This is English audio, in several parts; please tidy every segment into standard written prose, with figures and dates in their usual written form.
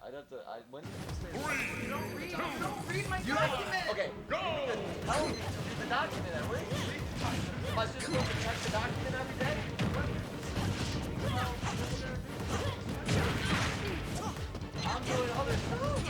I'd have to. When did you say? You don't read my document. Okay. Go. Tell me to read the document. Am I just supposed to check the document every day? I'm doing other stuff.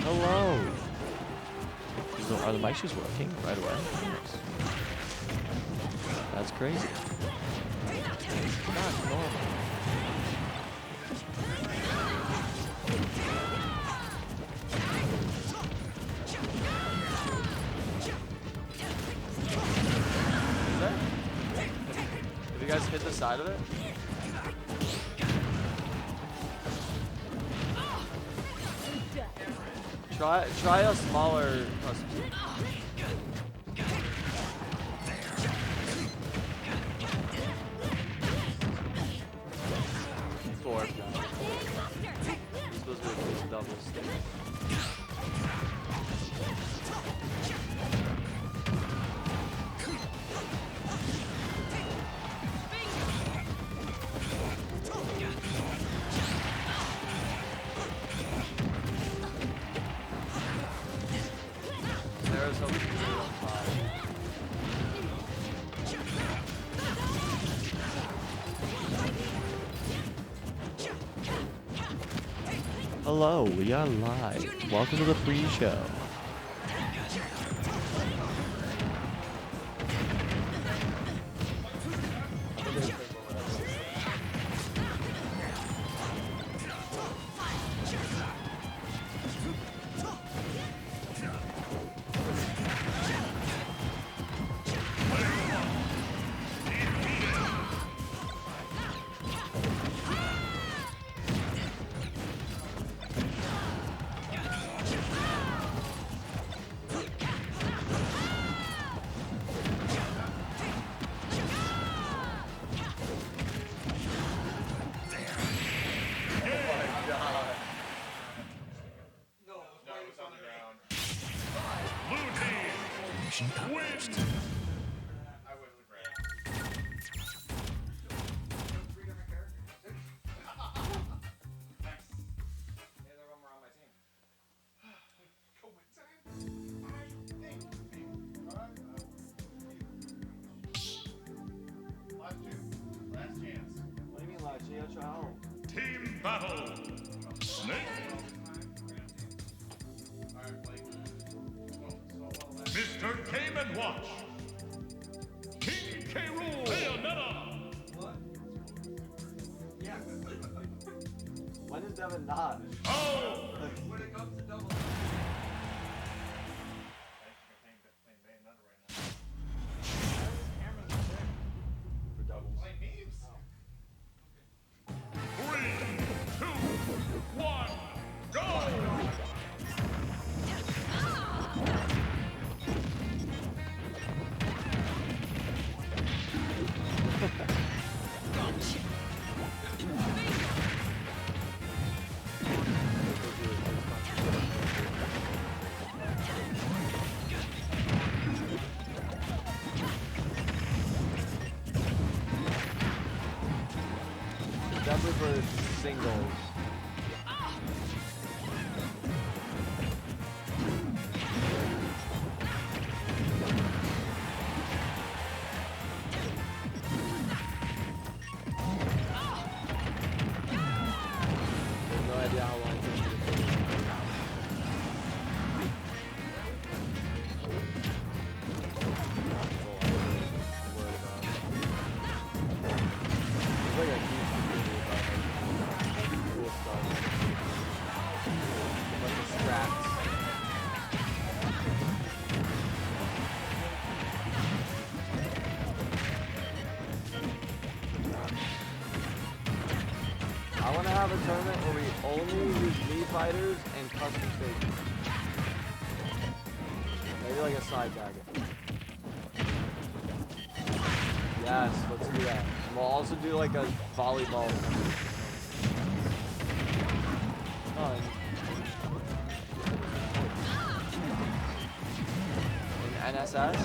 Hello. Are the mics just working right away? Nice. That's crazy. Not normal. Have you guys hit the side of it? Try a smaller custom. Four. It's supposed to be a double stick. Hello, we are live. Welcome to the pre-show. Team battle. Snake. Mr. Game and Watch. King K. Rool. Bayonetta. What? Yeah. When is Devin not? Oh! When it comes to double. singles. No idea how long this is. There's like a huge community about like cool stuff. A bunch of scraps. I want to have a tournament where we only use Mii fighters and custom stages. Maybe like a side target. Yes, let's do that. And we'll also do like a volleyball. Fun. In NSS?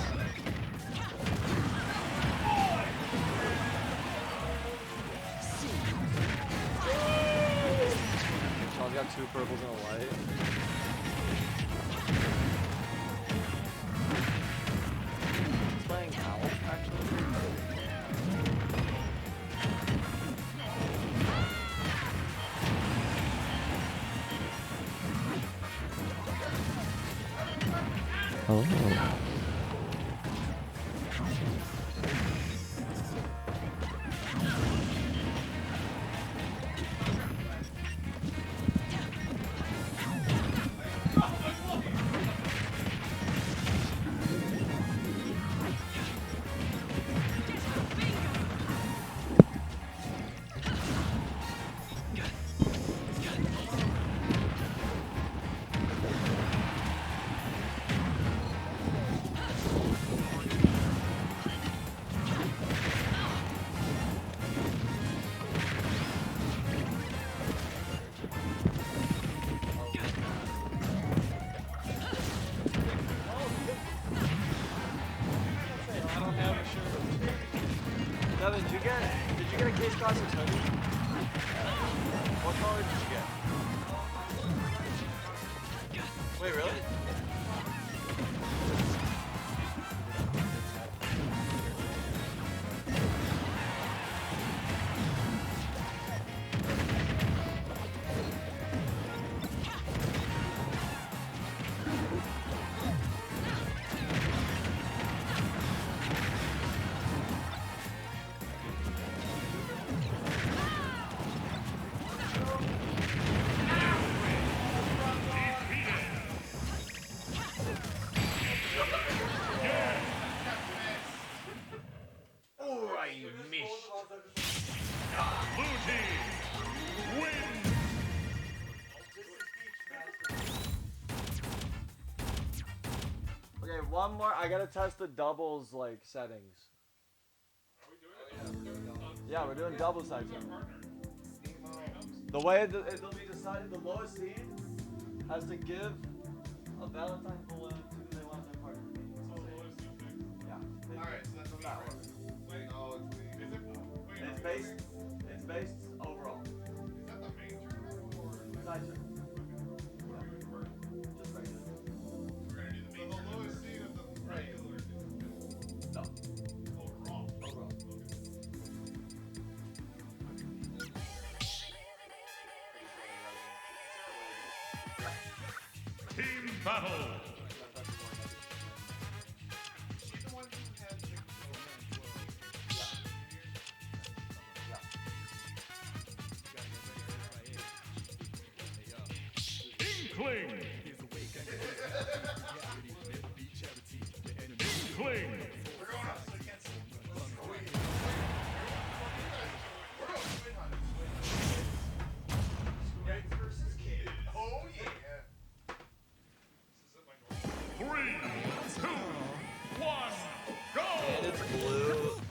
Sean's got 2 purples and a white. He's playing Owl, actually. Oh. Devin, did you get a Kase Klassics hoodie? What color did you get? Wait, really? Blue team win. Okay, one more. I gotta test the doubles like settings. Yeah, we're doing double side settings. The way it'll be decided, the lowest seed has to give a Valentine balloon to who they want their partner to be. Yeah. Alright, so that's that one. Wait, oh, It's based overall. is that the main tournament or? Side check. Just regular. We're gonna do the main tournament. The lowest seed of the regular No. overall. Overall. Team battle. She's the one who had the Inkling. Inkling. We're going up against Red versus Kid. Oh yeah. 3, 2, 1, go. And it's blue.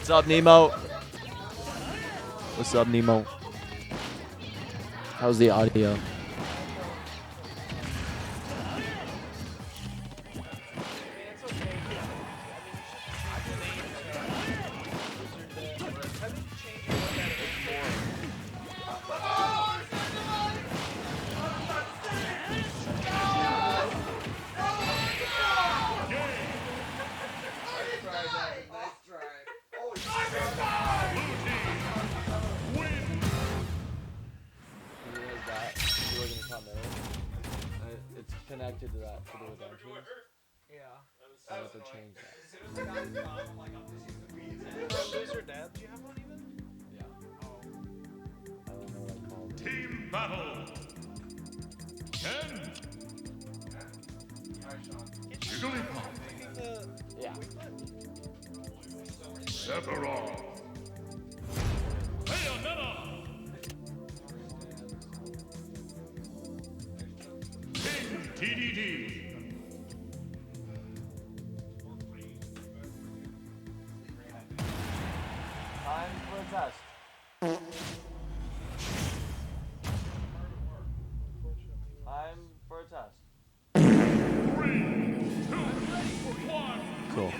What's up, Nemo? What's up, Nemo? How's the audio? It's connected to that for the redemption. Yeah. So I have to change that. Laser dab, do you have one even? Yeah. I don't know what I called it. Team battle. 10. Jigglypuff. Yeah. Sephiroth. Bayonetta. King TDD. Time for a test. Time for a test. 3, 2, 1. Cool.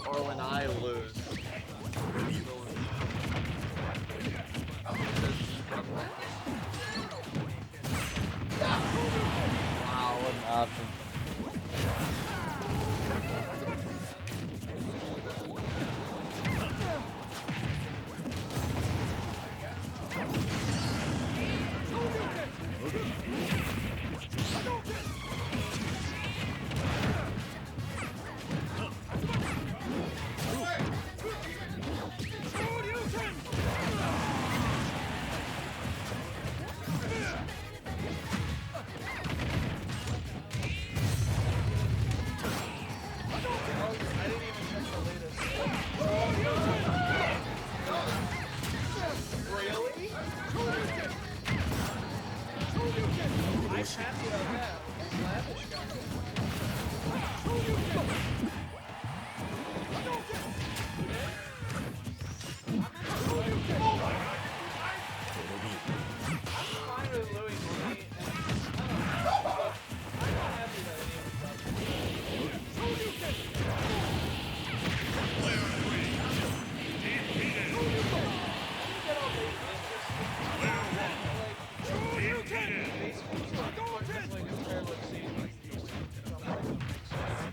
Or when I lose. Wow, what happened?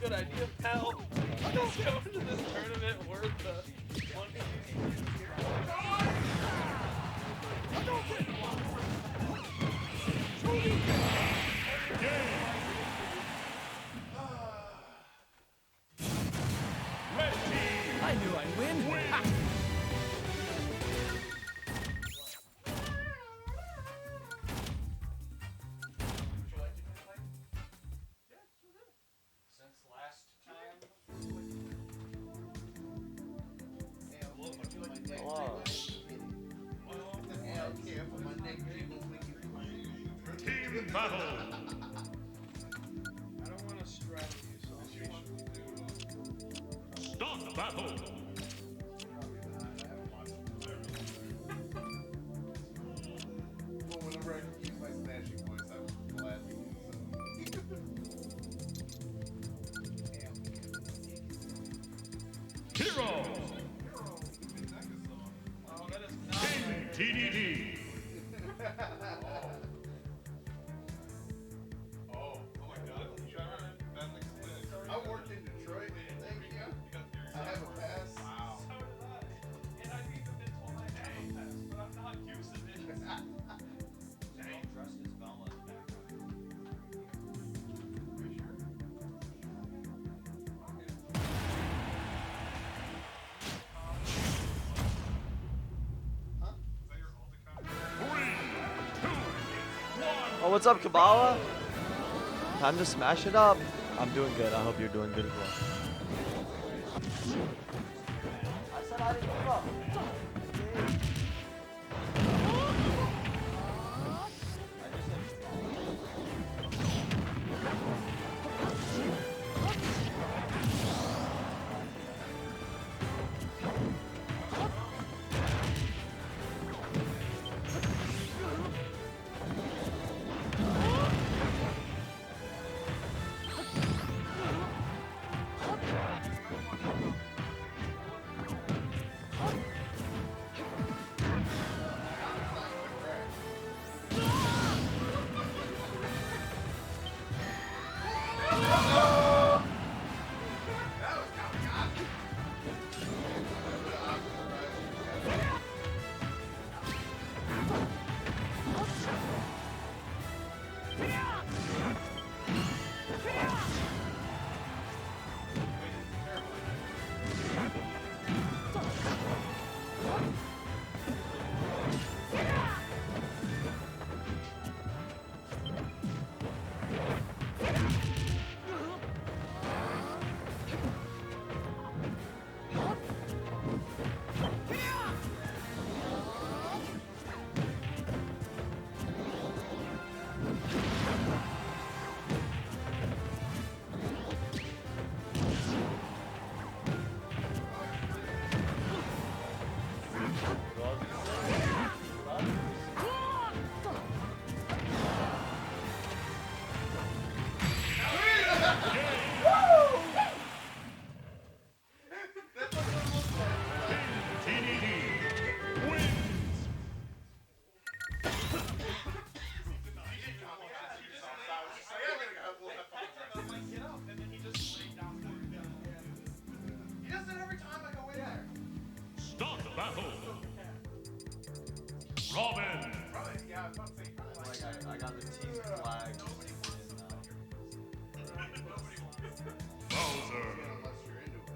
Good idea, pal. Let's go to this tournament worth the money. Team battle. I don't want to straddle you, so I'll Start battle. Well, whenever I can use my smashing voice, I will gladly do so. Hero. Oh, that is not King right. TDD. Oh my god. I worked in Detroit. Thank you. I have a pass. Wow. So did I. And I've even been told I have a pass, but I'm not using it. Trust his Velma's background. Oh, what's up, Kabbalah? Time to smash it up. I'm doing good. I hope you're doing good as well. I said I didn't give up. TDD wins. Get up, and then he just laid down for you. He does it every time I go in there. Start battle. Robin. Probably, yeah, I was about to say, probably like I got the team flag. Bowser. unless you're into it.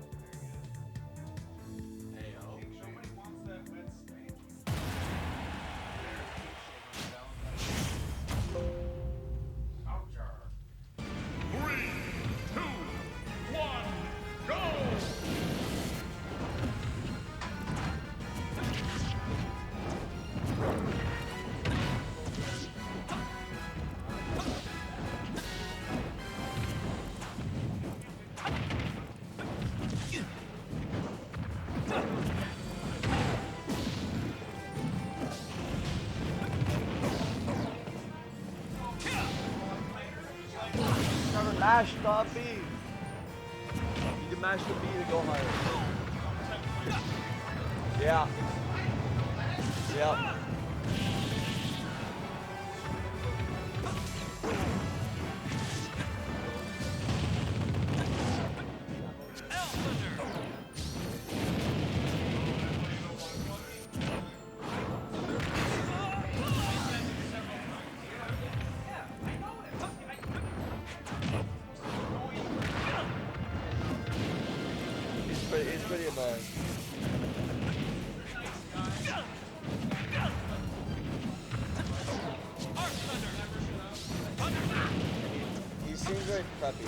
Hey, oh. Nobody wants that wet spank. Ouchar. 3, 2, 1, go! Never mash the B. You can mash the B to go higher. Yeah. Yep. He's pretty annoying. He seems very preppy.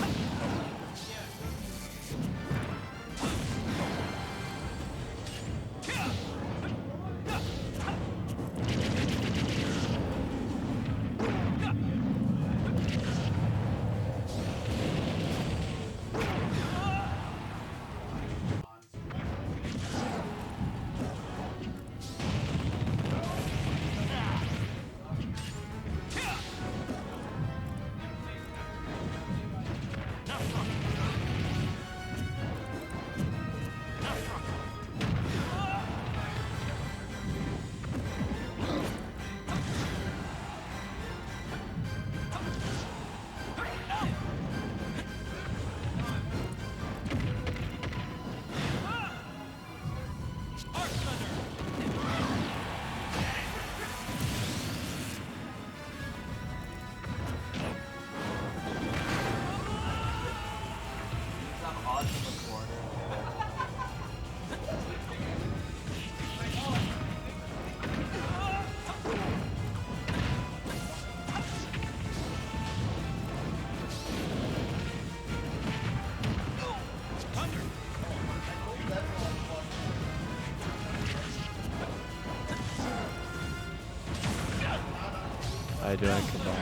How you doing? Come on.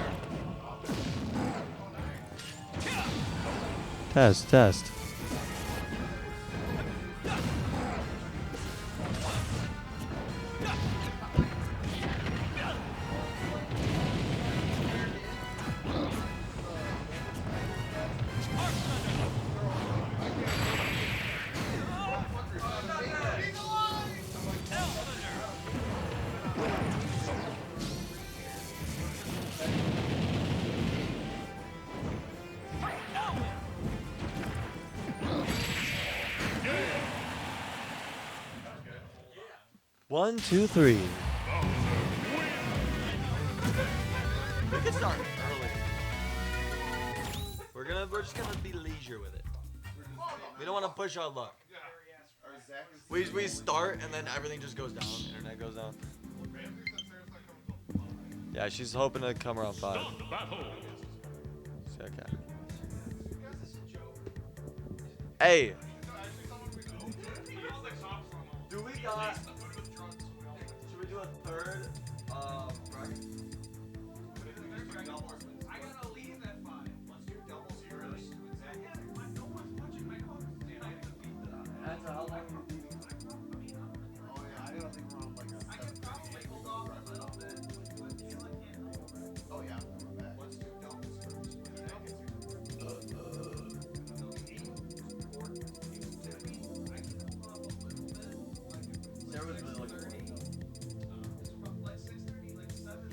Test. One, two, three. We can start early. We're just gonna be leisure with it. We don't want to push our luck. We start and then everything just goes down. Internet goes down. Yeah, she's hoping to come around 5. Start the battle. Okay. Hey. Do we got? Should we do a third? Bracket? I gotta leave at 5. Let's do doubles here. No one's watching my cards. Answer, how long are you leaving? Oh yeah, I don't think we're on like a. I can probably hold off a little bit. Oh yeah, we're back. Let's do doubles first. Sarah was really looking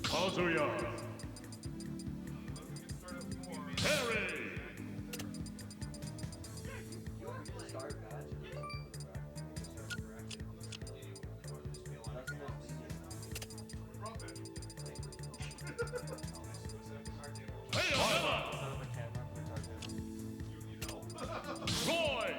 Kazuya. Terry. start match. Hayabella. Roy.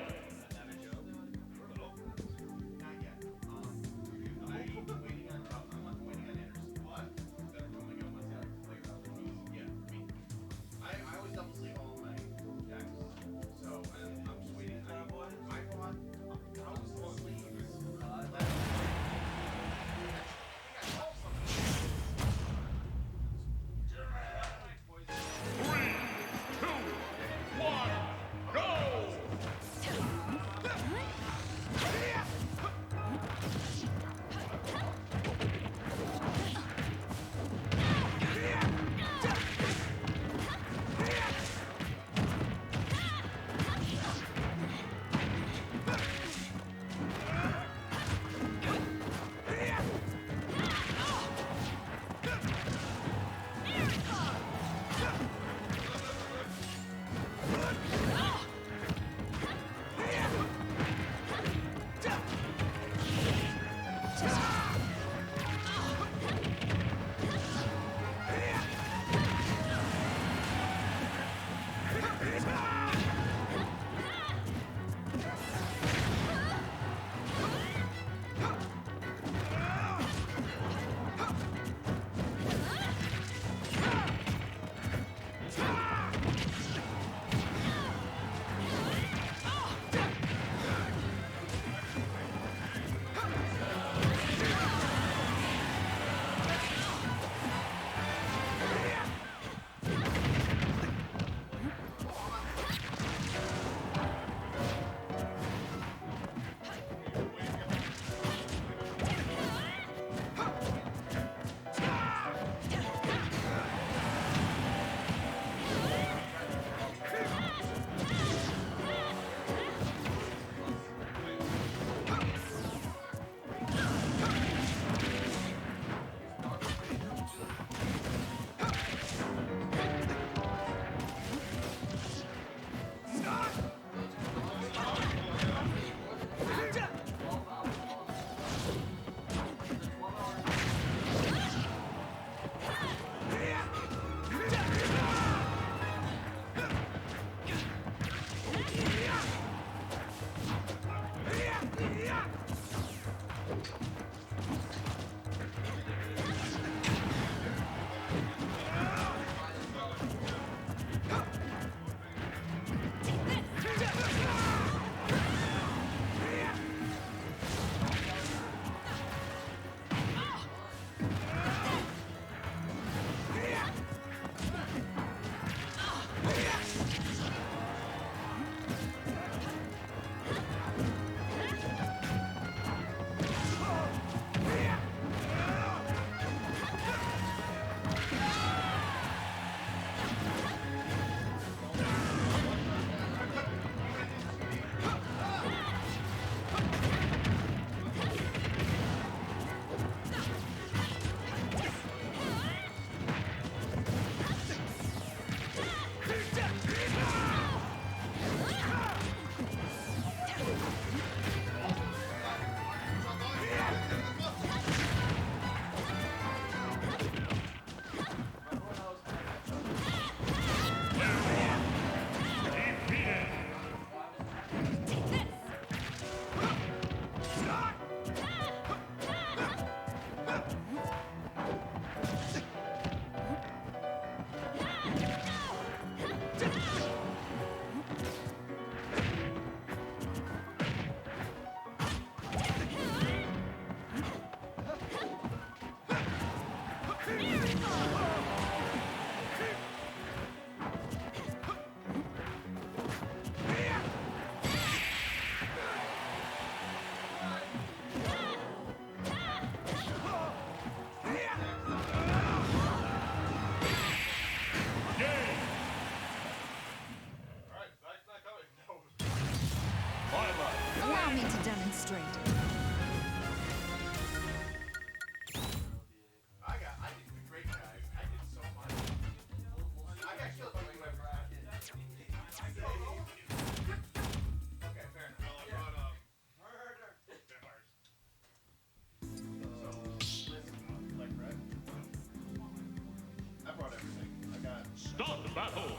Start battle.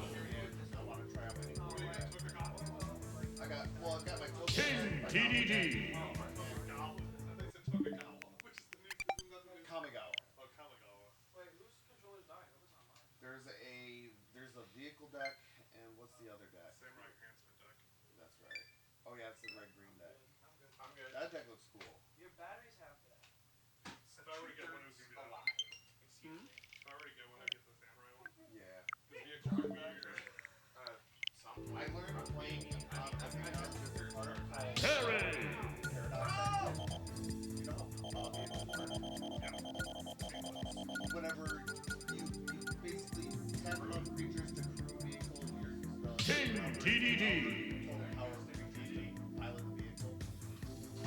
I want to try out any more. I've got my King TDD. Kamigawa. There's a vehicle deck, and what's the other deck? Samurai Enhancement deck. That's right. Oh yeah, it's the red green deck. I'm good. That deck looks cool. Your battery's half dead. If I were to get one, it was gonna be that one. If I were to get one, I'd get the Samurai one. Yeah. The vehicle would be weird. I learned playing Harry. whenever you basically tap on creatures to crew vehicles, King TDD. total power of creatures to pilot the vehicle.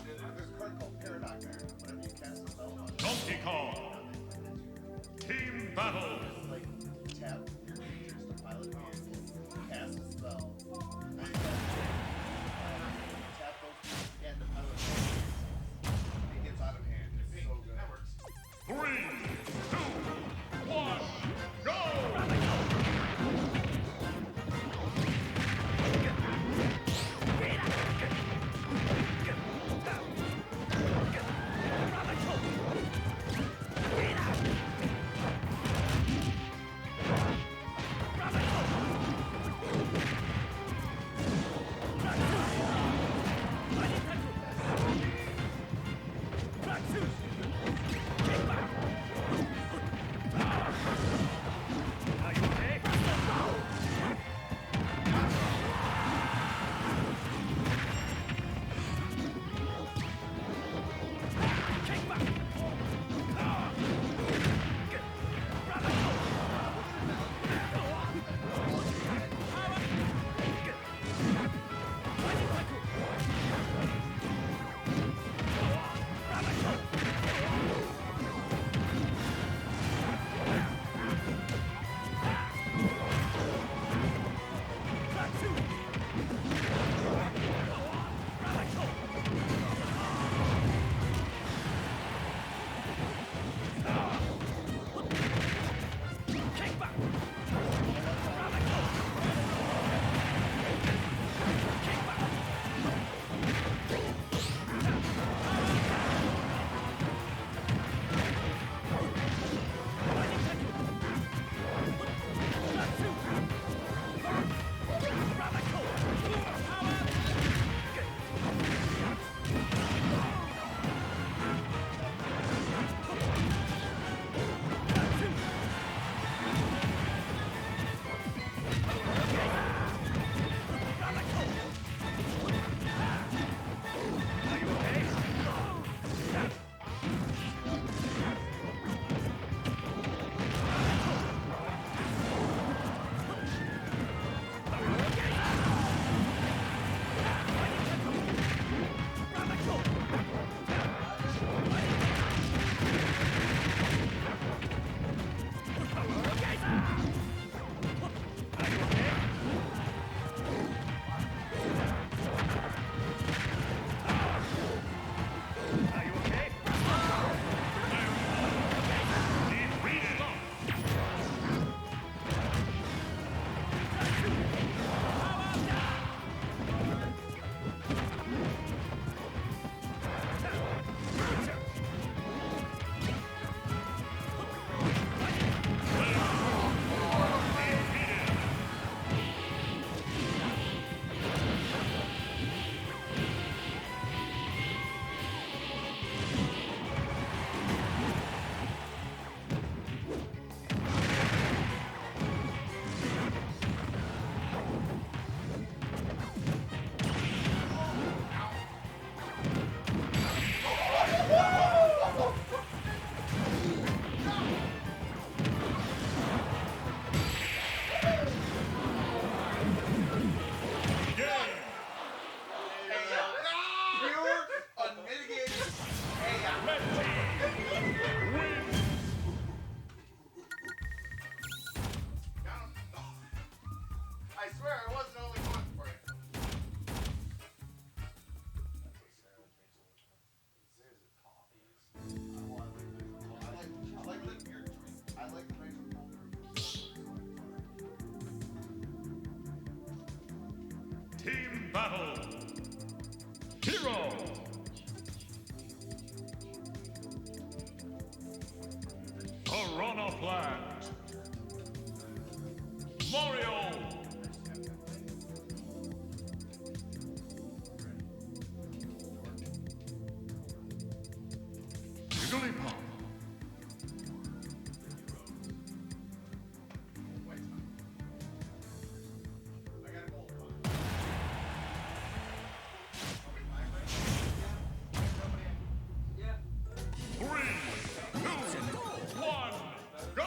There's a card called Paradox there. Whenever you cast a spell on Donkey Kong. Team battle. like tap your creatures to pilot vehicles, cast a spell, then tap those creatures again to pilot vehicles. It gets out of hand. It's so good. That works. 3, 2, 1, go! battle. Hero. Piranha Plant. Mario. Jigglypuff. I got a gold one. 3, 2, 1, go!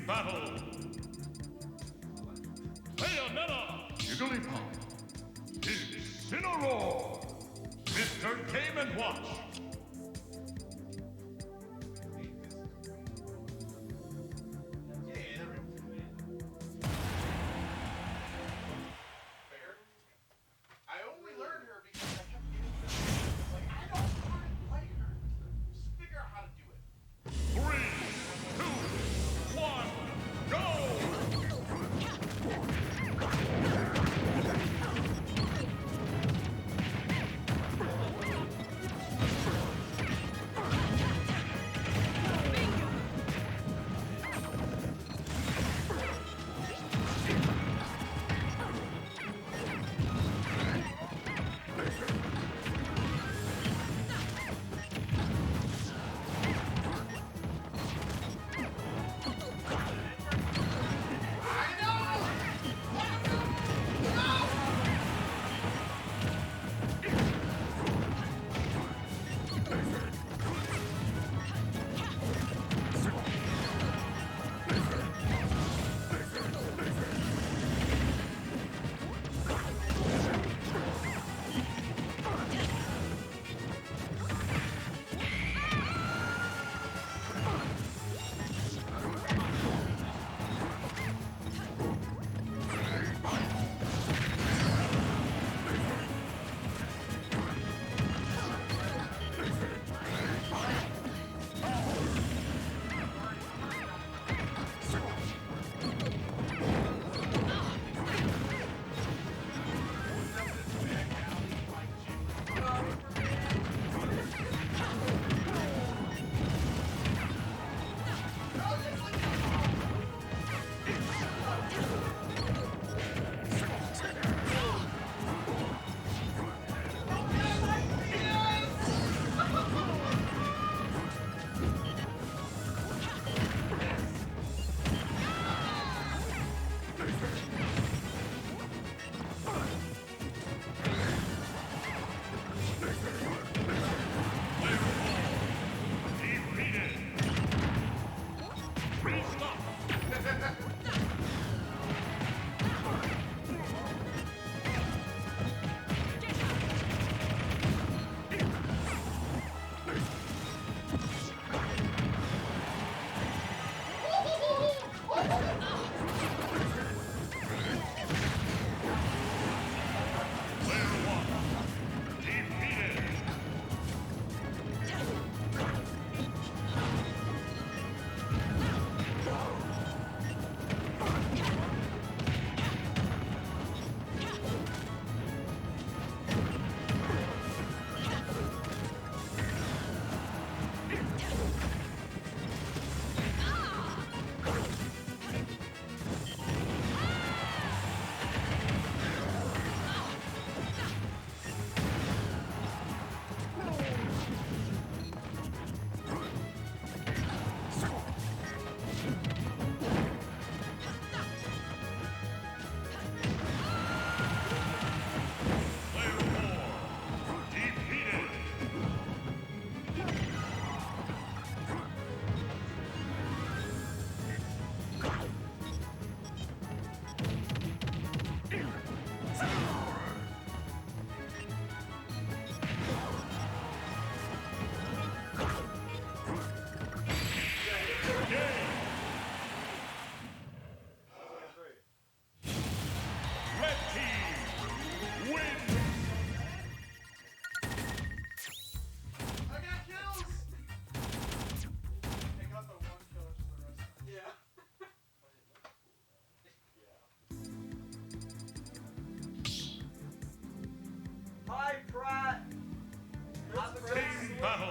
battle. Bayonetta, Jigglypuff, Incineroar, Mr. Game & Watch. I only learned her because I kept getting this. Like, I don't want to play her. Just figure out how to do it. 3, 2, 1, go! right, Pratt. Have a good Team swing. battle.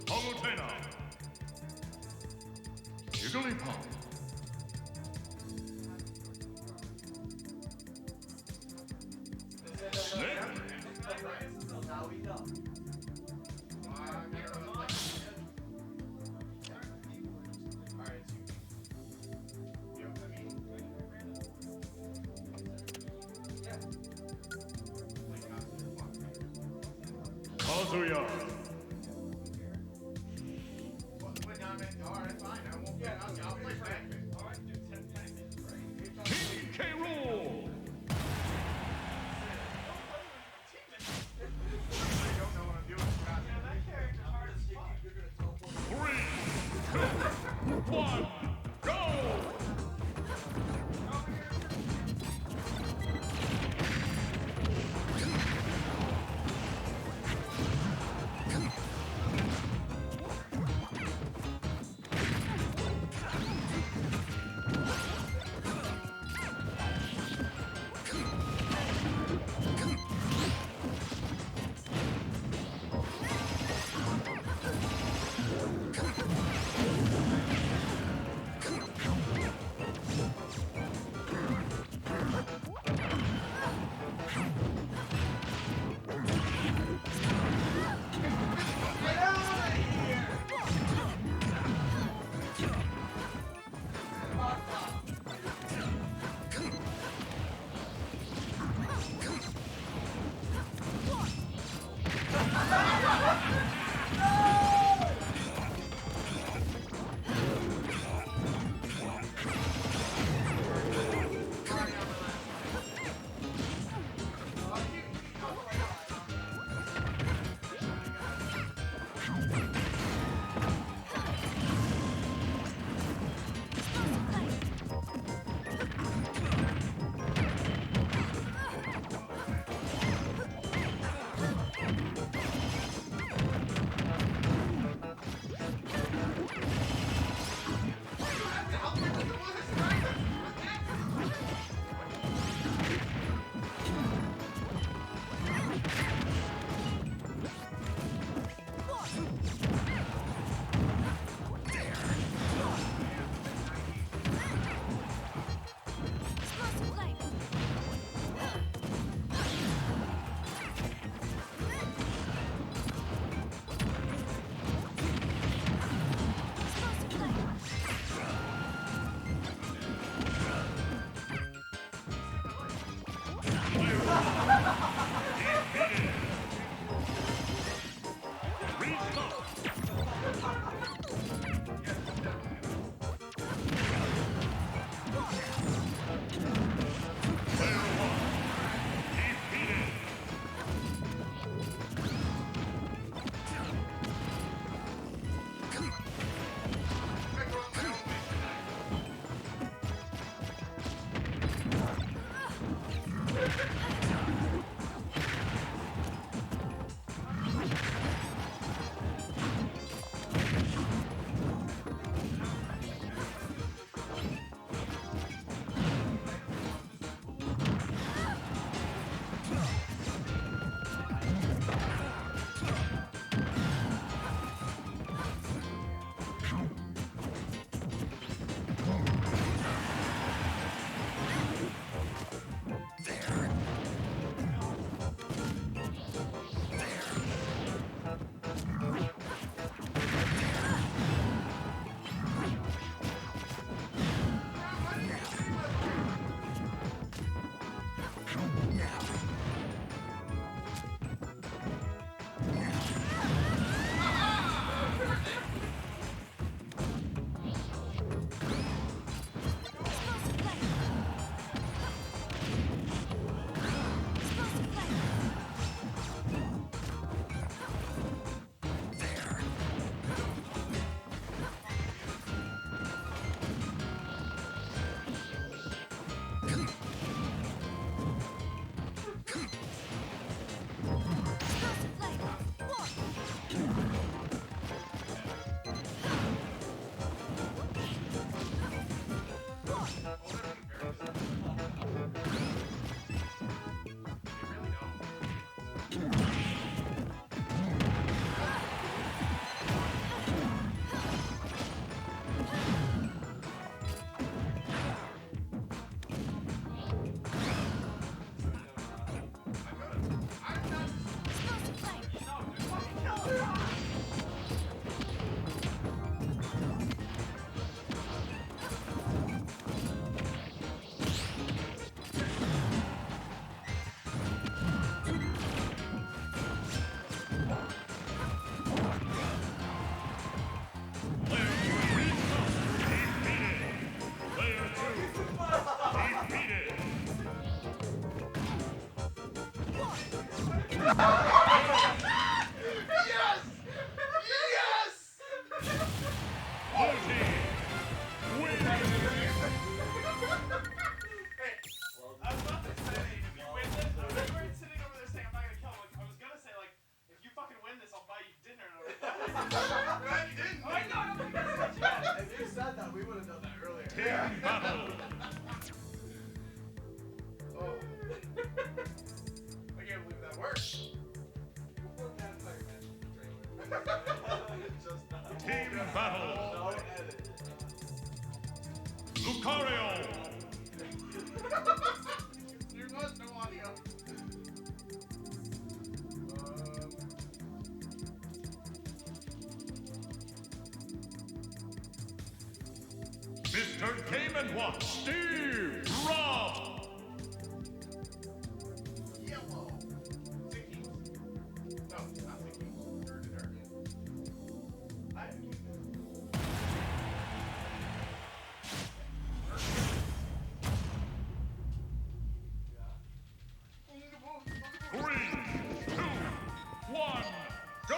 Palutena. Jigglypuff. Snake. Now we know. Kazuya. King K. Rool. Three, two, one, go! Team battle. No edit. Lucario. There was no audio. Mr. Game & Watch. Steve. Rob. Yellow. Sickies. No, not sickies. Dirt and dirt. I have to keep it. Three, two, one, go!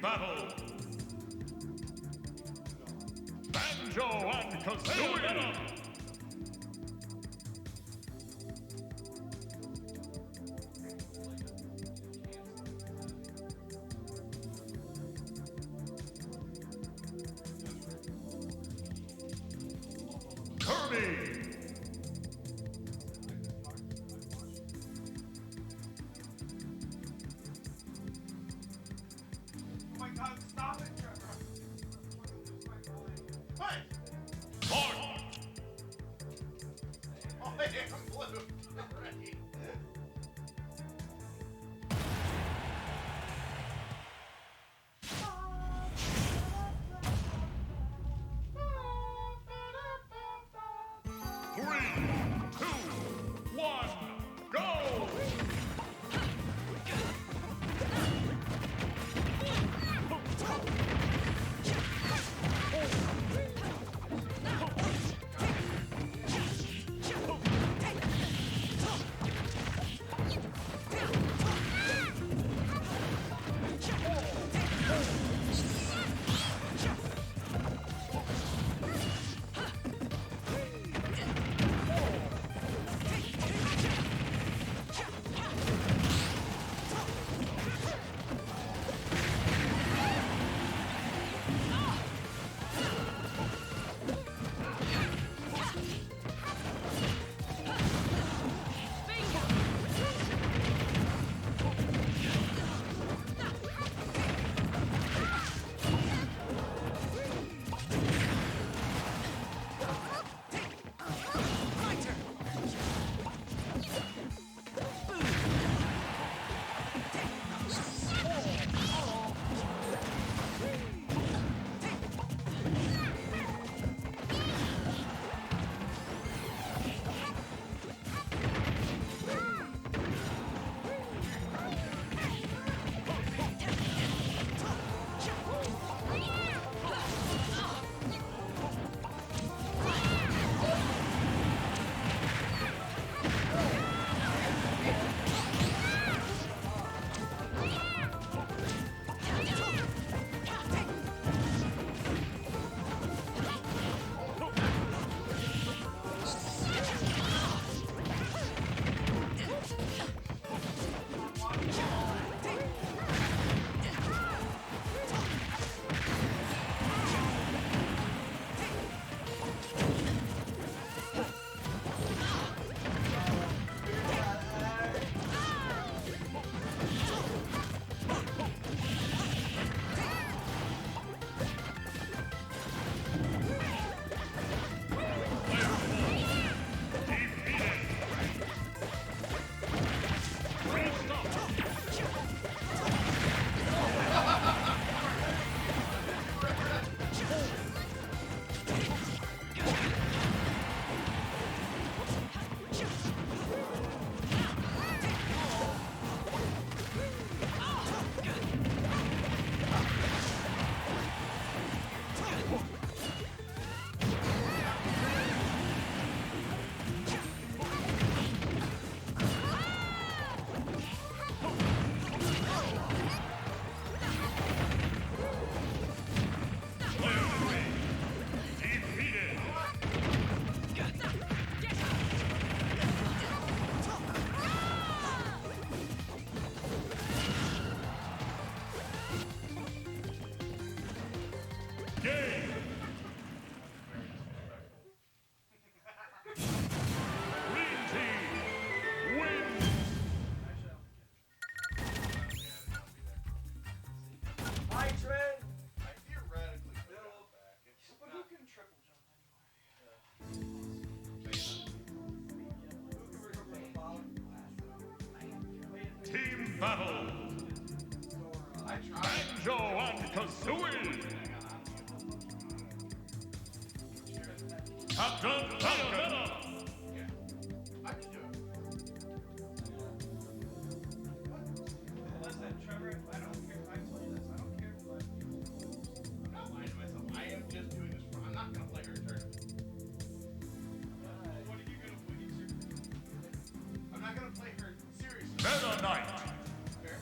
battle. Banjo and Kazooie. Kirby. Oh my god, stop it, Trevor. What? Mark. Oh, I am blue. Right. Three, two, one, go! battle. Banjo and Kazooie. Captain Falcon. I can do it. Listen, Trevor, I don't care. I told you this. I don't care if you like I'm not lying to myself. I am just doing this for. I'm not gonna play her turn. What are you gonna win? I'm not gonna play her seriously. Meta Knight. Fair.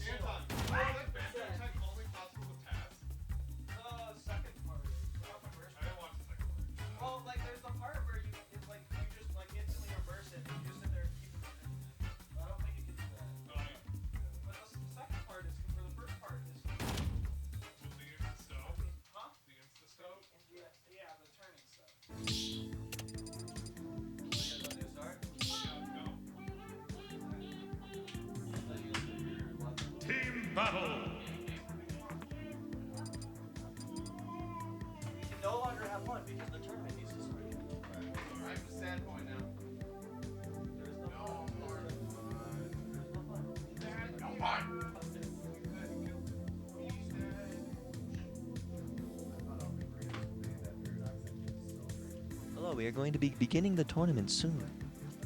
Anton, that Banjo Tech only possible with tabs? Second part. Not the first I didn't watch the second part. Well, like there's the part where it's like you just like instantly reverse it and you just sit there and keep it there. I don't think you can do that. Oh, yeah. But the second part is for the first part is With the insta stove? huh? The insta stove? Yeah, the turning stuff. Team battle. We can no longer have fun because the tournament needs to start. I'm a sad boy now. There's no fun. more There's no fun. No fun. Hello, we are going to be beginning the tournament soon.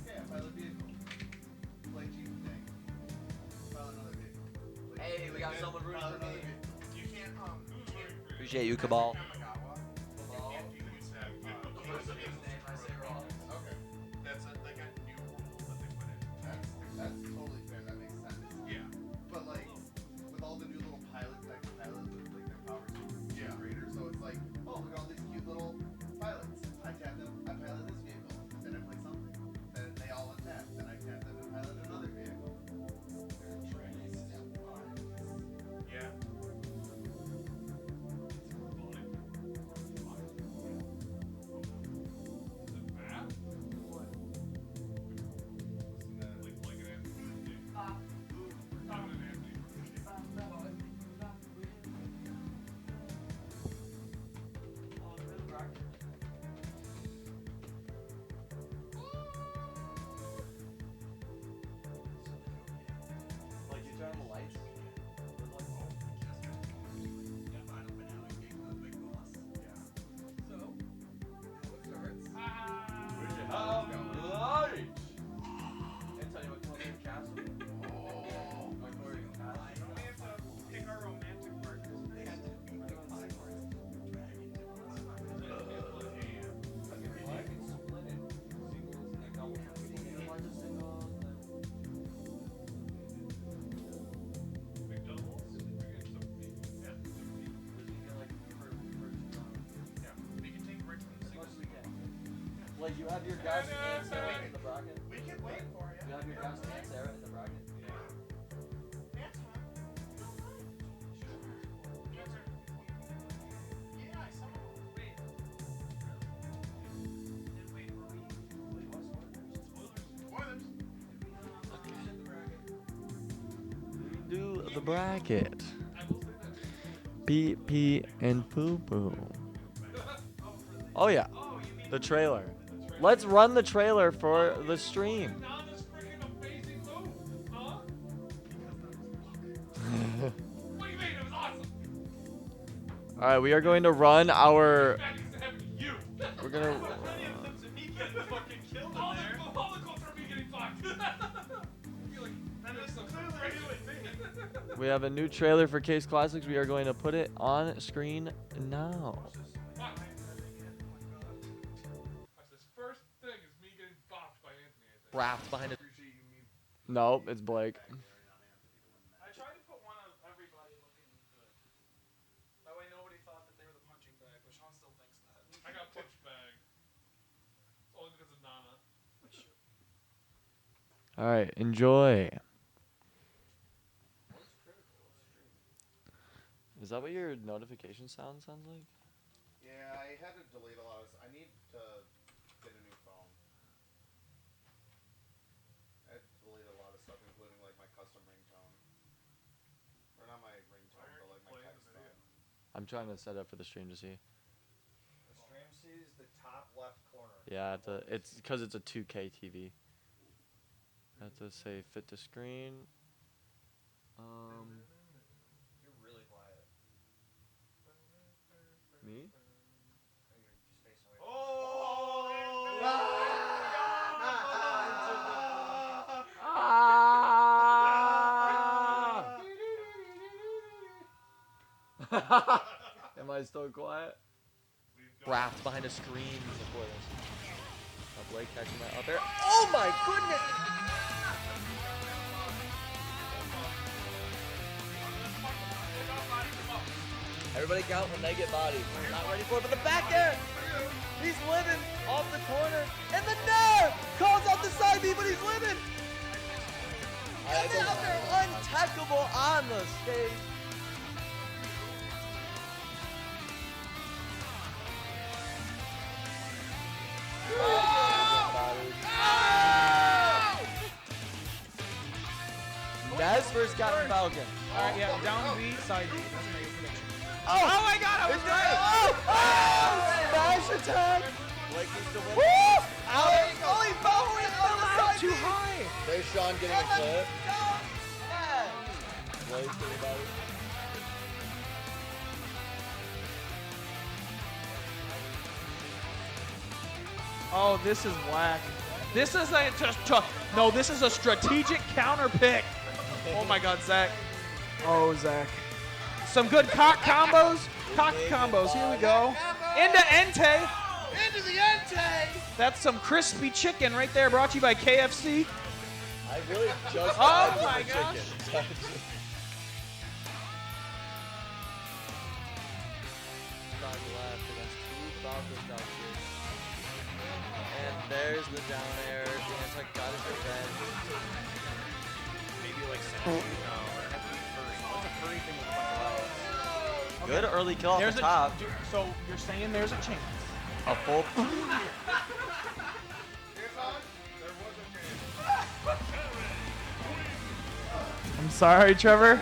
Okay, I pilot vehicle. Play cheap thing. Pilot another vehicle. Hey, we got someone rooting Pilot for another me. vehicle. You can't Appreciate you, Cabal. Yamagawa. Cabal. You can use First of his name, I say wrong. Okay. That's like a new rule that they put in. That's totally fair. That makes sense. Yeah. But like, with all the new little pilots that can pilot with like their power super greater, so it's like, oh, look at all these cute little pilots. I tap them, I pilot this vehicle. Then I play something. Then they all untap. Then I tap them and pilot another vehicle. They're trans. Yeah. Like you turn the lights. Light! Anton, you want to come over to Castle? Want to go over to Castle? We have to pick our romantic partners. They have to be like 5 parts. Well, I can split it. Singles and doubles. You can get a bunch of singles and then... Big doubles? We're getting some big. Yeah, some big. You get like per Yeah. We can take breaks from the as much singles. as we can. Like you have your guys and Sarah in the bracket. We can wait for you. You have your guys and Sarah in the bracket. That's fine. Yeah, I saw it. Wait. Then wait, were we? Wait, what? Spoilers. Do the bracket. I will say that. Pee pee and poo poo. Oh yeah, the trailer. Let's run the trailer for the stream. Now this freaking amazing move, huh? What do you mean? It was awesome. All right, we are going to run our. That needs to happen to you. We're gonna. Plenty of clips of me getting fucking killed All in there. the clips are me getting fucked. I feel like that is so crazy. We have a new trailer for Kase Klassics. We are going to put it on screen now. Watch this. First thing is me getting bopped by Anthony, I think. Wrapped behind it. Nope, it's Blake. I tried to put one of everybody looking good. That way nobody thought that they were the punching bag, but Sean still thinks that. I got punched bag. Only because of Nana. All right, enjoy. Is that what your notification sounds like? Yeah, I had to delete a lot of. I need to get a new phone. I had to delete a lot of stuff, including like my custom ringtone. Or not my ringtone, but like my text tone. I'm trying to set up for the stream to see. The stream sees the top left corner. Yeah, it's because it's a 2K TV. I have to say fit to screen. You're really quiet. Me? You're just facing away. Am I still quiet? Wrapped behind a screen before this. Blake catching that up there. Oh my goodness! Everybody count when they get bodied. We're not ready for it, but the back air! He's living off the corner. And the nair! Calls out the side B, but he's living! And now they're untackable on the stage. Nez versus Captain Falcon. Alright, yeah, down B, side B. That's my prediction. Oh my god, I was right! Smash attack! Blake needs to win. Woo! Alex only following on the side Too B. high! There's Sean getting a clip. Blake getting body. Oh, this is whack. This is a no. This is a strategic counter pick. Oh my God, Zach. Oh, Zach. Some good cock combos. Cock combos. Here we go. Into Entei. Into the Entei! That's some crispy chicken right there. Brought to you by KFC. I really just Oh got my the gosh. chicken. And there's the down air. It's like got his revenge. Maybe like furry. What's a furry thing with a bunch of Good early kill off There's the top. So you're saying there's a chance? A full. I'm sorry, Trevor.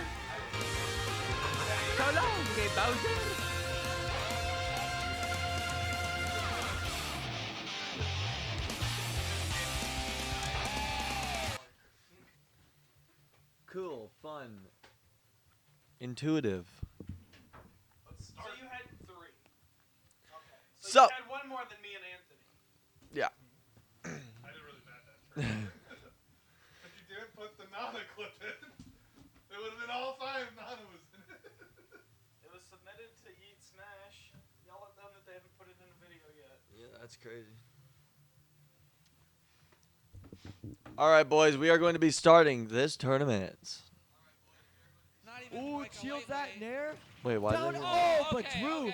Cool, fun, intuitive. So you had 3. Okay. So- you had one more than me and Anthony. Yeah. I did really bad that turn. If you didn't put the Nana clip in, it would have been all 5 Nana was in it. It was submitted to Yeet Smash. Y'all let them that they haven't put it in a video yet. Yeah, that's crazy. All right, boys, we are going to be starting this tournament. Ooh, shield that nair. Wait, why Down. did Oh, but Drew.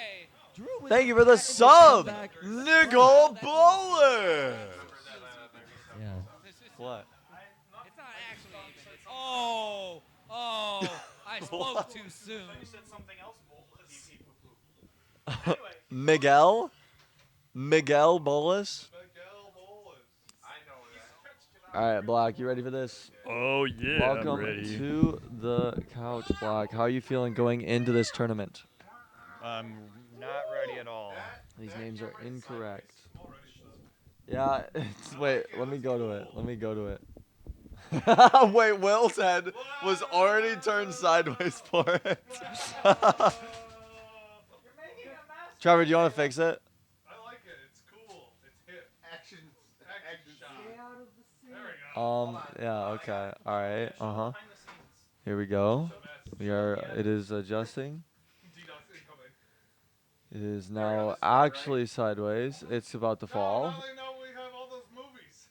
Drew with Thank you for the that sub, comeback. Nickel Bowler. Yeah. What? It's not actually even. It's oh, I spoke too soon. You said something else, Bolus. Miguel Bolus. Miguel Bolas. I know that. All right, Block, you ready for this? Oh yeah, Welcome to the couch, Block. How are you feeling going into this tournament? I'm not ready at all. These names are incorrect. Yeah, wait, let me go to it. Wait, Will's head was already turned sideways for it. Trevor, do you want to fix it? I like it. It's cool. It's hip. Action shot. There we go. Yeah, okay. All right. Uh-huh. Here we go. It is adjusting. D-Dot's incoming. It is now actually sideways. It's about to fall. Now they know we have all those movies.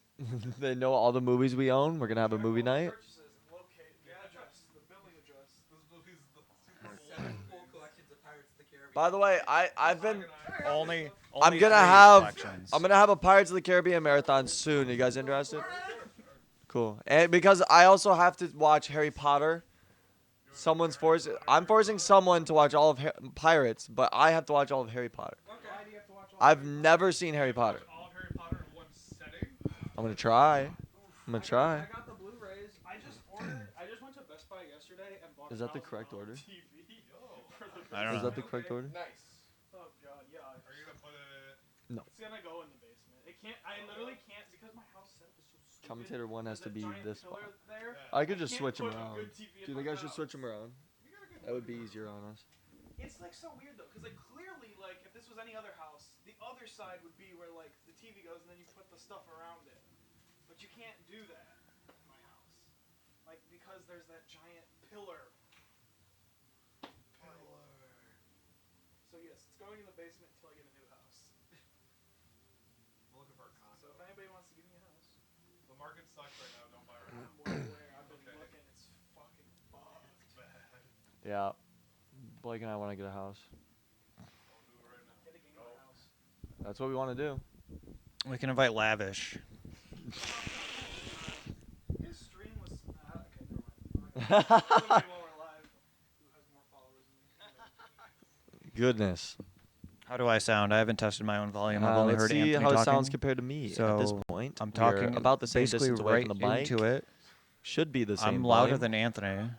They know all the movies we own. We're going to have a movie night. Locate the address, the billing address. Those movies, the Super Bowl. Full collections of Pirates of the Caribbean. By the way, I've been Only I'm 3 gonna have collections. a Pirates of the Caribbean marathon soon. You guys interested? Cool. And because I also have to watch Harry Potter. I'm forcing someone to watch all of Pirates, but I have to watch all of Harry Potter. Why do you have to watch all I've never seen Harry Potter. All of Harry Potter in one setting. I'm gonna try. I got the Blu-rays. I just went to Best Buy yesterday and bought. Is that the correct order? TV. I don't Is know. that the correct order? Nice. Oh God, yeah. Are you gonna put it? It's gonna go in the basement. It can't. I literally can't because my house setup is so stupid. Commentator 1 has to There's a be giant this pillar spot. there. I could I just can't switch them put a around. good TV in Do you my think I should house. switch them around? That would be easier on us. It's like so weird though, because like clearly, like if this was any other house, the other side would be where like the TV goes and then you put the stuff around it. But you can't do that in my house, like because there's that giant pillar. So yes, it's going in the basement until I get a new house. I'm looking for a condo. So if anybody wants to give me a house, The market sucks right now. Don't buy right now. I'm well aware. I've been looking. It's fucking fucked. It's bad. Yeah. Blake and I want to get a house. That's what we want to do. We can invite Lavish. His stream was. Okay, never mind. While we're live, who has more followers than me? Goodness. How do I sound? I haven't tested my own volume. I've only Let's heard see Anthony how it talking. sounds compared to me at this So, point. I'm We're talking about the same basically distance away right from the mic. into it. Should be the same I'm louder volume. than Anthony,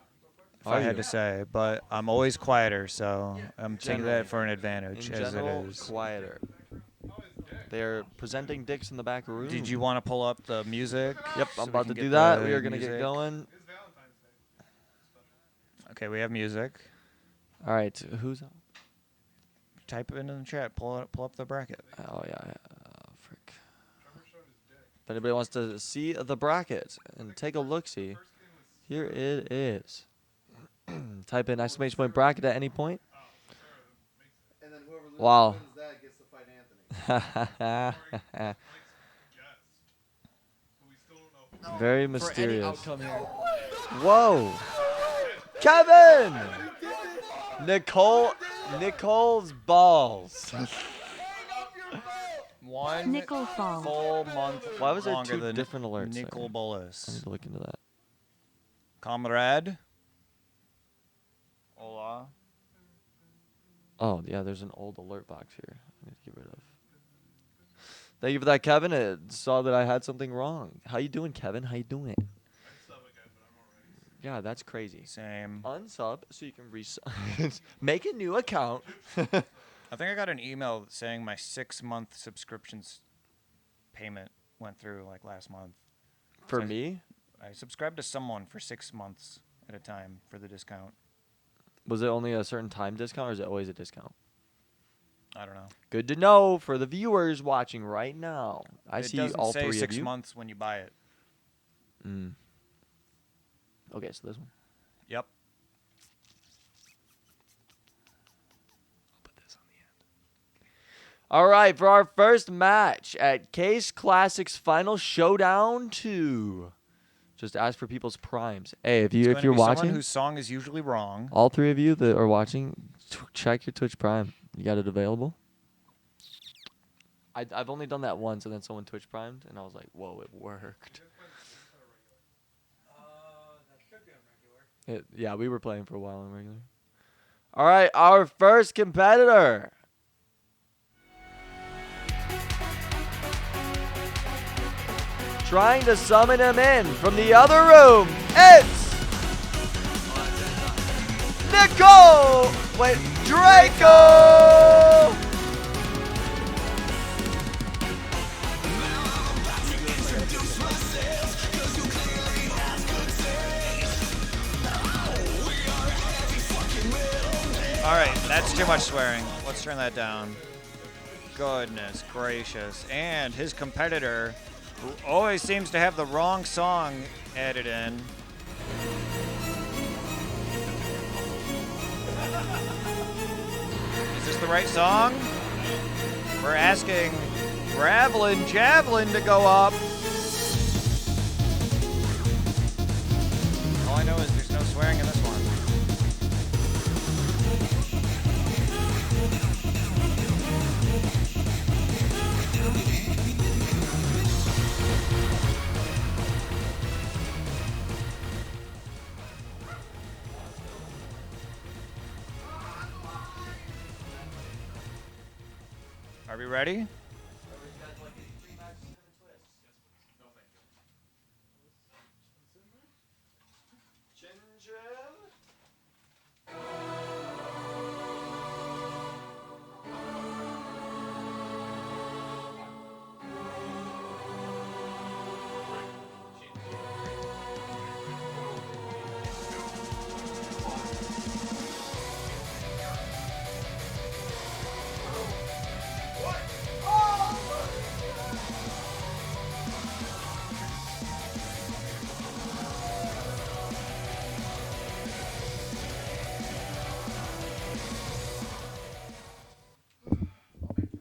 if Are I had you? to say, but I'm always quieter, so I'm taking Generally. that for an advantage, In as general, it is. quieter. They're presenting dicks in the back room. Did you want to pull up the music? Yep, so I'm we about can to get do that. the We are going to get music? going. It's Valentine's Day. Okay, we have music. All right, who's up? Type it in the chat. Pull up the bracket. Oh, yeah. Frick. If anybody wants to see the bracket and take a look-see, here it is. Type in exclamation point bracket at any point. And then whoever loses Wow. wins that gets to fight Anthony. Very For any mysterious. outcome here. Whoa. Kevin! Nicole's balls. One Nickel Fall. full month. Why was there longer two than different alerts there? Nicol I need Bolas. to look into that. Comrade. Hola. Oh, yeah, there's an old alert box here I need to get rid of. Thank you for that, Kevin. It saw that I had something wrong. How you doing, Kevin? How you doing? Yeah, that's crazy. Same. Unsub so you can make a new account. I think I got an email saying my 6-month subscriptions payment went through like last month. For So me? I subscribed to someone for 6 months at a time for the discount. Was it only a certain time discount or is it always a discount? I don't know. Good to know for the viewers watching right now. I It see doesn't all say three 6 of you. months when you buy it. Mm. Okay, so this one. Yep. I'll put this on the end. All right, for our first match at Kase Klassics Final Showdown 2. Just ask for people's primes. Hey, if you're Someone watching, whose song is usually wrong. all three of you that are watching, check your Twitch Prime. You got it available? I've only done that once, and then someone Twitch primed, and I was like, whoa, it worked. Yeah, we were playing for a while on regular. All right, our first competitor. Trying to summon him in from the other room. It's Nicole. Wait, Draco. All right, that's too much swearing. Let's turn that down. Goodness gracious. And his competitor, who always seems to have the wrong song added in. Is this the right song? We're asking Gravelin Javelin to go up. All I know is there's no swearing in this one. Are we ready?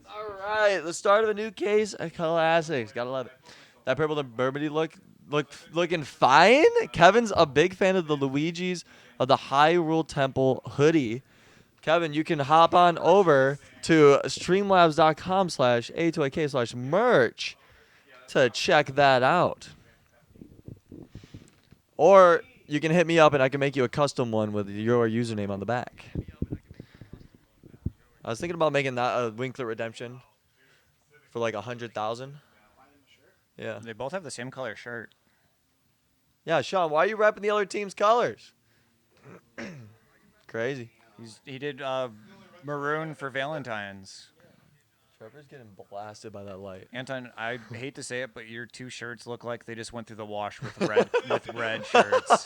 All right, the start of a new Kase Klassics. Gotta love it. That purple and burgundy looking fine. Kevin's a big fan of the Luigi's of the Hyrule Temple hoodie. Kevin, you can hop on over to streamlabs.com/A2AK/merch to check that out. Or you can hit me up and I can make you a custom one with your username on the back. I was thinking about making that a Winkler Redemption for like 100,000. Yeah. They both have the same color shirt. Yeah, Sean, why are you repping the other team's colors? Crazy. He did maroon for Valentine's. Trevor's getting blasted by that light. Anton, I hate to say it, but your two shirts look like they just went through the wash with red shirts.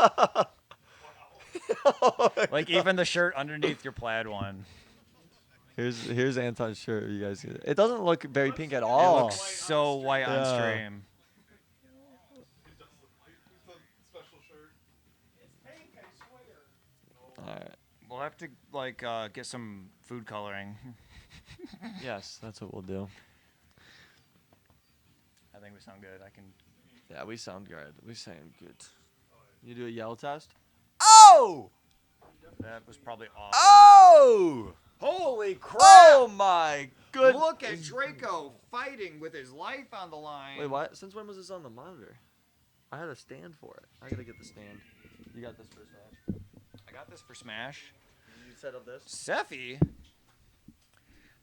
Like even the shirt underneath your plaid one. Here's Anton's shirt. You guys, it doesn't look very pink at It all. looks so white on Yeah. stream. All right. We'll have to like get some food coloring. Yes, that's what we'll do. I think we sound good. I can. Yeah, we sound good. We sound good. You do a yell test? Oh! That was probably awesome. Oh! Holy crap! Oh my good. Look at Draco fighting with his life on the line. Wait, what? Since when was this on the monitor? I had a stand for it. I gotta get the stand. You got this for Smash. I got this for Smash. You set up this?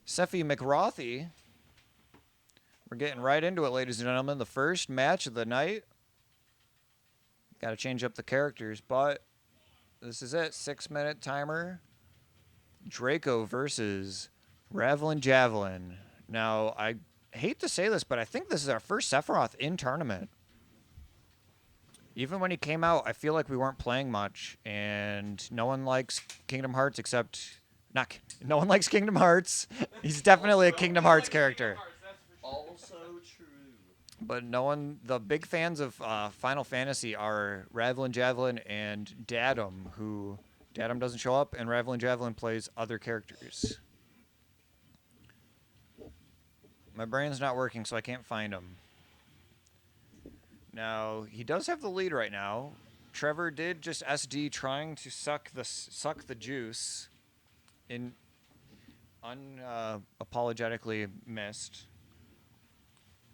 Seffi McRothy. We're getting right into it, ladies and gentlemen. The first match of the night. Got to change up the characters, but this is it. 6-minute timer. Draco versus Ravelin Javelin. Now, I hate to say this, but I think this is our first Sephiroth in tournament. Even when he came out, I feel like we weren't playing much, and no one likes Kingdom Hearts except... No one likes Kingdom Hearts. He's definitely a Kingdom Hearts character. Also true. But the big fans of Final Fantasy are Ravelin Javelin and Datum, who Datum doesn't show up, and Ravelin Javelin plays other characters. My brain's not working, so I can't find him. Now, he does have the lead right now. Trevor did just SD trying to suck the juice. Unapologetically missed.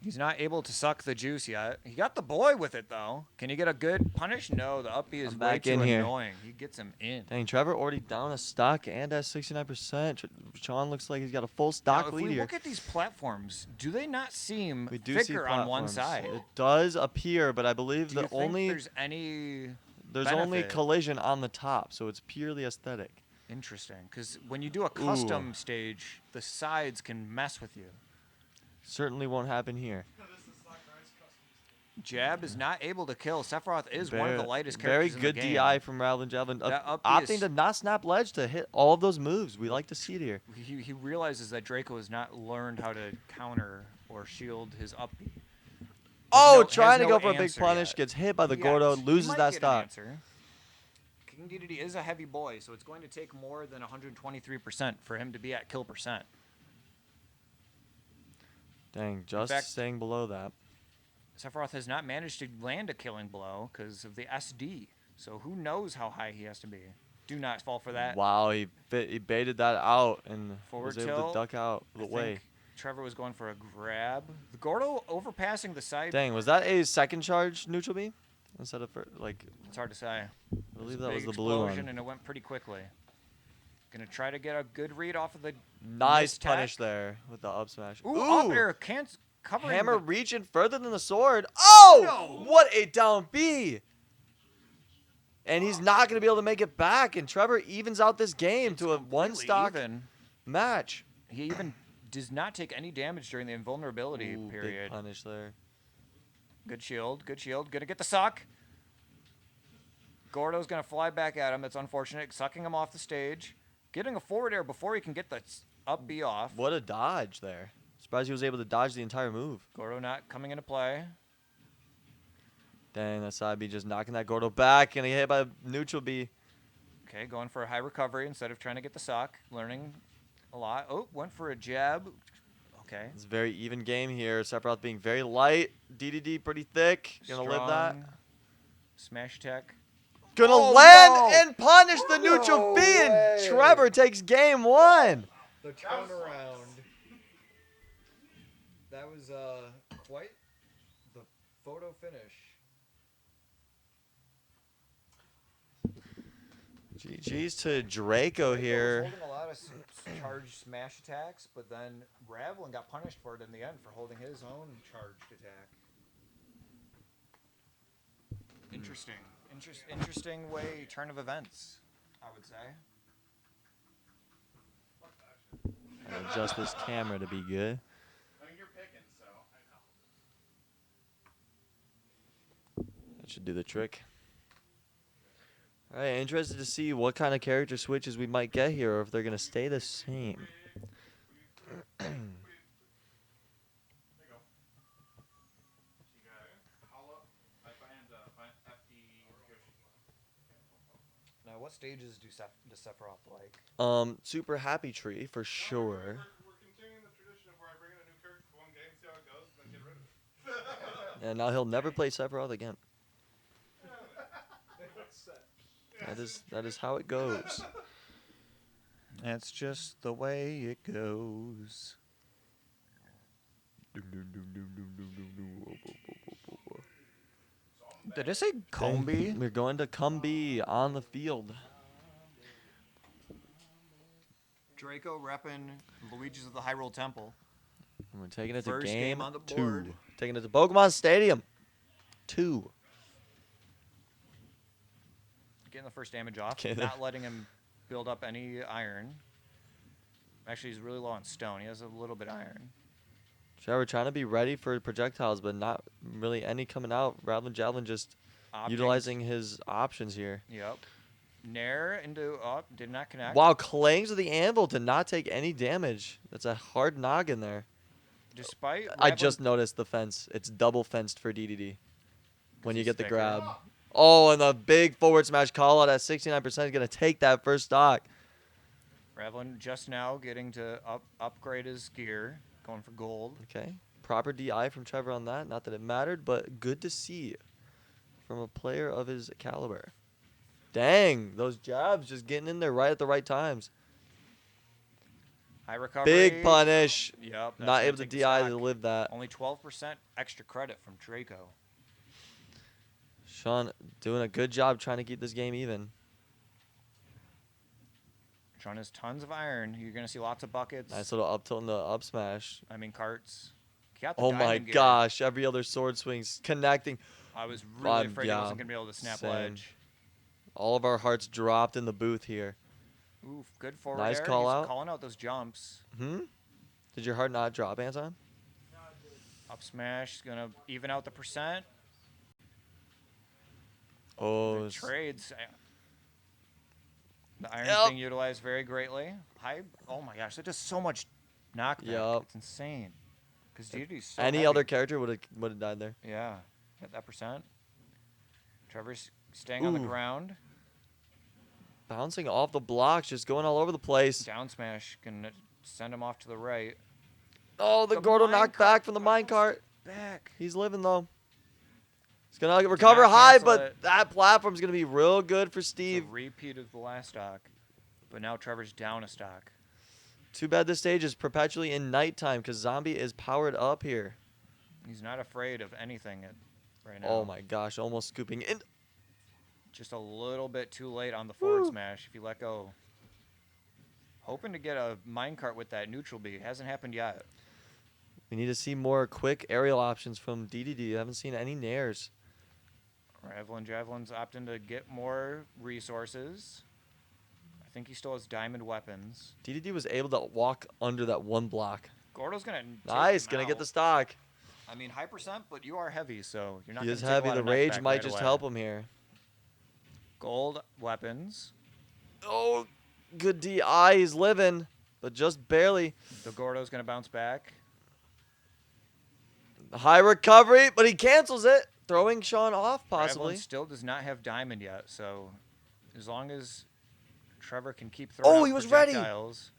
He's not able to suck the juice yet. He got the boy with it, though. Can he get a good punish? No, the up B is I'm way back too in here. annoying. He gets him in. Dang, Trevor already down a stock and at 69%. Sean looks like he's got a full stock Now, if lead we here. look at these platforms, do they not seem We do see thicker on one platforms. side? It does appear, but I believe Do you the think only there's any there's only benefit? collision on the top, so it's purely aesthetic. Interesting, because when you do a custom stage, the sides can mess with you. Certainly won't happen here. Jab is not able to kill. Sephiroth is one of the lightest characters Very in good the game. DI from Ravelin Javelin. That up B Opting is- to not snap ledge to hit all of those moves. We like to see it here. He realizes that Draco has not learned how to counter or shield his up B. Oh, Has trying to no go for a big answer punish, yet. gets hit by the Yes, Gordo, he loses might that get an stock. answer. King Dedede is a heavy boy, so it's going to take more than 123% for him to be at kill percent. Dang, just fact- staying below that. Sephiroth has not managed to land a killing blow because of the SD. So who knows how high he has to be. Do not fall for that. Wow, he baited that out and Forward was able tilt. to duck out of the I way. think Trevor was going for a grab. The Gordo overpassing the side. Dang, was that a second charge neutral B? Instead of, like, It's hard to say. I believe that was Big the blue explosion, one. and it went pretty quickly. Gonna try to get a good read off of the Nice mistech. punish there with the up smash. Ooh, up air can't covering Hammer the- reaching further than the sword. Oh! No. What a down B! And he's not going to be able to make it back. And Trevor evens out this game to a one completely stock even. match. He even does not take any damage during the invulnerability Ooh, period. big punish there. Good shield, good shield. Gonna get the suck. Gordo's gonna fly back at him. That's unfortunate. Sucking him off the stage. Getting a forward air before he can get the up B off. What a dodge there. Surprised he was able to dodge the entire move. Gordo not coming into play. Dang, that side B just knocking that Gordo back. And he hit by a neutral B. Okay, going for a high recovery instead of trying to get the suck. Learning a lot. Oh, went for a jab. Okay. It's a very even game here. Sephiroth being very light. DDD pretty thick. Gonna live that. Strong. Smash attack. Gonna Oh, land no. and punish the neutral No B, and way. Trevor takes game 1. The turnaround. That was quite the photo finish. GG's to Draco here. Was holding a lot of charged smash attacks, but then Ravlin got punished for it in the end for holding his own charged attack. Interesting. Interesting turn of events, I would say. I'll adjust this camera to be good. I mean, you're picking, so I know. That should do the trick. All right, interested to see what kind of character switches we might get here, or if they're gonna stay the same. Now, what stages does Sephiroth like? Super happy tree for sure. We're continuing the tradition of where I bring in a new character for one game, see how it goes, and then get rid of it. And now he'll never play Sephiroth again. That is how it goes. That's just the way it goes. Did I say Combi? We're going to Combi on the field. Draco repping Luigi's of the Hyrule Temple. And we're taking it to First game on the 2. board. Taking it to Pokemon Stadium. 2. Getting the first damage off. Okay. Not letting him build up any iron. Actually, he's really low on stone. He has a little bit of iron. We're trying to be ready for projectiles, but not really any coming out. Rather than Javelin just utilizing his options here. Yep. Nair into up, did not connect. Wow, clangs with the anvil to not take any damage. That's a hard noggin there. Despite I Ravlin- just noticed the fence. It's double fenced for DDD when you he's get the thicker. grab. Oh, and the big forward smash call out at 69% is going to take that first stock. Ravlin just now getting to upgrade his gear, going for gold. Okay. Proper DI from Trevor on that. Not that it mattered, but good to see from a player of his caliber. Dang, those jabs just getting in there right at the right times. High recovery. Big punish. Yep. that's Not gonna able to take the DI stock. to live that. Only 12% extra credit from Draco. Sean doing a good job trying to keep this game even. Sean has tons of iron. You're going to see lots of buckets. Nice little up tilt in the up smash. I mean, carts. He got the Oh my diamond gear. gosh, every other sword swing's connecting. I was really afraid he yeah, wasn't going to be able to snap same. ledge. All of our hearts dropped in the booth here. Oof, good forward Nice air. call He's out. calling out those jumps. Did your heart not drop, Anton? Up smash is going to even out the percent. Oh, The trades. The iron's Yep. being utilized very greatly. Oh my gosh, that does so much knockback. Yep. It's insane. Because DD's so any heavy. other character would have died there. Yeah, hit that percent. Trevor's staying on the Ooh. ground. Bouncing off the blocks, just going all over the place. Down smash can send him off to the right. Oh, the The Gordo knocked minecart back from the minecart. Back. He's living though. He's gonna recover not high, cancel but it. that platform's gonna be real good for It's a Steve. repeat of the last stock. But now Trevor's down a stock. Too bad this stage is perpetually in nighttime because Zombie is powered up here. He's not afraid of anything right now. Oh my gosh, almost scooping in. Just a little bit too late on the forward smash if you let go. Hoping to get a minecart with that neutral B. Hasn't happened yet. We need to see more quick aerial options from DDD. I haven't seen any nairs. Javelin's opting to get more resources. I think he still has diamond weapons. DDD was able to walk under that one block. Gordo's gonna Nice, gonna get the stock. I mean, high percent, but you are heavy, so you're not. He is gonna take a heavy. lot The of rage knockback might right just away. help him here. Gold weapons. Oh, good DI. He's living, but just barely. The Gordo's gonna bounce back. High recovery, but he cancels it, throwing Sean off possibly. Ravlin still does not have diamond yet, so as long as Trevor can keep throwing. Oh, out he was ready. projectiles,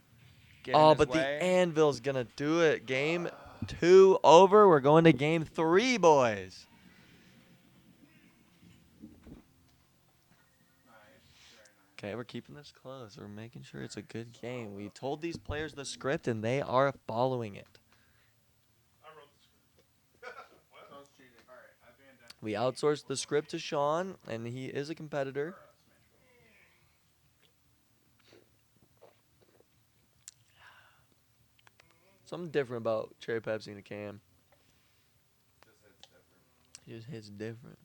get in Oh, his but way. the anvil's gonna do it. Game 2 over. We're going to game 3, boys. Okay, we're keeping this close. We're making sure it's a good game. We told these players the script, and they are following it. I wrote the script. What? Sounds cheating. All right, I banned that. We outsourced the script to Sean, and he is a competitor. Something different about cherry Pepsi in a can. Just hits different.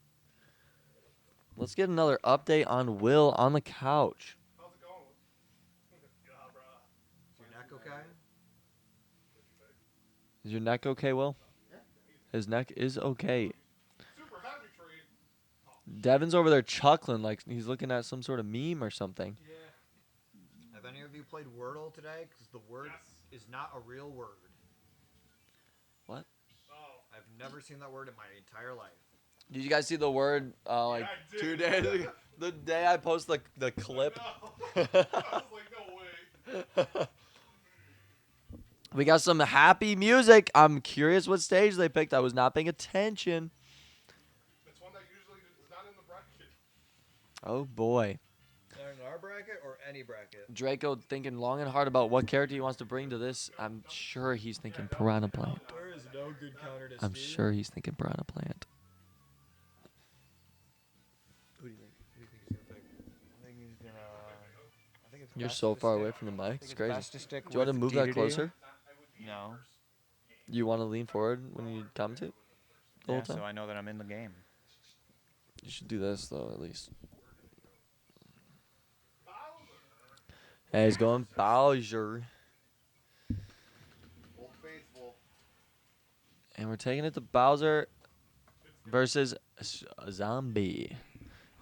Let's get another update on Will on the couch. How's it going? Yeah, bruh. Is your neck okay? Is your neck okay, Will? His neck is okay. Super heavy tree. Devin's over there chuckling like he's looking at some sort of meme or something. Have any of you played Wordle today? Because the word is not a real word. What? Oh. I've never seen that word in my entire life. Did you guys see the word like I did. 2 days ago? The day I posted the clip? No. I was like, no way. We got some happy music. I'm curious what stage they picked. I was not paying attention. It's one that usually is not in the bracket. Oh boy. They're in our bracket or any bracket? Draco thinking long and hard about what character he wants to bring to this. I'm sure he's thinking Piranha Plant. There is no good counter to I'm sure he's thinking Piranha Plant. Who do you think? Who do you think he's gonna pick? I think he's gonna. I think it's You're best so to far stick- away from the mic. I think It's it's crazy. best to stick Do you want to with move that DDD. closer? No. You want to lean forward when you commentate? The Yeah, whole time? so I know that I'm in the game. You should do this though, at least. Hey, he's going Bowser. Old Faithful. And we're taking it to Bowser versus Zombie.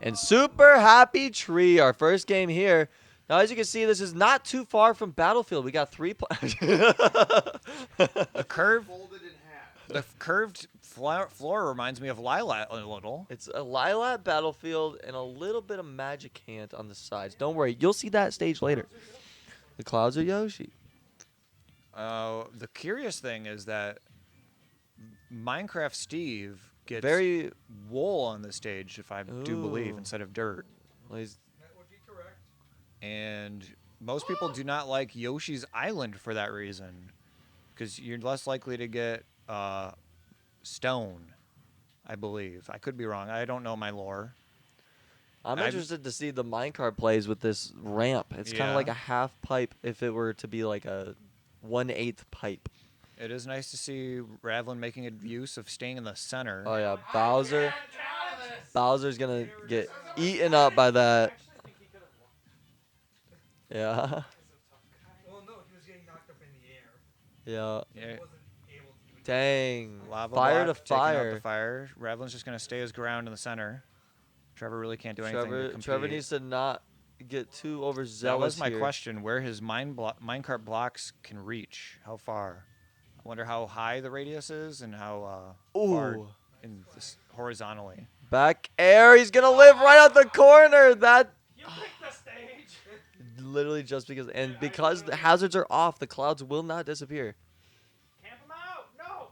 And Super Happy Tree, our first game here. Now, as you can see, this is not too far from Battlefield. We got 3 players. The curve, Folded in half. the curved floor reminds me of Lilac a little. It's a Lilac Battlefield and a little bit of Magic Hand on the sides. Don't worry, you'll see that stage later. The clouds are Yoshi. The curious thing is that Minecraft Steve gets Very. wool on the stage, if I do believe, Ooh. instead of dirt. Well, he's- That would be correct. And most people do not like Yoshi's Island for that reason, because you're less likely to get stone, I believe. I could be wrong. I don't know my lore. I'm I've- interested to see the minecart plays with this ramp. It's kind Yeah. of like a half pipe if it were to be like a 1/8 pipe. It is nice to see Ravlin making a use of staying in the center. Oh yeah, Bowser. Bowser's gonna get eaten up by that. Yeah. Well, no, he was getting knocked up in the air. Yeah. Yeah. He wasn't able to even. Dang. Lava Fire to block, taking out fire. the fire. Ravlin's just gonna stay his ground in the center. Trevor really can't do anything to compete. Trevor needs to not get too overzealous That was my here. question: where his minecart blocks can reach? How far? I wonder how high the radius is and how far Ooh. in this horizontally. Back air. He's gonna live right out the corner. That. You picked the stage. Literally just because, and because the hazards are off, the clouds will not disappear. Camp him out. No.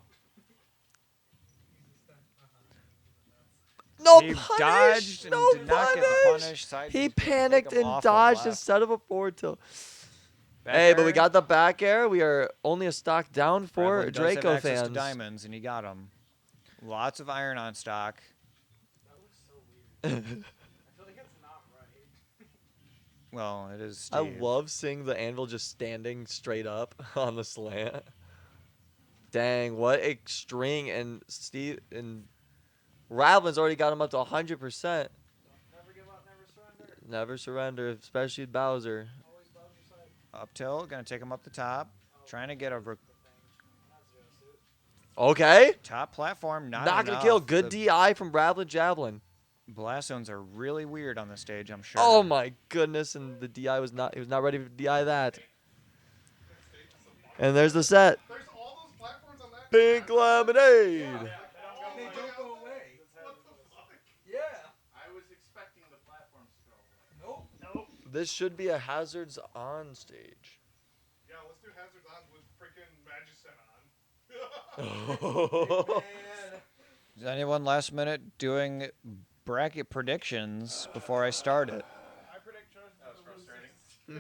No He punish. dodged and No did not get the punish. punish. Side He just didn't take panicked him and off the dodged left. instead of a forward tilt. Back Hey, but we air. got the back air. We are only a stock down for Ravlin does have Draco access to fans. diamonds, and he got them. Lots of iron on stock. I feel like it's not right. Well, it is. I Steve. love seeing the anvil just standing straight up on the slant. Dang, what a string! And Steve and Ravlin's already got him up to 100%. Never give up, never surrender. Never surrender, especially Bowser. Always bow your side. Up tilt, gonna take him up the top. Trying to get a Okay, top platform. Not gonna enough. kill. Good The DI from Ravlin Javelin. blast zones are really weird on the stage. I'm sure. Oh my goodness! And the DI was not. He was not ready to DI that. And there's the set. There's all those platforms on that. Pink lemonade. They don't go away. What the fuck? Yeah. I was expecting the platforms to go away. Nope. This should be a hazards on stage. Yeah, let's do hazards on with freaking Magicen on. Is anyone last minute doing bracket predictions before I start it? I predict Trojan All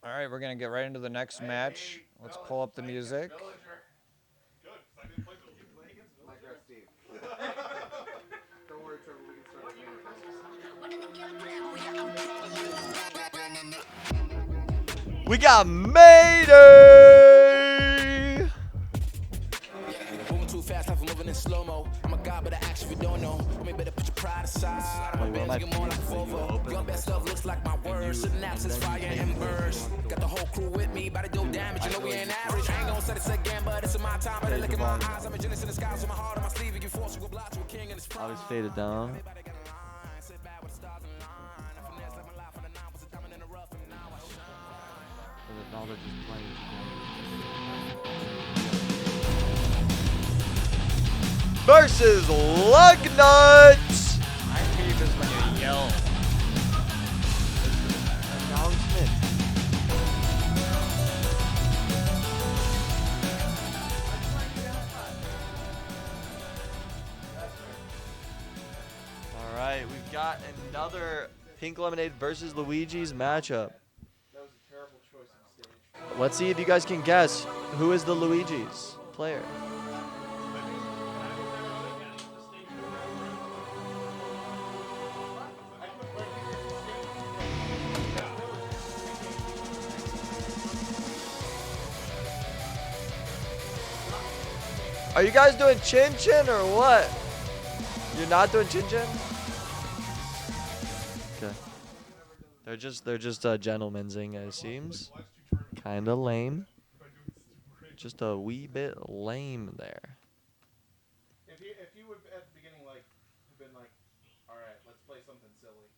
right, we're gonna get right into the next match. Let's pull up the music. Don't worry, Trevor, we can start We got Mayday! Moving too fast, I'm moving in slow mo. I'm a god, but I actually don't know. Maybe better put your pride aside. I'm a Benz, get more like a Volvo. Your best stuff looks like my words. Synapses, fire, and burst. Got the whole crew with me, about to do damage. You know we ain't average. I ain't gonna say this again, but it's in my time. Better look in my eyes. I'm a genius in the sky, so my heart on my sleeve. You can force you a block to a king in his prime. I was faded down. Now they're just playing. Versus Lugnuts! I hate this when you yell. Announcement. Alright, we've got another Pink Lemonade versus Luigi's matchup. That was a terrible choice on stage. Let's see if you guys can guess who is the Luigi's player. Are you guys doing Chin Chin or what? You're not doing Chin Chin? Okay. They're just gentlemen'sing, it seems. Kinda lame. Just a wee bit lame there. If you would at the beginning like have been like, all right, let's play something silly,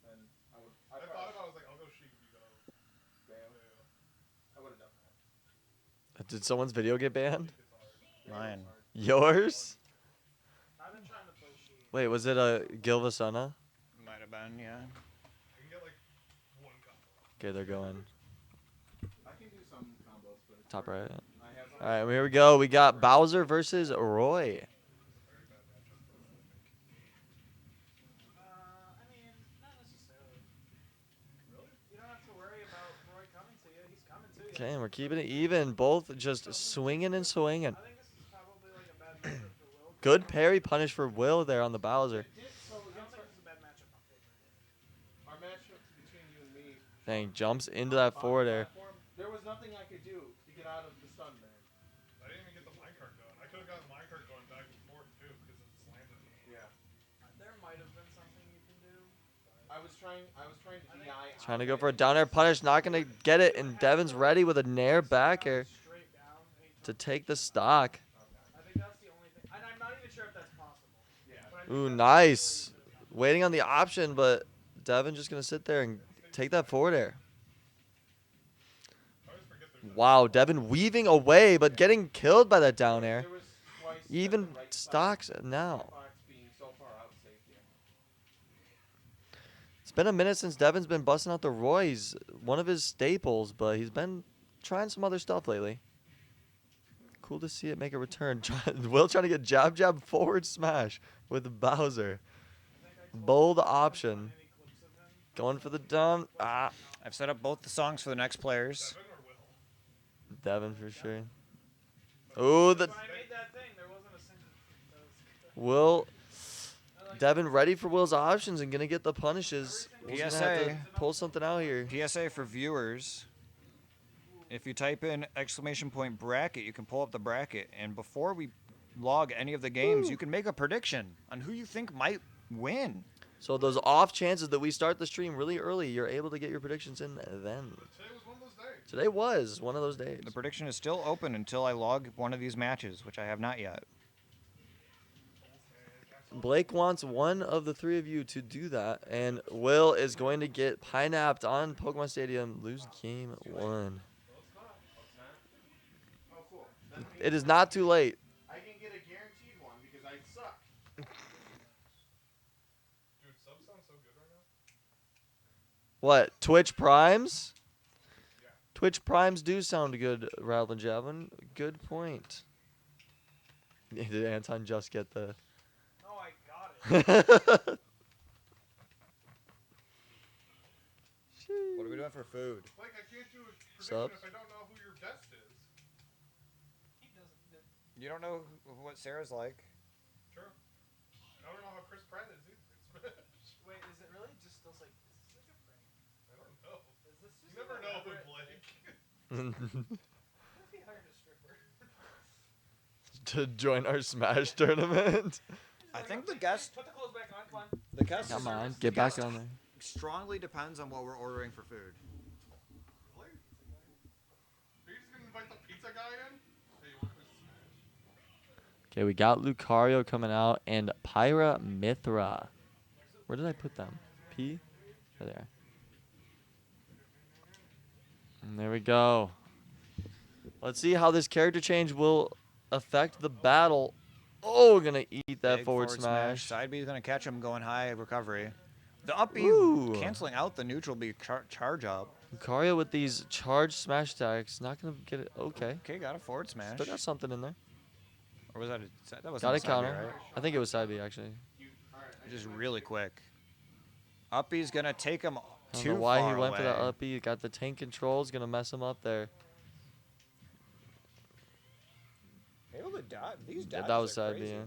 then I would. I thought about it, I was like, I'll go Sheik if you go. Bam. I would have done that. Did someone's video get banned? Mine. Yours? I've been trying to play Sheik. Wait, was it a Gilvasana? Might have been, yeah. I can get like one combo. Okay, they're going. I can do some combos, but it's Top hard. right. I have some. Alright, here we go. We got Bowser versus Roy. I mean, not necessarily. Really? You don't have to worry about Roy coming to you. He's coming to you. Okay, and we're keeping it even. Both just swinging and swinging. I think this is probably like a bad matchup for Will. Good parry punish for Will there on the Bowser. So I don't think this is a bad matchup on paper. Our matchup between you and me. Dang, jumps into that forward air. Platform, there was nothing I could do to get out of the stun there. I didn't even get the minecart going. I could have gotten the minecart going back and forth too, because it slammed me. Yeah. There might have been something you can do. I was trying to DI. Trying to go for a down air punish, not going to get it, and Devin's ready with a nair back air Straight down. to take the stock. I think that's the only thing. And I'm not even sure if that's possible. Yeah. But I think Ooh, that's nice. Waiting on the option, but Devin just going to sit there and take that forward air. Wow, Devin weaving away, but getting killed by that down air. There was twice Even at the right stocks spot. now. Fox being so far out safe here. It's been a minute since Devin's been busting out the Roy's, one of his staples, but he's been trying some other stuff lately. Cool to see it make a return. Will trying to get jab, jab, forward smash with Bowser. Bold option. Going for the down. Ah, I've set up both the songs for the next players. Devin for sure. Ooh, the when I made that thing, there wasn't a single. Will. Devin ready for Will's options and gonna get the punishes. Will's gonna have to PSA. pull something out here. PSA for viewers. If you type in !bracket, you can pull up the bracket. And before we log any of the games, you can make a prediction on who you think might win. So those off chances that we start the stream really early, you're able to get your predictions in then. Today was one of those days. Today was one of those days. The prediction is still open until I log one of these matches, which I have not yet. Blake wants one of the three of you to do that, and Will is going to get pineapped on Pokemon Stadium, lose game 1. Oh, cool. That means It is not too late. I can get a guaranteed one because I suck. Dude, subs sound so good right now. What, Twitch Primes? Twitch Primes do sound good, Rattle and Javin. Good point. Did Anton just get the... Oh, I got it. What are we doing for food? Like, I can't do a prediction Subs? if I don't know who your guest is. You don't know what Sarah's like. True. I don't know how Chris Pratt is either. Wait, is it really just those like? Is this like a prank? I don't know. Is this just You never like know a with elaborate- Blake. What if he hired a stripper? To join our Smash tournament. I think the guest. Put the clothes back on. Come on. The guest. Come on, the get back guest on there. Strongly depends on what we're ordering for food. Really? Are you just gonna invite the pizza guy in? Hey, you want to Smash? Okay, we got Lucario coming out and Pyra Mithra. Where did I put them? P? There they are. And there we go. Let's see how this character change will affect the battle. Oh, we're gonna eat that Big forward smash. Side B is gonna catch him going high recovery. The up B Ooh. canceling out the neutral B charge up. Lucario with these charged smash attacks, not gonna get it. Okay. Okay, got a forward smash. Still got something in there. Or was that that was Got a side B, counter. right? I think it was side B actually. Just really quick. Up B's gonna take him I don't too know why far he went for that away. up B. Got the tank controls, gonna mess him up there. Able to dodge. These Yeah, dodges that was are side B. crazy. Yeah.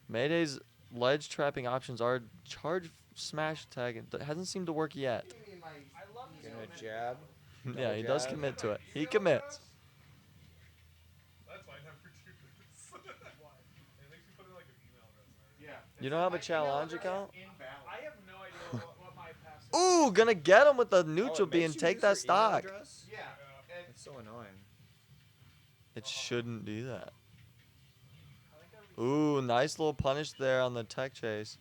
Mayday's ledge trapping options are charge smash tag. It hasn't seemed to work yet. He's gonna jab. Yeah, he does jab. commit to it. He commits. That's why I never do this. Why? It makes you put in like an email address. Yeah. You don't have a challenge account? I have no idea what my pass. Ooh, gonna get him with the neutral it B makes and you take use that your email stock. address? Yeah. It's so annoying. It shouldn't do that. Ooh, nice little punish there on the tech chase.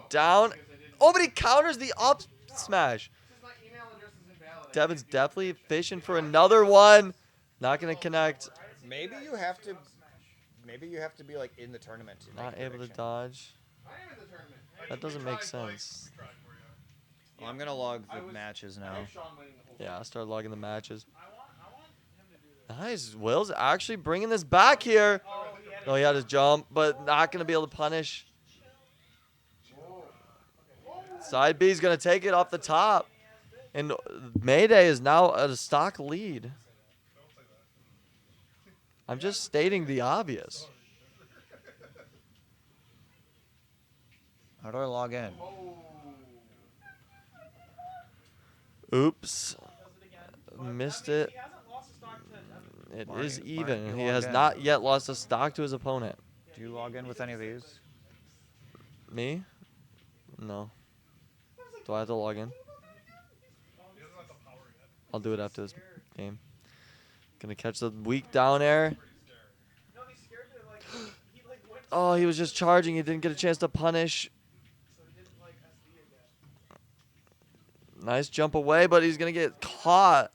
Down. Oh, but he counters the up smash. My email address is invalid. Devin's definitely fishing for another one. Not gonna connect. Maybe you have to. Maybe you have to be like in the tournament. To make Not a able to prediction. dodge. I am in the tournament. That doesn't make sense. Well, I'm gonna log the matches now. Yeah, I'll start logging the matches. Nice. Will's actually bringing this back here. No, he had his jump, but not going to be able to punish. Side B is going to take it off the top. And Mayday is now at a stock lead. I'm just stating the obvious. How do I log in? Oops. Missed it. It Why- is why even. aren't He you has logged in? not yet lost a stock to his opponent. Do you log in with any of these? Me? No. Do I have to log in? I'll do it after this game. Gonna catch the weak down air. Oh, he was just charging. He didn't get a chance to punish. Nice jump away, but he's gonna get caught.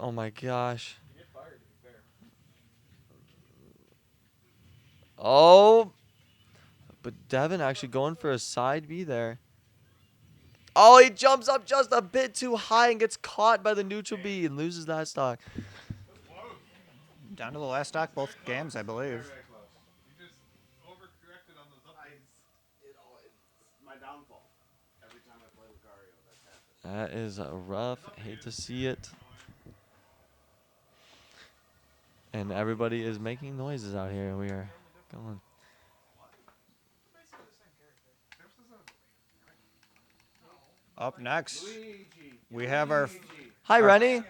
Oh my gosh. Oh. But Devin actually going for a side B there. Oh, he jumps up just a bit too high and gets caught by the neutral B and loses that stock. Down to the last stock, both games, I believe. You just overcorrected on those updates. It's my downfall. Every time I play Lucario, that's happened. That is rough. Hate to see it. And everybody is making noises out here. We are going. Up next, we have our. Hi, Rennie.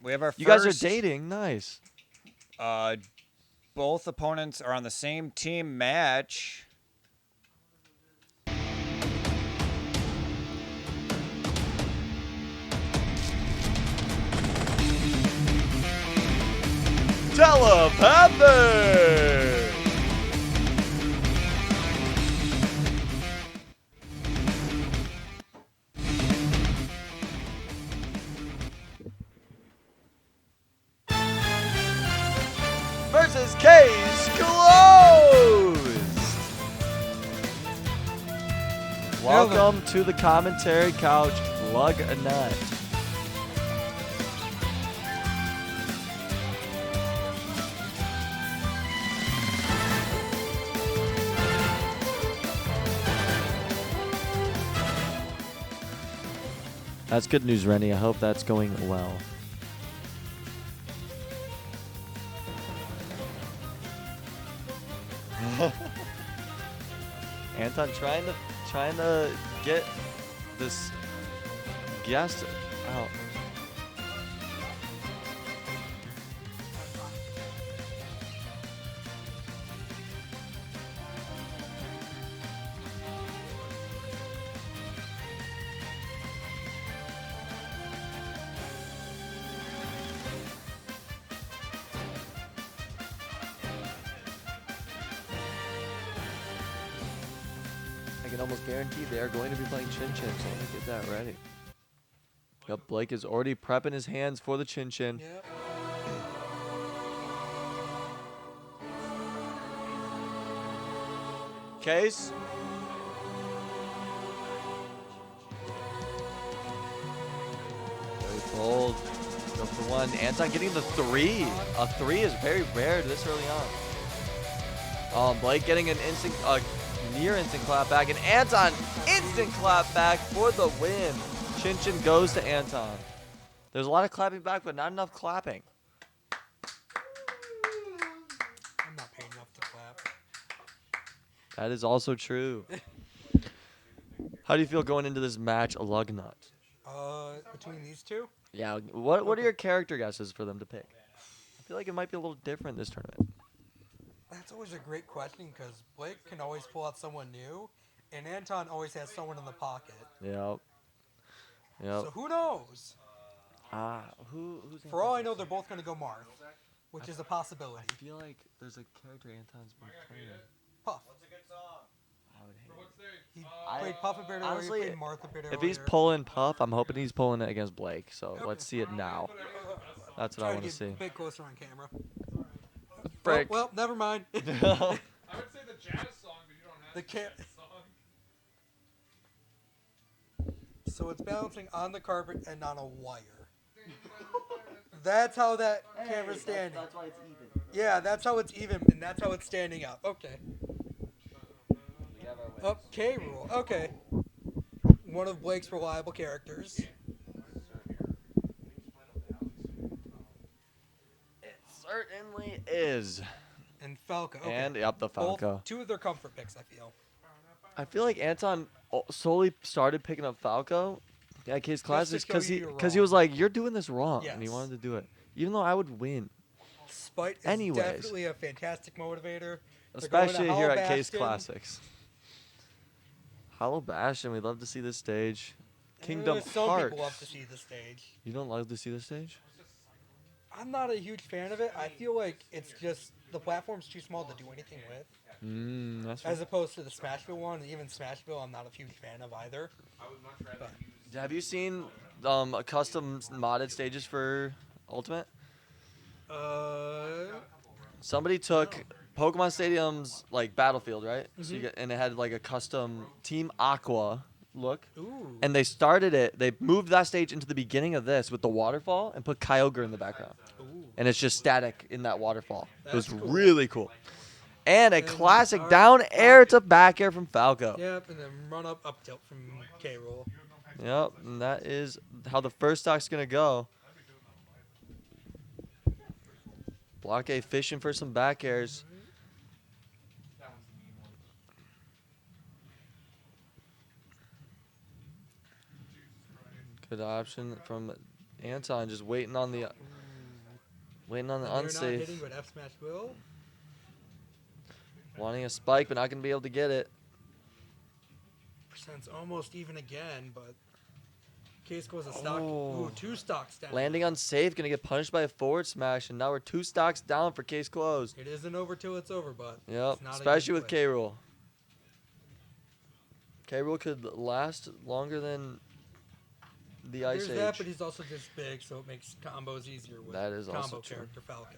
We have our. You guys are first, dating. Nice. Both opponents are on the same team match. Telepathic. Versus Kase Closed. Welcome to the commentary couch, Lug Nut. That's good news, Rennie. I hope that's going well. Anton trying to get this guest out. I can almost guarantee they are going to be playing Chin Chin, so let me get that ready. Yep, Blake is already prepping his hands for the Chin Chin. Yep. Kase. Very bold. Go for one. Anton getting the 3. A 3 is very rare this early on. Blake getting an instant, near instant clap back, and Anton instant clap back for the win. Chin Chin goes to Anton. There's a lot of clapping back, but not enough clapping. I'm not paid enough to clap. That is also true. How do you feel going into this match, Lugnut? Between these two? Yeah, what are your character guesses for them to pick? I feel like it might be a little different this tournament. That's always a great question because Blake can always pull out someone new, and Anton always has someone in the pocket. Yep. So who knows? Who's For all I know, they're both going to go Marth, which is a possibility. I feel like there's a character Anton's been playing. Puff. What's a good song? I would hate it. He played Puff a bit earlier, honestly, he played Marth a bit earlier. If he's pulling Puff, I'm hoping he's pulling it against Blake. So let's see it now. That's what I want to see. A bit closer on camera. Frick. Oh, well, never mind. I would say the jazz song, but you don't have The jazz song. So it's balancing on the carpet and on a wire. That's how that camera's standing. That's why it's even. Yeah, that's how it's even, and that's how it's standing up. Okay. Oh, K-Rule. Okay. One of Blake's reliable characters. It certainly is. And Falco. Okay. And, yep, the Falco. Both, two of their comfort picks, I feel. I feel like Anton slowly started picking up Falco at Kase Klassics because he was like, "You're doing this wrong," and he Yes. wanted to do it, even though I would win. Spite is Anyways. definitely a fantastic motivator. Especially They're going to here Hollow at Kase Bastion. Classics. Hollow Bastion, we'd love to see this stage. Kingdom Some Hearts. people love to see the stage. You don't love to see this stage? I'm not a huge fan of it. I feel like it's just the platform's too small to do anything with. That's As opposed to the Smashville one, and even Smashville, I'm not a huge fan of either. But Have you seen custom modded stages for Ultimate? Somebody took Pokemon Stadium's like Battlefield, right? So you get, and it had like a custom Team Aqua look. Ooh. And they started it. They moved that stage into the beginning of this with the waterfall and put Kyogre in the background. Ooh. And it's just static in that waterfall. It was That's cool. really cool. And a classic our down air to back air from Falco. Yep, and then run up tilt from K-Roll. Yep, and that is how the first stock's going to go. Block A fishing for some back airs. Good option from Anton, just waiting on the They're not unsafe. hitting, but F smash will. Wanting a spike, but not going to be able to get it. Percent's almost even again, but Case goes a stock. Oh. Ooh, 2 stocks down. Landing unsafe, going to get punished by a forward smash, and now we're 2 stocks down for Case closed. It isn't over till it's over, but Yep, it's not especially a with good K Rule. K Rule could last longer than the Ice There's that, Age. but he's also just big, so it makes combos easier with That is also combo true. character Falco.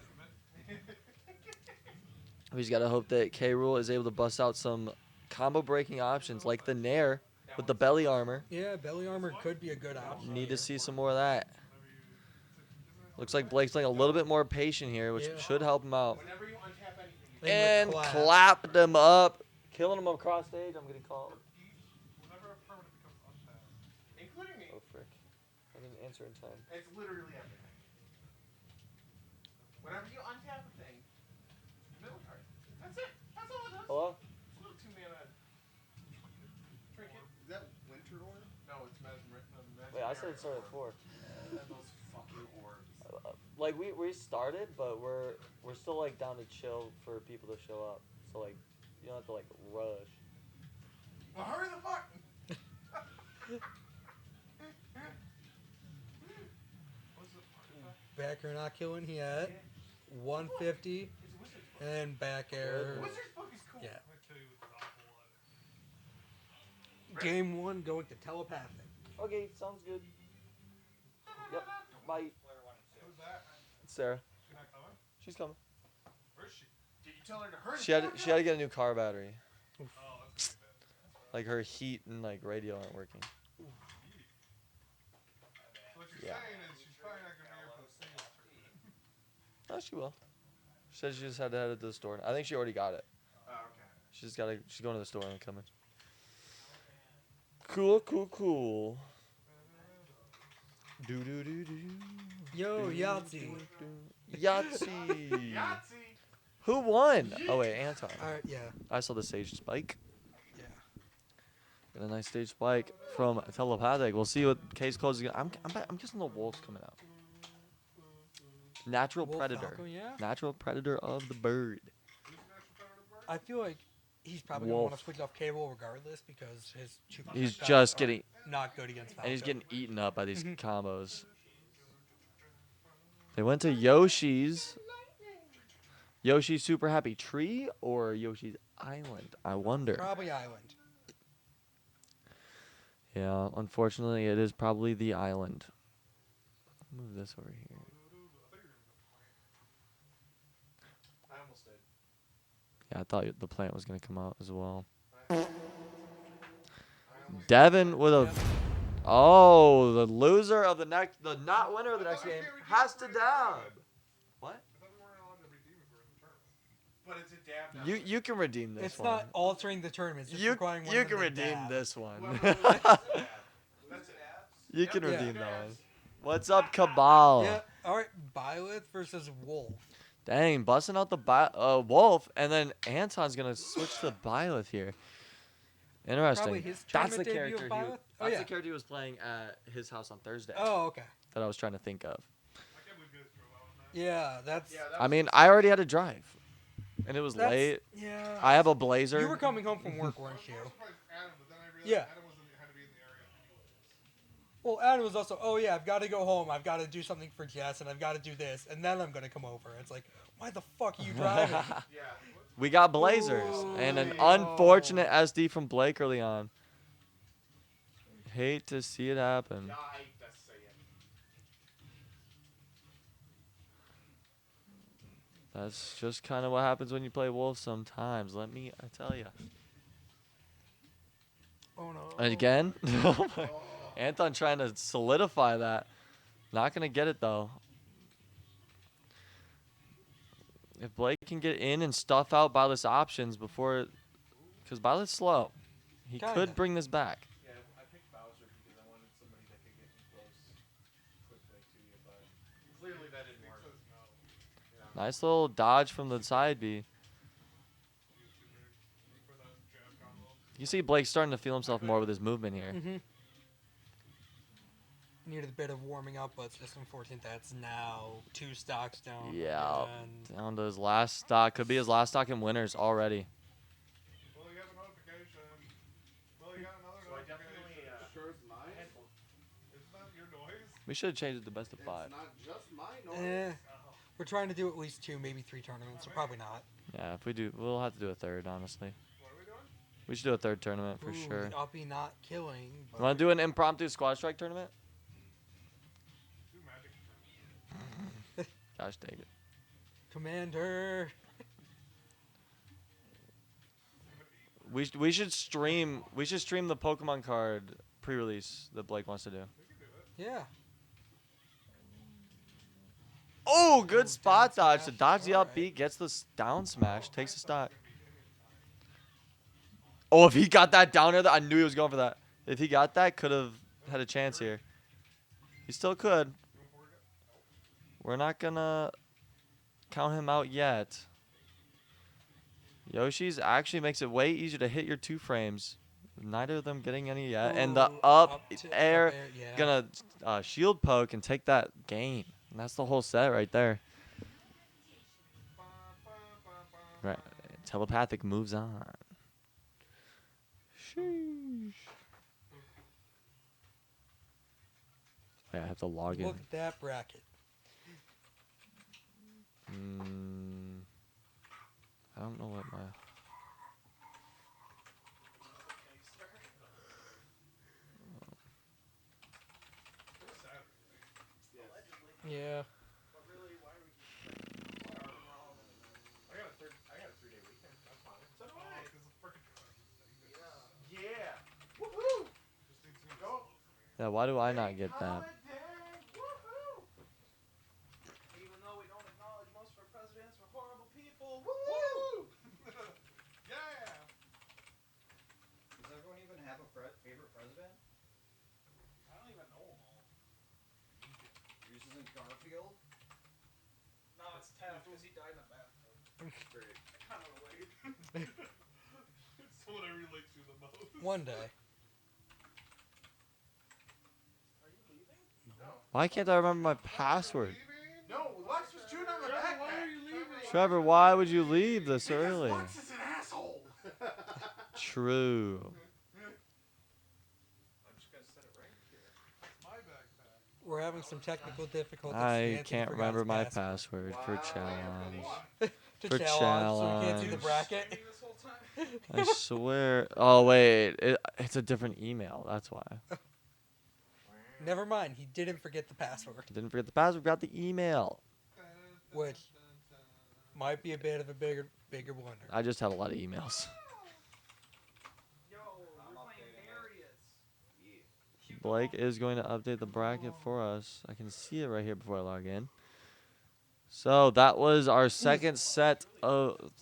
We just got to hope that K Rule is able to bust out some combo breaking options like the Nair with the belly armor. Yeah, belly armor could be a good option. Need to see some more of that. Looks like Blake's playing a little bit more patient here, which Yeah. should help him out. Whenever you untap anything, you And clap. clapped him up. Killing him across stage. I'm getting called. whenever a permanent becomes untapped, including me. Oh, frick. answer in time. It's literally everything. Whenever you untap a thing, middle card. That's it. That's all it does. Hello? It's a little 2-mana trinket. Is that Winter Orb? No, it's Mesmer. Wait, I said it started at 4. And those fucking orbs. Like we started, but we're still like down to chill for people to show up. So like you don't have to like rush. Well, hurry the fuck. Backer not killing yet. 150. And back air. Wizard's book is cool. Yeah. Game 1 going to telepathic. Okay, sounds good. Yep. Bye. Who's that? Sarah. She's not coming? She's coming. Where is she? Did you tell her to hurry? She had to get a new car battery. Oh, that's pretty bad. Like her heat and like radio aren't working. So what you're saying is she's probably not going to be here for the singles tournament. Oh, she will. She said she just had to head to the store. I think she already got it. Oh, okay. She's going to the store and coming. Cool. Do. Yo, Yahtzee. Yahtzee. Who won? Oh wait, Anton. Yeah. I saw the stage spike. Yeah. Got a nice stage spike from Telepathic. We'll see what Kase Klassics is gonna. I'm guessing the wolf's coming out. Natural Wolf predator. Falcon, yeah. Natural predator of the bird. I feel like he's probably going to want Wolf. to switch off cable regardless because his two He's stats just are getting. not good against Falco. And he's getting eaten up by these combos. They went to Yoshi's. Yoshi's Super Happy Tree or Yoshi's Island? I wonder. Probably Island. Yeah, unfortunately, it is probably the island. Move this over here. I almost did. Yeah, I thought the plant was going to come out as well. Devin with a... Oh, the loser of the next... The not winner of the next game has to dab. What? But it's a dab now. You can redeem this It's one. not altering the tournament. It's just requiring one You of can them to redeem dab. this one. That's it. You can Yeah. redeem that one. What's up, Cabal? Yeah. All right. Byleth versus Wolf. Dang, busting out the Wolf, and then Anton's gonna switch to Byleth here. Interesting. Probably his That's the tournament debut character. of Byleth? Oh, That's yeah. the character he was playing at his house on Thursday. Oh, okay. That I was trying to think of. Yeah, that's. I mean, I already had to drive, and it was That's- late. yeah. I have a Blazer. You were coming home from work, weren't you? Yeah. Well, Adam was also, oh yeah, I've got to go home. I've got to do something for Jess, and I've got to do this, and then I'm gonna come over. It's like, why the fuck are you driving? We got Blazers and an unfortunate SD from Blake early on. Hate to see it happen. Yeah, I hate to say it. That's just kind of what happens when you play Wolf sometimes. Let me tell you. Oh no. And again, Anton trying to solidify that. Not gonna get it though. If Blake can get in and stuff out Byleth's options before, because Byleth's slow, he could bring this back. Yeah, I picked Bowser because I wanted somebody that could get close quickly to you, but clearly that didn't work. Yeah. Nice little dodge from the side B. You see Blake starting to feel himself more with his movement here. Mm-hmm. Needed a bit of warming up, but it's just unfortunate that's now 2 stocks down. Yeah, And down to his last stock. Could be his last stock in winners already. Well, you have a notification. Well, you got another So I notification. definitely, Sure it's mine? Isn't that your noise? We should have changed it to best of 5. It's not just my noise. we're trying to do at least 2, maybe 3 tournaments, so probably not. Yeah, if we do, we'll have to do a third, honestly. What are we doing? We should do a third tournament for Ooh, sure. I'll be not killing. But You want to do an impromptu squad strike tournament? Do magic. Gosh dang it. Commander. We should stream the Pokemon card pre-release that Blake wants to do. Yeah. Oh, good spot dodge to dodge the up B, gets the down smash, takes the stock. Oh, if he got that down there, I knew he was going for that. If he got that, could have had a chance here. He still could. We're not gonna count him out yet. Yoshi's actually makes it way easier to hit your 2 frames. Neither of them getting any yet. And the Ooh, up to air up air, yeah. gonna shield poke and take that game. And that's the whole set right there. Right. Telepathic moves on. Sheesh. Yeah, I have to log in. Look at that bracket. I don't know what my... Yeah. I got a 3-day weekend. That's fine. So do I. Yeah. Woohoo! Go. Yeah, why do I not get that? Even though we don't acknowledge most of our presidents, we're horrible people. Woo! Yeah. Does everyone even have a favorite president? I don't even know them all. Yours isn't Garfield? No, it's Taft because he died in a bathtub. Great. I kind of relate. It's the one I relate to the most. One day. Are you leaving? No. Why can't I remember my password? No, Lux was chewing on the backpack. Why are you leaving? Trevor, why would you leave this early? Lux is an asshole. True. I'm just gonna set it right here. It's my backpack. We're having some technical difficulties. I Anthony can't forgot remember his my password. password for challenge. To For challenge, so we can't see the challenge. bracket. This whole time. I swear. Oh, wait. It's a different email. That's why. Never mind, he didn't forget the password, Didn't forget the password. Got the email. which might be a bit of a bigger blunder. I just had a lot of emails. Yo, we're playing Harriets. Blake is going to update the bracket for us. I can see it right here before I log in. So that was our second set of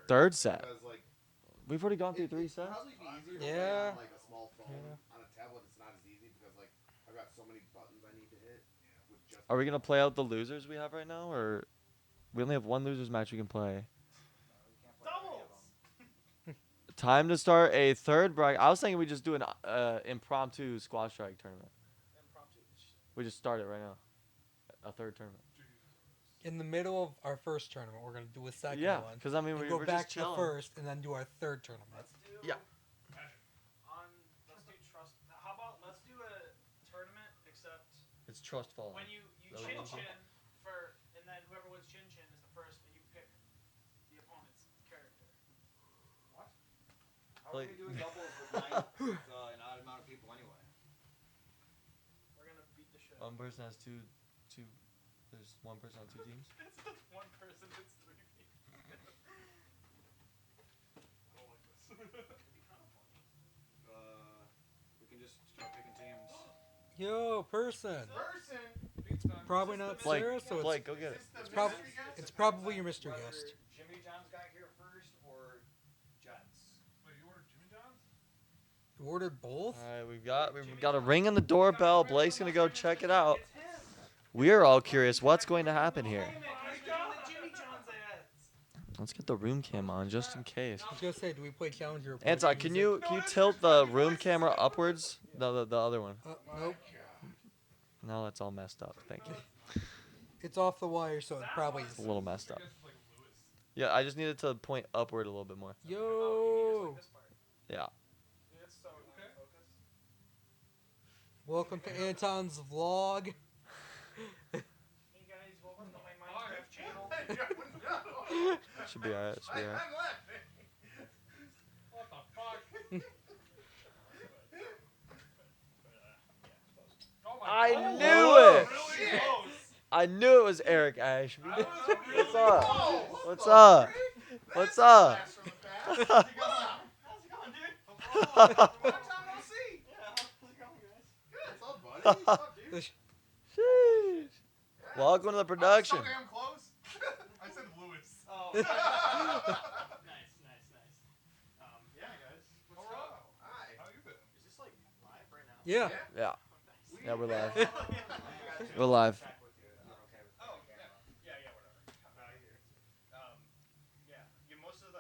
third set. Because, like, We've already gone through 3 sets. probably be easier to play Yeah. on, like, a small phone. Yeah. On a tablet, it's not as easy because, like, I've got so many buttons I need to hit. With just Are we gonna play out the losers we have right now, or we only have 1 losers match we can play? Doubles. Time to start a third bracket. I was thinking we just do an impromptu squash strike tournament. Impromptu. We just start it right now. A third tournament. In the middle of our first tournament, we're gonna do a second Yeah, one. because I mean and we go were back just to the chilling. first, and then do our third tournament. Let's do. Yeah. Let's do trust. How about let's do a tournament except It's trust fall. when you Is that what chin you chin for, and then whoever wins chin chin is the first, and you pick the opponent's character. How are we doing doubles with an odd amount of people anyway? We're gonna beat the shit. One person has two. There's one person on 2 teams. It's just one person. It's 3 people. I don't like this. We can just start picking teams. Yo, person. Person. Probably not Blake, Sarah, so Blake, go get it. it's probably your mystery guest. Jimmy John's got here first or Jets? Wait, you ordered Jimmy John's? You ordered both? All right, we've got a ring on the doorbell. Blake's gonna go check it out. We are all curious what's going to happen here. Let's get the room cam on just in case. I was gonna say, do we play Challenger? Anton, can you tilt the room camera upwards? The other one. Nope. Now that's all messed up. Thank you. It's off the wire, so it probably It's is. a little messed up. Yeah, I just needed to point upward a little bit more. Yo. Yeah. Welcome to Anton's vlog. Hey guys, welcome to my Minecraft channel. Should be alright. Should be alright. What the fuck? Oh my I God. knew it. Really close. I knew it was Eric Ashby. That was really What's up? close. What's up? What's up? How's it going, dude? Long time no see. Yeah, how's it going, guys? Good. What's up, buddy? What's up, dude? Sheesh. Welcome to the production. So damn close. I said Lewis. Oh. nice. Yeah, guys. What's Hello. up? Hi. How you been? Is this like live right now? Yeah. Yeah. Yeah, we're live. We're live. Oh, yeah. Yeah, whatever. Yeah, most of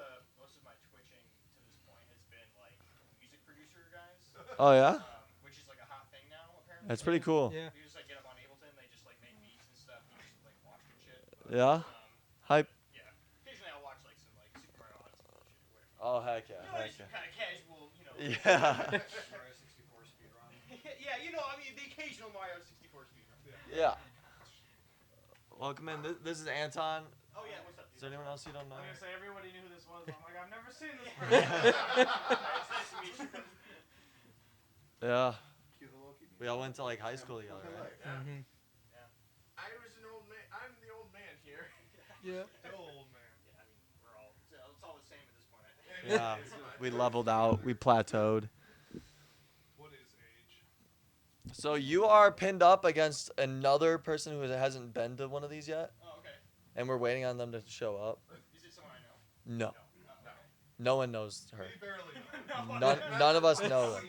my twitching to this point has been like music producer guys. Oh yeah. Which is like a hot thing now apparently. That's pretty cool. Yeah. You just like get up on Ableton, they just like make beats and stuff. You just like watch and shit. Yeah. Hype. Yeah. Occasionally I'll watch like some like Super Mario Odyssey and shit. Whatever. Oh heck yeah. You know, Heck just yeah. kind of casual, you know. Yeah. Mario 64 speedrun. Yeah, you know, I mean the occasional Mario 64 speedrun. Yeah. Welcome in. This is Anton. Oh yeah, what's up, dude? Is there anyone else you don't know? I'm gonna say everybody knew who this was. I'm like, I've never seen this It's nice to meet you. Yeah. We all went to like high school together, right? Mhm. I was an old man. I'm the old man here. Yeah. Still old man. Yeah, I mean, it's all the same at this point, I think. Yeah. We leveled out. We plateaued. What is age? So you are pinned up against another person who hasn't been to one of these yet, Oh, okay. and we're waiting on them to show up. Is it someone I know? No. No one knows her. We barely know. None of us know them.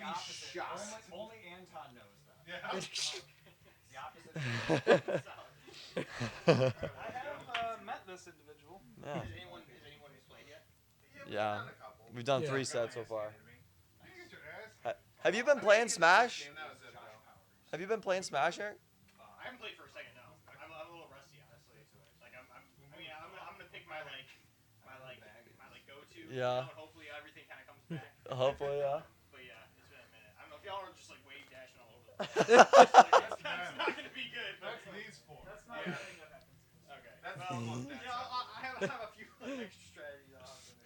Only Anton knows that. Yeah. The opposite. I have met this individual. Yeah. Is anyone who's played yet? Yeah. We've done Yeah. 3 sets so far. You get your ass. Have you been playing Smash? Have you been playing Smash, Eric? I haven't played for a second, no. I'm a little rusty, honestly. Like I'm gonna pick my go-to. Yeah. And hopefully everything kind of comes back. Hopefully, yeah. But yeah, it's been a minute. I don't know if y'all are just like wave dashing all over the place. It's not gonna be good. But That's these four. That's not a thing that happens. okay. That's Well, almost you that know, side. I have a few like, extra strategies.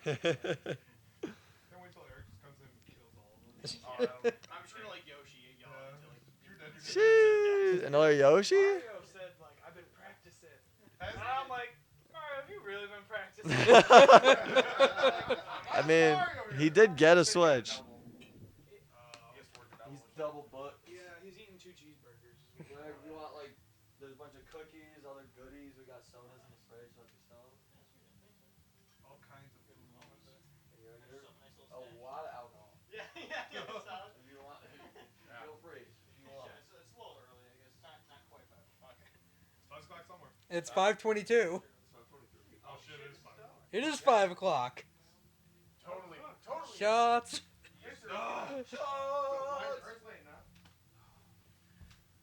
Can't wait till Eric just comes in and kills all of them. I'm just gonna like Yoshi y'all until like. Jeez. Another Yoshi? Mario said like I've been practicing. And I'm like, Mario, have you really been practicing? I mean, he did get a Switch. He's double booked. Yeah, he's eating 2 cheeseburgers. You want like, there's a bunch of cookies, other goodies. We got sodas in the fridge, like yourself. All kinds of food. A lot of alcohol. Yeah. If you want, feel free. If you want. It's a little early, I guess. Not quite 5 o'clock. It's 5 o'clock somewhere. It's 5:22. Oh shit, it is 5 o'clock. It is 5 o'clock. Totally. Shots.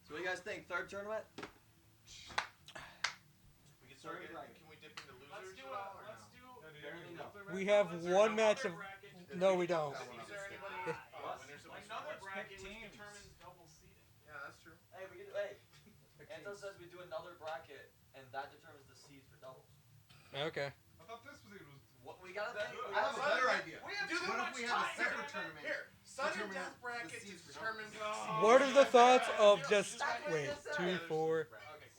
So what do you guys think? Third tournament? We can start getting. Can we dip into losers at all? or no? We have one match of. No, we don't. Is there anybody? Winners of this Another one? bracket which determines double seeding. Yeah, that's true. Hey, Anton says we do another bracket, and that determines the seeds for doubles. Okay. I thought this was even. What we gotta think? I have a better idea. We have Do too what much if we have a time. separate tournament? Here, Sun and Death bracket to determine. What are the thoughts of just wait 2, 4? Okay,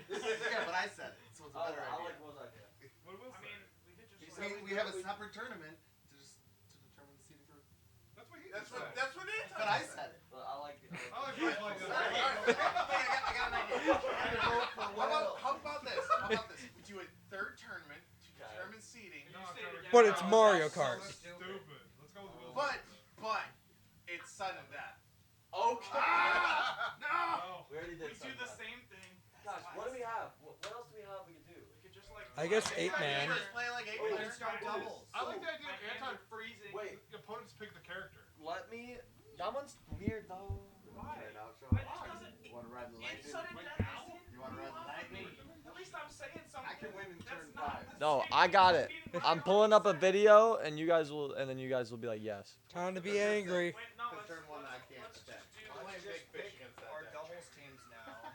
cool. Yeah, but I said it, so it's a better I idea. like Will's idea. What was I mean, we could just. We have a separate tournament to determine the seeding for. That's what he That's said. what it is. But I said it. But I like the I like it like that. I got an idea. How about this? We do a third tournament to determine seeding. But it's Mario Kart. Stupid. Let's go with Will. But it's sudden death. Okay. No. We already did. We do the same thing. Gosh, what do we have? What else do we have we could do? We could just like. I guess 8 man. Play like 8 players. doubles. I like the idea of Anton freezing. Wait, the opponents pick the character. let me. That one's weird though. Why? You want to ride the It's sudden death. You want to ride the lightning? At least I'm saying something. I can win in turn That's 5. No, I got it. I'm pulling up a video, and you guys will, and then you guys will be like, yes. Time to be angry. Wait, no, Because turn 1 I can't let's protect. just do. I'm playing big fish against that Our deck. doubles teams now.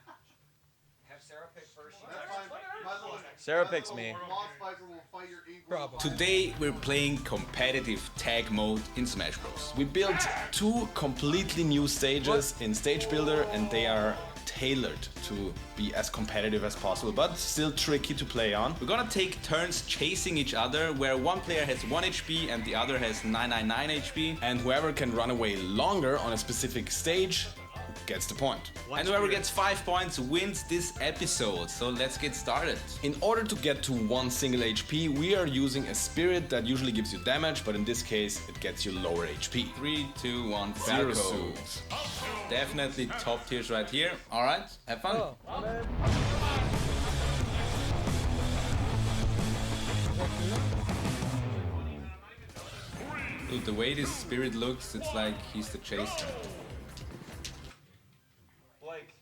Have Sarah pick first. That's fine. By the way, Sarah picks me. Lost Viper will fight your equal. Probably. Today we're playing competitive tag mode in Smash Bros. We built 2 completely new stages in Stage Builder, and they are tailored to be as competitive as possible, but still tricky to play on. We're gonna take turns chasing each other, where one player has 1 HP and the other has 999 HP, and whoever can run away longer on a specific stage gets the point. One And whoever spirit. gets 5 points wins this episode. So let's get started. In order to get to 1 single HP, we are using a spirit that usually gives you damage, but in this case, it gets you lower HP. 3, 2, 1, Falco. Suit. Definitely top tiers right here. Alright, have fun. Oh, Dude, the way this spirit looks, it's like he's the chaser. Blake.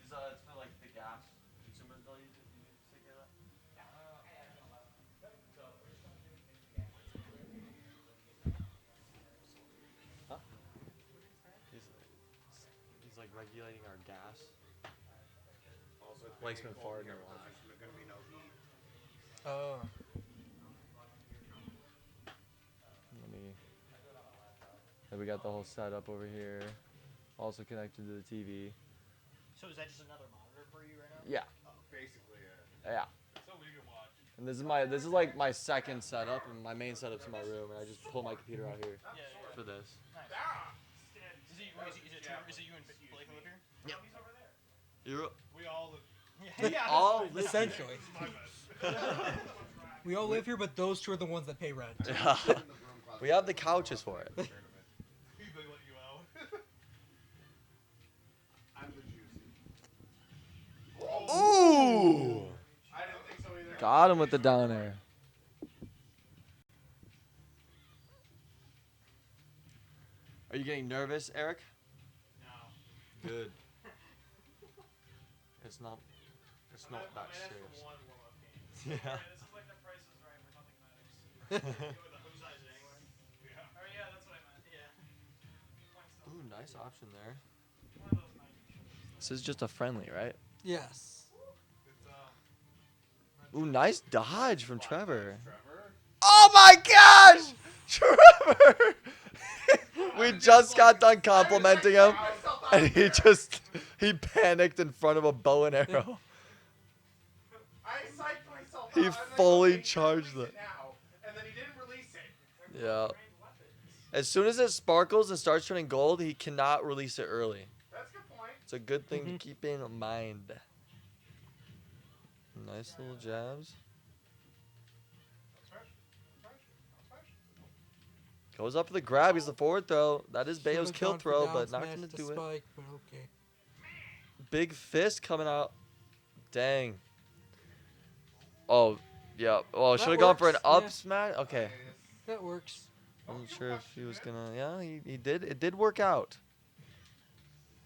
It's for like the gas consumers though. You take care of that? Huh? He's like regulating our gas. Blake's been farting a lot. Oh. Let me. And we got the whole setup over here. Also connected to the TV. So is that just another monitor for you right now? Yeah. Basically, Yeah. So we can watch. And this is like my second setup, and my main setup's in my room, and I just pull my computer out here for this. Is it you and Blake live here? Yep. You're We all live. all Essentially. We all live here, but those two are the ones that pay rent. Yeah. We have the couches for it. They let you out. I'm the juicy. Ooh! I didn't think so either. Got him with the down air. Are you getting nervous, Eric? No. Good. It's not that serious. Yeah. This is like the Price is Right where nothing matters. Whose eyes anyway? Yeah. Oh yeah, that's what I meant. Yeah. Ooh, nice option there. This is just a friendly, right? Yes. Ooh, nice dodge from Trevor. Oh my gosh! Trevor! We just got done complimenting him, and he panicked in front of a bow and arrow. I psyched myself He out, and then fully okay, charged release it. now, and then he didn't release it. Yeah. As soon as it sparkles and starts turning gold, he cannot release it early. That's a good point. It's a good thing to keep in mind. Nice little jabs. Goes up for the grab. He's the forward throw. That is Bayo's Should've kill gone for throw, down but not smash going to to do it. spike, but okay. Big fist coming out. Dang. Oh, yeah. Oh, That should have gone for an works, up yeah. smash. Okay. That works. I wasn't sure if he was gonna. Yeah, he did. It did work out.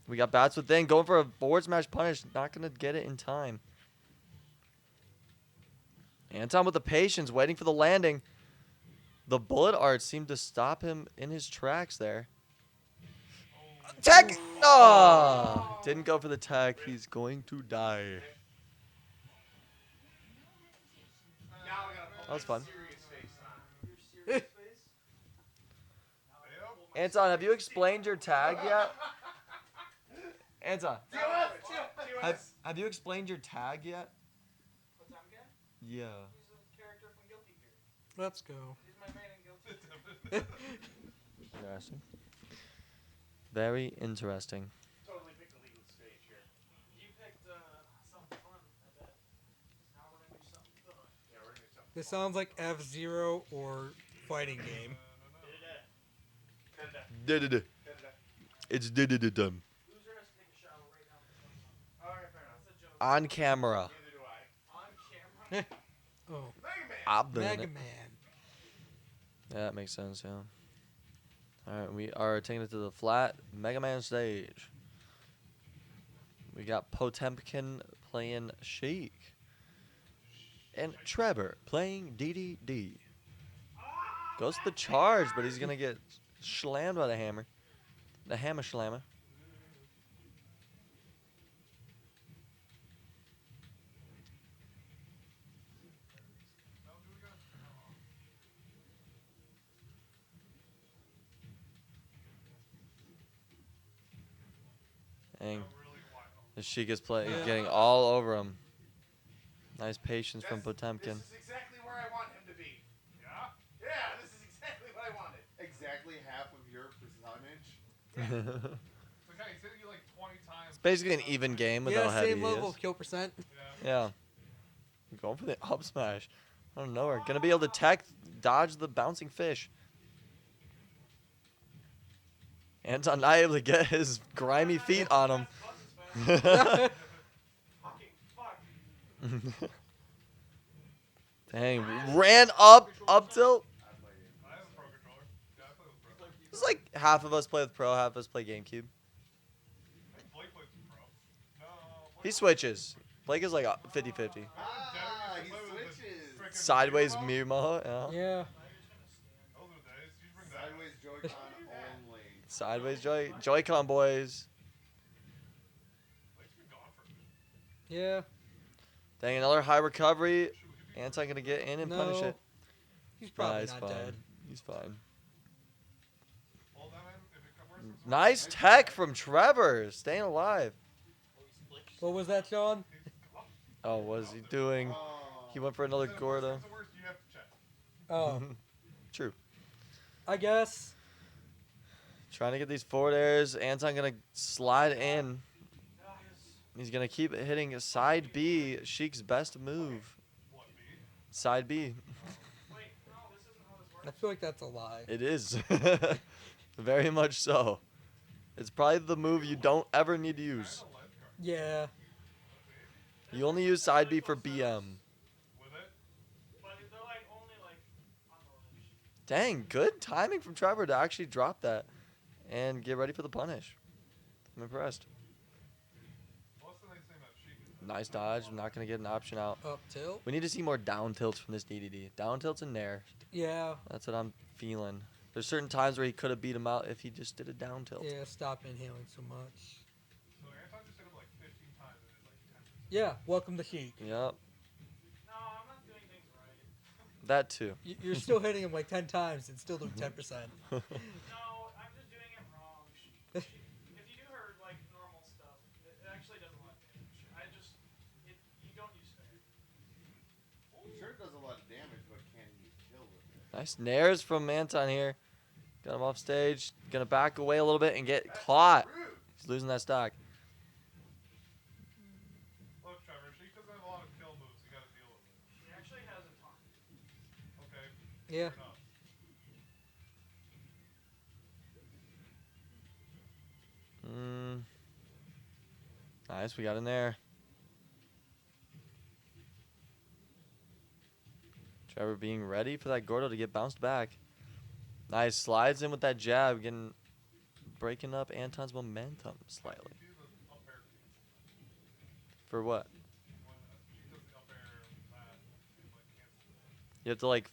We got bats within. Going for a forward smash punish. Not gonna get it in time. Anton with the patience, waiting for the landing. The bullet art seemed to stop him in his tracks there. Tech! Oh! Didn't go for the tech. He's going to die. That was fun. Anton, have you explained your tag yet? Anton, have you explained your tag yet? Yeah. Let's go. Interesting. Very interesting. Totally picked the legal stage here. You picked something fun, I bet. Now we're gonna do something fun. Yeah, we're gonna do something. This sounds like F-Zero or fighting game. It's did Loser has to take a shower right now. Alright, fair enough. That's a joke. on camera. Neither do I. On camera. Oh. Mega Man! I'm doing Mega it. Man. Yeah, that makes sense, yeah. Alright, we are taking it to the flat Mega Man stage. We got Potemkin playing Sheik. And Trevor playing DDD. Goes to the charge, but he's going to get slammed by the hammer. The hammer slammer. Dang. The Sheik is getting all over him. Nice patience from Potemkin. This is exactly where I want him to be. Yeah? Yeah, this is exactly what I wanted. Exactly half of your percentage Like, hey, he's hitting you like 20 times. It's basically an even game with Yeah, how heavy same he level is. of kill percent. Yeah. Going for the up smash. I don't know. We're gonna be able to tech dodge the bouncing fish. Anton not able to get his grimy feet on him. Dang, ran up tilt. It's like half of us play with Pro, half of us play GameCube. He switches. Blake is like 50-50. Ah, he switches. Sideways Miyamoto. Yeah. Sideways Joy-Con only. Sideways Joy-Con boys. Yeah. Dang, another high recovery. Anton gonna get in and punish No. it. He's probably he's not fine. dead. He's fine. Nice tech from Trevor, staying alive. What was that, Sean? Oh, what is he doing? He went for another Gordo. Oh. True. I guess. Trying to get these forward airs. Anton gonna slide in. He's gonna keep hitting side B. Sheik's best move. Side B. I feel like that's a lie. It is. Very much so. It's probably the move you don't ever need to use. Yeah. You only use side B for BM. Dang, good timing from Trevor to actually drop that and get ready for the punish. I'm impressed. Nice dodge. I'm not going to get an option out. Up tilt. We need to see more down tilts from this DDD. Down tilts and nair. Yeah. That's what I'm feeling. There's certain times where he could have beat him out if he just did a down tilt. Yeah, stop inhaling so much. Yeah, welcome to Sheik. Yep. That too. You're still hitting him like 10 times and still doing 10%. No, I'm just doing it wrong. If you do her like normal stuff, it actually does a lot of damage. You don't use fair. Sure it does a lot of damage, but can you kill with it? Nice nairs from Anton here. Got him off stage. Gonna back away a little bit and get caught. He's losing that stock. Look, Trevor, she doesn't have a lot of kill moves. You gotta deal with it. She actually has a ton. Okay. Yeah. Nice, we got in there. Trevor being ready for that Gordo to get bounced back. Nice, slides in with that jab, breaking up Anton's momentum slightly. For what? You have to like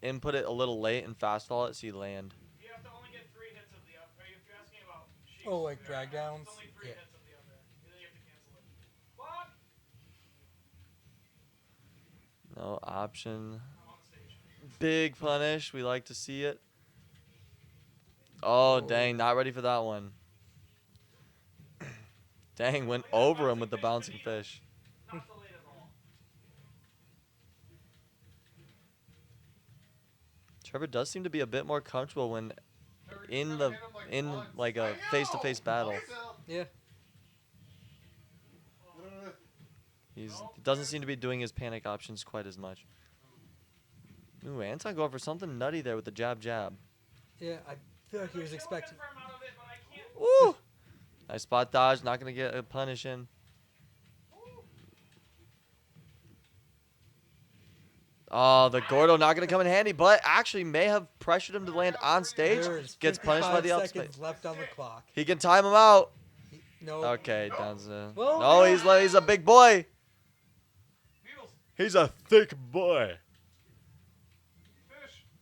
input it a little late and fast fall it so you land. You have to only get 3 hits of the up. If you're asking about Sheik's, Oh, like drag downs? it's only 3 Yeah. hits of the up air. And then you have to cancel it. What? No option. Big punish. We like to see it. Oh, dang. Not ready for that one. Dang, went over him with the bouncing fish. Not delayed at all. Trevor does seem to be a bit more comfortable when in like a face-to-face battle. Yeah. He doesn't seem to be doing his panic options quite as much. Ooh, Anton going for something nutty there with the jab. Yeah, I feel like he was expecting. Ooh! Nice spot dodge. Not going to get a punish in. Oh, the Gordo not going to come in handy, but actually may have pressured him to land on stage. There's Gets punished by the 55 up seconds space. left on the clock. He can time him out. No. Okay, Danza. Well, No, he's a big boy. He's a thick boy.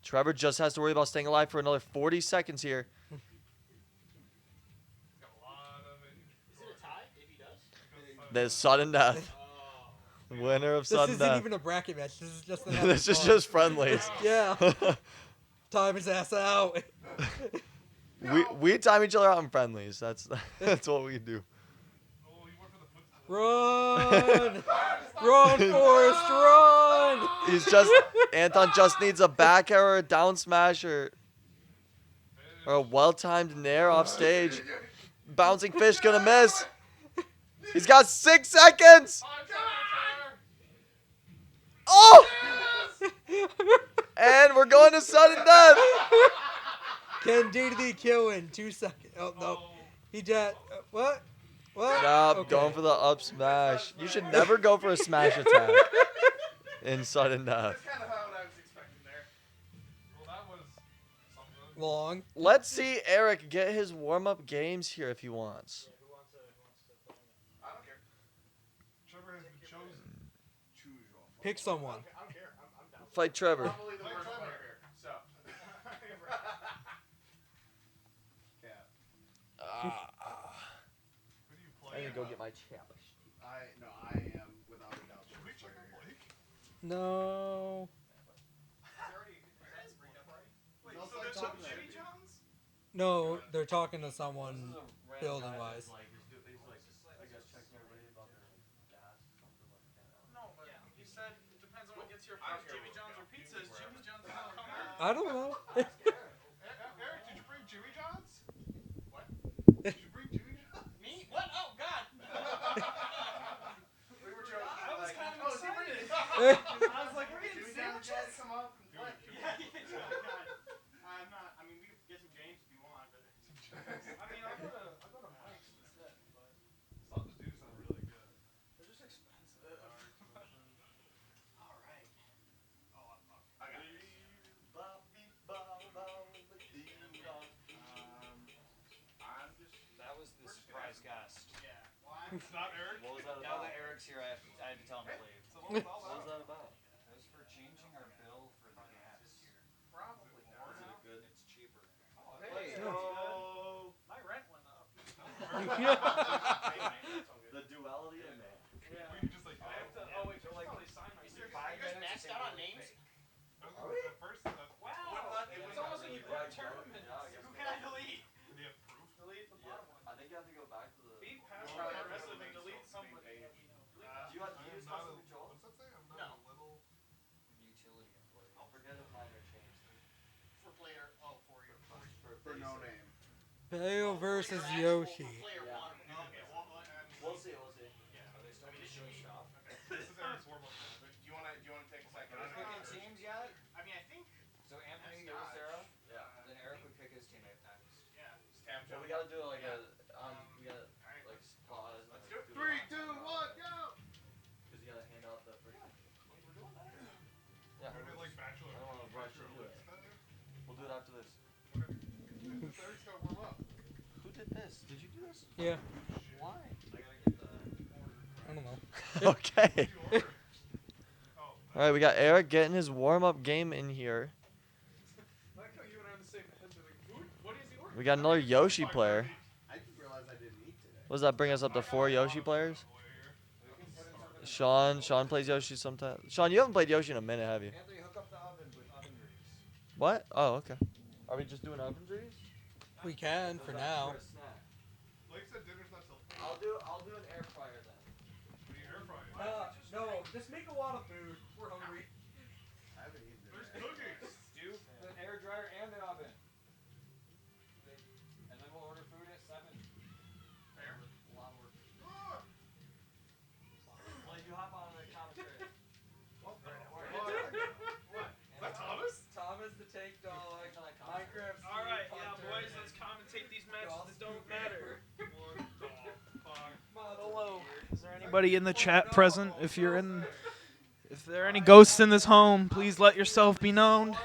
Trevor just has to worry about staying alive for another 40 seconds here. Is it a tie if he does? The sudden death. Winner of This sudden isn't death. even a bracket match. This is just This is just friendlies. Yeah. Time his ass out. we time each other out in friendlies. That's what we do. Run! Run, Forrest, run! Anton just needs a back air or a down smash or Or a well-timed nair off stage. Bouncing fish gonna miss. He's got 6 seconds. Oh! And we're going to sudden death. Can DDD kill in 2 seconds? Oh, no. He just. What? What? Nope, Okay. going for the up smash. You should never go for a smash attack in sudden death. That's kind of how I was expecting there. Well, that was something. Long. Let's see Eric get his warm-up games here if he wants. I don't care. Trevor has been chosen. Choose your own. Pick someone. I don't care. I'm down. Fight Trevor. Probably the worst player here. So. Cat. Who do you play? I need to go get my chalice. I am without a doubt. Should we check on Blake? No. Wait, so they're talking Jimmy John's? No, they're talking to someone building-wise. No, but you said it depends on what gets here first, Jimmy John's or pizza. Is Jimmy John's gonna come out? I don't know. Eric, did you bring Jimmy John's? What? Did you bring Jimmy John's? Me? What? Oh God! We were joking. I was kind of excited. I I was like, we're getting Jimmy John's sandwiches. come up and play. Yeah, God. I'm not. I mean, we could get some James if you want, but. I mean, I'll go to Mike's instead. But Some dudes sound really good. they're just expensive. All right. I got it. I'm just. That was the surprise guest. Yeah. Why? It's not Eric. What was that Now about? that Eric's here, I had to tell him to leave. So what was all What was that? that about? It was for changing our bill for the gas. Probably more now. Good. It's cheaper. Hey, Oh. my rent went up. The duality of man. Yeah. We could just like. I have to. Oh wait, like please sign my. Are you guys maxed out on names? At first, Wow. It's almost like you put a tournament. Who can I delete? we have proof. Delete the bottom one. I think you have to go back to the. Be password aggressive and delete somebody. Do you have to use Not custom a, control? what's that say? I'm not No. a little. Utility employee. I'll forget if mine are changed. For player. Oh, for your. For no name. Bayo versus Yoshi. Player Yeah. one. Okay. We'll see. We'll see. Are they still just showing stuff? This is Eric's warm-up. Do you wanna take a second? Are we picking teams yet? I mean, I think. So Anthony goes Sarah? Yeah. Then Eric would pick his teammate next. Yeah. Just tap Well, jump. we gotta do like a. We gotta like pause. And, Let's like, do it. do the 3, 2, 1, go! Because you gotta hand out the first. Yeah. Are they like bachelor? I don't wanna rush bachelor into it. links kind of? We'll do it after this. Eric's gotta warm up. Who did this? Did you do this? Yeah. Why? I gotta get the. I don't know. Okay. Order. All right, we got Eric getting his warm-up game in here. I like how you and I are on the same head. Like, what is the order? We got another Yoshi player. I just realized I didn't eat today. What does that bring us up to 4 Yoshi players? Sean plays Yoshi sometimes. Sean, you haven't played Yoshi in a minute, have you? Anthony, hook up the oven with oven grease. What? Oh, okay. Are we just doing oven trees? We can for now. Blake said dinner's not till 8. I'll do an air fryer then. We need air fryer. No, just make a lot of food. We're hungry. I haven't eaten There's today. cookies. Do the air dryer and the oven. And then we'll order food at 7. Fair. A lot of work. Well, you hop on the commentary. What? That's Thomas? Thomas the Take Dog. Minecraft. All right, yeah, boys, let's commentate these matches that don't matter. What the fuck? Hello. Is there anybody in the chat present? If there are any ghosts in this home, please let yourself be known.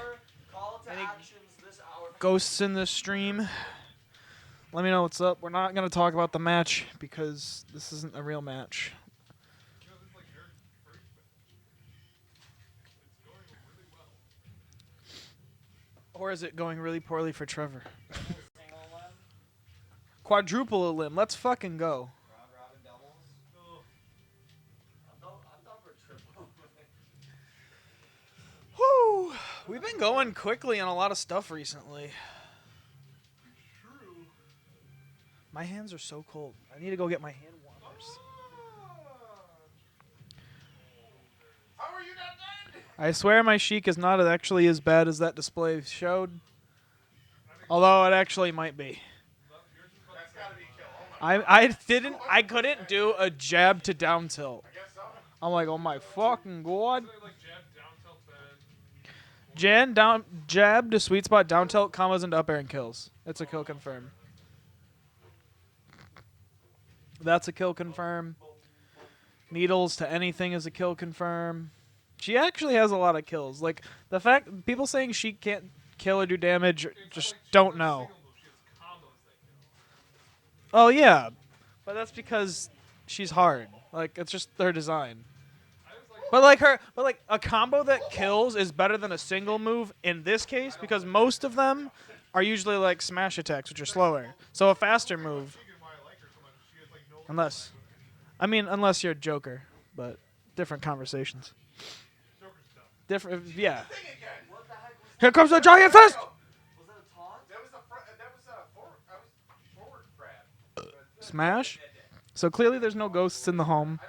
Call to Any actions this hour. ghosts in this stream, let me know what's up. We're not going to talk about the match because this isn't a real match. You know, this is like Eric's first match. It's going really well. Or is it going really poorly for Trevor? Single limb. Quadruple a limb. Let's fucking go. Round robin doubles. I'm done for triple. Whew. We've been going quickly on a lot of stuff recently. True. My hands are so cold. I need to go get my hand warmers. How are you not dead? I swear my Sheik is not actually as bad as that display showed. Although it actually might be. That's gotta be a kill. Oh my I couldn't do a jab to down tilt. I guess so. I'm like, oh my fucking god. Like jab, down tilt, then. Jab to sweet spot, down tilt, combos into up air and kills. It's a kill confirm. That's a kill confirm. Needles to anything is a kill confirm. She actually has a lot of kills. Like, the fact, people saying she can't kill or do damage just don't know. Oh, yeah. But that's because she's hard. Like, it's just their design. But like a combo that kills is better than a single move in this case because most of them are usually like smash attacks, which are slower. So a faster move. Unless you're a Joker, but different conversations. Different, yeah. Here comes the giant fist! Smash? So clearly there's no ghosts in the home.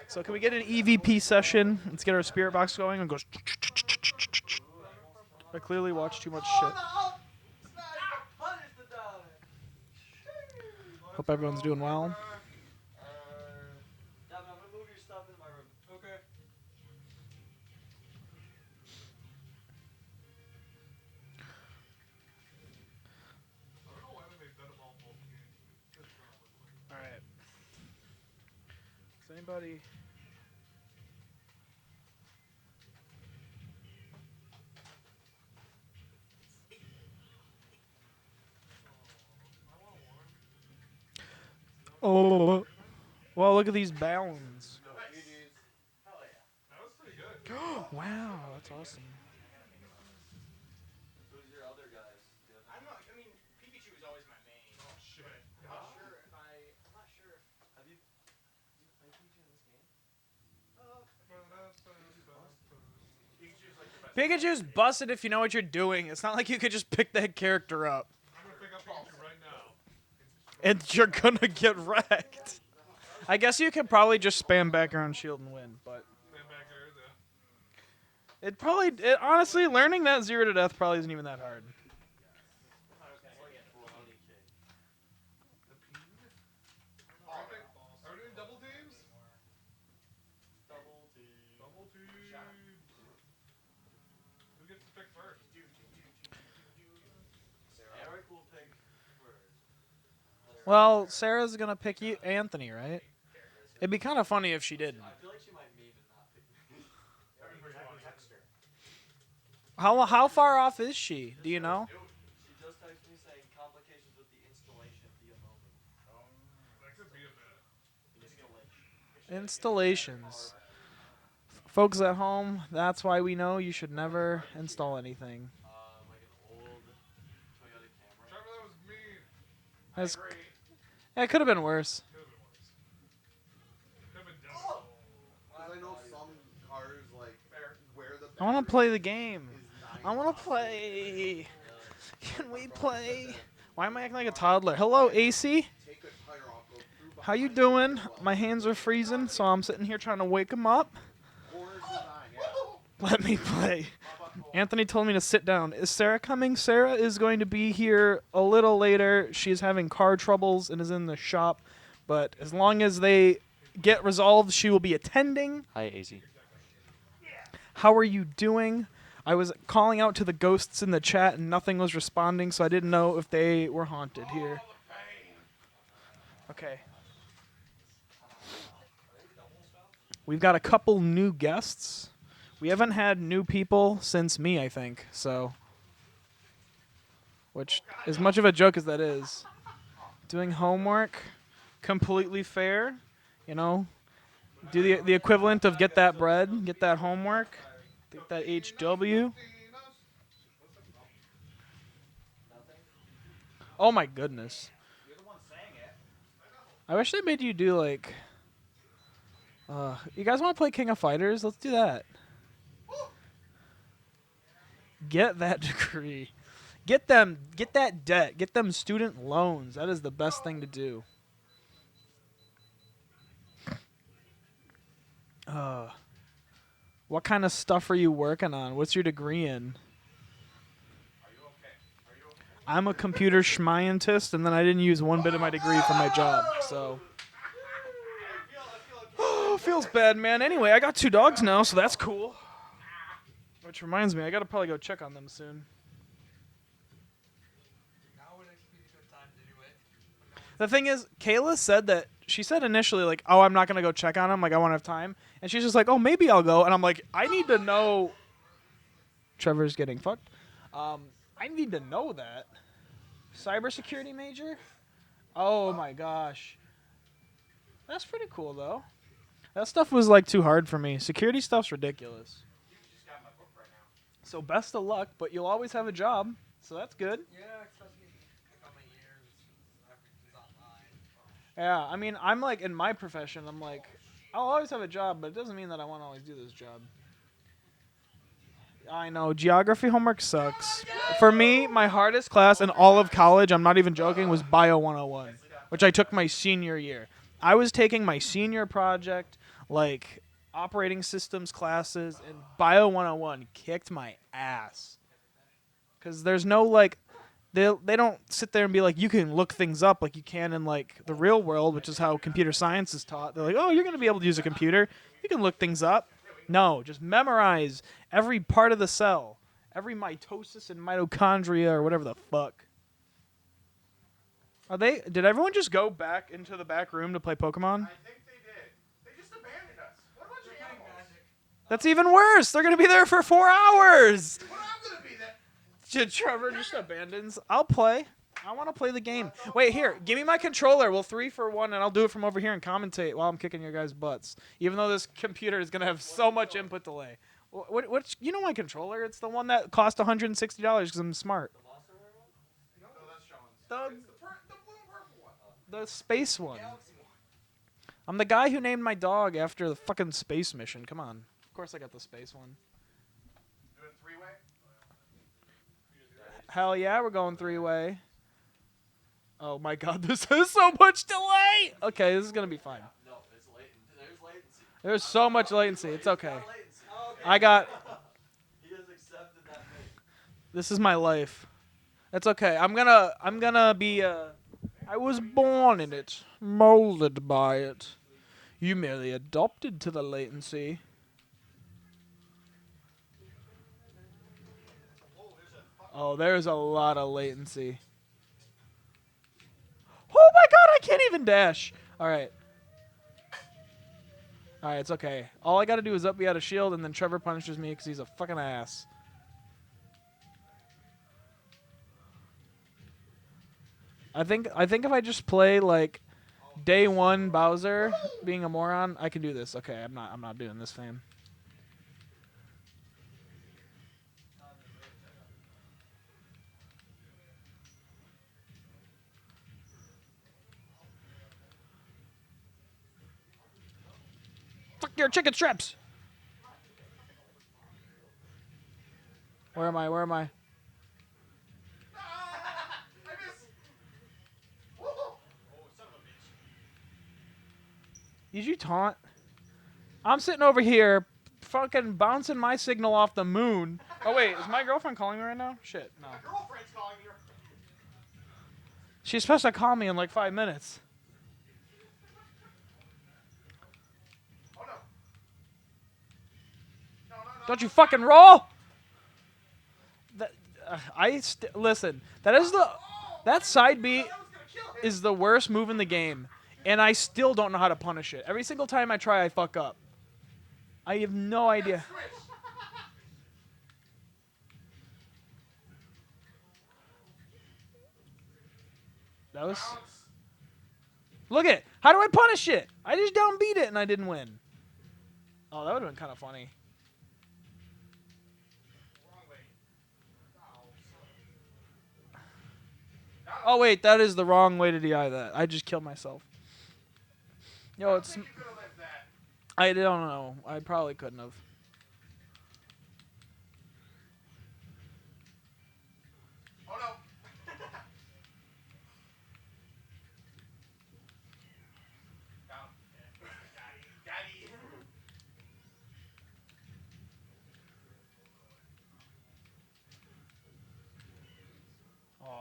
So can we get an EVP session? Let's get our spirit box going and goes. I clearly watch too much shit. Hope everyone's doing well. Devin, I'm gonna move your stuff into my room. Okay. Alright. Does anybody... Oh, well, look at these balance. Wow, that's awesome. Who's your other guys? I mean, Pikachu is always my main. Oh shit. I'm not sure if Have you played Pikachu in this game? Pikachu's busted if you know what you're doing. It's not like you could just pick that character up. I'm gonna pick up Pikachu right now. And you're gonna get wrecked. I guess you could probably just spam back around shield and win, but honestly, learning that 0 to death probably isn't even that hard. Are we doing double teams? Double teams. Who gets to pick first? Eric will pick first. Well, Sarah's gonna pick you, Anthony, right? It'd be kind of funny if she didn't. I feel like she might meme and not pick me. How far off is she? Do you know? She just texted me saying complications with the installation via moment. That could be a bit. Installations. Folks at home, that's why we know you should never install anything. Like an old Toyota Camry. Trevor, that was mean. That's, yeah, it could have been worse. I know some cars like where the I want to play the game. I want to play. Can we play? Why am I acting like a toddler? Hello, AC. How you doing? My hands are freezing, so I'm sitting here trying to wake them up. Let me play. Anthony told me to sit down. Is Sarah coming? Sarah is going to be here a little later. She's having car troubles and is in the shop. But as long as they get resolved, she will be attending. Hi, AC. How are you doing? I was calling out to the ghosts in the chat and nothing was responding, so I didn't know if they were haunted here. Okay. We've got a couple new guests. We haven't had new people since me, I think, so. Which, as much of a joke as that is. Doing homework, completely fair, you know. Do the equivalent of get that bread, get that homework, get that HW. Oh my goodness. I wish they made you do like... you guys want to play King of Fighters? Let's do that. Get that degree. Get that debt. Get them student loans. That is the best thing to do. What kind of stuff are you working on? What's your degree in? I'm a computer scientist, and then I didn't use one bit of my degree for my job, so. Oh, feels bad, man. Anyway, I got 2 dogs now, so that's cool. Which reminds me, I gotta probably go check on them soon. The thing is, Kayla said that, she said initially, like, oh, I'm not gonna go check on them, like, I won't have time. And she's just like, oh, maybe I'll go. And I'm like, I need to know. Trevor's getting fucked. I need to know that. Cybersecurity major? Oh my gosh. That's pretty cool, though. That stuff was, like, too hard for me. Security stuff's ridiculous. So best of luck, but you'll always have a job, so that's good. Yeah, especially in a couple of years, everything's online. Yeah, I mean, I'm like, in my profession, I'm like, I'll always have a job, but it doesn't mean that I want to always do this job. I know, geography homework sucks. For me, my hardest class in all of college, I'm not even joking, was Bio 101, which I took my senior year. I was taking my senior project, like, operating systems classes, and Bio 101 kicked my ass. Because there's no, like, they don't sit there and be like, you can look things up like you can in, like, the real world, which is how computer science is taught. They're like, oh, you're going to be able to use a computer. You can look things up. No, just memorize every part of the cell, every mitosis and mitochondria or whatever the fuck. Did everyone just go back into the back room to play Pokemon? I think they did. They just abandoned us. What a bunch of animals. That's even worse. They're going to be there for 4 hours. Well, I'm going to be there. Trevor just abandons. I'll play. I want to play the game. Wait, here. Give me my controller. We'll 3 for 1, and I'll do it from over here and commentate while I'm kicking your guys' butts. Even though this computer is going to have so much input delay. What? You know my controller? It's the one that cost $160 because I'm smart. No, that's Sean's. The space one. I'm the guy who named my dog after the fucking space mission. Come on. Of course I got the space one. Doing 3-way? Hell yeah, we're going 3-way. Oh my god, this has so much delay! Okay, this is gonna be fine. No, it's latent. There's latency. There's so much latency. It's okay. I got... He has accepted that fate. This is my life. It's okay. I'm gonna be, I was born in it. Molded by it. You merely adopted to the latency. Oh, there's a lot of latency. Oh my god, I can't even dash. Alright. Alright, it's okay. All I gotta do is up me out of shield, and then Trevor punishes me because he's a fucking ass. I think if I just play like day 1 Bowser being a moron, I can do this. Okay, I'm not doing this, fam. Fuck your chicken strips! Where am I? Where am I? Did you taunt? I'm sitting over here fucking bouncing my signal off the moon. Oh wait, is my girlfriend calling me right now? Shit, no. My girlfriend's calling you. She's supposed to call me in like 5 minutes. Oh no. Don't you fucking roll! Listen. That side B is the worst move in the game, and I still don't know how to punish it. Every single time I try, I fuck up. I have no idea. That was. Look at it. How do I punish it? I just downbeat it and I didn't win. Oh, that would have been kind of funny. Oh wait, that is the wrong way to DI that. I just killed myself. Yo, it's. I don't know. I probably couldn't have. Oh no.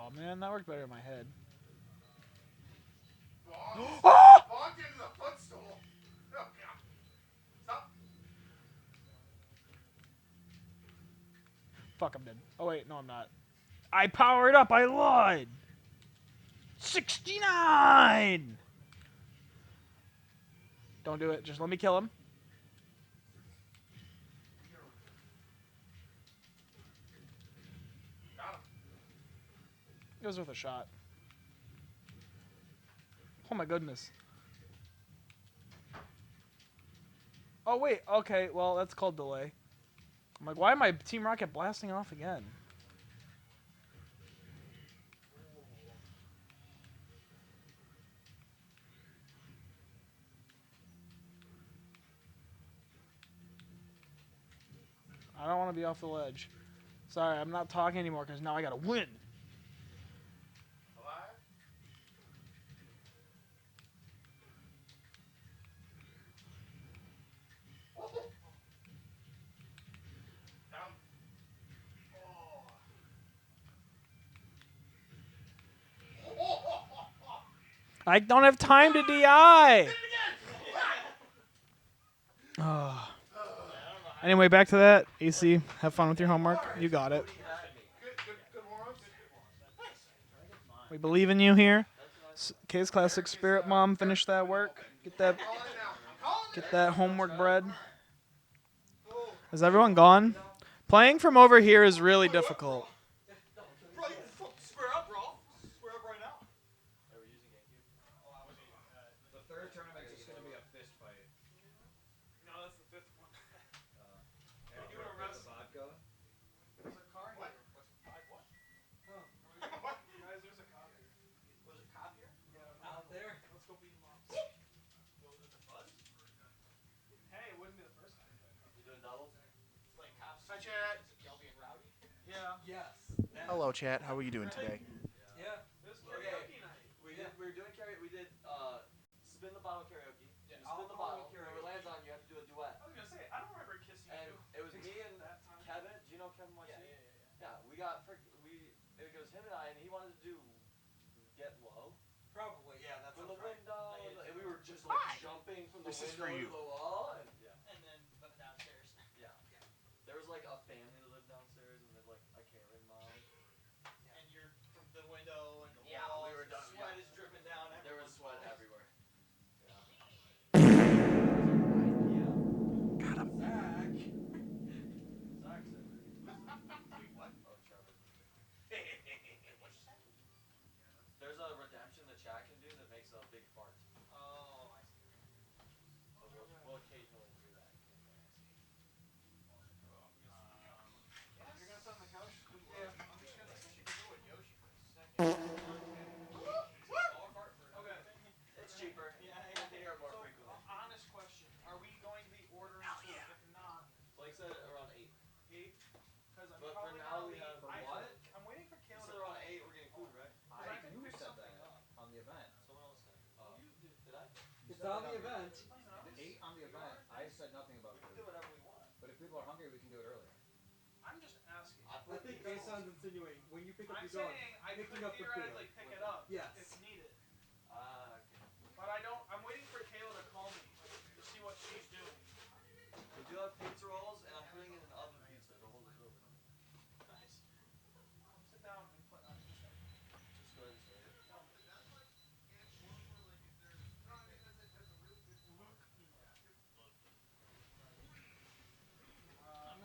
Oh man, that worked better in my head. Walked into the footstool. Oh god. Stop. Fuck, I'm dead. Oh wait, no, I'm not. I powered up. I lied. 69. Don't do it. Just let me kill him. Got him. It was worth a shot. Oh my goodness. Oh wait. Okay. Well, that's called delay. I'm like, why am my Team Rocket blasting off again? I don't want to be off the ledge. Sorry, I'm not talking anymore because now I gotta win. Alive? Down. I don't have time to DI. Oh. Anyway, back to that. AC, have fun with your homework. You got it. Good warm-ups. We believe in you here. Kase Klassics Spirit Mom, finish that work. Get that homework bread. Is everyone gone? Playing from over here is really difficult. Bro, you fucking square up, bro. Square up right now. The third tournament is just going to be a fist fight. No, that's the fifth one. And you want to rest the vodka? There's a car here. What? Oh. What? Guys, there's a cop here. Was a cop here? Yeah. Out there. Let's go beat him up. Go with the buzz? Hey, it wouldn't be the first time. You doing doubles? It's like cops. Hi, Chad. Is it Kelby and Rowdy? Yeah. Yes. Hello, chat. How are you doing today? Yeah. This karaoke night. We were doing karaoke. We did spin the bottle karaoke. Yeah. You spin the bottle. Whoever lands on, you have to do a duet. I was gonna say, I don't remember kissing And you. it was me and that time. Kevin. Do you know Kevin Watson? Yeah. Yeah, we got it was him and I, and he wanted to do Get Low. Probably, yeah. That's From the right. window, and we were just like jumping from the This is window for you. to the wall, and And then from downstairs. yeah. There was like a family that lived downstairs, and then like a Karen mom. And you're from the window and the Yeah, walls. we were done. Sweat Yeah. is dripping down. There was sweat everywhere. Yeah. Got him. Zach. Zach's in there. Wait, what? Oh, Trevor. What'd you say? There's a redemption the chat can do that makes a big fart. Oh, I see. So we'll occasionally do that. You're gonna sit on the couch? Yeah. I'm just gonna say you can go with Yoshi for a second. Okay. It's cheaper. Yeah. You can hear it more So, frequently. honest question: are we going to be ordering food? If not, Blake said around 8. 8. Because I'm But for probably now gonna we leave. have- For what? I'm waiting for He Kayla said to around call 8 me. we're getting food, right? I can You pick said something that up. on the event. Someone else said. You did. Did I? It's on the event. 8 on the event. I said nothing about We can food. do whatever we want. But if people are hungry, we can do it earlier. I'm just asking. I think Kason's insinuating when you pick up I'm your dog, saying I picking could up the theoretically food. pick it up Yes. if needed. Okay. But I don't. I'm waiting for Kayla to call me to see what she's doing. We do have pizza rolls, and I'm putting in an oven pizza to hold it over. Nice. Come sit down and put. Just go ahead and say it.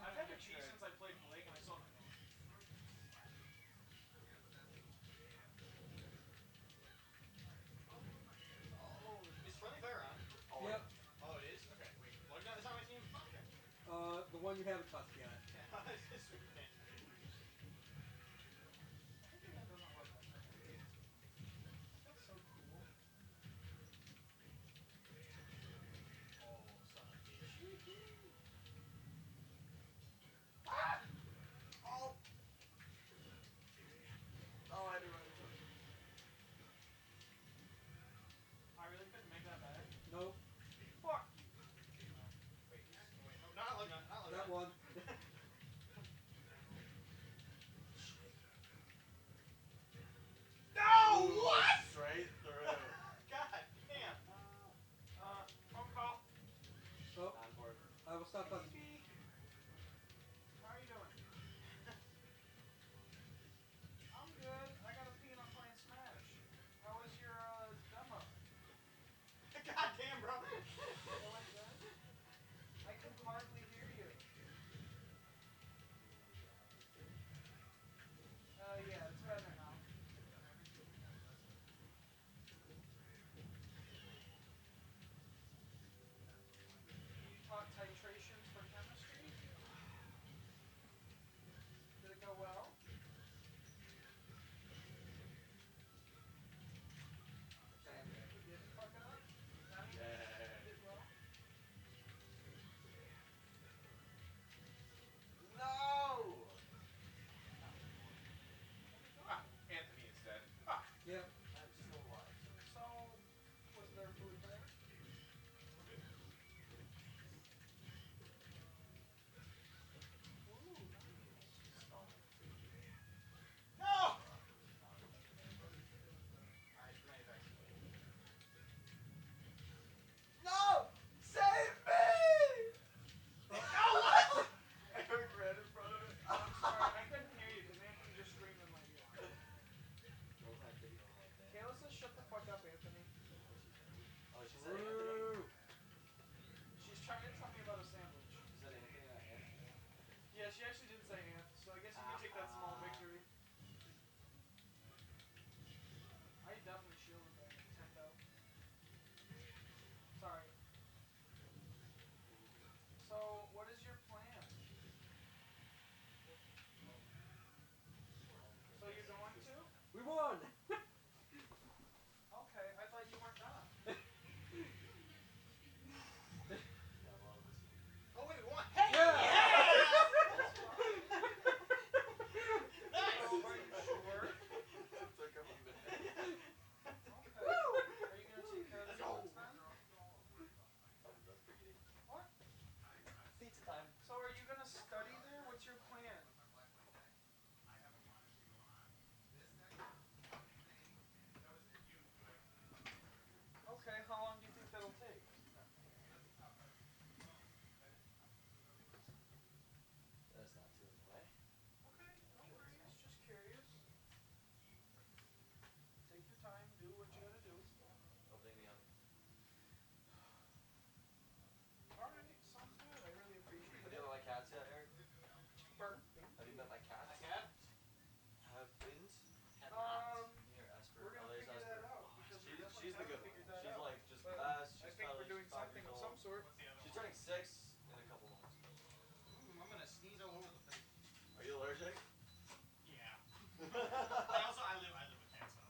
I've had a cheese since I played Blake, and I still haven't gone. Is friendly fire on? Yep. Oh, it is? Okay, wait. Well, it's not my team? Okay. The one you haven't touched yet. It's super fancy. That's so cool. Oh, son of a bitch. Oh! Oh, I had to run into it. I really couldn't make that back. Nope. Fuck you. Wait, no, not like That one. stop bugging me. How are you doing? I'm good. I gotta pee and I'm playing Smash. How was your demo? God damn, bro. It went good? I can hardly hear you. Yeah, it's better now. You taught titrations for chemistry? Did it go well? You didn't fuck it up? That means you did well? No! Anthony instead. Yep. I'm still alive. So, was there food there? Ooh, nice. No! No! Save me! No, what? Eric ran in front of it. I'm sorry, I couldn't hear you because Anthony just screamed in my ear. Kayla says shut the fuck up, Anthony. Oh, she said Anthony? She's trying to tell me about a sandwich. She said Anthony, not Anthony? Yeah, she actually did say Anth, so I guess you can take that small victory. I definitely shielded that Nintendo. Sorry. So, what is your plan? So you're going to? We won! Okay, I thought you weren't gonna. Oh, wait, what? Hey! Yeah! So, are you sure? Took him a minute. Okay. Are you gonna take care of the dogs then? What? Pizza time. So are you gonna study there? What's your plan? Okay, how long do you think that'll take? That's not too in the way. Okay, no worries, just curious. Take your time, do what you gotta do. Opening the oven. Alright, sounds good, I really appreciate Have it. you ever met cats yet, Eric? Burping. Have you met my cats? A cat? Have bins? Here, Esper. We're gonna Oh, there's figure Esper. that out because we She's definitely the good haven't one. figured that She's out. like just But fast. I She's think probably we're doing 5 something years of old. some sort. She's turning 6 in a couple months. I'm gonna sneeze all over the place. Are you allergic? Yeah. I live with cats, so.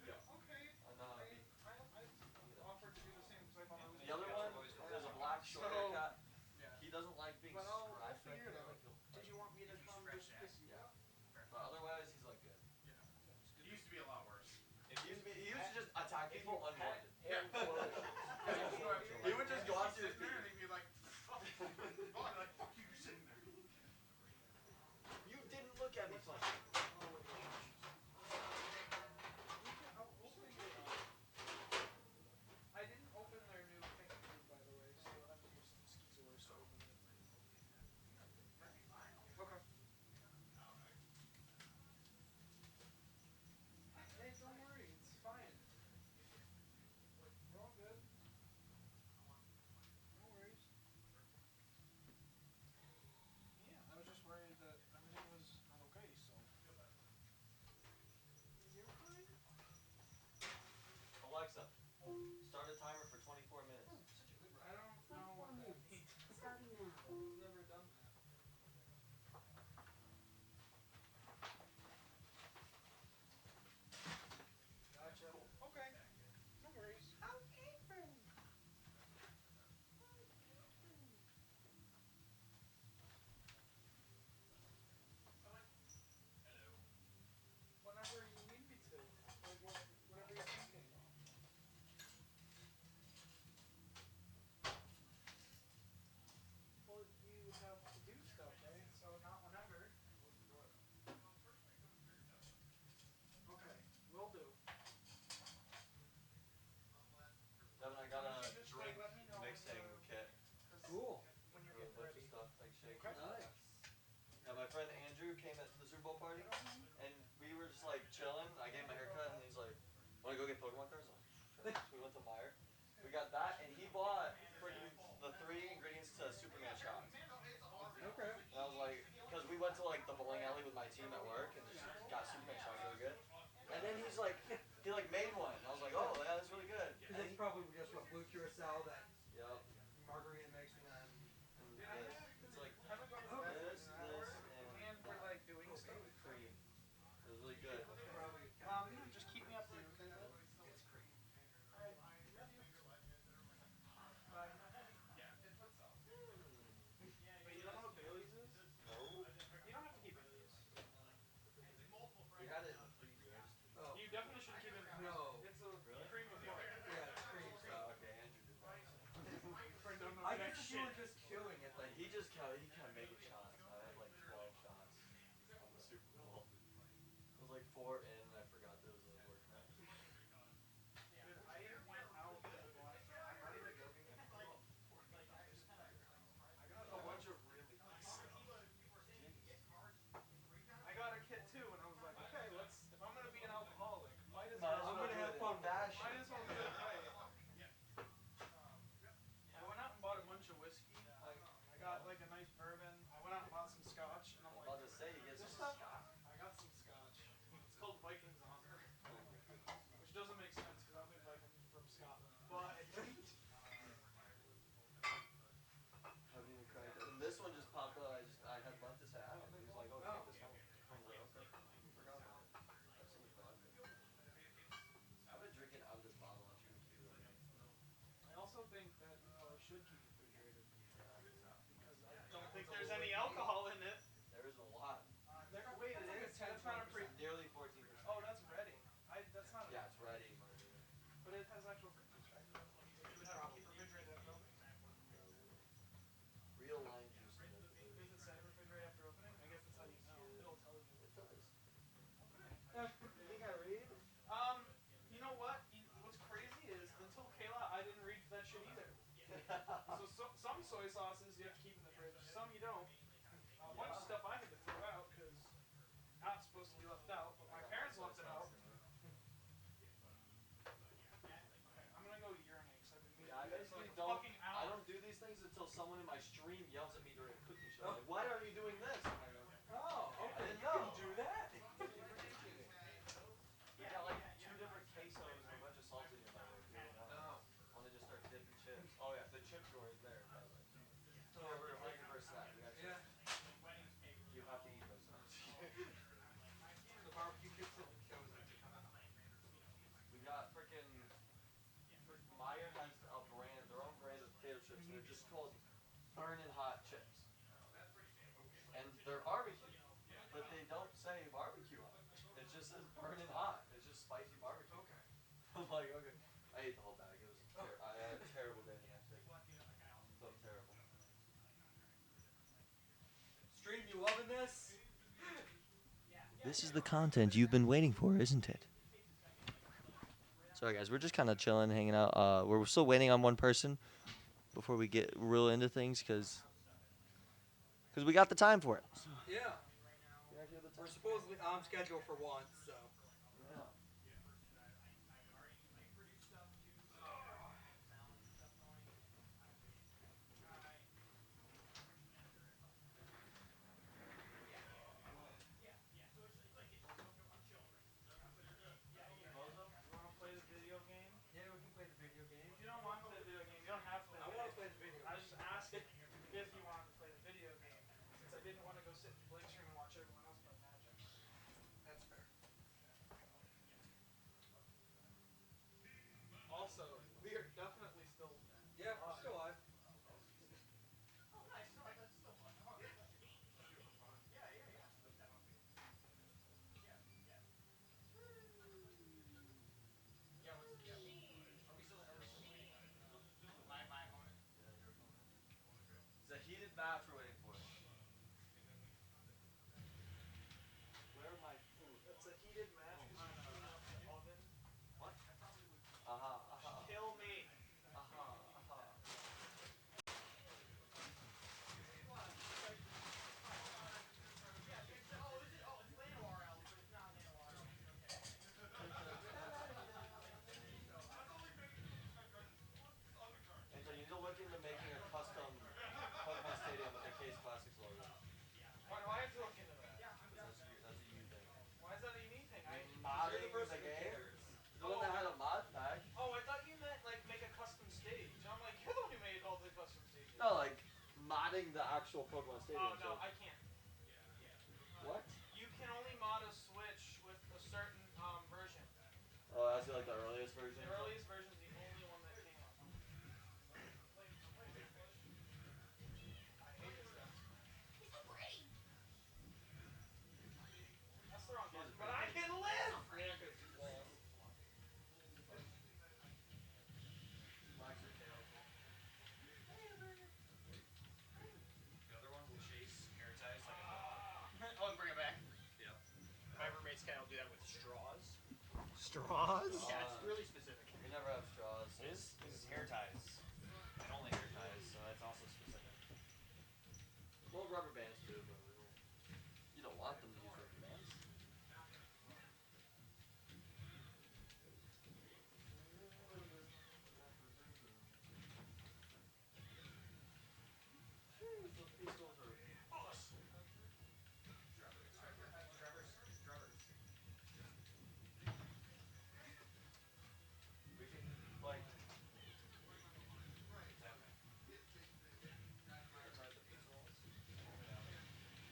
Yeah. Okay. I know how to be. I offered to do the same because I thought I was The other one is a black short hair cat. Yeah. He doesn't like being But I'll scratched. figure it out. Did you want me to come just pick you up? But otherwise, he's like good. It used to be a lot worse. He used to just attack people unwanted. He He would just go after his there and feet. he'd be like, fuck. Like, fuck you, you're sitting there. You didn't look at me funny. I didn't open their new thing food, by the way, so I'm gonna use some skeezers to open it. Okay. Hey, don't worry, it's fine. We're all good. Nice. Yeah, my friend Andrew came at the Super Bowl party, and we were just like chilling. I gave him a haircut, and he's like, "Want to go get Pokemon cards?" I'm like, "Sure." So we went to Meyer. We got that, and he bought freaking the 3 ingredients to Superman shots. Okay. And I was like, because we went to like the bowling alley with my team at work, and just got Superman shots really good. And then he's like, he like made one. And I was like, oh yeah, that's really good. Because it's probably just what blue curacao that Yep. margarita mix and then. And this, it's like Haven't gone to this, bed. this, And we're that. like doing stuff. Cream. It was really good. Just keep me updated. It's cream. But you don't know what Bailey's is? No. You don't have to keep Bailey's. We had it in the freezer. Oh. You definitely shouldn't keep it in the freezer. No. It's a cream of milk. Yeah, it's cream stuff. Okay, Andrew did that. I guess if you were just killing it, Like like he kept making shots. I had like 12 shots on the Super Bowl. It was like 4 in, and I forgot there was a work match. Dude, I went out and bought. I'm ready to go get a A bunch of really nice stuff. I got a kit too, and I was like, okay, if I'm gonna be an alcoholic, might as Might well. as well do it. Dash. Might as well do it right. I went out and bought a bunch of whiskey. I got like a nice bourbon. I went out and bought some scotch, and I'm like, About to say you get this some stuff. scotch. I got some scotch. It's called Viking's Honor, which doesn't make sense because I don't think Vikings are from Scotland. But Haven't even cracked it. And this one just popped up. I had left this at Adam. He was like, oh, take this home. I was like, okay. Forgot about it. Have some vodka. I've been drinking out of this bottle on stream too. I also think that you probably should keep refrigerated because I don't think there's any alcohol in it. There is a lot. Wait, it is? That's not a pre. Nearly 14%. Oh, that's ready. That's not. Yeah, it's ready, margarita. But it has actual fructose, right? You would have to keep refrigerated after opening. Real lime juice in it. Does it say refrigerate after opening? I guess that's how you know. It'll tell you. It does. Okay. You think I read? You know what? What's crazy is until Kayla, I didn't read that shit either. So some soy sauces you have to keep in the fridge, some you don't. A bunch of stuff I had to throw out because not supposed to be left out, but my parents left it out. Okay, I'm gonna go urinate because I've been meeting Yeah, I for basically like a don't. fucking I hour. don't do these things until someone in my stream yells at me during a cooking show. Like, why are you doing this? I'm like, oh, I okay, didn't you know. can do that. We got like 2 different quesos and a bunch of salt in your mouth. Want to just start dipping chips? Oh yeah, the chip drawer is there. By the way. So we're looking for a snack. We got chips. Yeah. You have to eat those snacks. The barbecue chips have been chosen to come out. We got freaking. Maya has a brand, their own brand of potato chips. They're just called Burnin' Hot Chips. And they're barbecue, but they don't say barbecue on it. It just says burning hot. It's just spicy barbecue. Okay. I'm like, okay. I ate the whole bag. It was I had a terrible day the next day. So terrible. Stream, you loving this? This is the content you've been waiting for, isn't it? Sorry, guys. We're just kind of chilling, hanging out. We're still waiting on one person before we get real into things, because we got the time for it. Yeah. We're supposedly on schedule for once, so. Yeah. You want to play the video game? Yeah, we can play the video game. If you don't want to play the video game, you don't have to play I the want video to play the video I game. was just asking if you wanted to play the video game, since I didn't want to go sit in Blake's room and watch everyone else play Magic. That's fair. Also, we are definitely still. Yeah, we're still live. Oh, nice. No, that's still fun. It's a heated match we're waiting for. Where are my food? It's a heated match because you're heating up the oven. What? Kill me. Kase Klassics logo. Why do I have to look into that? That's a you thing. Why is that a me thing? Modding the game. The one that had a mod pack. Oh, I thought you meant like make a custom stage. I'm like, you're the one who made all the custom stages. No, like modding the actual Pokemon Stadium. Oh no, so. I can't. What? You can only mod a Switch with a certain version. Oh, that's like the earliest version. The earliest version is the only one that came up. I hate this guy. He's so pretty. That's the wrong button, but I can live. Yeah, 'cause he's walls. The other one will chase hair ties like a dog. Oh, and bring it back. Yep. My roommate's cat will do that with straws. Straws? Yeah, it's really specific. We never have straws. His is hair ties. And only hair ties, so that's also specific. Well, rubber bands too, but you don't want them to use rubber bands. We can like.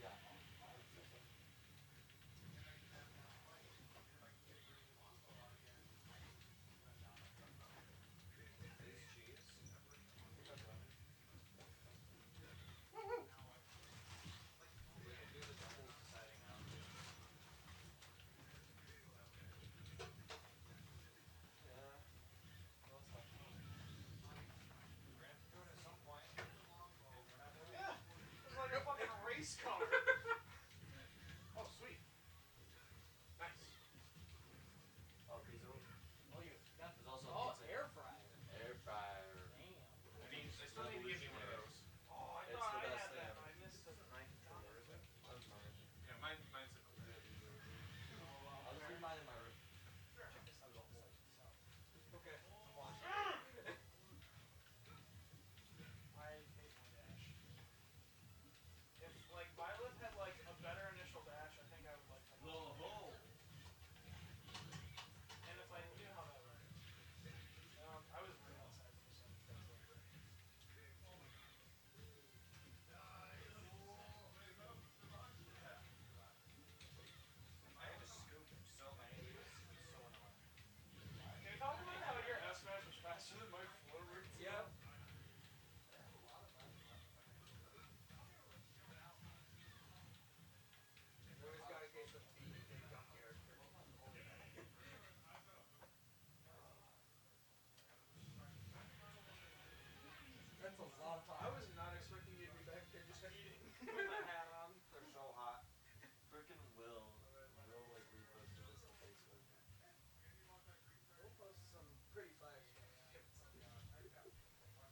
Yeah. We can do the doubles deciding now. Yeah. Well, it's fine. We're gonna have to do it at some point. If we're not doing Yeah. It's like a fucking race car. Oh, sweet. Nice. Oh, pizza. Oh, you got There's also oh, pizza. air fryer. Air fryer. Damn. I mean, I still need to give me one of those. Oh, I It's thought the I best had thing that, ever. but I missed it. That's mine. Yeah, mine's a cool. I'll just leave mine in my room. Check this out. Okay. I'm watching. I hate my dash. If like Violet had like a better initial dash, I think I would like that. And if I knew how that worked. I was right outside for a second. I had to scoop so many of these. It's so annoying. Can you talk about how your S smash was faster than my forward? Yep. You always gotta get some beat big jump character. That's a lot of time. I was not expecting you to be back there just eating with that hat on. They're so hot. Freaking Will like reposted this on Facebook. We'll post some pretty fire stuff.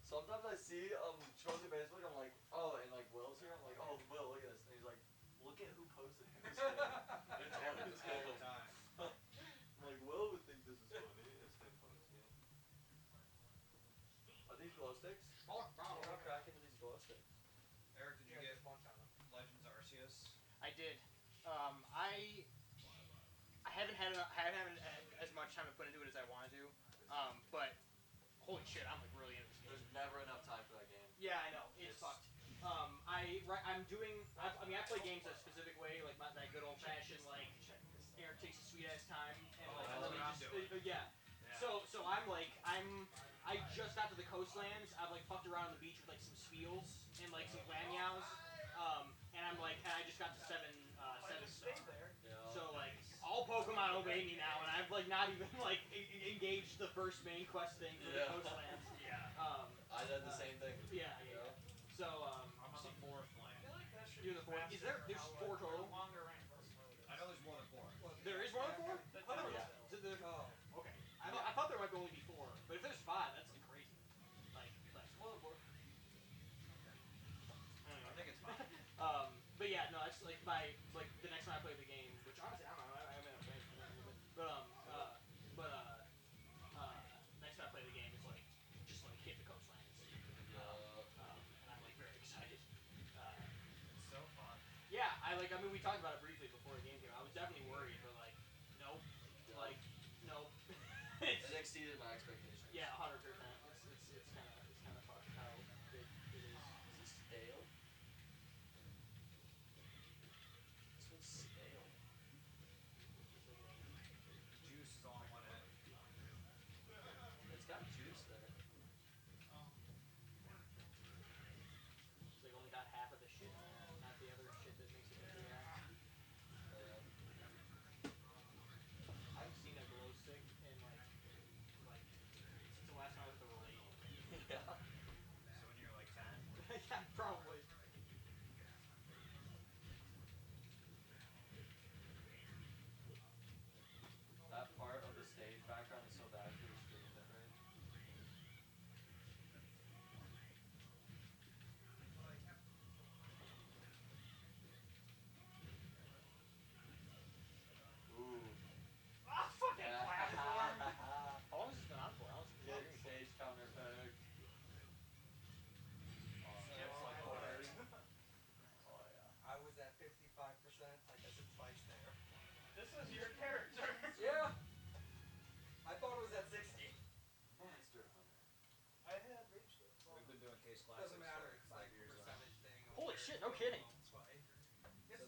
Sometimes I see shows on Facebook. I'm like, oh, and like Will's here. I'm like, oh, Will, look at this. And he's like, look at who posted this. It's all the time. I'm like, Will would think this is funny. It's him posting it. Are these glow sticks? Oh, I'm not cracking these glow sticks. Eric, did you Yeah, get just bunch on them. Legends Arceus? I did. I haven't had as much time to put into it as I wanted to. But holy shit, I'm like really into this game. There's never enough time for that game. Yeah, I know. It's fucked. I'm doing. I play games a specific way, like that good old fashioned like Eric takes a sweet ass time and like that's let me what I'm just doing. yeah. So I just got to the coastlands. I've like fucked around on the beach with like some Spiels and like some Glammeows. And I just got to seven stars. there. Yeah. So like all Pokemon obey me now, and I've like not even like engaged the first main quest thing for the coastlands. Yeah. I did the same thing. Yeah. So I'm on the fourth I land. feel like that should You're be the fourth. Is there? There's faster four outlet for total. longer range. I know there's more than four. There is more than four? Yeah. Oh, okay. I thought there might only be four, but if there's five, that's like crazy. Like more than four. I think it's fine. But yeah, no, it's like the next time I play the game, which honestly I don't know, I haven't had a chance for that, next time I play the game, it's like just like hit the coastlands. And I'm like very excited. I mean, we talked about it briefly before the game came out. I was definitely worried, but like, nope. Yeah. Like, nope. It exceeded my expectations. Yeah, 100%. It's kind of fucked how big it is. Is this stale? This one's stale. Juice is all I want to. It's got juice there. It's like only got half of the shit in there, not the other shit that makes it into the ass. I've seen a glow stick in like since the last time I was at the relay. Yeah. So when you're like 10? Yeah, probably. That part of the stage background is so bad for the screen bit rate. Ooh. Ah, fucking platform! How long has this been on for? How long has Get this been stage counter picked. Oh yeah. I was at 55%. I guess it's twice there. This is your character. Yeah. I thought it was at 60. Monster Hunter. I had reached it. We've been doing Kase Klassics Doesn't matter. for It's 5 like years now. percentage thing. Holy shit, no kidding. Since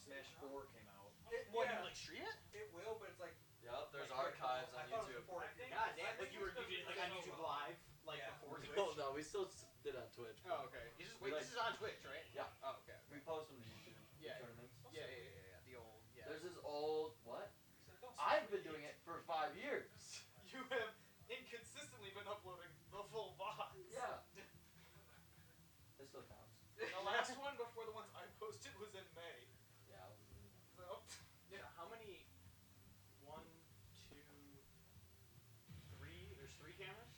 Smash 4 came out. What, you like stream it? It will, but it's like. Yup, there's like, archives I on thought it was YouTube. before it came God out. damn, like you did like on YouTube Live, like Yeah. before Twitch. No, no, we still did it on Twitch. Oh, okay. This is, We wait, like- this is on Twitch, right? Yeah. Oh, okay. We post them to YouTube. Yeah. The tournaments. Yeah. The old. Yeah. There's this old what? I've been doing it for 5 years. You have inconsistently been uploading the full box. Yeah. It still counts. The last one before the ones I posted was in May. Yeah. So. Yeah. How many? 1, 2, 3. There's 3 cameras.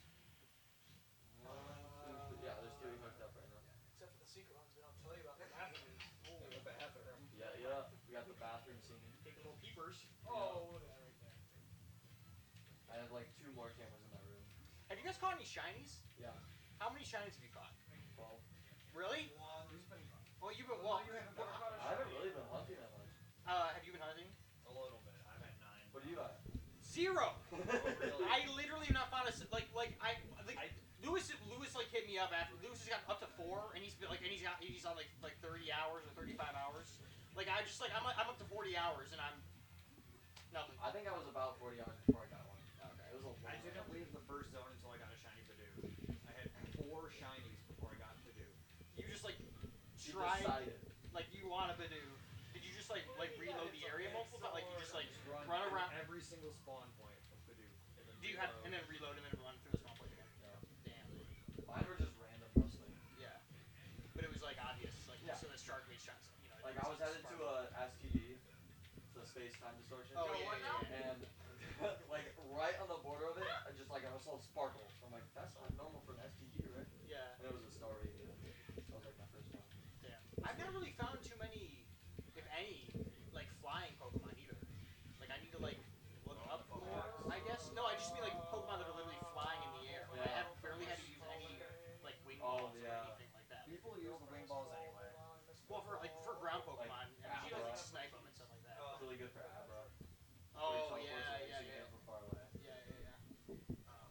Yeah, there's 3 hooked up right now. Except for the secret ones, we don't tell you about the bathrooms. The bathroom. Yeah, yeah. We got the bathroom scene. Take little peepers. Oh, look at that right there. I have like 2 more cameras in my room. Have you guys caught any shinies? Yeah. How many shinies have you caught? 12. Really? Well, you've been well. I haven't really been hunting that much. Have you been hunting? A little bit. I'm at 9. What do you got? 0. Really? I literally have not found a like Lewis like hit me up after Lewis has got up to 4 and he's been like and he's on like 30 hours or 35 hours. Like I just like I'm up to 40 hours and I'm nothing. I think I was about 40 hours before I got one. Okay. It was a long I didn't leave the first zone until I got a shiny Badoo. I had 4 shinies before I got Badoo. You just like You tried decided. like you want a Badoo. Did you just like reload the area multiple times? Like you just like run around every single spawn point of Badoo. Do you have and then reload and then run through the spawn point again? Yeah. Damn. Mine were just random mostly. Yeah. But it was like obvious, like Yeah. so the shark made shots, you know. Like I was headed to a STD, the space-time distortion. Oh yeah. And like right on the border of it, I just like I saw sparkle. I'm like, that's not normal for an STD, right? Yeah. And it was a star rating. That was like my first one. Damn. I've never really found too many, if any, like flying Pokemon either. Like I need to like look up more, I guess. No, I just mean like Pokemon that are literally flying in the air. Like, I have barely had to use any like wing balls or anything like that. People use the wing balls anyway. Well, for ground Pokemon, Like, I mean, you Abra. like snipe them and stuff like that. It's really good for Abra. Oh Pretty yeah. teleports from far away. Yeah.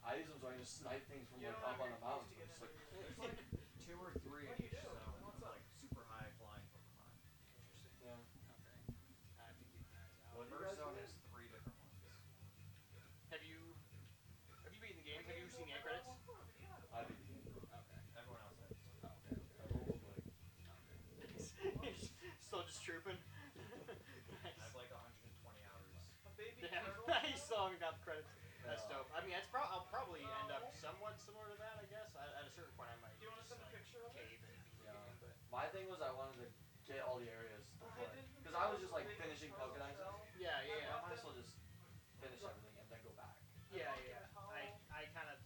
I use them so I can just snipe things from like up on the mountain. I'm just like, There's like 2 or 3 in each zone of like super high flying Pokemon. Interesting. yeah. Okay. I have to keep my eyes out. What do you First guys zone do? has 3 different ones. Have you beaten the game? Have you seen the end credits? I beat the game. Okay. Everyone else has. Okay. Everyone was like, Still just trooping. I have like 120 hours. A baby Damn, turtle. you still haven't got the credits. That's Yeah. dope. I mean, I'll probably end up somewhat similar to that, I guess. At a certain point, I might. Do you want to just, send a like, picture of it? cave and beat the Yeah. game, but my thing was I wanted to get all the areas to play. Because I was just like finishing Pokedex. yeah. I might as well just finish everything and then go back. Yeah. I kind of.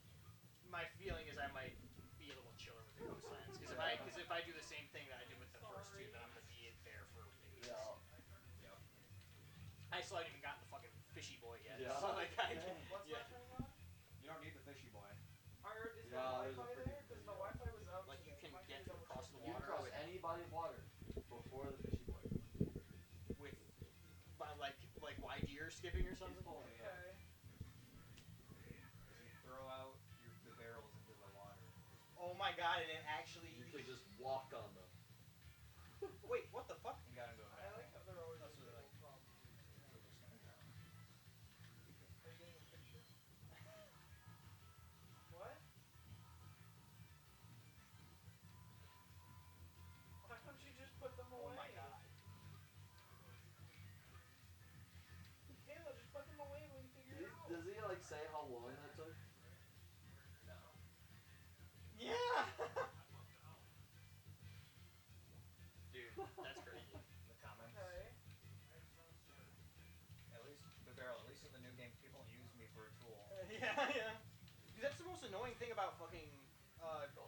My feeling is I might be a little chiller with the coastlands because if I do the same thing that I did with the first 2, then I'm gonna be there for days. Yeah. I still haven't even gotten the fucking fishy boy yet. Yeah. So like I What's yeah. that turning on? You don't need the fishy boy. Is Yeah, the there's a Wi-Fi freaking there? Because the Wi-Fi was out. Like you can Might get be double across the You can water cross with any body of water before the fishy boy. high gear skipping or something? Okay. You throw out the barrels into the water. Oh my god, and it actually... You could just walk on them. Wait, what the fuck? You got into a I like how they're always That's like what little problems. So they're just gonna drown. Are you getting a picture? What? Why don't you just put them away? Oh my god. Kayla, just put them away when you figure it out. Does he like say how long that took? No. Yeah! Dude, that's crazy. In the comments. Okay. At least the barrel. At least in the new game, people use me for a tool. Yeah. Dude, that's the most annoying thing about fucking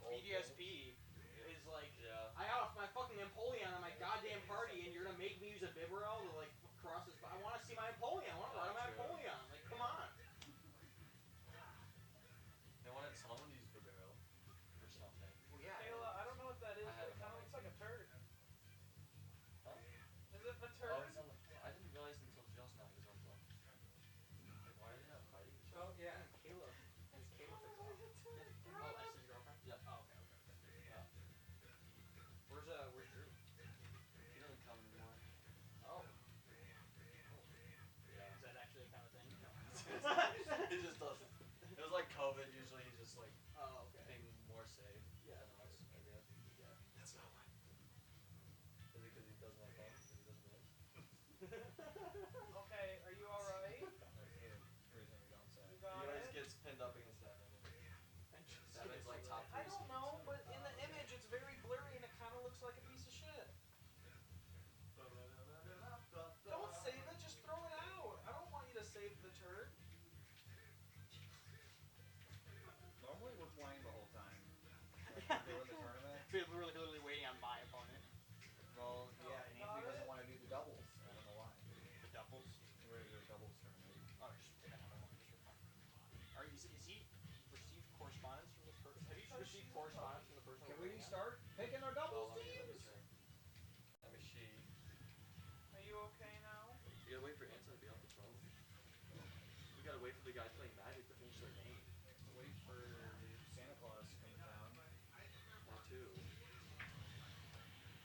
BDSP is like, I have my fucking Empoleon on my goddamn party and you're gonna make me use a Bibarel to like cross this. I want to see my Empoleon. I want to ride on my Empoleon. Like, come on. They wanted someone to use the barrel or something. Well, yeah. Kayla, I don't know what that is, I but had it kind of looks like a turd. Huh? Is it a turd? Oh, it's on the, I didn't realize until just now he was on the phone. Like, why are they not fighting each other? Oh, yeah. Kayla. It's Kayla fixed it. Oh, that's his girlfriend? Yeah. Oh, okay. Yeah. Where's Drew? He doesn't come anymore. Oh. Yeah. Is that actually a kind of thing? No. He just doesn't. It was like COVID. Usually he's just like being more safe. Yeah. Than us, I guess. Yeah. That's not why. Is it because he doesn't have fun? Because he doesn't win? Okay, are you alright? That's the reason we don't say. You He got always it? gets pinned up against that image. That is like top 3 I don't seeds. know, but in the image it's very blurry and it kind of looks like a piece of shit. Don't save it, just throw it out. I don't want you to save the turd. Normally we're playing the whole time. Like, we're in the tournament. We're literally waiting on my opponent. Well, yeah, and Got Anthony it. doesn't want to do the doubles. I don't know why. The doubles? We're ready to do a doubles tournament. Oh, just pick another one just for fun. Is he received correspondence from this person? Have you received correspondence from the person? Can we're we waiting on? start picking our doubles Let me teams? see. Let me see. Are you okay now? You gotta wait for Anson to be off the phone. We gotta wait for the guys playing Magic to finish their game. Wait for Santa Claus to come down. That too.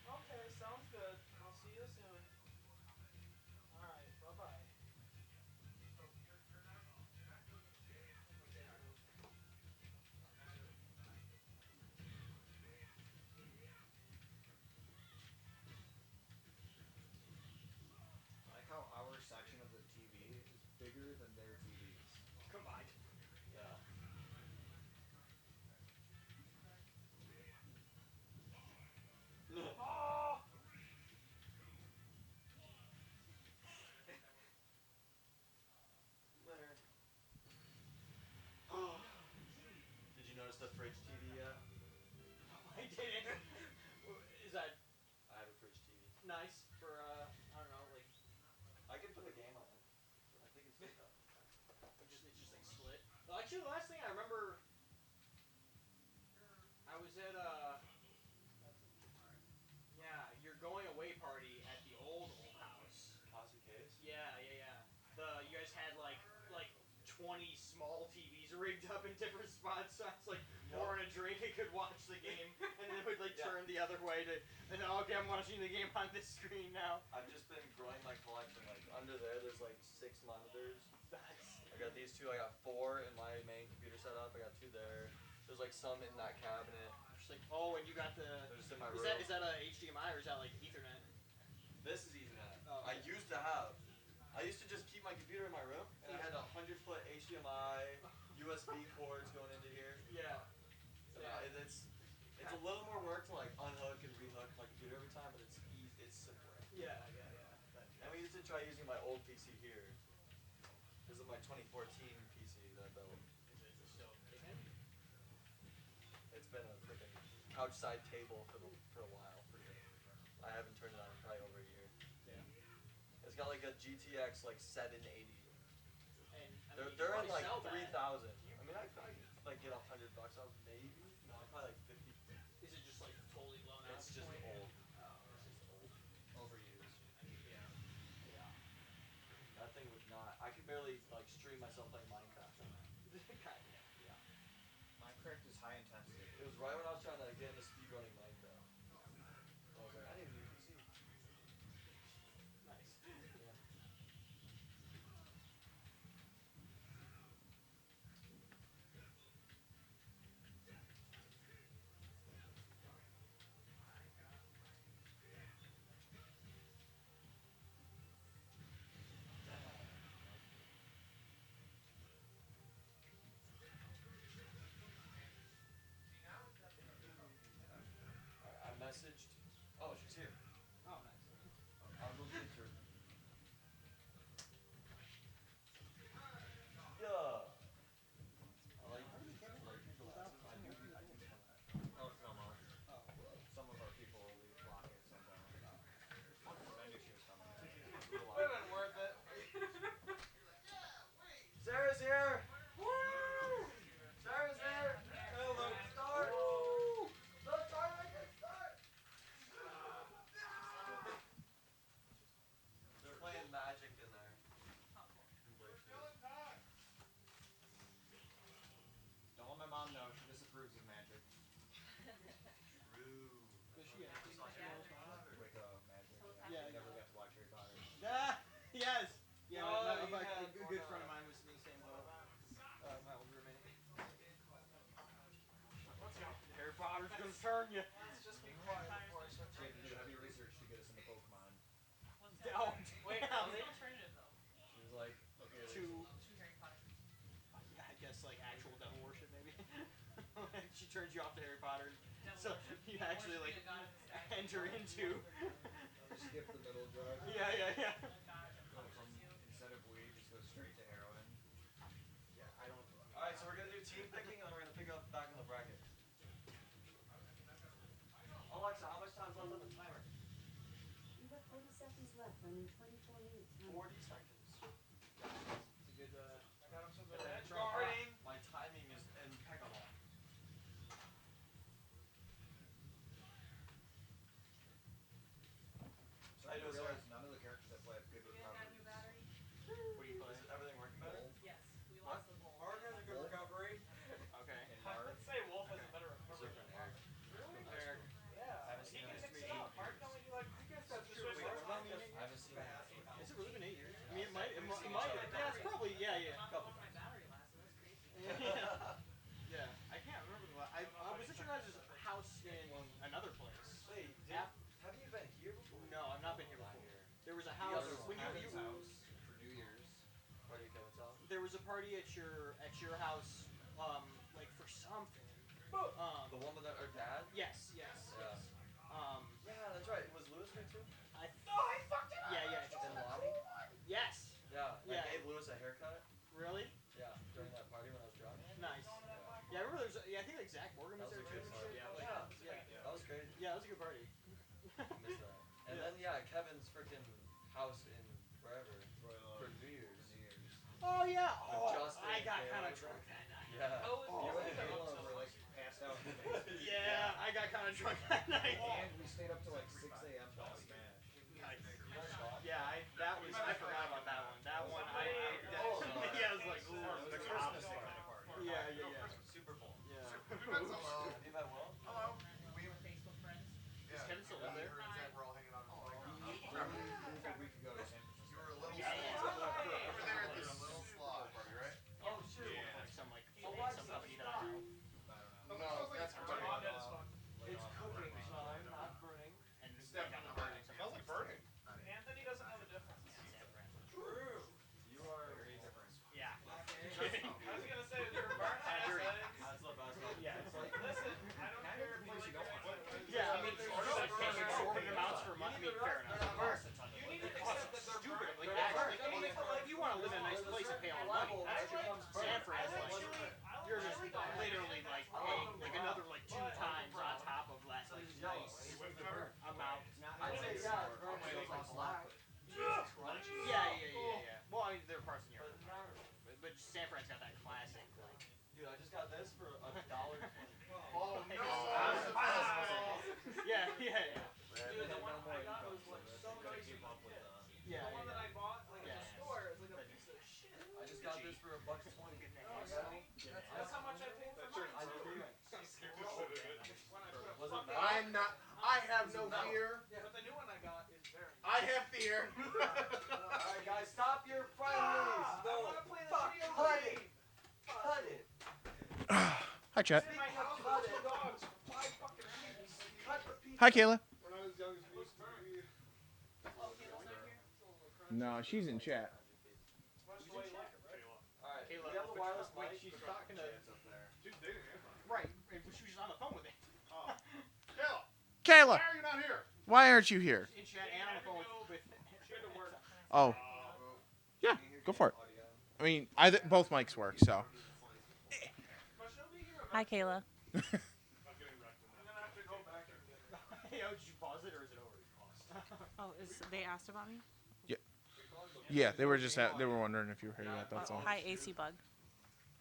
Okay, sounds good. I'll see you soon. Alright, bye-bye. I like how our section of the TV is bigger than their TVs. Combined. Yeah. Oh! Winner. Did you notice the fridge TV yet? I didn't. Is that I have a fridge TV. nice for, I don't know, like, I can put a game on it. I think it's like it's just like split? Well, actually, the last thing I remember, I was at, yeah, your going away party at the old house. Kase Klassics. Yeah. You guys had like 20 small TVs rigged up in different spots, so I was like pouring a drink and could watch the game, and then it would like turn the other way to, and then okay, I'm watching the game on this screen now. I've just been growing my collection. Like under there's like 6 monitors. I got these 2. I got 4 in my main computer setup. I got 2 there. There's like some in that cabinet. Just like, oh, and you got the. They're just in my Is room. that a HDMI or is that like Ethernet? This is Ethernet. Oh, I used to have. I used to just keep my computer in my room, and I had 100-foot HDMI, USB cords going into here. Yeah. It's a little more work to like unhook and rehook my computer every time, but it's simpler. Yeah. And we used to try using my old PC here. This is my 2014 PC that I built. Is it still kicking? It's been a freaking couch side table for a while. I haven't turned it on in probably over a year. Yeah. It's got like a GTX like 780. And I mean, They're in like sell 3,000. that. I mean, I probably like get $100 off, maybe. No, probably like 50. Is it just like totally blown out? It's just old. Oh, It's just old. Overused. yeah. That thing would barely like stream myself playing Minecraft. Yeah. Minecraft is high intensity. It was right when I was trying to get into speedrunning Minecraft. I was like, I need a new PC. Nice. Yeah. I messaged. Oh, she's here. Oh, nice. I'll go get her. Yeah. I like your glasses. I do smell that. Oh, it's no more. Oh. Some of our people will block it, some don't. I knew she was coming. Would have been worth it. Sarah's here. Woo! Sarah's here. Hello. Start. Woo! Don't try to make it start. They're playing Magic in there. Don't let my mom know. She disapproves of magic. True. Is she actually Like magic. Yeah. She never got to watch Harry Potter. Ah, yes. Yeah, Oh, a you had good friend of mine was in the same boat. My old roommate. Let's go. Harry Potter's gonna turn you. Let's just be quiet before I start She had to do heavy research to get us into Pokemon. Oh, Wait, damn. how are they alternative though? She was like, okay, To Harry Potter. I guess like actual devil worship maybe. She turns you off to Harry Potter, so you actually like enter into. skip the middle drug. Yeah. Go from, instead of weed, just go straight to heroin. Yeah, I don't. All right, so we're gonna do team picking, and then we're gonna pick up back in the bracket. Alexa, how much time's left on the timer? You have 40 seconds left, running 24 minutes. 40 seconds. It's a good. I got him some good good edge guarding. My timing is impeccable. So I realize none of the characters I play have good recovery. What do you play? Is everything working better? Yes, we What? lost the goal. Mark has a good recovery. Okay. Let's say Wolf has a better recovery than Mark. Really? Yeah. Haven't He seen can him. mix it up. Mark can only do like, I guess that's just Wait, what about me? I haven't seen him. Is it really been 8 years? I mean, it might. Yeah, it's probably. Yeah. How much my battery lasted? That's crazy. Yeah. I can't remember the last. I was at your guys' house in another place. Wait, have you been here before? No, I've not been here before. There was a The house other when Kevin's you house for New Year's. Party at Kevin's house. there was a party at your house, like for something. The one with our dad? Yes. Yeah. Yeah, that's right. Was Lewis here too? I fucked it up. Yeah. And Lonnie? Yes. Yeah. I Yeah. gave Lewis a haircut. Really? Yeah. During that party when I was drunk. Nice. Yeah, I remember there was. I think like Zach Morgan was That there was a too. good party. Yeah. That was crazy. Yeah, it was a good party. I missed that. And then Kevin's freaking house in wherever for New Year's. Oh yeah. With Justin I got and kind of Caleb. drunk that night. Yeah. You and Halo were like passed out. Yeah, I got kind of drunk that night. And we stayed up till like 6 a.m. playing Smash. Yeah, I forgot about that one. That one, yeah, I was like, ooh. The Christmas kind of party. Yeah. Super Bowl. Yeah. Hello. Have you met Will? Hello. We're Facebook friends. Is Kevin still live there? We're all hanging out. Moved a week ago to San Francisco. You were a little slow. You were there at this little slot party, right? Oh, sure. Like some company that I know. No, that's It's cooking, son, not burning. And It's definitely burning. It smells like burning. Anthony doesn't know the difference. True. You are very different. Yeah. I was gonna say with your burn settings. That's the best. Yeah, it's like. Listen, I don't care if like Yeah, I mean, there's exorbitant amounts for money. I mean, fair enough. you need to accept that they're Stupid. burnt. Like, actually, I mean, if you want to live in a nice place and pay all the money, Sanford is like, you're just literally like paying like another like 2 times on top of that like nice amount. I'd say black. Yeah. Well, I mean, there are parts in Europe, but San Fran's got that classic like. Dude, I just got this for $1. Oh no! Yeah. Dude, the one I got was like so nice. Keep up with The one that I bought like at the store is like a piece of shit. That's how much I paid for mine. I'm not. I have no fear. But the new one I got is very. I have fear. Alright, guys, stop your friendlies. I want to play the trio Cut game. it. Cut it. Hi, chat. My house with two dogs for 5 fucking weeks. Hi, Kayla. We're not as young as we used to be. No, she's in chat. Alright, Kayla, you have the wireless wait, mic. she's She's talking to. She's dating Anton. Right, she was just on the phone with me. Kayla, Kayla, why are you not here? why aren't you here? In chat and on the phone with. She had to work. Oh. Yeah, go for it. I mean, both mics work, so. Hi, Kayla. I'm gonna have to go back and get her. Hey, did you pause it or is it already paused? Oh, they asked about me? Yeah, they were just they were wondering if you were here yet. That's all. Hi, AC Bug.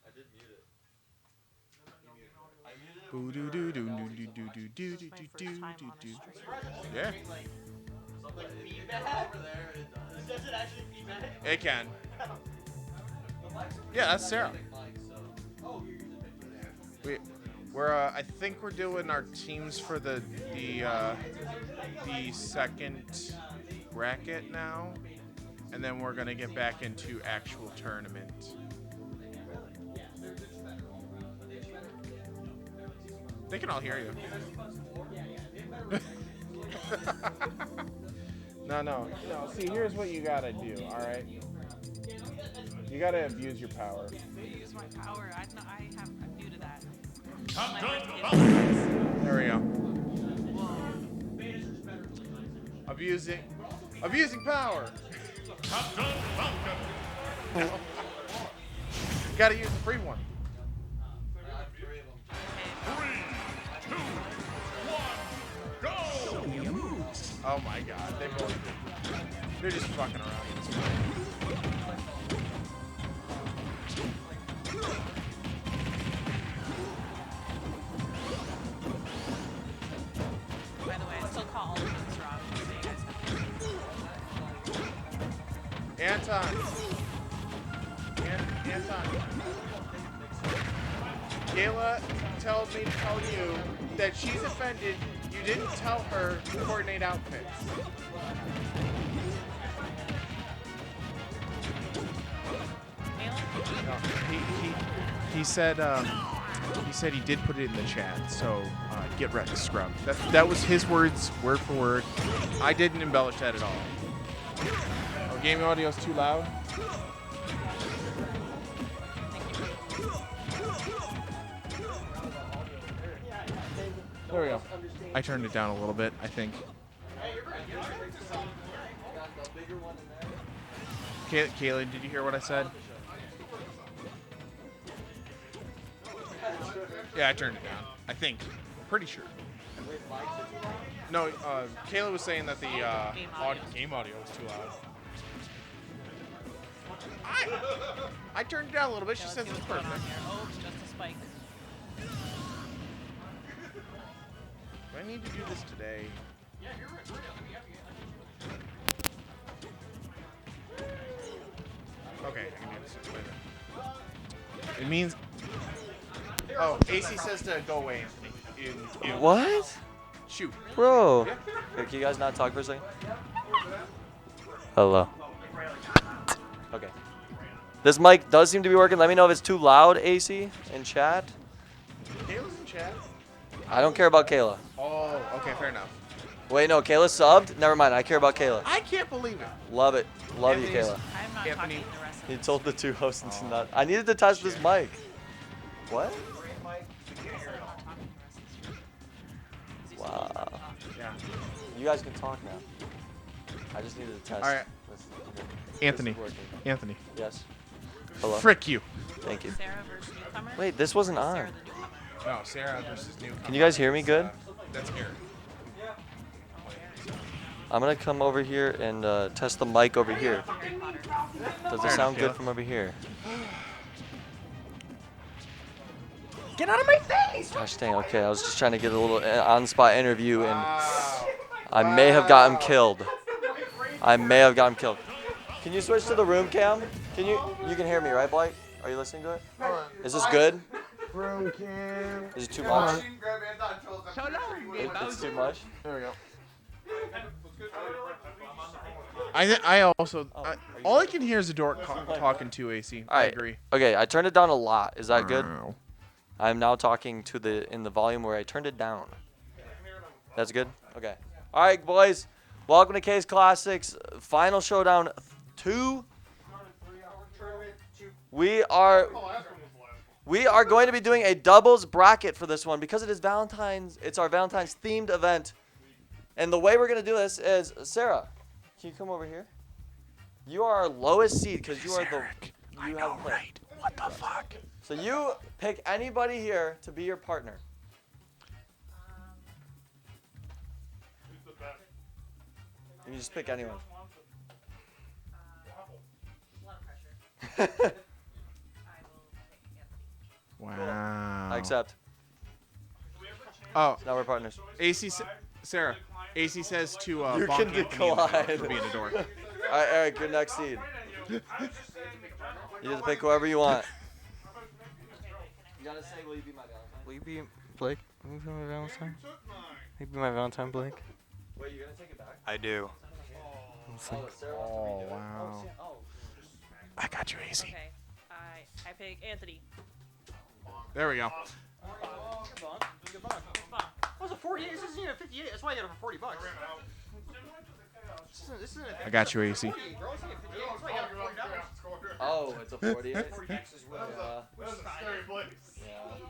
I did mute it. I muted it. Boo doo doo doo doo doo doo doo doo This is my doo first doo time doo on a doo. stream. Yeah, Like If you feedback? go over there, it does. Does it actually feedback? it can. The mics are Yeah, that's Sarah. pretty mic, so. Oh, you're using Victor's. We're I think we're doing our teams for the second bracket now, and then we're gonna get back into actual tournament. They can all hear you. No. See, here's what you gotta do. All right. You gotta abuse your power. Use my power. I'm new to that. There we go. Abusing power. You gotta use the free one. Oh my god, they're just fucking around at this point. By the way, I still call all of this wrong. So you guys have Anton. Kayla told me to tell you that she's offended you didn't tell her to coordinate outfits. No, he said he did put it in the chat, so get wrecked, scrub. That was his words, word for word. I didn't embellish that at all. Oh, gaming audio's too loud? There we go. I turned it down a little bit, I think. Kayla, did you hear what I said? Yeah, I turned it down. I think. Pretty sure. No, Kayla was saying that the game audio was too loud. I turned it down a little bit. She says it's perfect. Oh, just a spike. Do I need to do this today? Yeah, you're right. Okay, I can do this later. It means. Oh, AC says to go away, Anthony. What? Shoot. Bro. Yeah. Hey, can you guys not talk for a second? Hello. Okay. This mic does seem to be working. Let me know if it's too loud, AC, in chat. Kayla's in chat. I don't care about Kayla. Oh, okay, fair enough. Wait, no, Kayla subbed? Never mind, I care about Kayla. I can't believe it. Love it. Love you, Anthony's- Kayla. I'm not talking the rest of He told the two hosts to not. I needed to test this mic. What? Wow. Yeah. You guys can talk now. I just needed to test. All right. This Anthony. is working. Anthony. Yes. Hello. Frick you. Thank you. Sarah versus newcomer? Wait, this wasn't on. Sarah the newcomer. No, Sarah versus newcomer. Can you guys hear me good? That's Eric. I'm gonna come over here and test the mic over here. Does it Fair sound enough, good Kayla. from over here? Get out of my face! Gosh dang, okay, I was just trying to get a little on-spot interview and I may have got him killed. I may have got him killed. Can you switch to the room cam? You can hear me, right, Blake? Are you listening to it? Hold on. Is this good? Broom can. Is it too Hold much? on. Grab Anton Trolls up to the tree. It's too much. There we go. All I can hear is a dork talking to AC. All I right. agree. Okay, I turned it down a lot. Is that good? Wow. I'm now talking to in the volume where I turned it down. That's good? Okay. All right, boys. Welcome to Kase Klassics. Final Showdown 2. We are going to be doing a doubles bracket for this one because it is Valentine's. It's our Valentine's themed event. And the way we're going to do this is, Sarah, can you come over here? You are our lowest seed because you are the... You have right. What the fuck? So you pick anybody here to be your partner. You just pick anyone. Wow. I accept. Oh, now we're partners. Sarah. AC says to You bonk can Anthony decline. for being a dork. All right, Eric, you're next seed. You just pick whoever you want. You gotta say, will you be my Valentine? Will you be Blake? Will you be my Valentine? Will you be my Valentine, Blake? Wait, you're gonna take it back? I do. Oh, wow. I got you, AC. Okay, I pick Anthony. There we go. What was it, 48? This isn't even 58. That's why I got it for $40. This isn't I got you, AC. Oh, it's a 48? That was a scary place.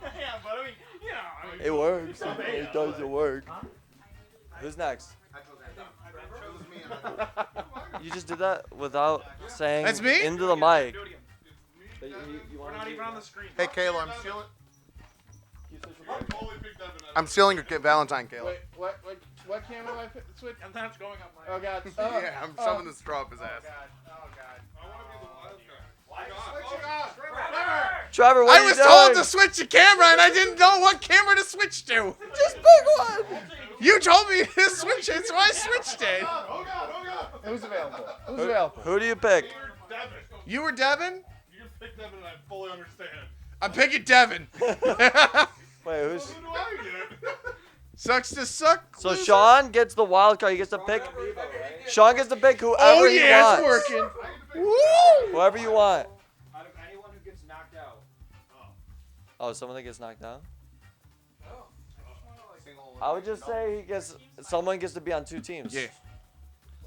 Yeah, but I mean, you know. It works. It does work. Who's next? You just did that without saying That's me? into the mic. We're not even on the screen. Hey, Kayla, I'm stealing your Valentine, Kayla. Wait, what camera do I switch? And that's going up my. Oh, God. Yeah, I'm shoving the straw up his ass. Oh, God. Trevor, what I are was you told doing? to switch the camera, and I didn't know what camera to switch to. Just pick one. You told me to switch it, so I switched it. Who's available? Who's available? Who do you pick? You were Devin? You can pick Devin and I fully understand. I'm picking Devin. Wait, who's? Who do I get? Sucks to suck. So loser. Sean gets the wild card. He gets to pick. Sean gets to pick whoever Oh, he yeah, wants. it's working. Woo! Whoever you want. Out of anyone who gets knocked out. Oh, someone that gets knocked out? I would just say someone gets to be on two teams. Yeah.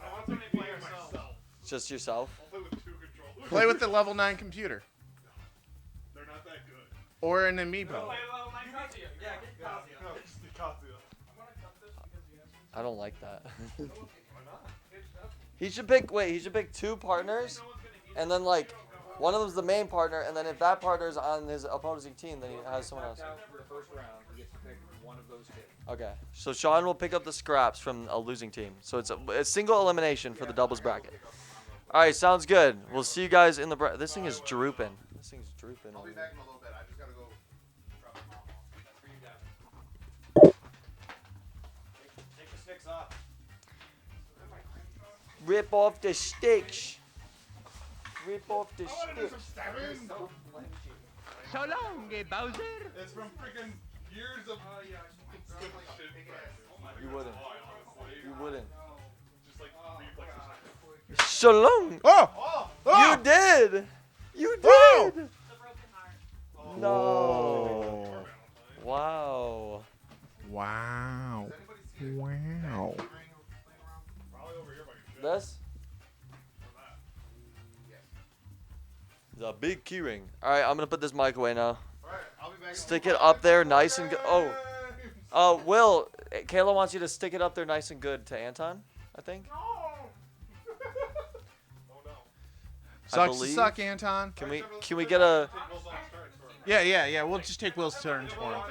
I want somebody to play myself. Just yourself. I'll play with 2 controllers. Play with the level 9 computer. They're not that good. Or an amiibo. I don't like that. He should pick. Wait, he should pick 2 partners, and then like one of them's the main partner, and then if that partner's on his opposing team, then he has someone else. For the first round, he gets to pick one of those 2. Okay, so Sean will pick up the scraps from a losing team. So it's a single elimination for the doubles bracket. All right, sounds good. We'll see you guys in the This thing is drooping. This thing's drooping. I'll be back in a little bit. I just gotta go drop my mom off. Take the sticks off. Rip off the sticks. Rip off the sticks. So long, Bowser. It's from freaking years of good shit. You wouldn't. You wouldn't. Just like reflexes. So long. Oh! You did. You Whoa! did. No. Wow. Wow. Wow. This? The big key ring. All right, I'm gonna put this mic away now. Stick it up there, nice and good. Oh, Will, Kayla wants you to stick it up there, nice and good, to Anton. I think. Sucks to suck, Anton. Can we get a? Yeah. We'll just take Will's turns for him.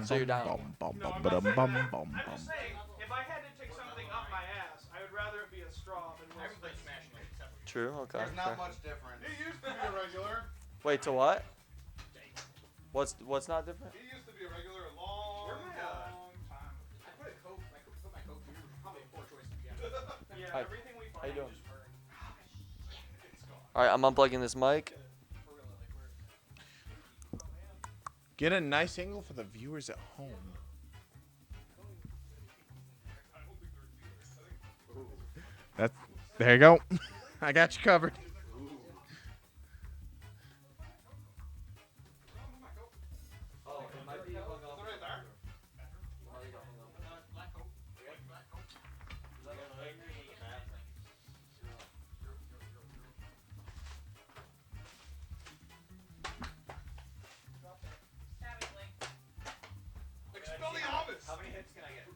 So you're down. I'm just saying, if I had to take something up my ass, I would rather it be a straw than Will Smith. True. Okay. There's not fair. much difference. He used to be a regular. Wait, to what? What's not different? He used to be a regular a long time. I put my Coke here, which is probably a poor choice to begin with. Hi. How you doing? All right, I'm unplugging this mic. Get a nice angle for the viewers at home. That's there you go. I got you covered. Oh, it might be hung up. Expelliarmus! How many hits can I get?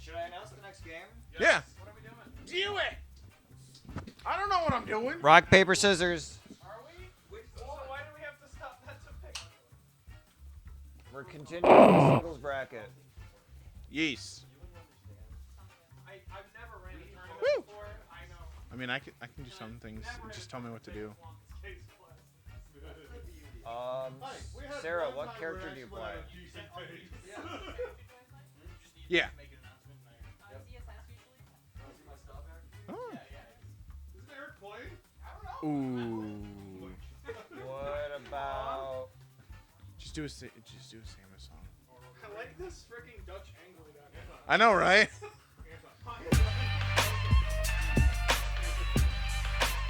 Should I announce the next game? Yeah. What are we doing? Do it. I don't know what I'm doing. Rock, paper, scissors. Are we? So why do we have to stop that to pick? We're continuing the singles bracket. Yes. I've never ran a tournament Woo. before. I know. I mean, I can do some things. Just tell me what to do. Sarah, what character do you play? Yeah. Isn't Eric playing? Ooh. What about? Just do a Samus song. I like this freaking Dutch angle we got. I know, right?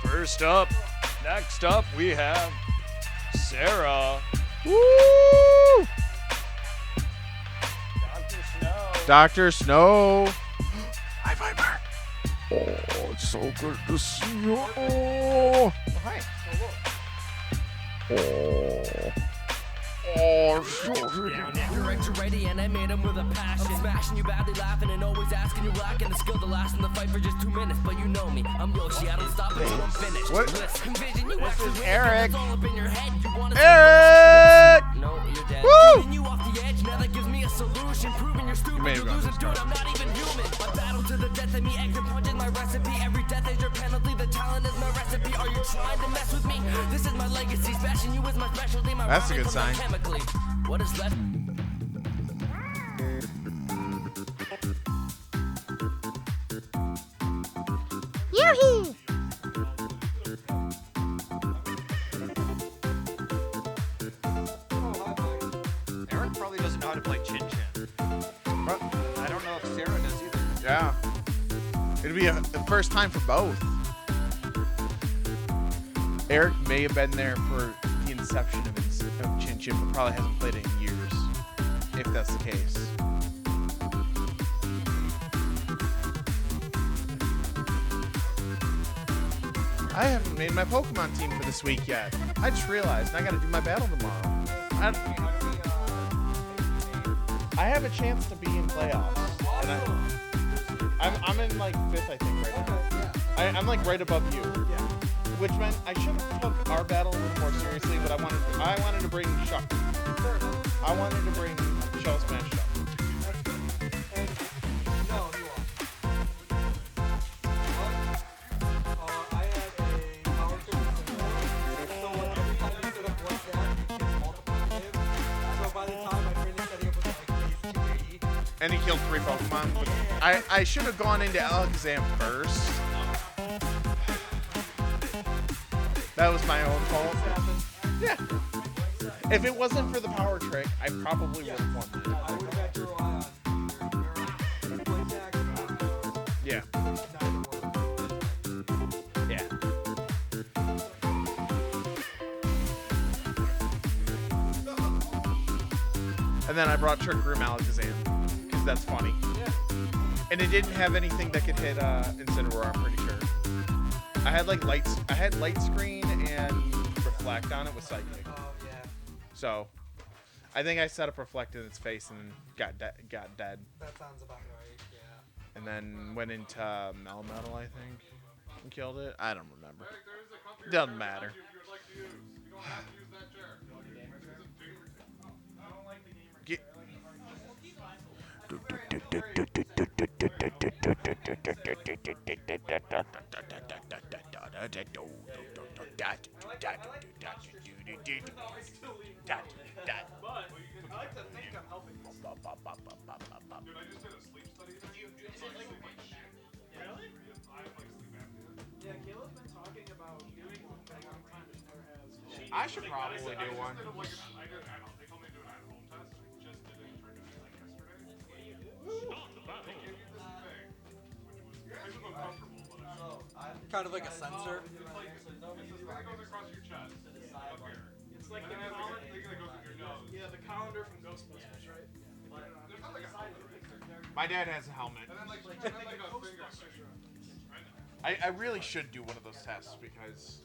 First up, next up, we have Sarah. Woo! Dr. Snow. Dr. Snow. Hi, Viper. Oh, it's so good to see you. Oh. Hi. Oh. Oh, so good. Director ready and I made him with a passion. I'm smashing you badly, laughing and always asking you lacking the skill to last in the fight for just 2 minutes. But you know me, I'm Yoshi, I don't stop until I'm finished. What? Listen, envision you This is acting Eric. that's all up in your head. You wanna Eric! No, you're dead. Woo! Leaving you off the edge, now that gives me a solution. Proving you're stupid, may have you're gone losing, too dude, far. I'm not even human. I battle to the death of me, exit punches my recipe. Every death is your penalty, the talent is my recipe. Are you trying to mess with me? This is my legacy, smashing you is my specialty. My That's a rhyming good comes out sign. Chemically. What is left? Yoo-hee! Eric probably doesn't know how to play Chin Chin. I don't know if Sarah does either. Yeah. It'd be a first time for both. Eric may have been there for the inception of Chin Chin, but probably hasn't played it in years, if that's the case. I haven't made my Pokemon team for this week yet. I just realized I gotta do my battle tomorrow. I have a chance to be in playoffs. And I'm in like 5th, I think, right now. I'm like right above you. Which meant I should have took our battle a little more seriously, but I wanted to bring Shuck. I wanted to bring Shell Smash Shuck. And he killed 3 Pokemon. But I should have gone into Alakazam first. That was my own fault. Yeah. If it wasn't for the power trick, I probably would have won that. Yeah. Yeah. And then I brought Trick Room Alakazam, because that's funny. And it didn't have anything that could hit Incineroar, I'm pretty sure. I had like light screen and reflect on it with psychic. So, I think I set up reflect in its face and got dead. That sounds about right. Yeah. And then went into Melmetal, I think, and killed it. I don't remember. Doesn't matter. like to think I'm helping this. Dude, I just did a sleep study. Is it like shit? Really? I have like sleep apnea. Yeah, Caleb's been talking about doing one for a long time, just never has. I should probably do one. They told me to do an at-home test. I just did it and turned it in like yesterday. They gave you this thing, which was kind of uncomfortable, but Kind of like a sensor. it's this thing that goes across your chest up here. It's like And the then it has like a calendar. thing that goes in your nose. Yeah, the calendar from Ghostbusters, right? There's not like a helmet, right? My dad has a helmet. And then like a finger thing. I really should do one of those tests because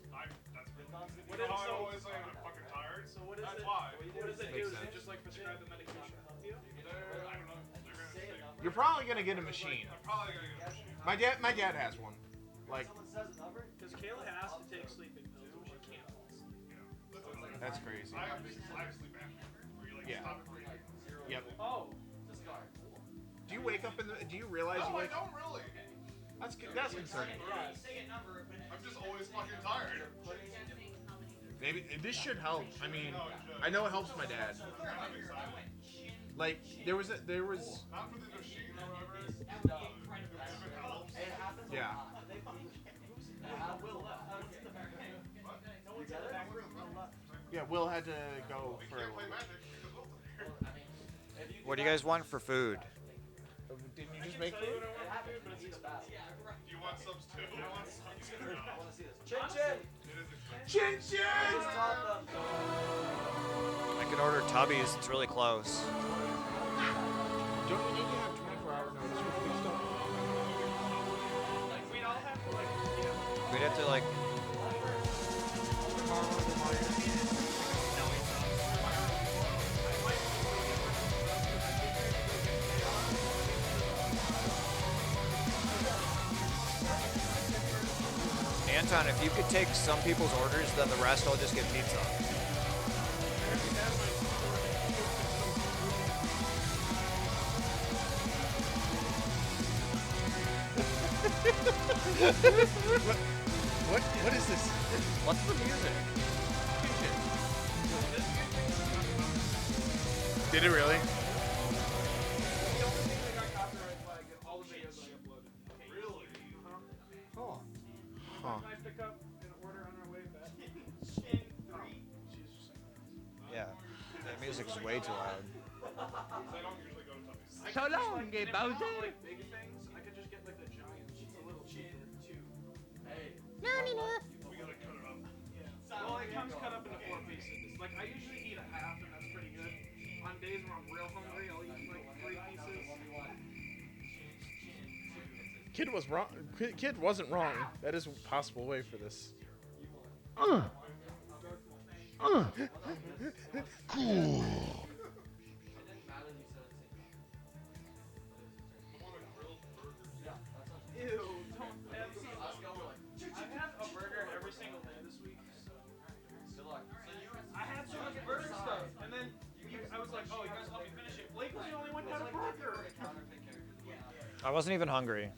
What is I always say I'm fucking tired. So what is That's it? why. What does it do? Makes Does it sense. just like prescribe the medication to help you? I don't know. They're gonna say. you're probably gonna get a machine. I'm probably gonna get a machine. My dad has one. Like Because Kayla has to take sleeping pills, which she can't fall asleep. that's crazy. I have sleep apnea. Where you like Yeah. stop it breathing. Yep. Oh. Do you wake up in the? Do you realize No, you I wake? don't really. That's concerning. I'm just always fucking tired. Maybe this should help. I mean, I know it helps my dad. Like there was. Not for the machine or whatever. Yeah. Yeah, Will had to go for a little bit. What do you guys want for food? Didn't you just make food? Do you want subs too? Chin chin. Chin chin. I can order Tubby's. It's really close. Don't you need to have 24-hour notice for food stuff? Like, we'd all have to, like, We'd have to like. Anton, if you could take some people's orders, then the rest I'll just get pizza. What is this? What's the music? Did it really? all the videos I uploaded. Really? Huh. Can I pick up an order on our way back? Yeah, that music is way too loud. So long, Bowser. Like big things, I could just get like the giant. It's a little cheaper too. Hey. We gotta cut it up. Yeah. Well, it comes cut up into 4 pieces. Like I usually eat a half, and that's pretty good. On days when I'm real hungry, I'll eat like 3 pieces. Kid was wrong. Kid wasn't wrong. That is a possible way for this. Cool. Ew, don't have I've had a burger every single day this week, so good luck. I had so much burger stuff, and then I was like, oh, you guys help me finish it. Blake was the only one who had a burger. I wasn't even hungry.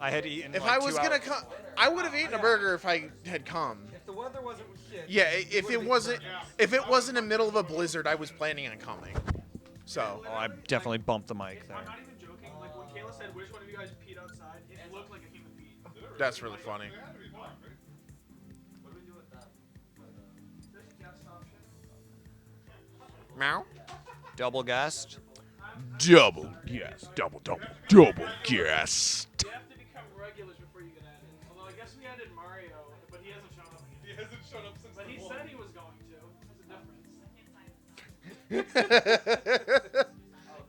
I had eaten. If like I was 2 gonna hours. come, I would have eaten a burger if I had come. If the weather wasn't shit. Yeah, if it wasn't in the middle of a blizzard, I was planning on coming. So. Oh, I definitely bumped the mic there. I'm not even joking. Like when Kayla said, which one of you guys peed outside, it looked like a human being. That's really funny. What do we do with that? There's a guest option. Meow. Double guessed. Double guess. Double guess. You have to become regulars before you get added. Although I guess we added Mario, but he hasn't shown up. He hasn't shown up since. But he said he was going to.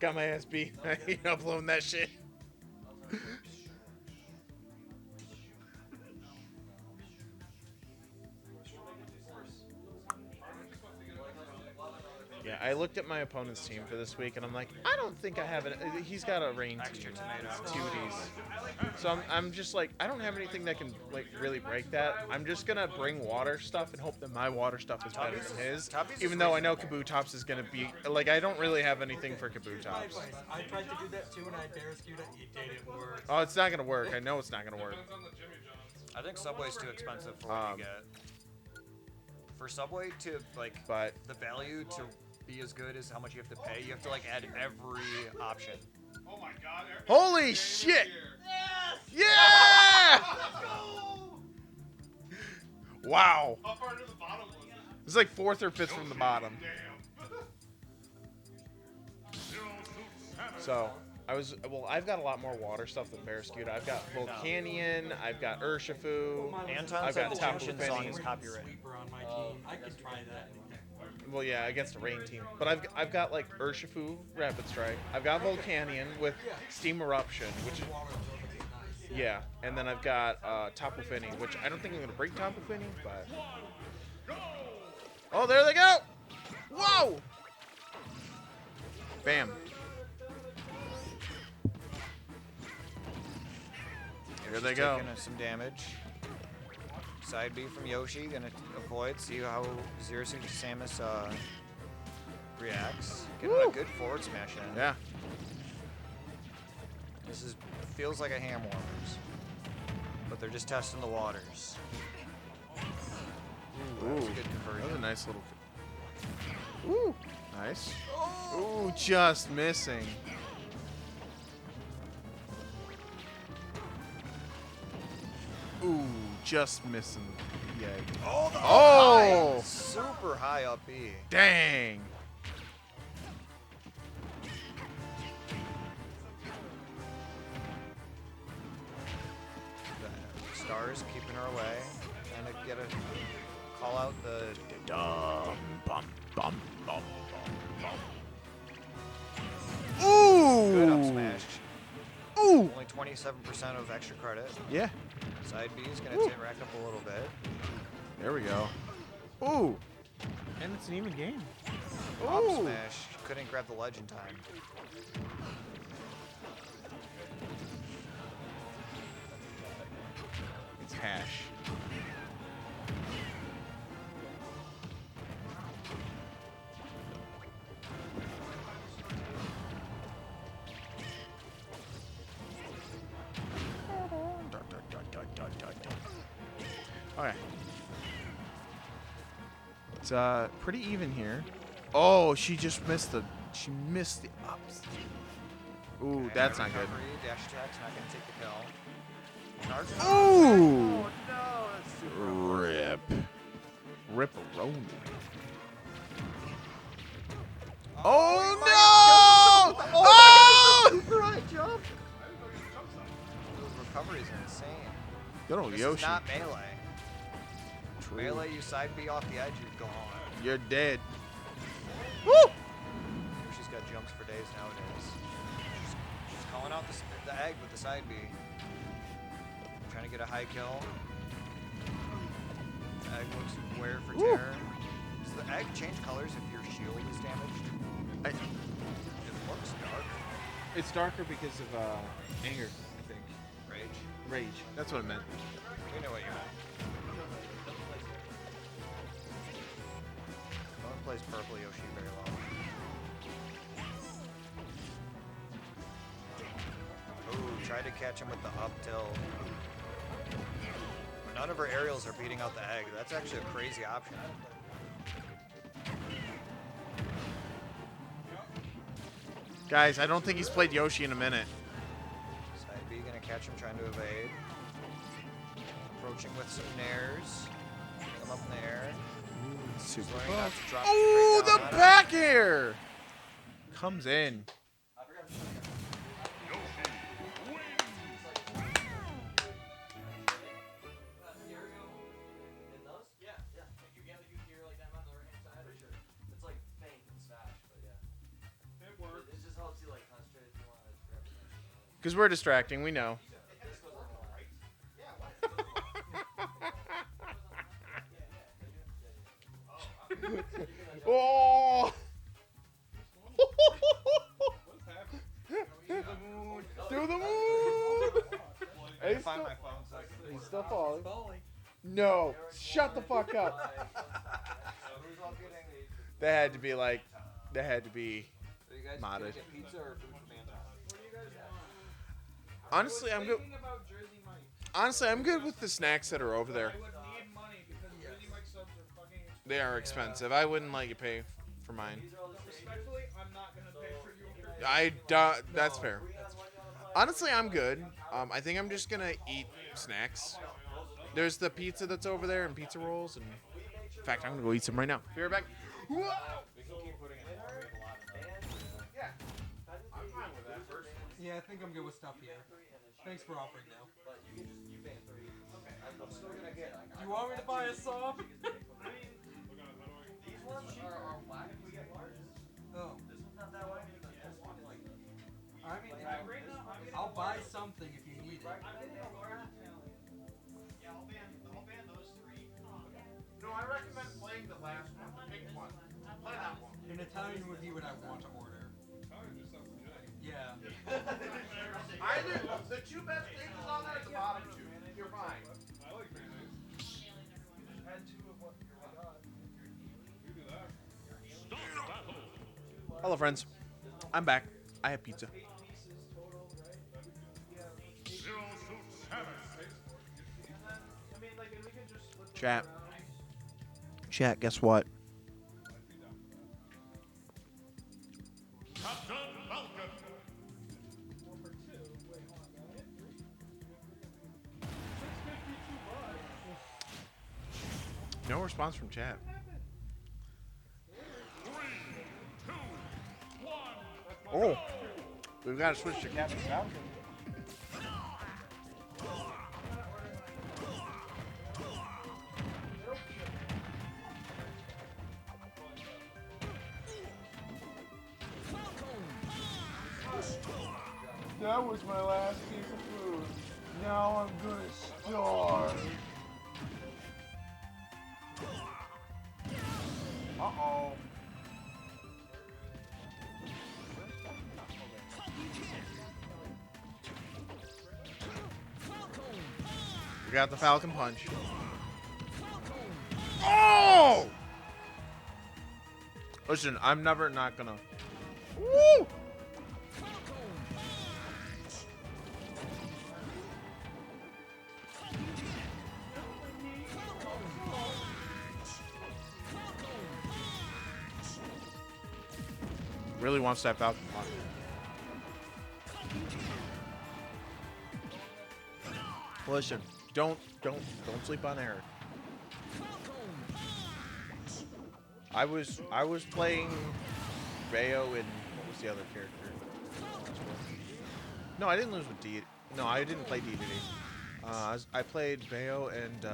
Got my ass beat. I ain't uploading that shit. Yeah, I looked at my opponent's team for this week, and I'm like, I don't think I have it. He's got a rain Extra team, tomato. cuties. So I'm just like, I don't have anything that can like really break that. I'm just gonna bring water stuff and hope that my water stuff is better than his. Even though I know Kabutops is gonna be like, I don't really have anything for Kabutops. I tried to do that too, and I dare skewed it. It didn't work. Oh, it's not gonna work. I know it's not gonna work. I think Subway's too expensive for what you get. For Subway to like, but the value to be as good as how much you have to pay, you have to like add every option. Oh my god. Holy shit! Yeah! Wow. How far to the bottom was it? It's like 4th or 5th from the bottom. So, I've got a lot more water stuff than Barraskewda. I've got Volcanion, I've got Urshifu, Anton I've said got the Tapu Junction song Fini. is copyrighted. I could try that. Well, yeah, against a rain team. But I've got like Urshifu, Rapid Strike. I've got Volcanion with Steam Eruption, which is yeah, and then I've got Tapu Fini, which I don't think I'm gonna break Tapu Fini, but oh, there they go! Whoa! Bam. Here they go. Taking some damage. Side B from Yoshi, gonna avoid, see how Zero Suit Samus reacts. Getting a good forward smash in. Yeah. This feels like a ham warmers, but they're just testing the waters. Ooh, that was a good conversion. That was a nice little. Ooh, nice. Ooh, just missing. Ooh, just missing the egg. Oh! Super high up B. Dang. Stars keeping her away. Trying to get a call out the bum bum bum bum bum. Ooh! Good up smash. Ooh! Only 27% of extra credit. Yeah. Side B is gonna rack up a little bit. There we go. Ooh! And it's an even game. Up Ooh! smash. Couldn't grab the ledge in time. It's hash. Okay. It's pretty even here. Oh, she just missed the ups. Ooh, Okay, that's not good. recovery, dash attack's not gonna take the kill. Ooh! Oh, no, that's super Rip. Rip-a-roni. Oh, no! Oh! Super high jump. Those recoveries are insane. Good old This Yoshi. is not melee. True. Melee, you side B off the edge, you're gone. You're dead. Woo! She's got jumps for days nowadays. She's calling out the egg with the side B. Trying to get a high kill. The egg looks wear for terror. Does the egg change colors if your shield is damaged? It looks dark. It's darker because of anger, I think. Rage. Rage. That's what it meant. We know what you meant. No one plays purple Yoshi very well. Ooh, tried to catch him with the up tilt. None of her aerials are beating out the egg. That's actually a crazy option. Guys, I don't think he's played Yoshi in a minute. Side B gonna catch him trying to evade. Approaching with some nairs. Getting him up in the air. Super. Learning not to drop Oh, straight the down on back air! Comes in. Because we're distracting, we know. Oh! Do the moon! He's still falling. No, shut the fuck up. That had to be like, that had to be modded. Honestly, I'm good. Honestly, I'm good with the snacks that are over there. I would need money because Jersey Mike subs are fucking They are expensive. I wouldn't let you pay for mine. Respectfully, I'm not gonna pay for you. That's fair. Honestly, I'm good. I think I'm just gonna eat snacks. There's the pizza that's over there and pizza rolls, and in fact, I'm gonna go eat some right now. Be right back. Yeah, I think I'm good with stuff here. Thanks for offering now. Do you want me to buy a sub? These ones are whack if we get large. Oh. This one's not that whack. I mean, I'll buy something if you need it. I'm getting a large Italian. Yeah, I'll ban those three. No, I recommend playing the last one, the pink one. Play that one. An Italian would be what I want to order. Yeah. Either the two best things on there are the bottom two. You're fine. I like mayonnaise. Just add 2 of what you got. You do that. Hello, friends. I'm back. I have pizza. Chat. Chat, guess what? Captain Falcon. No response from chat. 3, 2, 1. Oh, we've got to switch to Captain Falcon. That was my last piece of food. Now I'm gonna starve. Uh-oh. We got the Falcon Punch. Oh! Listen, I'm never not gonna. Woo! Really wants that Falcon Punch. Listen, don't sleep on Eric. I was playing Bayo and what was the other character? No, I didn't lose with D. No, I didn't play DDD. I played Bayo and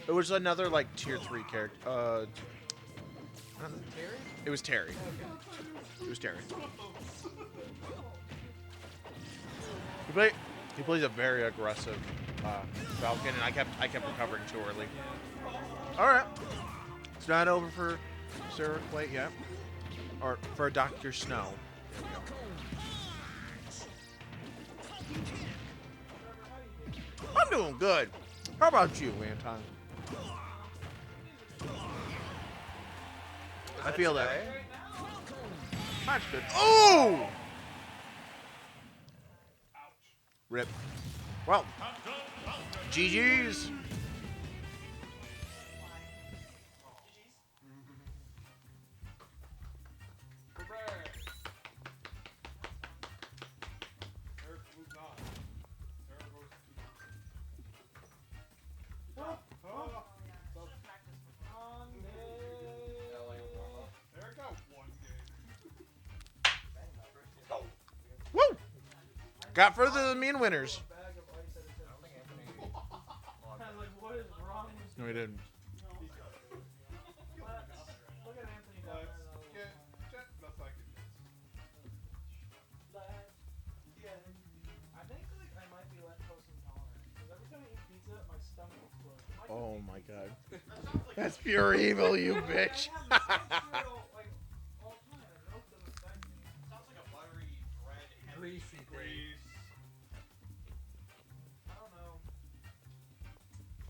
it was another like tier 3 character. It was Terry. It was Terry. He plays a very aggressive Falcon, and I kept recovering too early. All right, it's not over for Sarah Quite yet, or for Dr. Snow. I'm doing good. How about you, Anton? I feel that. That's good. Oh! Rip. Well, GG's. Woo! Got further than me in winners. No, he didn't. Oh my god. That's pure evil, you bitch. Greasy grease. I don't know.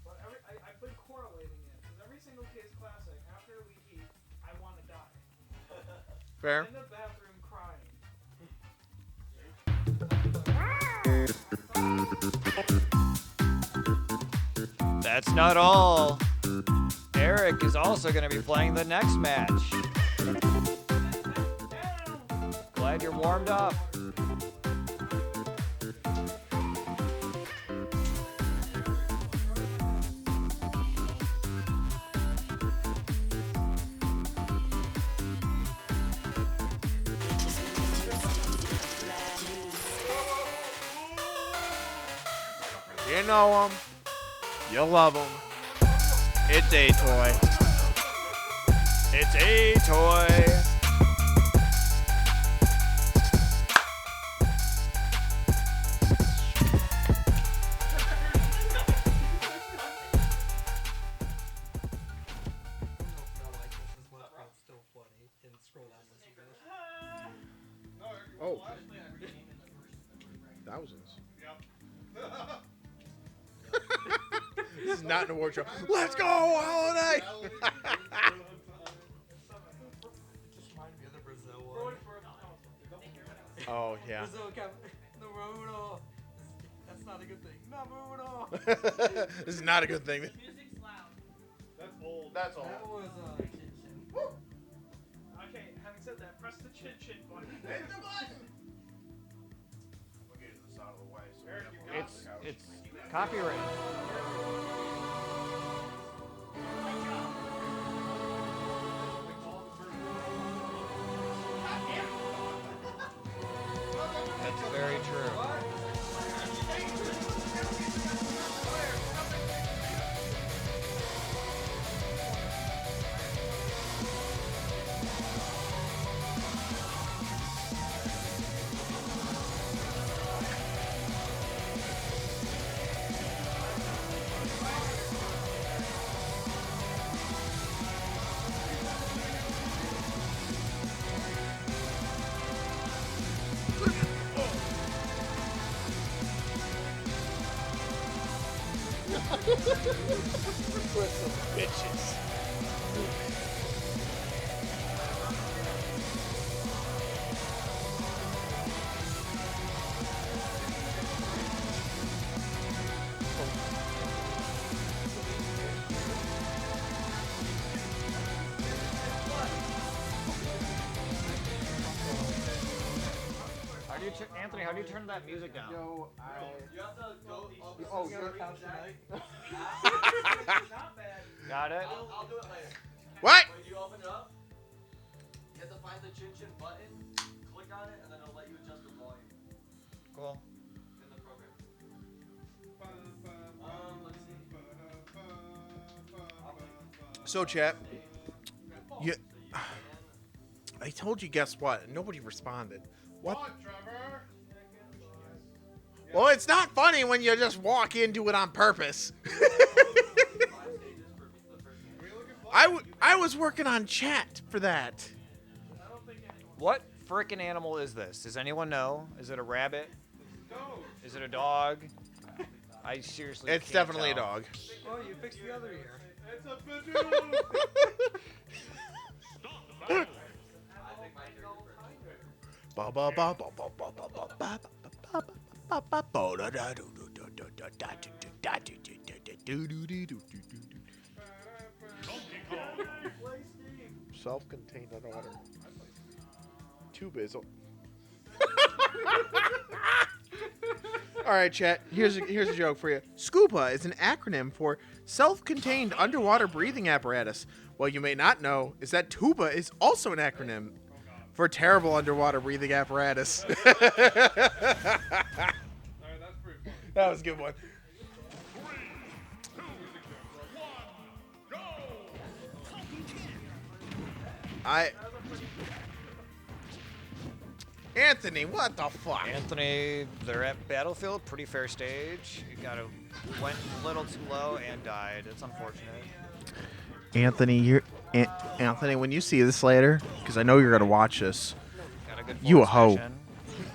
But I've been correlating it. Because every single Kase Classic, after we eat, I want to die. Fair. In the bathroom crying. That's That's not all. Eric is also going to be playing the next match. Glad you're warmed up. You know him. You love him. It's A-Toy. It's A-Toy. Oh. Thousands. This is not an award show. Let's go, Holiday! Oh, yeah. Naruto. That's not a good thing. Naruto. This is not a good thing. Music's loud. That's old. That's old. That was chin chin. Okay, having said that, press the chin chin button. Hit the button! We'll get this out of the way. So Eric, we you have got It's copyright. That's very true. We're some bitches. Anthony, how do you turn that music down? Yo, You have to go up. Oh, You're couch tonight. Not bad. Got it? I'll do it later. What? When you open it up, you have to find the chin chin button, click on it, and then it'll let you adjust the volume Cool. in the program. Let's see. So, chat. You, I told you, guess what? Nobody responded. What? Trevor? Well, it's not funny when you just walk into it on purpose. I was working on chat for that. What frickin' animal is this? Does anyone know? Is it a rabbit? Is it a dog? I seriously It's can't definitely tell. a dog. Oh, you fixed the other ear. It's a Badoo! Ba ba ba ba ba ba ba ba ba ba ba ba ba da da do do do do do da do do da do do do do do do do do. Self-contained underwater. Tube is. All right, chat. Here's a joke for you. SCUBA is an acronym for Self-Contained Underwater Breathing Apparatus. What you may not know is that TUBA is also an acronym for Terrible Underwater Breathing Apparatus. That was a good one. Anthony, what the fuck? Anthony, they're at Battlefield, pretty fair stage. You went a little too low and died. It's unfortunate. Anthony, when you see this later, because I know you're gonna watch this, Got a good you a hoe. session.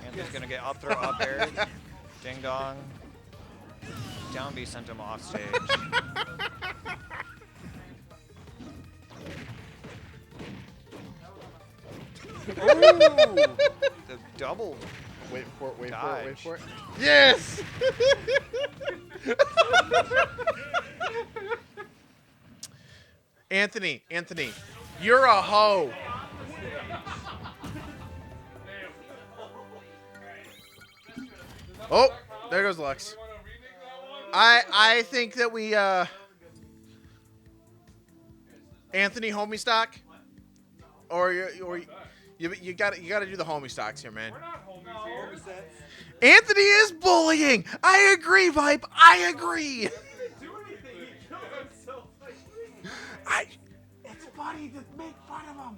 Anthony's gonna get up throw up air. Ding dong. Down B sent him off stage. Ooh! The double. Wait for it, wait dodge. for it, wait for it. Yes! Anthony, you're a hoe. Oh, there goes Lux. I think that we Anthony homie stock, or you got to do the homie stocks here, man. Anthony is bullying. I agree, Vibe. I agree. It's funny to make fun of him.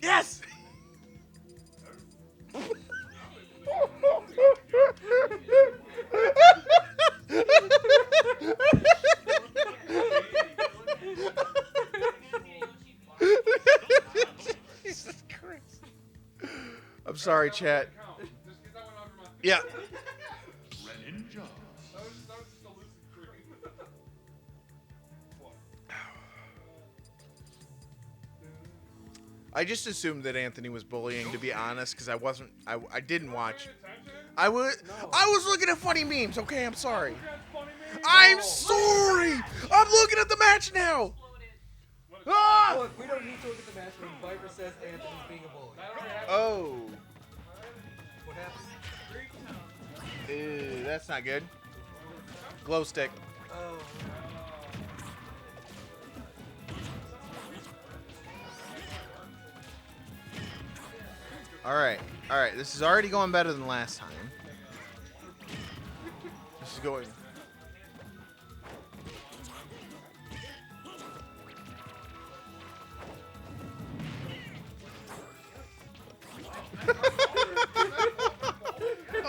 Yes. Jesus Christ. I'm sorry, chat. Yeah. I just assumed that Anthony was bullying, to be honest, because I didn't watch. I was looking at funny memes. Okay, I'm sorry. I'm sorry. I'm looking at the match now. Ah! Look, we don't need to look at the match when Viper says Anthony's being a bully. Oh. What happened? Ew, that's not good. Glow stick. Oh. All right. This is already going better than last time. This is going.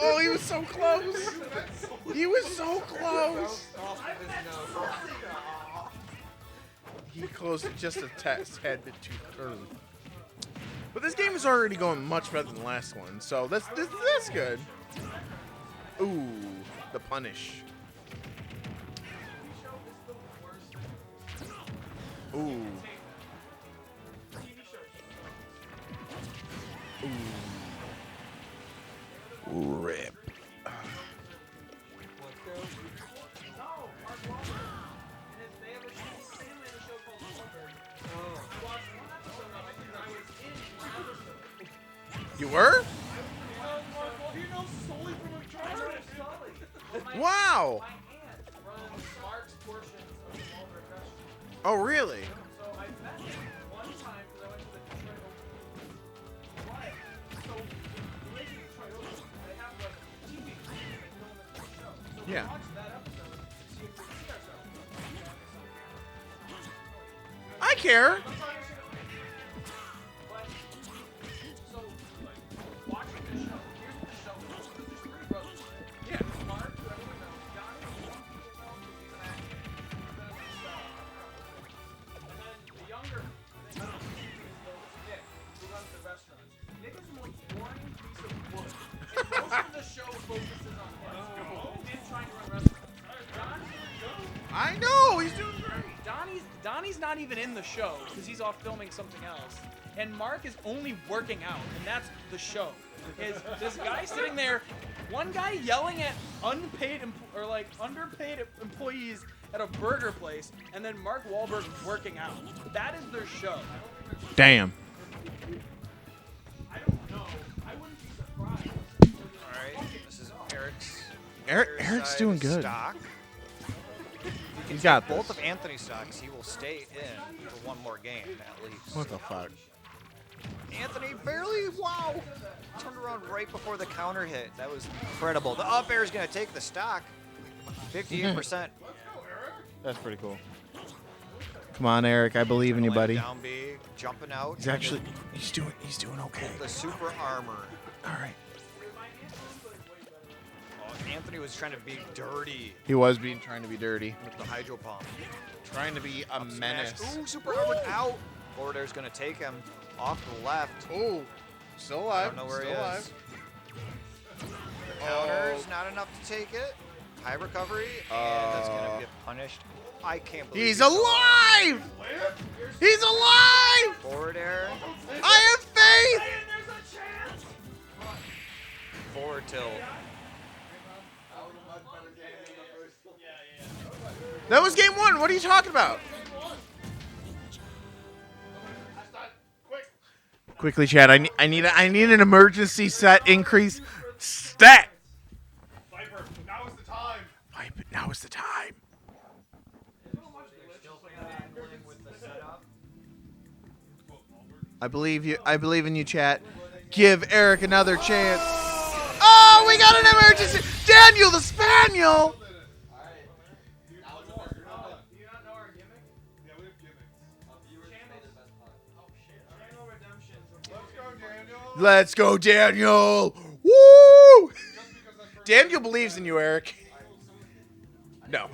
Oh, he was so close. He was so close. He closed it just a tad bit too early. But this game is already going much better than the last one, so that's good. Ooh, the punish. Ooh. Ooh. Rip. You were? Wow. Oh, really? Yeah. I care. I know, he's doing great. Donnie's not even in the show because he's off filming something else. And Mark is only working out, and that's the show. Is this guy sitting there, one guy yelling at underpaid employees at a burger place, and then Mark Wahlberg working out. That is their show. Damn. I don't know. I wouldn't be surprised. All right, this is Eric's. Eric's doing good. Stock. He's got both this. of Anthony's stocks. He will stay in for one more game at least. What the fuck? Anthony barely, wow, turned around right before the counter hit. That was incredible. The up air is going to take the stock. 58%. That's pretty cool. Come on, Eric. I believe in you, buddy. Down B, jumping out. He's actually, he's doing okay. The super armor. All right. Oh, Anthony was trying to be dirty. He was trying to be dirty. With the hydro pump. Trying to be a menace. Ooh, super armor out. Forward air's going to take him off the left. Ooh, still alive. I don't know where still he alive. is. The counter's not enough to take it. High recovery, and that's going to get punished. I can't believe He's alive! He's alive! Forward air. I have faith! Forward tilt. That was game 1. What are you talking about? Quickly, Chad. I need an emergency set increase stat. Viper, now is the time. Viper, now is the time. I believe you. I believe in you, chat. Give Eric another chance. Oh, we got an emergency. Daniel the Spaniel. Let's go, Daniel. Woo! Daniel believes in you, Eric. No.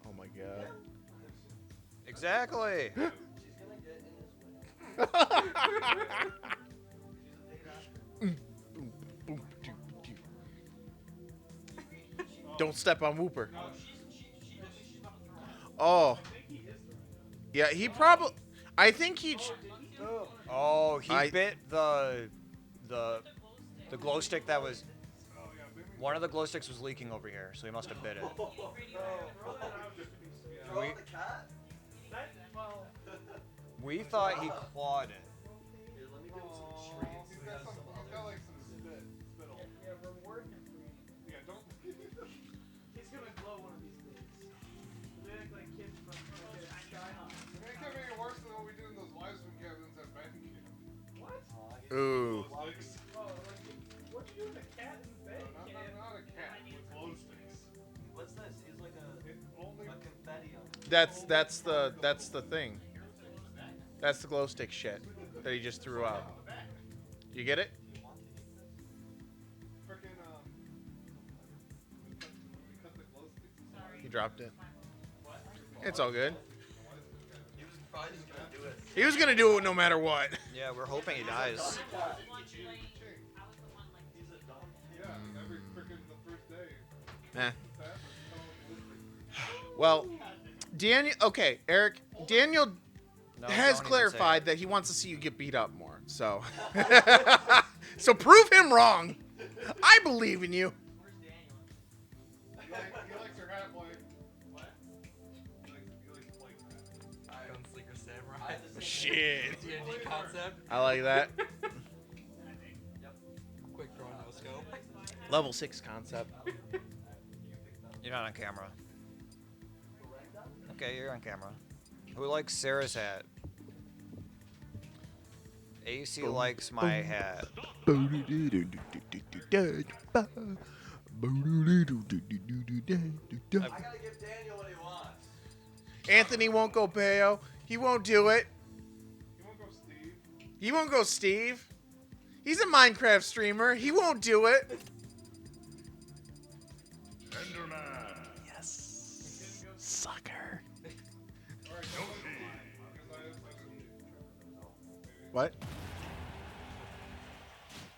Oh my god. Exactly. Don't step on Whooper. Oh. Yeah, he probably. I think he. Oh, he bit the glow stick that was. One of the glow sticks was leaking over here, so he must have bit it. We thought he clawed it. He's gonna glow one of these days. They act like kids from Sky High. It can't make it worse than what we did in those live swim cabins at band camp. What? Ooh. Oh, like, what you doing a cat in bed camp? Not a cat with glow sticks. What's this? He's like a confetti on it. That's the thing. That's the glow stick shit that he just threw out. You get it? He dropped it. It's all good. He was gonna do it no matter what. Yeah, we're hoping he dies. Well, Daniel. Okay, Eric. Daniel has don't even clarified that he wants to see you get beat up more. So, so prove him wrong. I believe in you. He likes her hat play. Gunslinger Samurai. Shit. D&D concept. I like that. Quick draw, no scope. Level 6 concept. You're not on camera. Okay, you're on camera. Who likes Sarah's hat? AC likes my hat. Anthony won't go Bayo. He won't do it. He won't go Steve. He's a Minecraft streamer. He won't do it. Yes. Sucker. What?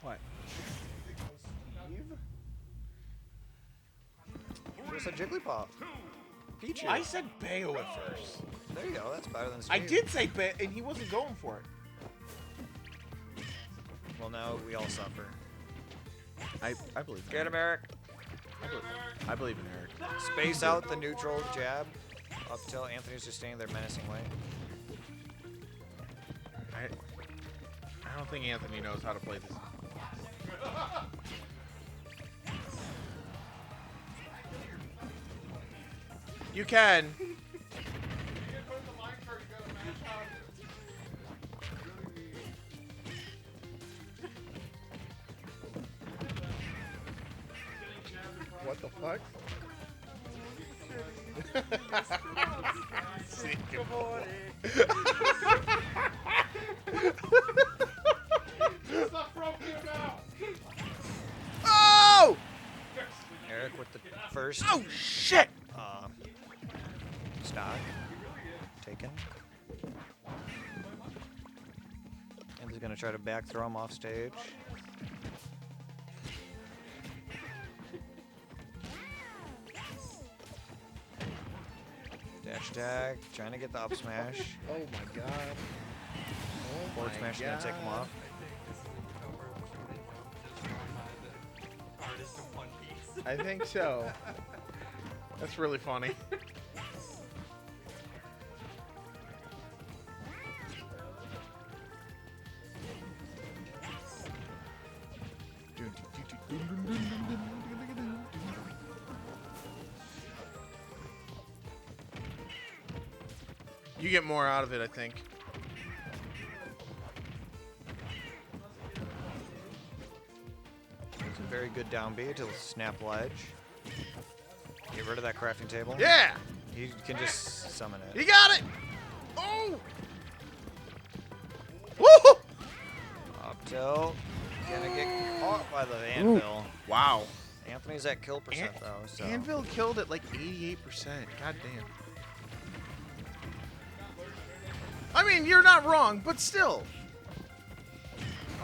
What? You said Jigglypuff. Pichu. I said Bayo at first. There you go. That's better than Steve. I did say Bayo, and he wasn't going for it. Well, now we all suffer. I believe in Get him, Eric. I believe in Eric. Space out the neutral jab up till Anthony's just standing there menacingly. I don't think Anthony knows how to play this. You can. What the fuck? Oh! Eric with the first. Oh shit! Stock taken. And he's gonna try to back throw him off stage. Dash attack, trying to get the up smash. Oh my god. Forward smash gonna take him off. Artist of One Piece. I think so. That's really funny. You get more out of it, I think. It's a very good down B to snap ledge. Get rid of that crafting table. Yeah! You can just summon it. You got it! Oh! Woo! Up tilt. Gonna get caught by the anvil. Wow. Anthony's at kill percent though. So. Anvil killed at like 88%. God damn. I mean, you're not wrong, but still.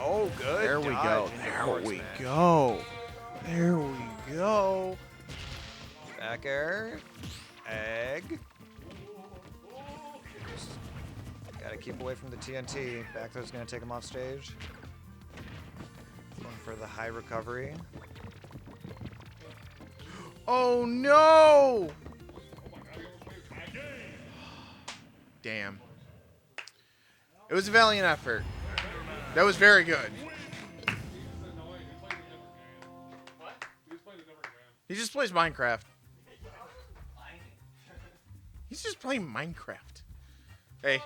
Oh, good. There we go. dodge into There forward we smash. go. There we go. Back air. Egg. Gotta keep away from the TNT. Back throw's gonna take him off stage. Going for the high recovery. Oh no! Damn. It was a valiant effort. That was very good. He just plays Minecraft. He's just playing Minecraft. Hey.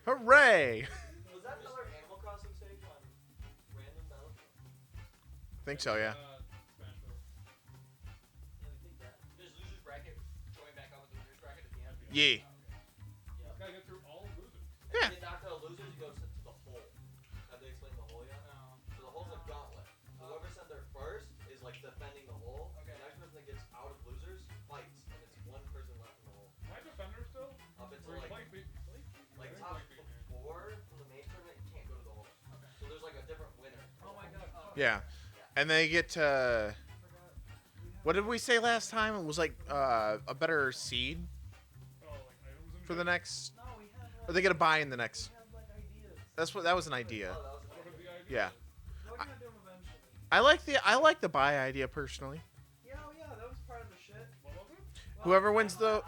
Hooray! Was that another Animal Crossing stage on random Battlefield? I think so, yeah. Does losers bracket going back up with the winners bracket at the end? Yeah. Gotta get through all losers. Yeah. If you knock out losers, you go to the hole. Have they explained the hole yet? No. So the hole's a gauntlet. So whoever sent there first is like defending the hole. Okay. The next person that gets out of losers fights, and it's one person left in the hole. Am I defender still? Up until Or like top 4 from the main tournament, you can't go to the hole. Okay. So there's like a different winner. Oh my god. Yeah. And they get to... What did we say last time? It was like a better seed for the next... Or they get a buy in the next... That was an idea. Yeah. I like the buy idea personally. Yeah, that was part of the shit. Whoever wins the...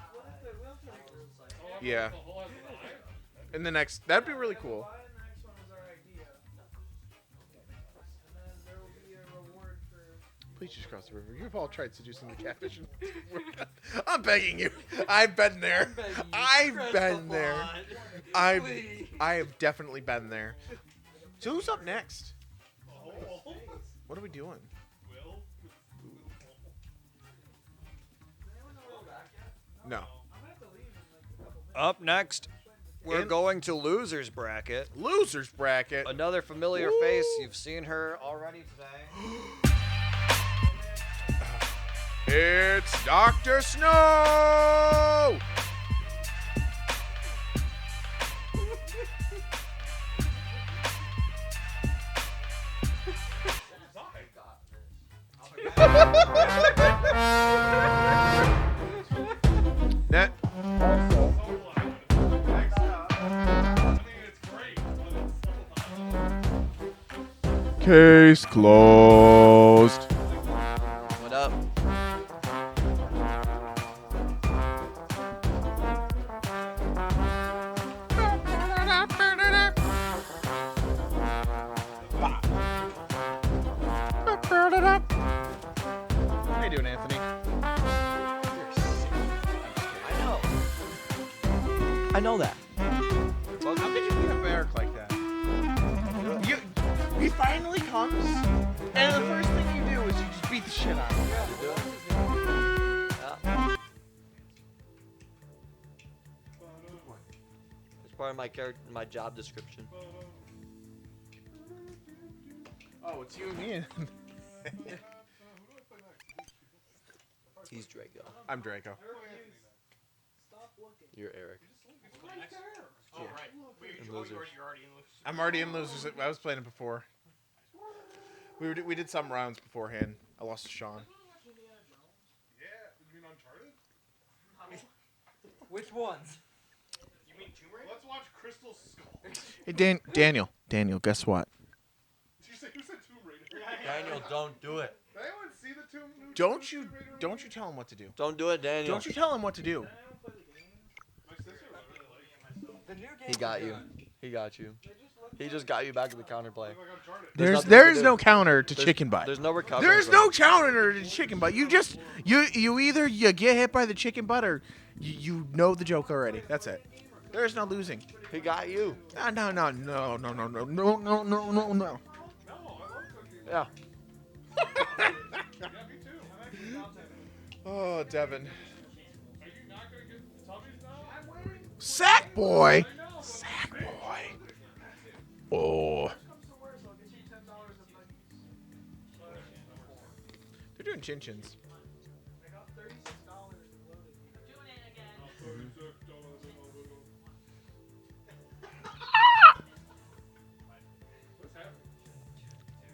Yeah. In the next... That'd be really cool. Please just cross the river. You've all tried seducing the catfish. I'm begging you. I've been there. I've been there. I have definitely been there. So who's up next? What are we doing? No. Up next, we're going to losers bracket. Losers bracket. Another familiar face. You've seen her already today. It's Dr. Snow! That. Case closed. What up? How you doing, Anthony? I know that. Well, how could you beat a barrack like that? He finally comes, and the first thing you do is you just beat the shit out of him. It's part of my character, my job description. Oh, it's you and me. He's Draco. I'm Draco. You're Eric. Oh, right. And You're losers. already in losers. I'm already in losers. I was playing it before. We did some rounds beforehand. I lost to Sean. Yeah, you mean Uncharted? Which ones? You mean Tomb Raider? Let's watch Crystal Skull. Hey, Daniel, guess what? Did you say who said Tomb Raider? Daniel, don't do it. Did anyone see the two new Don't you tell him what to do. Don't do it, Daniel. Don't you tell him what to do. He got you. He got you. He just got you back to the counterplay. There nothing to is do. no counter to There's- chicken butt. There's no recovery. There's from no it. counter to chicken butt. You either you get hit by the chicken butt or you know the joke already. That's it. There's no losing. He got you. No. Yeah. Oh, Devin. Sack boy. Sack boy. Oh. They're doing chin chins.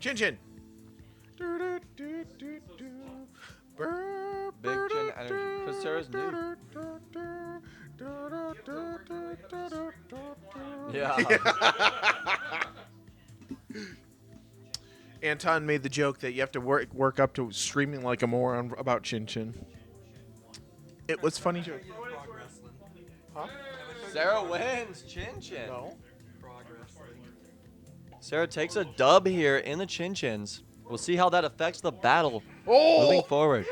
Chin chin. Big chin energy. Because Sarah's new. Yeah. Anton made the joke that you have to work up to streaming like a moron about Chin Chin. It was funny joke. Huh? Sarah wins. Chin Chin. No. Sarah takes a dub here in the Chin Chins. We'll see how that affects the battle Oh! moving forward.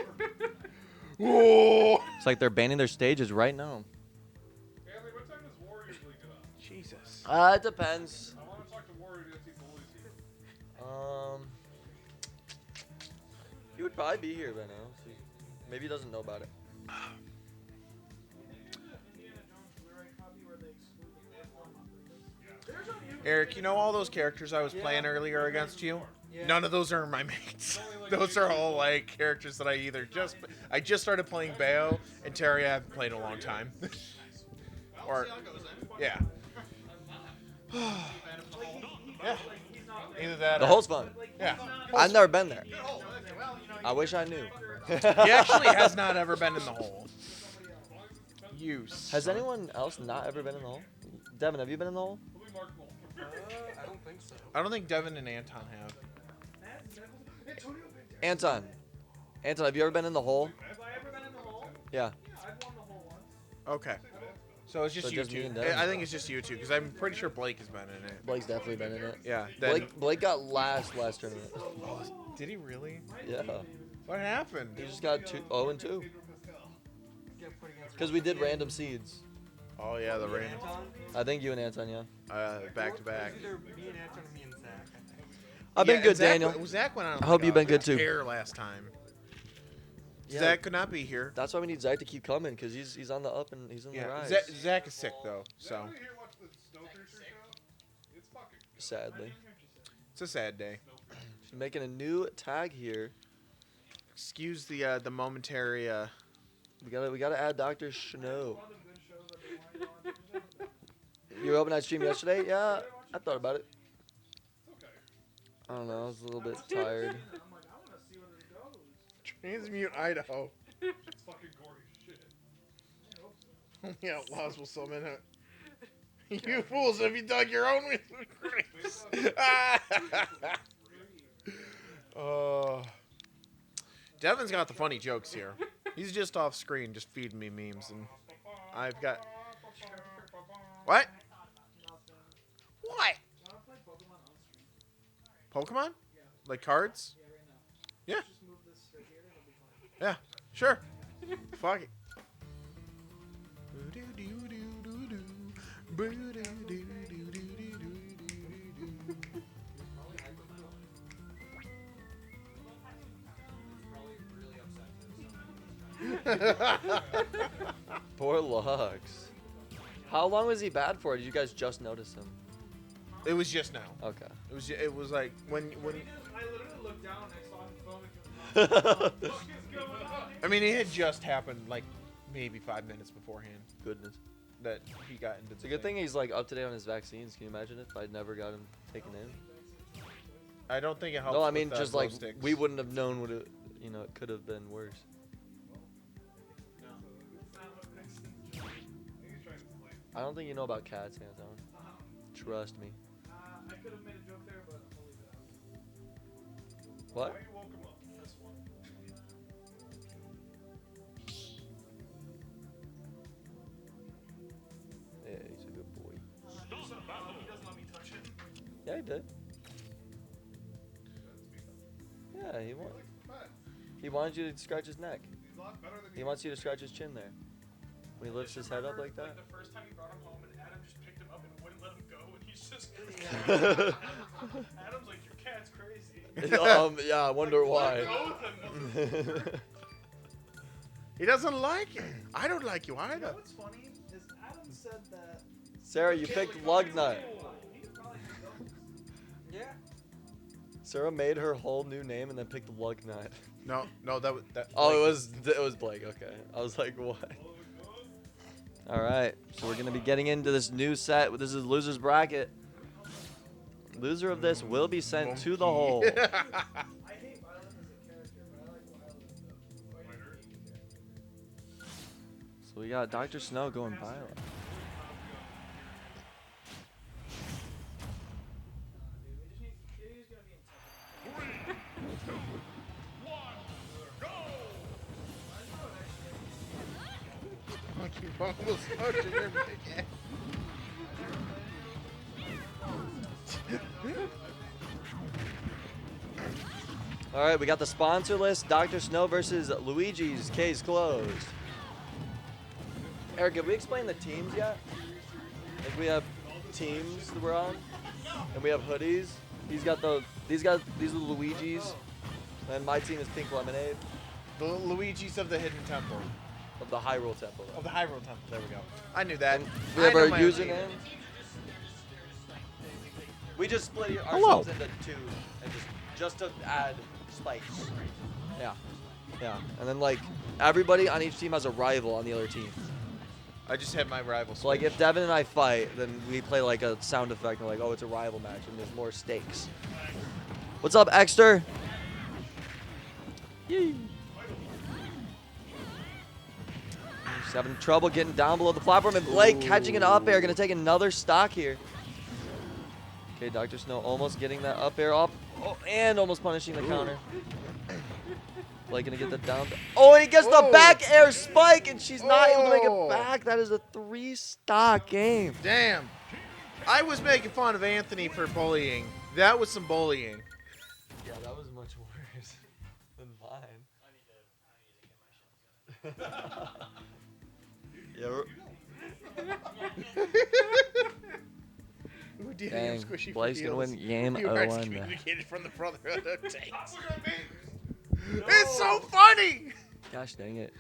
Oh! It's like they're banning their stages right now. Jesus. It depends. He would probably be here by now. So maybe he doesn't know about it. Eric, you know all those characters I was playing earlier against you? None of those are my mates. Those are all like characters that I just started playing Bayo and Terry I haven't played in a long time. Or yeah. Yeah. Either that The or hole's fun. Yeah. I've never been there. I wish I knew. He actually has not ever been in the hole. Has anyone else not ever been in the hole? Devin, have you been in the hole? I don't think so. I don't think Devin and Anton have. Anton, have you ever been in the hole? Have I ever been in the hole? Yeah. I've won the hole once. Okay. So it's just So you just me two. and Devin. I think it's just you two because I'm pretty sure Blake has been in it. Blake's definitely been in it. Yeah. Then, Blake got last tournament. did he really? Yeah. What happened? He just got 0-2. Because we did random seeds. Oh yeah, the random. I think you and Anton, yeah. Back to back. Either me and Anton or me and Zach, I think. I've been Yeah, good, and Zach, Daniel. Zach went on. I hope you've been good too. Tear last time. Yeah. Zach could not be here. That's why we need Zach to keep coming because he's on the up and he's in the rise. Zach is sick though, so Sadly. it's a sad day. She's making a new tag here. Excuse the momentary. We gotta add Dr. Snow. You were open night stream yesterday? Yeah, I thought about it. I don't know, I was a little bit tired. Transmute Idaho. It's fucking gory shit. Only outlaws will summon it. You fools, have you dug your own with graves? Oh. Devin's got the funny jokes here. He's just off screen, just feeding me memes, and I've got. What? What? Pokemon? Like cards? Yeah. Yeah, sure. Fuck it. Poor Lux. How long was he bad for? Did you guys just notice him? It was just now. Okay. It was like when I literally looked down and I saw him foaming. I mean it had just happened like maybe 5 minutes beforehand. Goodness. That he got into. It's a good thing he's like up to date on his vaccines. Can you imagine if I'd never got him taken in? I don't think it helps. No, I mean with, just glow like sticks. we wouldn't have known what it, it could have been worse. I don't think you know about cats, Anton. Trust me. I could have made a joke there, but I'll leave it out. What? Why you woke him up? This one. Yeah, he's a good boy. He doesn't let me touch it. Yeah, he did. Yeah, he wanted you to scratch his neck. He's a lot better than He wants you to scratch his chin there. When he lifts his head up like that. The first time he brought him home and Adam just picked him up and wouldn't let him go, and he's just. Adam's like, your cat's crazy. Yeah, I wonder why. He doesn't like it. I don't like you You know either. what's funny is Adam said that. Sarah, you picked lug nut. Yeah. Sarah made her whole new name and then picked lug nut. No, that was that. Oh, it was Blake. Okay, I was like, what? All right, so we're gonna be getting into this new set. This is loser's bracket. Loser of this will be sent to the hole. I hate Violet as a character, but I like Violet. So we got Dr. Snow going Violet. You almost touching your big ass. All right, we got the sponsor list. Dr. Snow versus Luigi's Case Closed. Eric, have we explained the teams yet? Like we have teams that we're on, and we have hoodies. These are the Luigi's, and my team is Pink Lemonade. The Luigi's of the Hidden Temple. Of the Hyrule Temple. Of the Hyrule Temple. There we go. I knew that. We have I know our my own username. team. We just split Hello. ourselves into two, and just to add spikes. Yeah, yeah, and then like everybody on each team has a rival on the other team. I just had my rival. So like if Devin and I fight, then we play like a sound effect and like, oh, it's a rival match and there's more stakes. What's up, Exter? Yee. He's having trouble getting down below the platform, and Blake catching an up air, gonna take another stock here. Okay, Dr. Snow almost getting that up air up, and almost punishing the counter. Blake gonna get the down. Oh, and he gets the back air spike, and she's not able to make it back. That is a 3-stock game. Damn. I was making fun of Anthony for bullying. That was some bullying. Yeah, that was much worse than mine. Yeah. Dang, Blake's gonna win game You are 0-1. excommunicated from the Brotherhood of Tanks. It's so funny. Gosh dang it.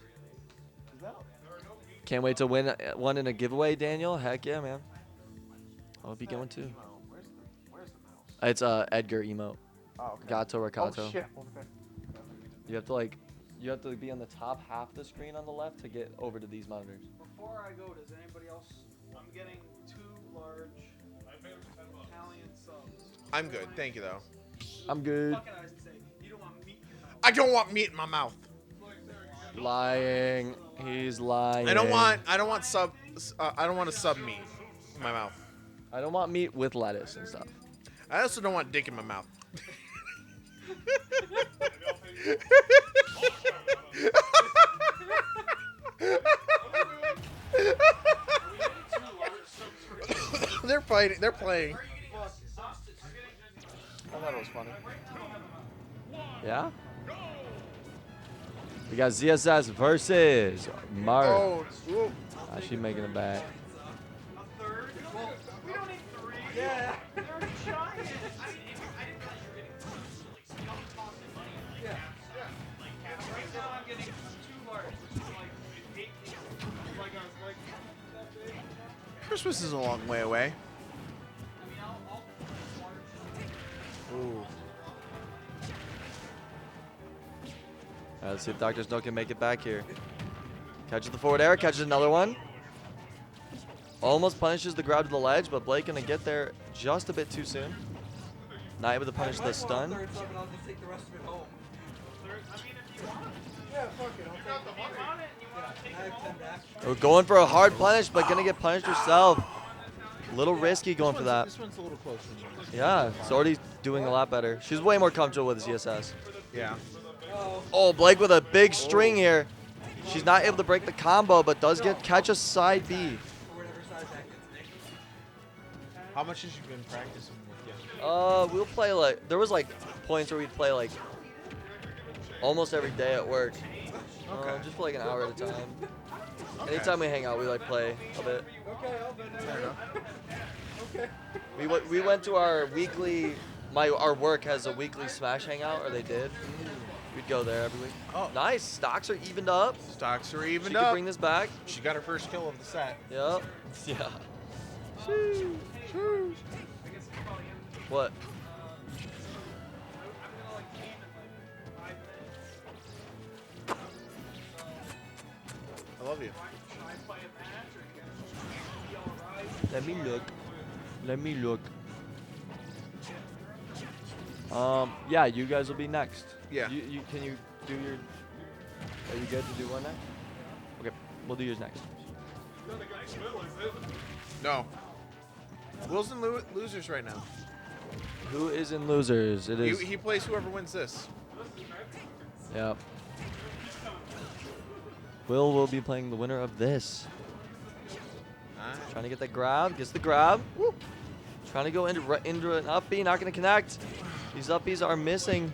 Can't wait to win one in a giveaway, Daniel. Heck yeah, man. I hope you get one too. It's Edgar emote. Oh, okay. Gato Rakato. Oh, shit. You have to be on the top half of the screen on the left to get over to these monitors. Before I go, does anybody else? I'm getting 2 large Italian subs. I'm good. Thank you, though. I'm good. Fucking I say, you don't want meat in your mouth. I don't want meat in my mouth. Lying. He's lying. I don't want a sub meat in my mouth. I don't want meat with lettuce and stuff. I also don't want dick in my mouth. They're fighting. They're playing. I thought it was funny. Yeah? We got ZSS versus Mario. Oh, ooh. She's making it back. We don't need 3. Yeah. They're giant. Yeah. Right now I'm getting 2 large, which is like 8 pieces. Like that big. Christmas is a long way away. Ooh. All right, let's see if Dr. Snow can make it back here. Catches the forward air, catches another one. Almost punishes the grab to the ledge, but Blake gonna get there just a bit too soon. Not able to punish the stun. I'll just take the rest of it home. Yeah, fuck it. I'll take the money. I have 10 back. We're going for a hard punish, but gonna get punished herself. A little risky going for that. This one's a little closer. Yeah, it's already doing a lot better. She's way more comfortable with the ZSS. Yeah. Oh, Blake with a big string here. She's not able to break the combo, but does catch a side B. How much has you been practicing with We'll play like, there was like points where we'd play like almost every day at work. Okay. Just for like an hour at a time. Okay. Anytime we hang out, we like play a bit. Okay, fair enough. Okay. We went to our weekly, our work has a weekly Smash hangout, or they did. We'd go there every week. Oh. Nice, stocks are evened up. Stocks are evened She up. could bring this back. She got her first kill of the set. Yep. Yeah. What? I love you. Let me look. Let me look. Yeah, you guys will be next. Yeah. Can you do your? Are you good to do one next? Okay, we'll do yours next. No. Will's in losers right now. Who is in losers? It is. He plays whoever wins this. Yep. Will be playing the winner of this. Trying to get that grab. Gets the grab. Woo. Trying to go into an up B. Not going to connect. These up Bs are missing.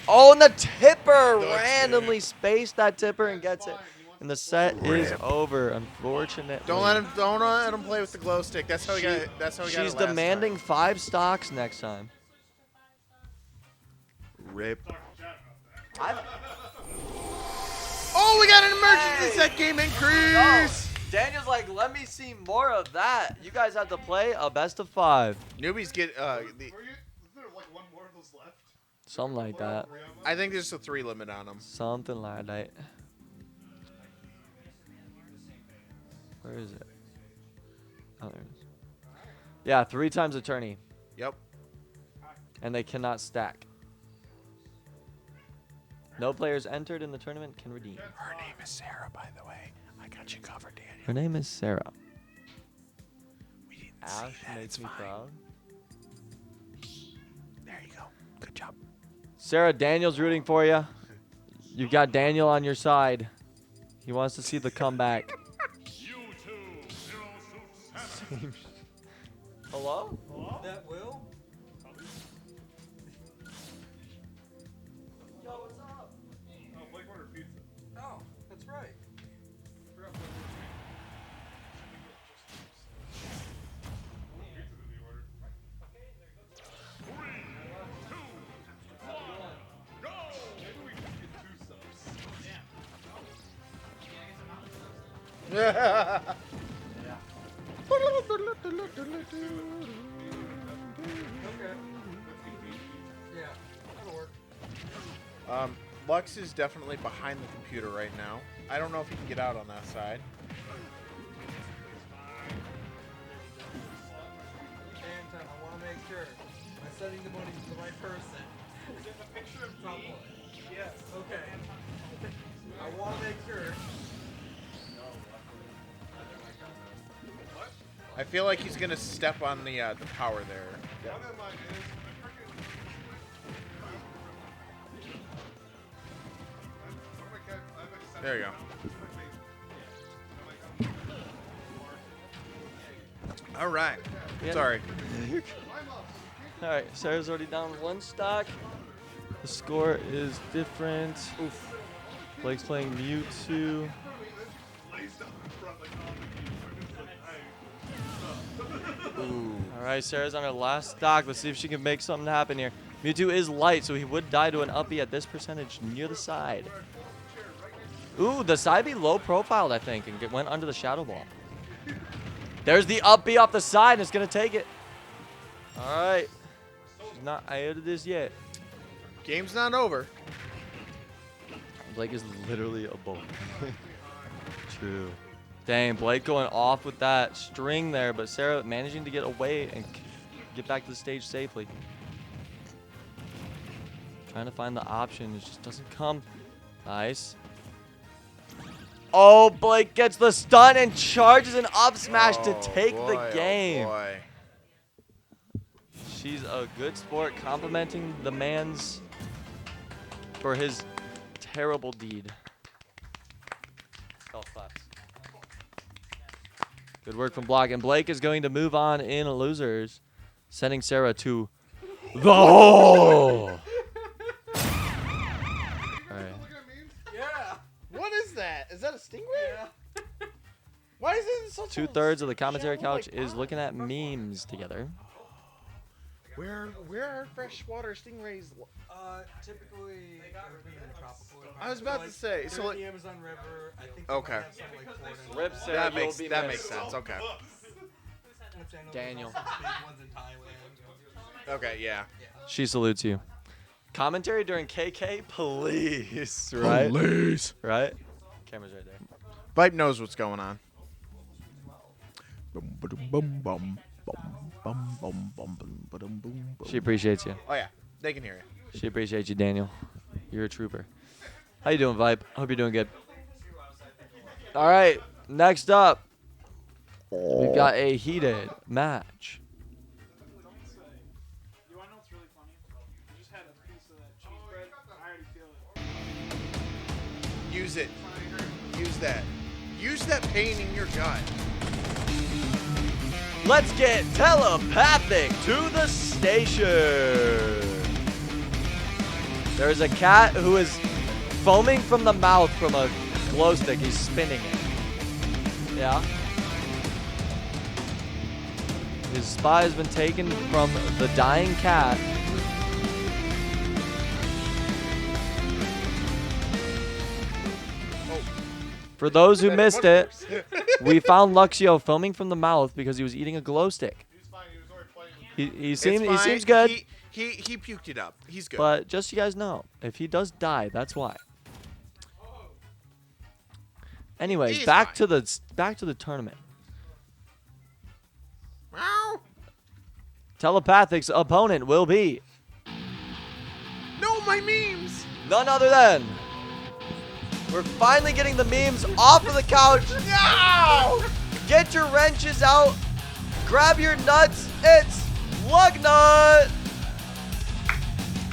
Oh, and the tipper randomly spaced that tipper and gets it. And the set is over, unfortunately. Don't let him play with the glow stick. That's how he got it. That's how he got it She's last demanding 5 stocks next time. Rip. Oh, we got an emergency set game increase. Daniel's like, let me see more of that. You guys have to play a best of 5. Newbies get Is there like one more of those left? Something like that. I think there's a 3 limit on them. Something like that. Where is it? Oh, there it is. Yeah, 3 times attorney. Yep. And they cannot stack. No players entered in the tournament can redeem. Her name is Sarah, by the way. I got you covered, Daniel. Her name is Sarah. We didn't Ash see that. makes It's me fine. proud. There you go. Good job. Sarah, Daniel's rooting for you. You've got Daniel on your side. He wants to see the comeback. Hello? That Will? Yo, what's up? Oh, Blake ordered pizza. Oh, that's right. Yeah, that'll work. Lux is definitely behind the computer right now. I don't know if he can get out on that side. And I want to make sure am I sending the money to the right person. Is it a picture of someone? Yes. Okay. I want to make sure. I feel like he's gonna step on the power there. Yeah. There you go. All right. Yeah. Sorry. All right, Sarah's already down 1 stock. The score is different. Oof. Blake's playing Mewtwo. Ooh. All right, Sarah's on her last stock. Let's see if she can make something happen here. Mewtwo is light, so he would die to an uppie at this percentage near the side. Ooh, the side B low profiled, I think, and went under the shadow ball. There's the uppie off the side, and it's going to take it. All right. She's not out of this yet. Game's not over. Blake is literally a bull. True. Dang, Blake going off with that string there, but Sarah managing to get away and get back to the stage safely. Trying to find the option. It just doesn't come. Nice. Oh, Blake gets the stun and charges an up smash to take the game. Oh boy. She's a good sport, complimenting the man's for his terrible deed. Golf claps. Good work from Block, and Blake is going to move on in losers, sending Sarah to the hole. All right. Yeah. What is that? Is that a stingray? Yeah. Why is it such 2/3 of the commentary couch is looking at memes together. Where are freshwater stingrays? Typically in the tropical. I was about to say, so in like the Amazon River. I think okay. have some, like, Rip Sarah, that you'll makes be that missed. makes sense. Okay. Daniel. Okay, yeah. She salutes you. Commentary during KK, please. Right? Please. Right? Camera's right there. Vibe knows what's going on. She appreciates you. Oh yeah, they can hear you. She appreciates you, Daniel. You're a trooper. How you doing, Vibe? Hope you're doing good. All right, next up, we've got a heated match. You want to know what's really funny? I just had a piece of that cheese bread. I already feel it. Use it. Use that. Use that pain in your gut. Let's get telepathic to the station. There's a cat who is foaming from the mouth from a glow stick. He's spinning it. Yeah. His spy has been taken from the dying cat. For those who missed it, we found Luxio foaming from the mouth because he was eating a glow stick. He seems good. He puked it up. He's good. But just so you guys know, if he does die, that's why. Anyways, back to the tournament. Telepathic's opponent will be no, my memes. None other than we're finally getting the memes off of the couch. No! Get your wrenches out. Grab your nuts. It's Lugnut.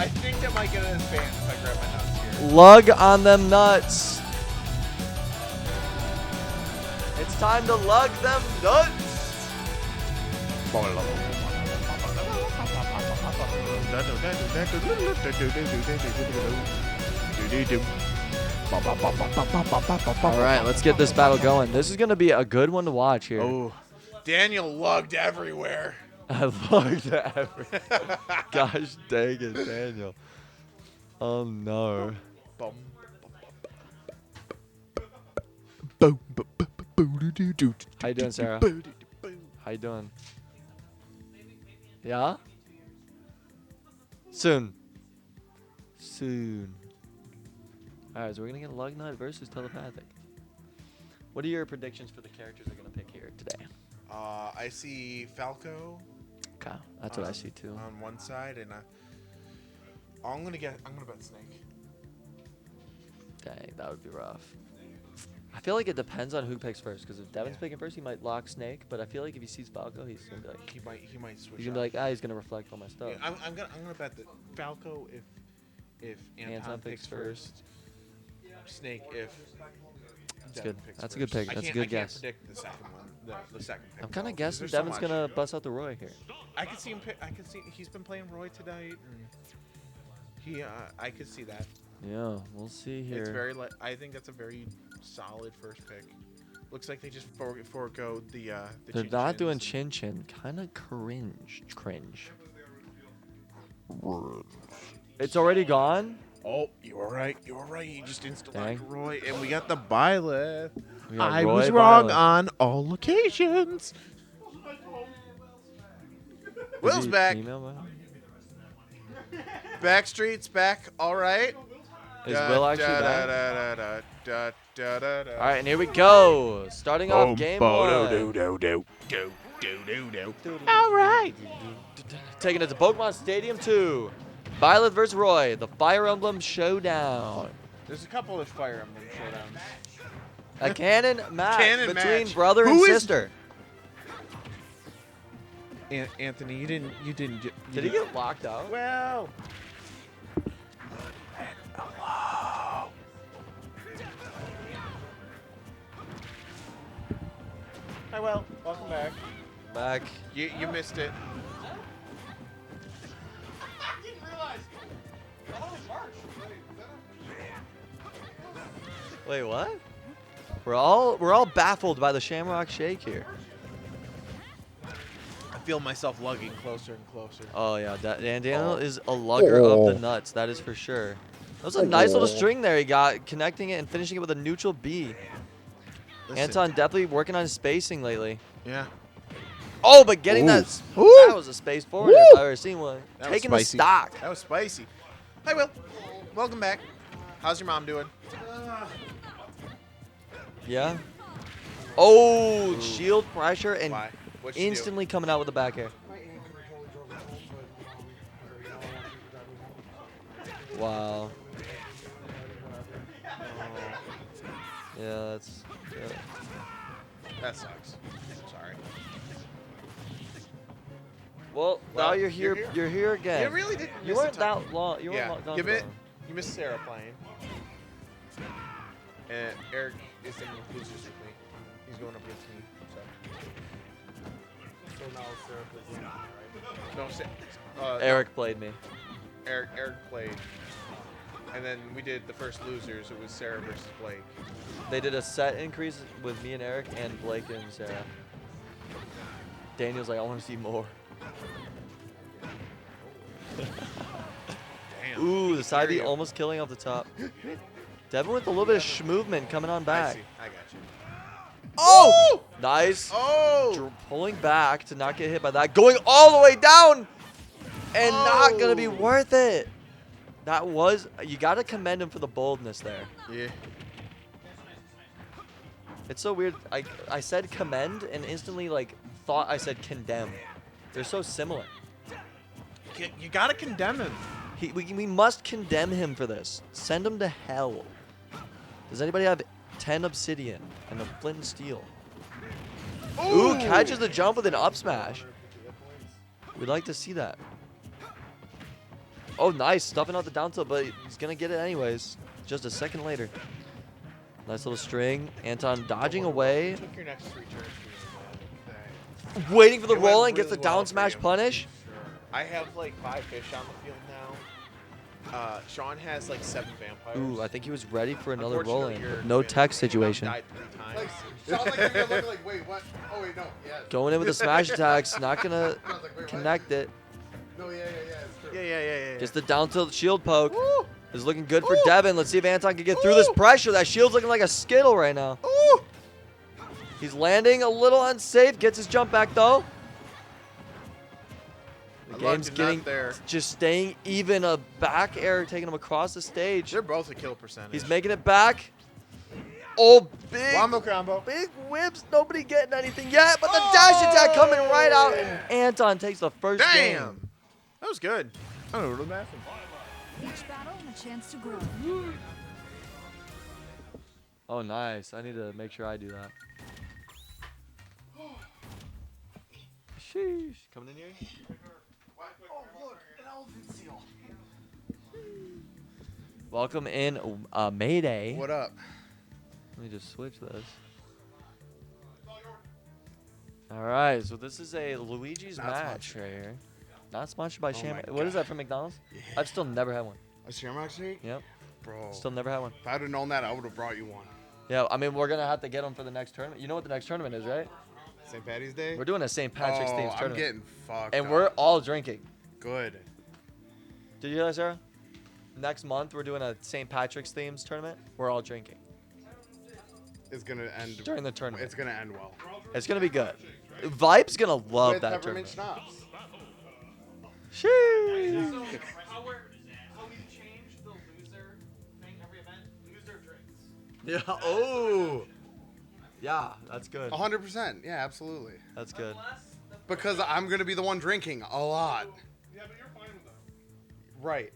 I think that might get an advance if I grab my nuts here. Lug on them nuts. It's time to lug them nuts. All right, let's get this battle going. This is going to be a good one to watch here. Oh, Daniel lugged everywhere. I lugged everywhere. Gosh dang it, Daniel. Oh, no. How you doing, Sarah? How you doing? Yeah? Soon. Alright, so we're going to get Lugnut versus Telepathic. What are your predictions for the characters we're going to pick here today? I see Falco. Okay, that's what I see too. On one side, and I'm gonna bet Snake. Dang, that would be rough. I feel like it depends on who picks first, because if Devin's picking first, he might lock Snake. But I feel like if he sees Falco, he's gonna be like, he might switch. He's gonna be like, he's gonna reflect on my stuff. Yeah, I'm gonna bet that Falco if Anton picks first, Snake if. That's good. That's a good pick. That's a good guess. I can't predict the second one. The second pick. I'm kind of guessing There's so Devin's much. gonna bust out the Roy here. I could see him pick. I could see he's been playing Roy tonight, and I could see that. Yeah, we'll see here. It's very. I think that's a very solid first pick. Looks like they just forego the. They're not doing Chin Chin. Kind of cringe. It's already gone. Oh, you were right. You were right. You just insta-locked Dang. Roy, and we got the Byleth. We got I Roy was wrong Byleth. on all occasions. Will's back. Backstreet's back. All right. Is Will actually back? All right, and here we go. Starting off game one. All right. Taking it to Pokemon Stadium 2. Violet vs. Roy, the Fire Emblem Showdown. There's a couple of Fire Emblem showdowns. A canon match Canon between match. brother Who and is- sister. Anthony, you didn't get. Did he get locked out? Well. Hi, well, welcome back. Back. You missed it. I didn't realize. I thought it was March. Wait, what? We're all baffled by the Shamrock Shake here. I feel myself lugging closer and closer. Oh yeah, Daniel is a lugger of the nuts. That is for sure. That was a nice little string there he got, connecting it and finishing it with a neutral B. Listen. Anton definitely working on his spacing lately. Yeah. Oh, but getting that was a space forward if I've ever seen one. That was Taking the spicy. stock. That was spicy. Hi, Will. Welcome back. How's your mom doing? Yeah. Oh, shield pressure and Why? What'd she do? instantly coming out with the back air. Wow. Yeah, that's. Yeah. That sucks. I'm sorry. Well, now you're here. You're here again. You really didn't. You miss weren't a ton. that long. You Yeah. weren't gone You for missed. long. You missed Sarah playing. And Eric is in losers with me. He's going up against me. So now Sarah plays right? No, Eric played me. Eric played. And then we did the first losers. It was Sarah versus Blake. They did a set increase with me and Eric and Blake and Sarah. Daniel's like, I want to see more. Damn. Ooh, the side B Area. almost killing off the top. Devin with a little bit of schmovement coming on I back. see. I got you. Oh! Nice. Oh! Pulling back to not get hit by that. Going all the way down! And not going to be worth it. That was, you got to commend him for the boldness there. Yeah. It's so weird. I said commend and instantly like thought I said condemn. They're so similar. You gotta condemn him. We must condemn him for this. Send him to hell. Does anybody have 10 obsidian and a flint and steel? Ooh, catches the jump with an up smash. We'd like to see that. Oh, nice. Stuffing out the down tilt, but he's going to get it anyways. Just a second later. Nice little string. Anton dodging away. Took your next 3 turns. Waiting for the It went roll and gets the really down well for smash you. punish. I have like 5 fish on the field now. Sean has like 7 vampires. Ooh, I think he was ready for another roll in. Unfortunately, but No your tech Sean situation. died 3 times. Like, sounds like you're gonna look like, wait, what? Oh, wait, no, yeah. Going in with the smash attacks. Not going to I was like, wait, what? connect it. No, yeah, it's true. Yeah. Gets the down tilt shield poke. Is looking good for Devin. Let's see if Anton can get through this pressure. That shield's looking like a skittle right now. He's landing a little unsafe. Gets his jump back though. The I game's lucked enough getting there. just staying even. A back air taking him across the stage. They're both a kill percentage. He's making it back. Oh, big Wombo combo. Big whips. Nobody getting anything yet, but the dash attack coming right out. And Anton takes the first game. Damn. That was good. I don't know what happened. Each battle a chance to grow. Oh, nice. I need to make sure I do that. Sheesh. Coming in here? Oh, look, an elephant seal. Welcome in, Mayday. What up? Let me just switch this. All right, so this is a Luigi's Not match right here. Not sponsored by Oh Shamrock. my What is God. that from McDonald's? I've still never had one. A Shamrock Shake? Yep. Bro. Still never had one. If I'd have known that, I would have brought you one. Yeah, I mean, we're going to have to get them for the next tournament. You know what the next tournament is, right? St. Patty's Day? We're doing a St. Patrick's themed I'm tournament. getting fucked And up. we're all drinking. Good. Did you hear that, Sarah? Next month, we're doing a St. Patrick's themed tournament. We're all drinking. It's gonna end During the tournament. It's gonna end well. It's going to be good. Vibe's going to love With that peppermint tournament. schnapps. Sheesh. So, how we change the loser thing every event? Loser drinks. Yeah. Oh. Yeah, that's good. 100%. Yeah, absolutely. That's good. Because I'm gonna be the one drinking a lot. Yeah, but you're fine with that. Right.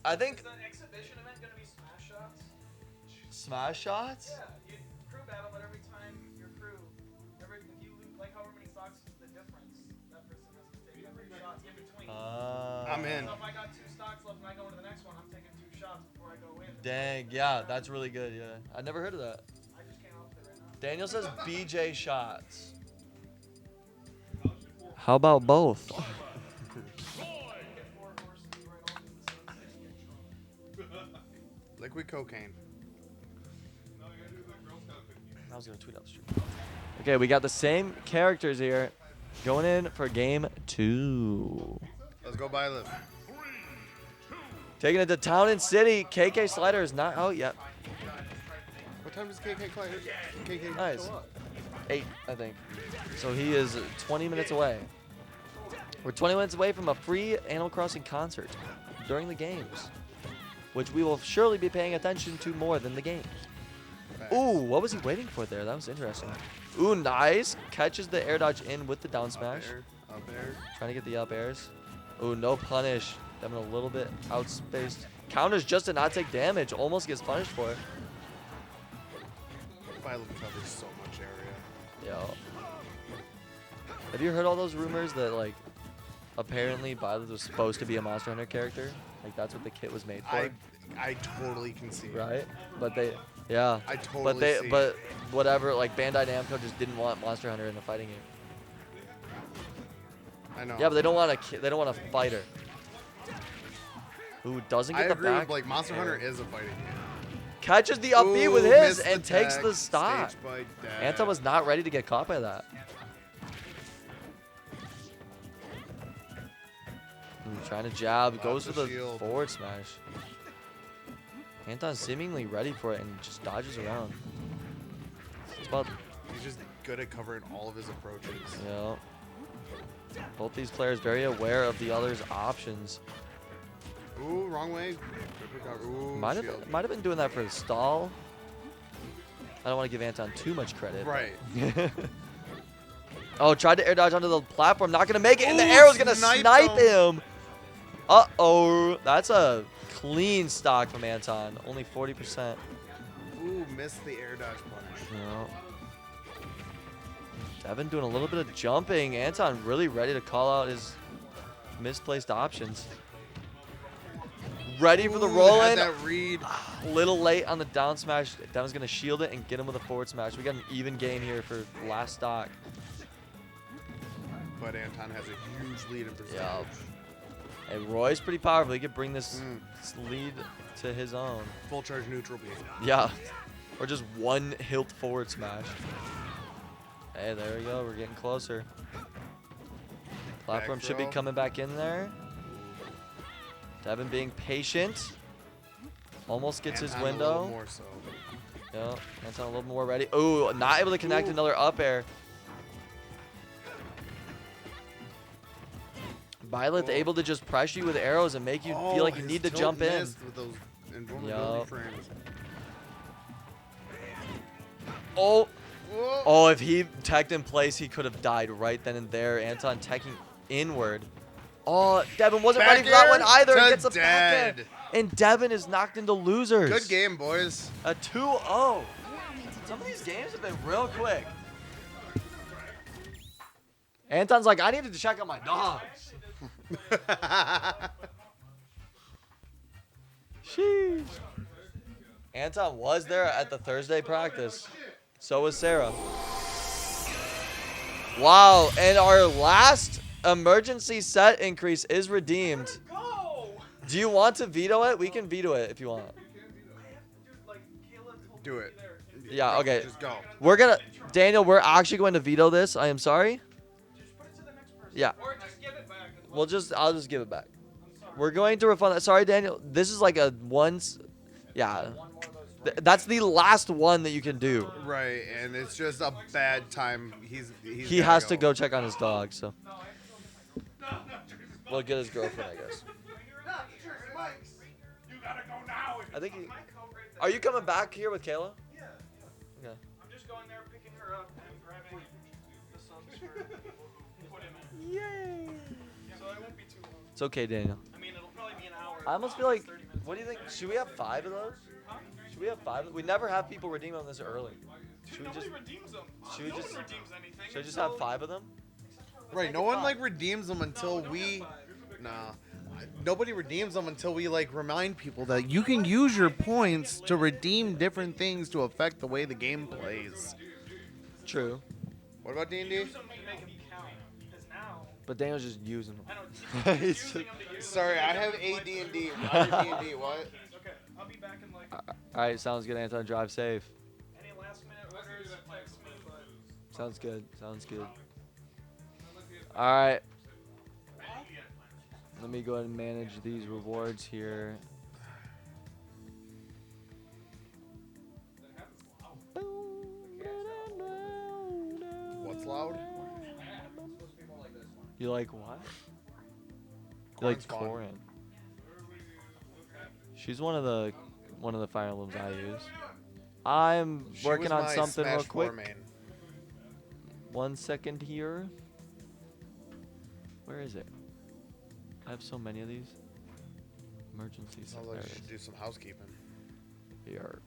I think Is the exhibition event gonna be smash shots? Smash shots? Yeah, you crew battle, but every time your crew, if you lose, like however many stocks is the difference, that person has to take 3 shots in between. I'm in. So if I got 2 stocks left and I go into the next one, I'm taking 2 shots before I go in. Dang, yeah, that's really good, yeah. I never heard of that. I just came up with it right now. Daniel says BJ shots. How about both? Liquid cocaine. I was gonna tweet out the stream. Okay, we got the same characters here. Going in for game 2. Let's go Violet. Taking it to Town and City. KK Slider is not out yet. What time does KK Nice. show up? 8, I think. So he is 20 minutes away. We're 20 minutes away from a free Animal Crossing concert during the games, which we will surely be paying attention to more than the games. Ooh, what was he waiting for there? That was interesting. Ooh, nice. Catches the air dodge in with the down smash. Up air. Trying to get the up airs. Ooh, no punish. Devin a little bit outspaced. Counters just to not take damage. Almost gets punished for it. Violet covers so much area. Yo. Have you heard all those rumors that, like, apparently Violet was supposed to be a Monster Hunter character? Like, that's what the kit was made for? I totally can see. Right? But they, yeah. I totally see. But whatever, like, Bandai Namco just didn't want Monster Hunter in a fighting game. I know. Yeah, but they don't want a fighter. Who doesn't get I the agree back. with, like, Monster Hunter is a fighting game. Catches the up B with Ooh, his missed and the takes tech, the stock. stage by Dad. Anton was not ready to get caught by that. Trying to jab, goes for the shield. forward smash. Anton's seemingly ready for it and just dodges around. It's about, He's just good at covering all of his approaches. yeah. Both these players very aware of the other's options. Ooh, wrong way. Good recover. Ooh, Might shield. have been doing that for the stall. I don't want to give Anton too much credit. Right. Oh, tried to air dodge onto the platform. Not going to make it. And the Ooh, arrow's going to sniped snipe him. Uh-oh. That's a clean stock from Anton. Only 40%. Ooh, missed the air dodge punish. No. Devin doing a little bit of jumping. Anton really ready to call out his misplaced options. Ready for the Ooh, roll had in. that read. Little late on the down smash. Devin's going to shield it and get him with a forward smash. We got an even game here for last stock. But Anton has a huge lead in percentage. Yeah. And Roy's pretty powerful. He could bring this lead to his own. Full charge neutral beam. Yeah. Or just one hilt forward smash. Hey, there we go. We're getting closer. Platform should be throw. coming back in there. Devin being patient. Almost gets his Anton a window. little more so. Yeah, Anton a little more ready. Ooh, not able to connect another up air. Violet able to just pressure you with arrows and make you feel like you his need to tilt jump in. missed with those invulnerability Yup. frames. Oh. Whoa. Oh, if he teched in place, he could have died right then and there. Anton teching inward. Oh, Devin wasn't Back ready for that air one either. to Gets a back air. dead. And Devin is knocked into losers. Good game, boys. A 2-0. Some of these games have been real quick. Anton's like, I needed to check on my dogs. Sheesh. Anton was there at the Thursday practice. So was Sarah. Wow, and our last emergency set increase is redeemed. Do you want to veto it? We can veto it if you want. Do it. Yeah, okay. Just go. We're gonna, Daniel, we're actually going to veto this. I am sorry. Yeah. I'll just give it back. We're going to refund that. Sorry, Daniel. This is like a once, yeah. That's the last one that you can do. Right, and it's just a bad time. He has to go check on his dog, so. Well, get his girlfriend, I guess. I think he, are you coming back here with Kayla? Yeah. Okay. I'm just going there, picking her up, and grabbing the subs for people who put him in. Yay! So it won't be too long. It's okay, Daniel. I mean, it'll probably be an hour. I almost feel like, what do you think? Should we have 5 of those? Huh? Should we have 5? We never have people redeem them this early. Should we Nobody just? redeems them. Should we No just? one redeems anything. Should I just have 5 of them? Right, no one like redeems them until we. Nah, nobody redeems them until we like remind people that you can use your points to redeem different things to affect the way the game plays. True. What about D&D? Use them to make them count. Because now. But Daniel's just using them. I know. He's just- Sorry, I have AD&D. I have D&D. What? Okay, I'll be back in like. All right, sounds good. Anton, drive safe. Any last minute orders, text me. Sounds good. Sounds good. All right. Let me go ahead and manage these rewards here. What's loud? You like what? You Corn's like fun. Corin. She's one of the Fire Emblems I use. I'm She working was on my something Smash real 4 quick. main. 1 second here. Where is it? I have so many of these. Emergencies. Sounds like you should do some housekeeping. Here.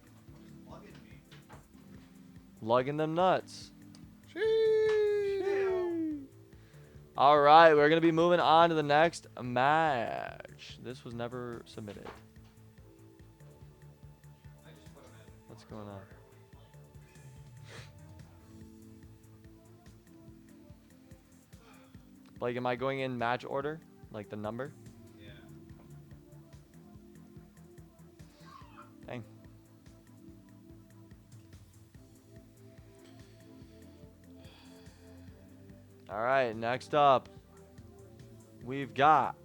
Lugging them nuts. All right, we're going to be moving on to the next match. This was never submitted. What's going on? Like, am I going in match order? Like the number? Yeah. Dang. All right, next up, we've got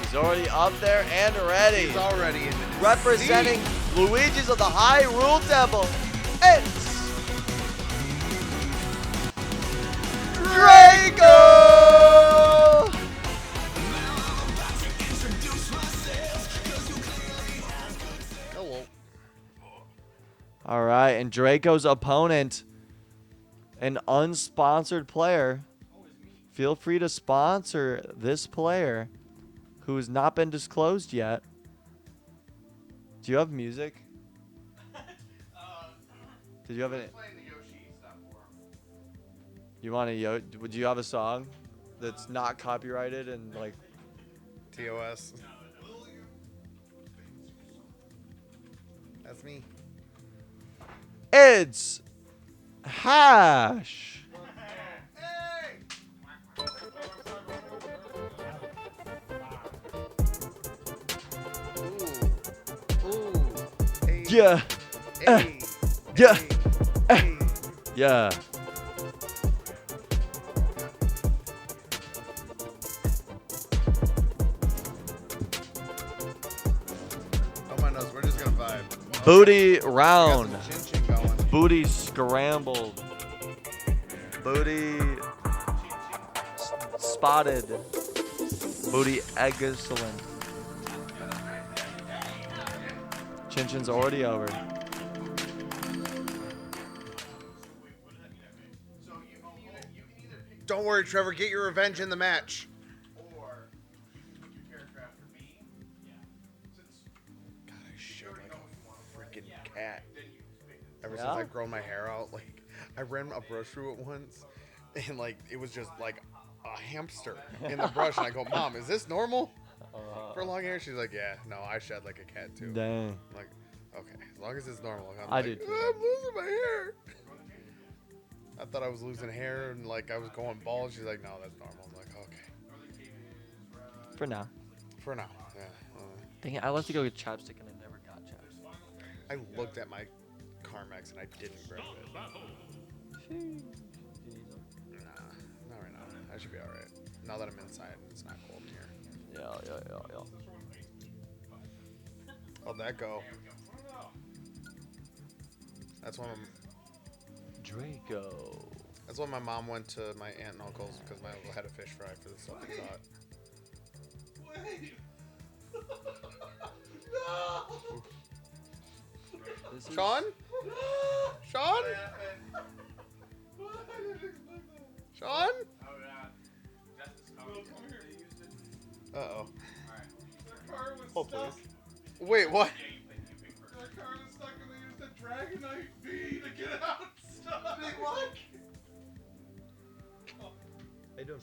he's already up there and ready. He's already in it. Representing Luigi's of the Hyrule Temple, it's Draco! Hello. All right, and Draco's opponent, an unsponsored player. Feel free to sponsor this player who has not been disclosed yet. Do you have music? Did you have any? You want to? Would you have a song that's not copyrighted and like? TOS. That's me. It's Hash. Yeah. Yeah. Yeah. Oh my nose, we're just gonna vibe. Booty round. Got some chin-chin going. Booty scrambled. Booty spotted. Booty excellent. Chin Chin's already over. Don't worry, Trevor. Get your revenge in the match. God, I shit like a freaking cat. Ever since Yeah? I've grown my hair out, like I ran a brush through it once, and like it was just like a hamster in the brush. And I go, Mom, is this normal for long hair? She's like, Yeah, no, I shed like a cat too. Dang. I'm like, okay, as long as it's normal. I'm I like, do too. I'm losing my hair. I thought I was losing hair and like I was going bald. She's like, no, that's normal. I'm like, okay. For now. For now, yeah. Dang it, I left to go get chapstick and I never got chapstick. I looked at my Carmex and I didn't grab it. Nah, not right now. I should be alright. Now that I'm inside and it's not cold in here. Yeah. How'd that go? That's when Draco. That's when my mom went to my aunt and uncle's because my uncle had a fish fry for the something hot. Sean? Sean? Sean? Uh-oh. Their car was Hold, stuck. please. Wait, what? Their car was stuck and they used the Dragonite V to get it out stuck. Wait, what? How you doing?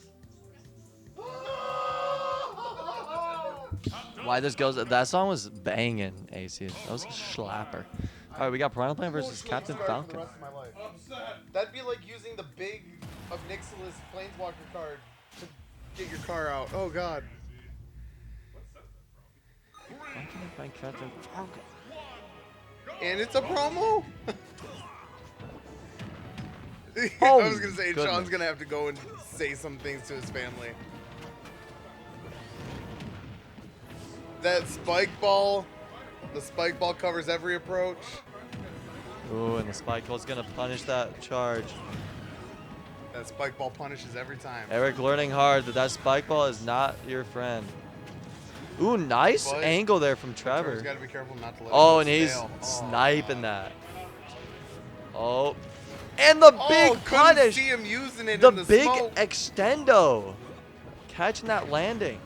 Why this goes? That song was banging, AC. That was a slapper. All right, we got Piranha Plant versus Captain Scarred for the Falcon. rest of my life. Upset. That'd be like using the big of Nixilis Planeswalker card to get your car out. Oh god. Why can't I find Captain Falcon? And it's a promo? I Oh, was gonna say, goodness. Sean's gonna have to go and say some things to his family. That spike ball, the spike ball covers every approach. Ooh, and the spike ball's gonna punish that charge. That spike ball punishes every time. Eric learning hard that spike ball is not your friend. Ooh, nice But angle there from Trevor's Trevor. gotta be careful not to let Oh, him and he's fail. sniping that. Oh, and the big couldn't punish. see him using it The in the big smoke. extendo. Catching that landing.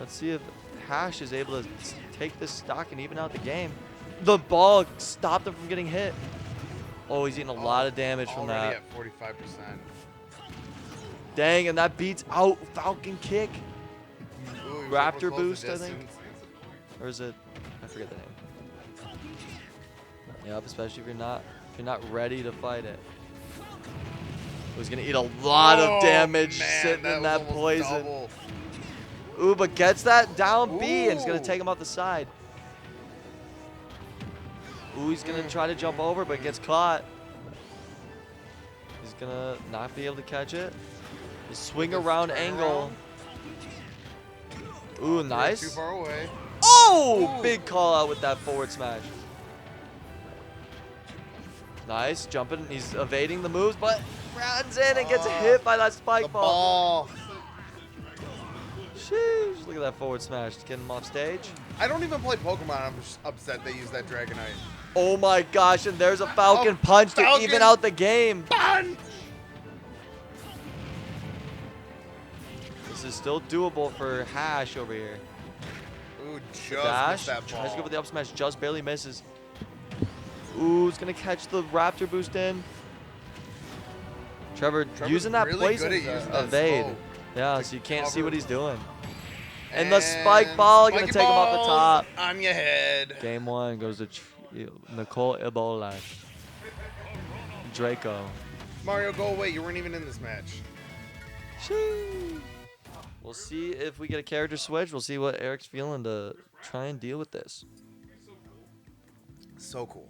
Let's see if Hash is able to take this stock and even out the game. The ball stopped him from getting hit. Oh, he's eating a lot of damage from Already that. at 45%. Dang, and that beats out Falcon Kick. Ooh, he was able to Raptor close the boost, I think. distance. Or is it? I forget the name. Yep, especially if you're not ready to fight it. He's gonna eat a lot of damage man, sitting that in was that almost poison. double. Ooh, but gets that down B and it's gonna Ooh. take him off the side. Ooh, he's gonna try to jump over, but gets caught. He's gonna not be able to catch it. The swing around angle. Ooh, nice. Too far away. Oh, Ooh. big call out with that forward smash. Nice, jumping. He's evading the moves, but runs in and gets hit by that spike ball. Sheesh, look at that forward smash. Getting him off stage. I don't even play Pokemon. I'm just upset they use that Dragonite. Oh my gosh, and there's a Falcon punch to Falcon even out the game. punch! This is still doable for Hash over here. Ooh, The just dash, missed that tries to go ball. for the up smash, just barely misses. Ooh, he's gonna catch the Raptor boost in. Trevor Trevor's using that really poison good at to using that evade. smoke Yeah, so you can't see cover. what he's doing. And the spike ball gonna take him off the top. On your head. Game one goes to Nicole Ebola. Draco. Mario, go away. You weren't even in this match. We'll see if we get a character switch. We'll see what Eric's feeling to try and deal with this. So cool.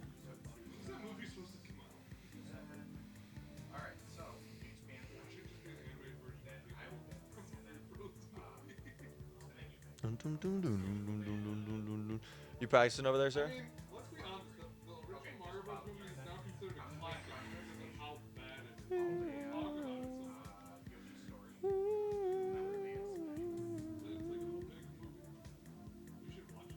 Dun, dun, dun, dun, dun, dun, dun, dun, dun, dun. You practicing over there, sir? I mean, let's be honest, the original Mario Bros. Movie is now considered a classic because of how bad it is. Talk about it so much. It's like a little big movie. We should watch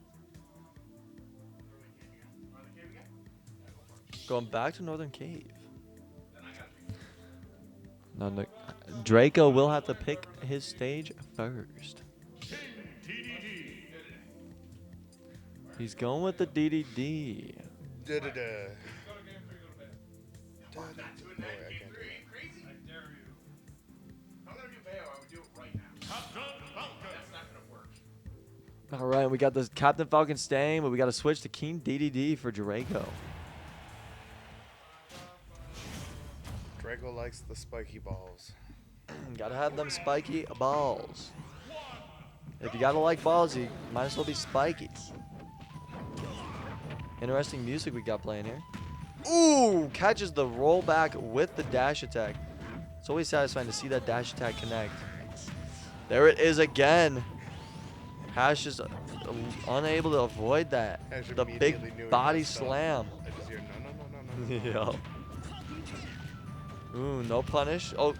it. Going back to Northern Cave. No, no, Draco will have to pick his stage first. He's going with the DDD. Da-da-da. All right, we got the Captain Falcon staying, but we got to switch to Keen DDD for Draco. Draco likes the spiky balls. Gotta have them spiky balls. If you gotta like balls, you might as well be spiky. Interesting music we got playing here. Ooh, catches the rollback with the dash attack. It's always satisfying to see that dash attack connect. There it is again. Hash is unable to avoid that. Hash The immediately knew big he body messed up. slam. I just hear no. Yo. Ooh, no punish. Oh,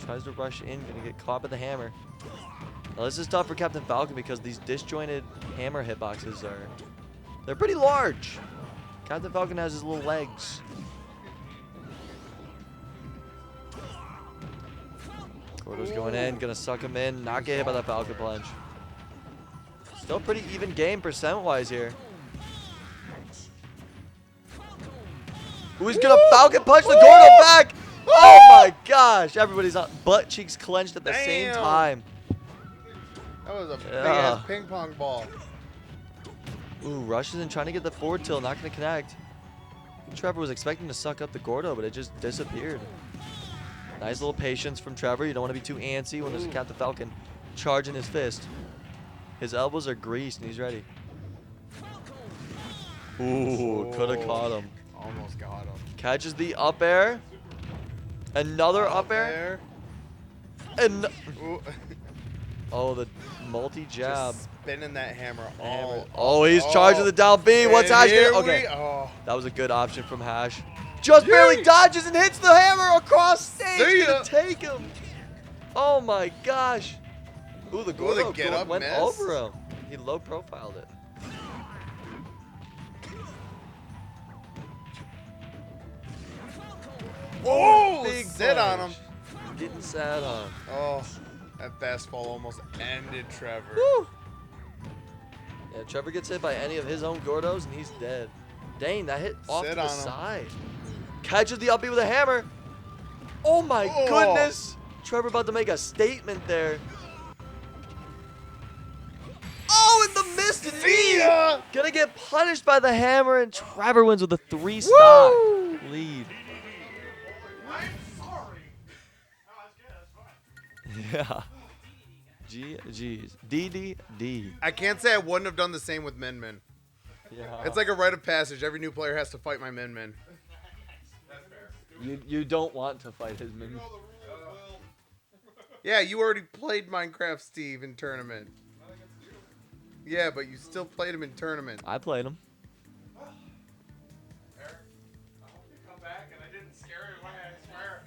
tries to rush in, gonna get caught by the hammer. Now this is tough for Captain Falcon because these disjointed hammer hitboxes they're pretty large. Captain Falcon has his little legs. Quarter Trevor's going in, gonna suck him in, not get hit by that Falcon Punch. Still pretty even game percent-wise here. Ooh, he's gonna Falcon Punch the Gordo back! Oh my gosh! Everybody's on butt cheeks clenched at the same time. That was a big-ass ping pong ball. Ooh, rushes and trying to get the forward tilt, not gonna connect. Trevor was expecting to suck up the Gordo, but it just disappeared. Nice little patience from Trevor. You don't want to be too antsy when there's a Captain Falcon charging his fist. His elbows are greased and he's ready. Ooh, could have caught him. Almost got him. Catches the up air. Another up air. And oh, the multi-jab. Just spinning that hammer all. Oh, he's charging the down B. What's Hash gonna? Okay, that was a good option from Hash. Just barely dodges and hits the hammer across stage. Gonna take him. Oh my gosh. Ooh, the Gordo went over him. He low profiled it. Oh, big sit on him. Getting sad on him. Oh, that fastball almost ended Trevor. Woo. Yeah, Trevor gets hit by any of his own Gordos and he's dead. Dang, that hit off to the side. Catches the up B with a hammer. Oh my goodness. Trevor about to make a statement there. Oh, and the missed knee. Gonna get punished by the hammer, and Trevor wins with a 3-stock lead. Yeah. GG's. DDD. I can't say I wouldn't have done the same with Min Min. Yeah. It's like a rite of passage. Every new player has to fight my Min Min. You don't want to fight his Min. Yeah, you already played Minecraft Steve in tournament. Yeah, but you still played him in tournament. I played him. Eric, I hope you come back and I didn't scare him away, I swear.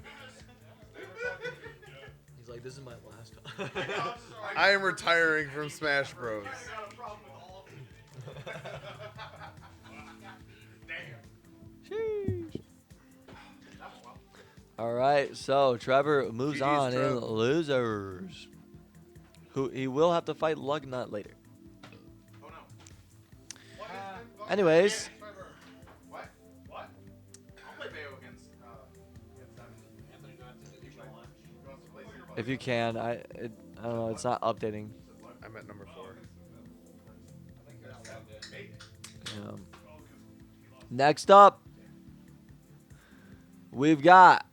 He's like, this is my last time. I am retiring from Smash Bros. All right, so Trevor moves on in losers. Who he will have to fight Lugnut later. Anyways, What? I'll play Bayo against Anthony. if you can, I don't know, it's not updating. I'm at number 4. Yeah. Next up, we've got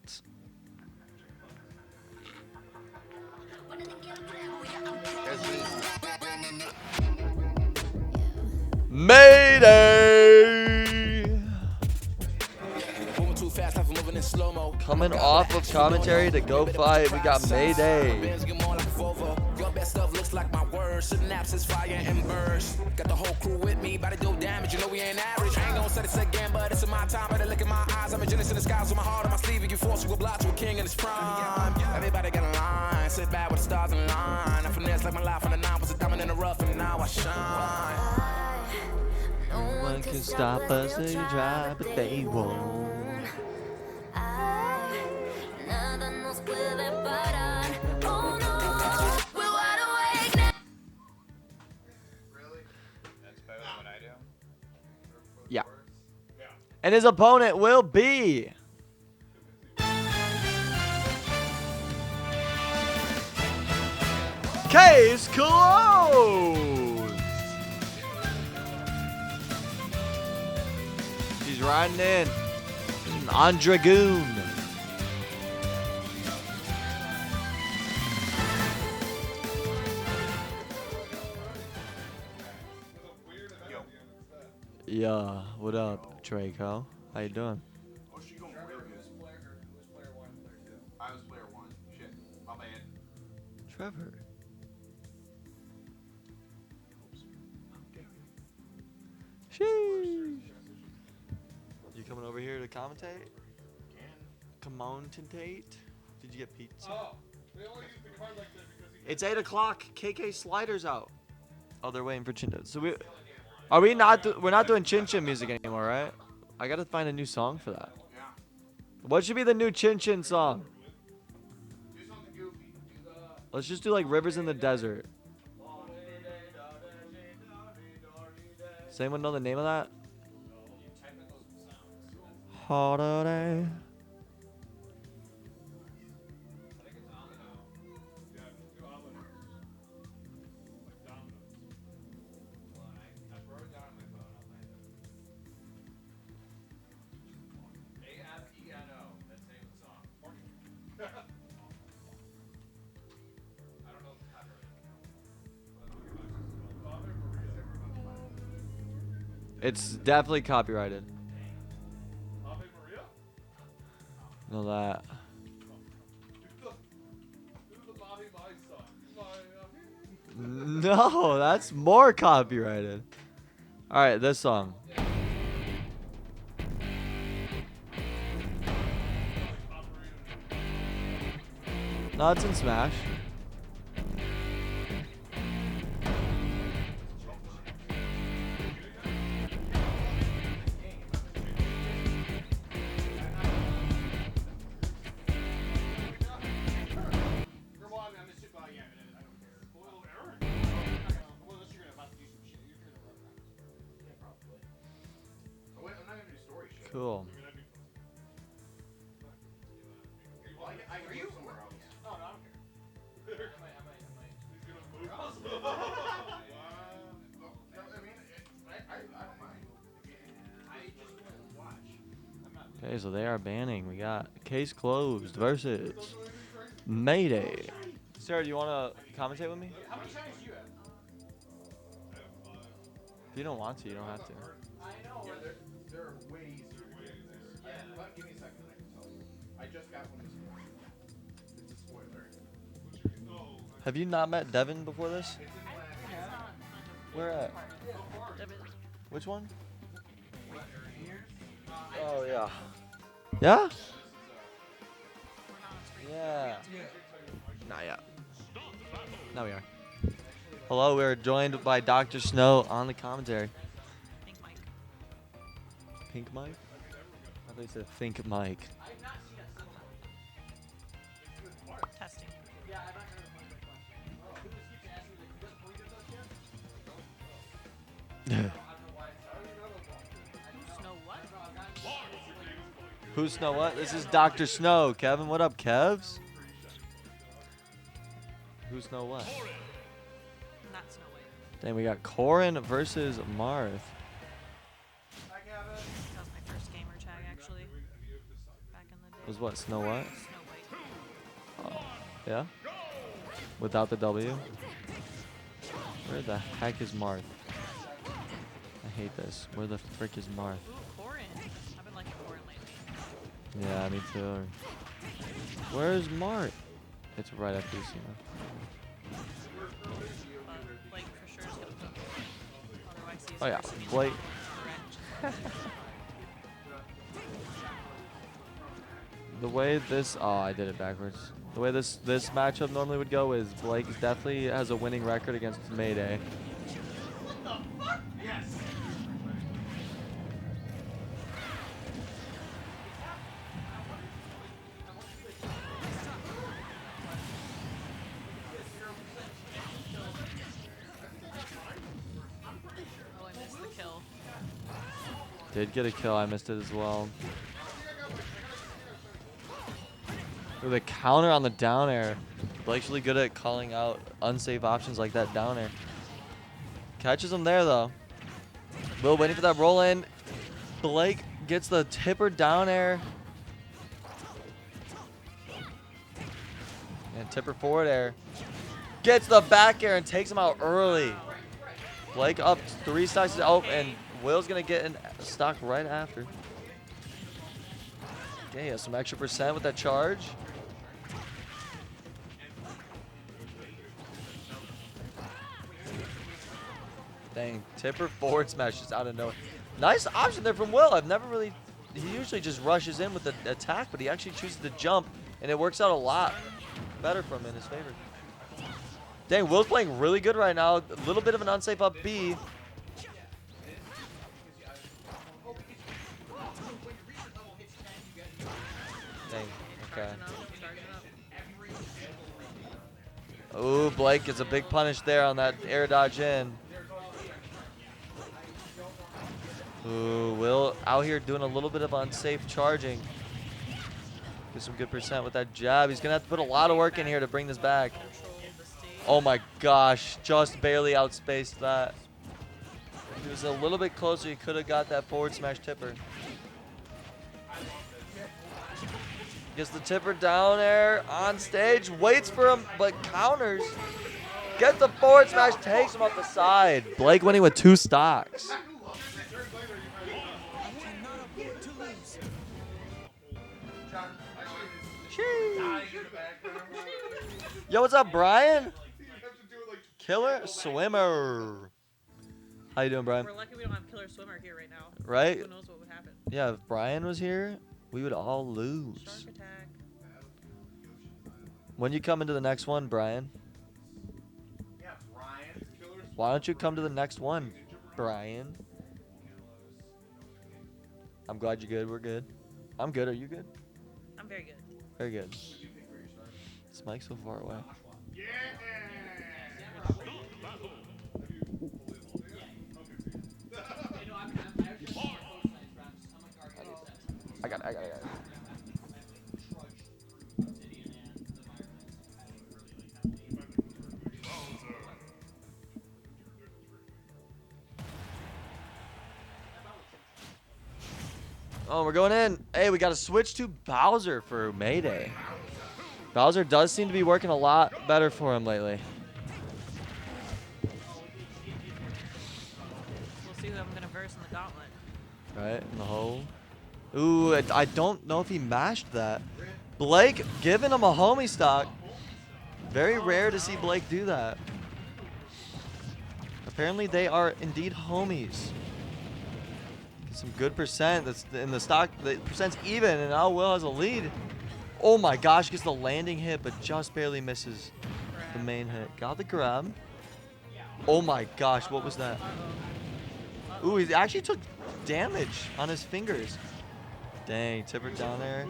Mayday! Coming off of commentary to go fight, we got Mayday. Your best stuff looks like my words. Synapses, fire, and burst. Got the whole crew with me, about to do damage. You know we ain't average. I ain't gonna say this again, but it's in my time. Better look in my eyes. I'm a genius in the skies with my heart on my sleeve. And you force you a block to a king in his prime. Everybody got a line. Sit back with the stars in line. I finesse like my life on the 9 was a diamond in the rough, and now I shine. No one can stop us, they try, but they won't. Yeah. And his opponent will be Kase Klassics. He's riding in on Dragoon. Yeah, what up, Draco? How you doing? Oh, she going real good. Who's player 1 and player 2? I was player 1. Shit. My bad. Trevor. Sheesh. You coming over here to commentate? Commentate? Did you get pizza? Oh, they only use the card like that because he It's 8 o'clock. KK Slider's out. Oh, they're waiting for Chin. So are we not? We're not doing Chin Chin music anymore, right? I gotta find a new song for that. Yeah. What should be the new Chin Chin song? Do something goofy. Do Let's just do like Rivers in the Desert. Does anyone know the name of that? Holiday. It's definitely copyrighted. Know that. No, that's more copyrighted. All right, this song. No, it's in Smash. Cool. Are you somewhere else? Oh, no, I don't care. I might. He's gonna move. Wow. No, I mean, I don't mind. I just want to watch. I'm not. Okay, so they are banning. We got Case Closed versus Mayday. Sarah, do you want to commentate with me? How many shinies do you have? If you don't want to, you don't have to. I know. Yeah, there are way easier to get this. Yeah. Give me a second and I can tell you. I just got one this morning. It's a spoiler. Have you not met Devin before this? Where at? Which one? Oh, yeah. Yeah? Yeah. Not yet. Now we are. Hello, we are joined by Dr. Snow on the commentary. Pink Mike? I thought you said Think Mike. Testing. Yeah, I've not heard of the question. Who just keeps asking me, like, who doesn't point at us yet? Snow what? Who's Snow what? This is Dr. Snow. Kevin, what up, Kevs? Who's Snow what? Not Snow White. Dang, we got Corin versus Marth. That was my first gamer tag, actually. Back in the day. Was what, Snow what? Snow White. Oh, yeah? Without the W? Where the heck is Marth? I hate this. Where the frick is Marth? Ooh, Corin. I've been liking Corin lately. Yeah, me too. Where's Marth? It's right after you see him. Blake for sure is gonna put. Otherwise, he's Oh yeah, forcing me to Blake. correct. The way this, oh, I did it backwards. The way this matchup normally would go is Blake definitely has a winning record against Mayday. What the fuck? Yes. Oh, I missed the kill. Did get a kill, I missed it as well. Ooh, the counter on the down air. Blake's really good at calling out unsafe options like that down air. Catches him there though. Will waiting for that roll in. Blake gets the tipper down air. And tipper forward air. Gets the back air and takes him out early. Blake up 3 stocks. Oh, and Will's gonna get in stock right after. Okay, he has some extra percent with that charge. Dang, tipper forward smash just out of nowhere. Nice option there from Will. I've never really, he usually just rushes in with the attack, but he actually chooses to jump, and it works out a lot better for him in his favor. Dang, Will's playing really good right now. A little bit of an unsafe up B. Dang, okay. Ooh, Blake gets a big punish there on that air dodge in. Ooh, Will out here doing a little bit of unsafe charging. Get some good percent with that jab. He's going to have to put a lot of work in here to bring this back. Oh my gosh, just barely outspaced that. If he was a little bit closer, he could have got that forward smash tipper. Gets the tipper down air on stage, waits for him, but counters. Gets the forward smash, takes him off the side. Blake winning with 2 stocks. Yo, what's up, Brian? Killer Swimmer. How you doing, Brian? We're lucky we don't have Killer Swimmer here right now. Right? Who knows what would happen? Yeah, if Brian was here, we would all lose. Shark attack. When you come into the next one, Brian? Yeah, Brian. Why don't you come to the next one, Brian? I'm glad you're good. We're good. I'm good. Are you good? I'm very good. Very good. This mic's so far away. I got it. Oh, we're going in. Hey, we got to switch to Bowser for Mayday. Bowser does seem to be working a lot better for him lately. We'll see who I'm going to verse in the gauntlet. Right, in the hole. Ooh, I don't know if he mashed that. Blake giving him a homie stock. Very rare to see Blake do that. Apparently they are indeed homies. Some good percent. That's in the stock. The percent's even, and now Will has a lead. Oh my gosh, gets the landing hit, but just barely misses the main hit. Got the grab. Oh my gosh, what was that? Ooh, he actually took damage on his fingers. Dang, tipper down there.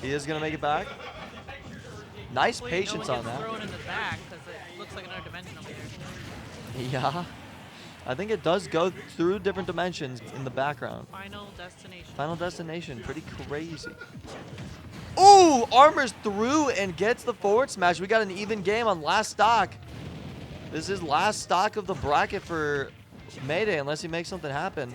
He is gonna make it back. Nice patience on that. Throw it in the back because it looks like another dimension over there. Yeah. I think it does go through different dimensions in the background. Final destination. Final destination. Pretty crazy. Ooh! Armors through and gets the forward smash. We got an even game on last stock. This is last stock of the bracket for Mayday unless he makes something happen.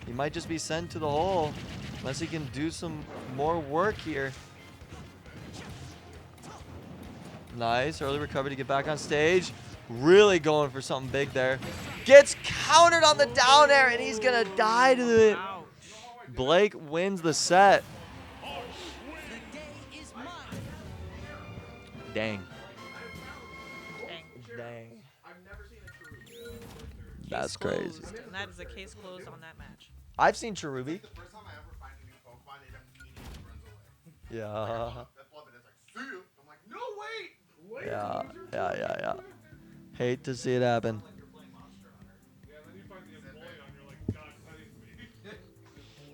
He might just be sent to the hole unless he can do some more work here. Nice. Early recovery to get back on stage. Really going for something big there. Gets countered on the down air, and he's going to die to it. Blake wins the set. Dang. Dang. That's crazy. And that is a case closed on that match. I've seen Cherubi. Yeah. Yeah. Hate to see it happen.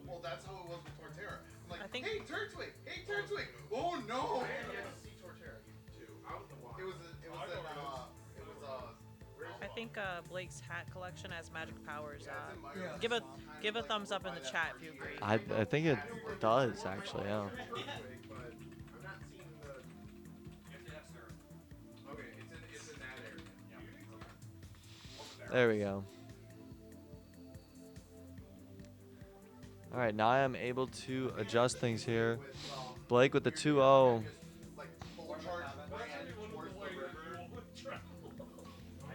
Well, that's how it was with Torterra. I'm like, hey, Turtwig! Hey, Turtwig! Oh, no! I think Blake's hat collection has magic powers. Give a thumbs up in the chat if you agree. I think it does, actually, yeah. There we go. All right, now I am able to adjust things here. Blake with the 2-0.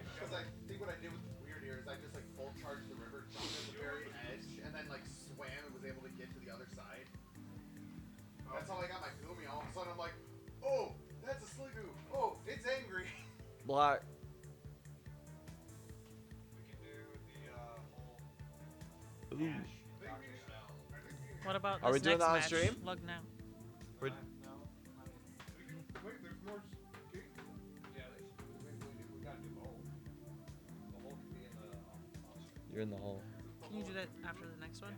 Because I think what I did with weird here is I just like full charged the river, jumped at the very edge, and then like swam and was able to get to the other side. That's how I got my Gumi. All of a sudden I'm like, oh, that's a Sliggoo. Oh, it's angry. Black. Ooh. What about Are we this doing next that on match? stream? Lug now. Wait, there's more games? Yeah, we gotta do both. The hole can be in the on-stream. You're in the hole. Can you do that after the next one?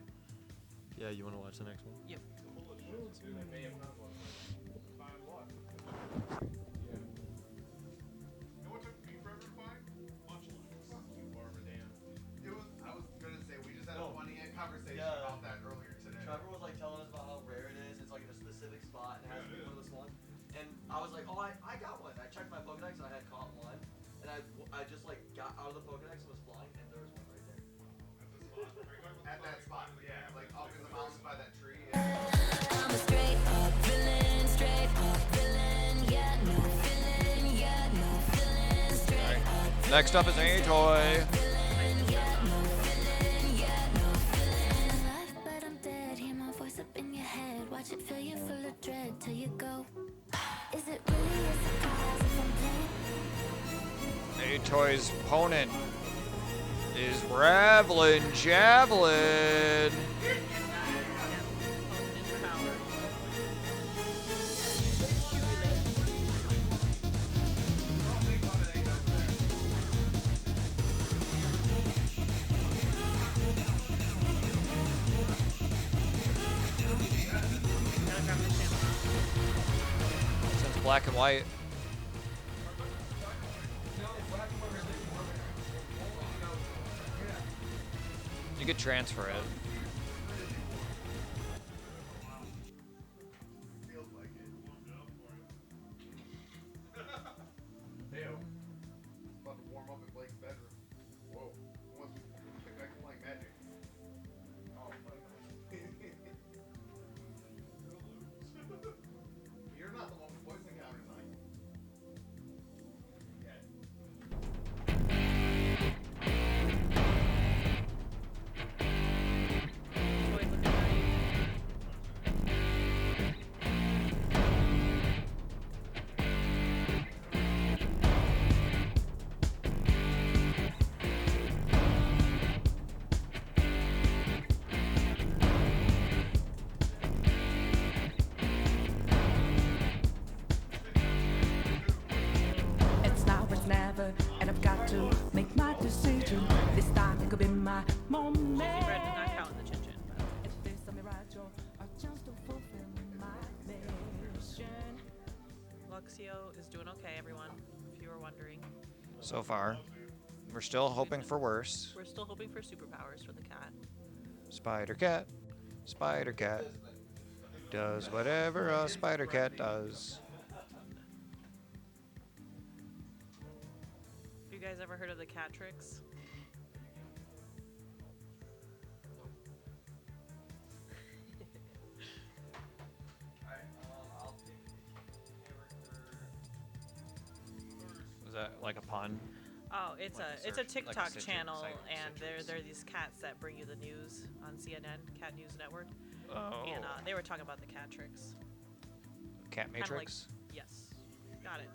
Yeah, you want to watch the next one? Yep. I was like, oh, I got one. I checked my Pokedex and I had caught one. And I just like got out of the Pokedex and was flying and there was one right there. At that spot, yeah, like up in the mountains by that tree. I'm a straight up villain, yeah, no feeling, yeah, no feeling, straight up. Next up is A-Toy. But I'm dead, hear my voice up in your head, watch it fill you full of dread till you go. Is it really a surprise if I'm playing? A-Toy's opponent is Ravlin Javelin. Since black and white. You could transfer it. Feels like it. Ew. About to warm up in Blake's bedroom. Whoa. Who wants to get back to playing Magic? Oh my god. You're not the one with poison counters on you. Yeah. It's now or it's never, and I've got to make my decision. This time it could be my moment. Red did not count in the chin-chin. If there's something right, you're a chance to fulfill my mission. Luxio is doing okay, everyone, if you were wondering. So far. We're still hoping for worse. We're still hoping for superpowers for the cat. Spider Cat. Spider Cat. Does whatever a Spider Cat does. Have you guys ever heard of the cat tricks? Is that like a pun? Oh, it's Like a a it's a search- TikTok like a citrus- channel, like and they're these cats that bring you the news on CNN, Cat News Network. Oh. And they were talking about the cat tricks. Cat Kinda Matrix? Like, yes, got it.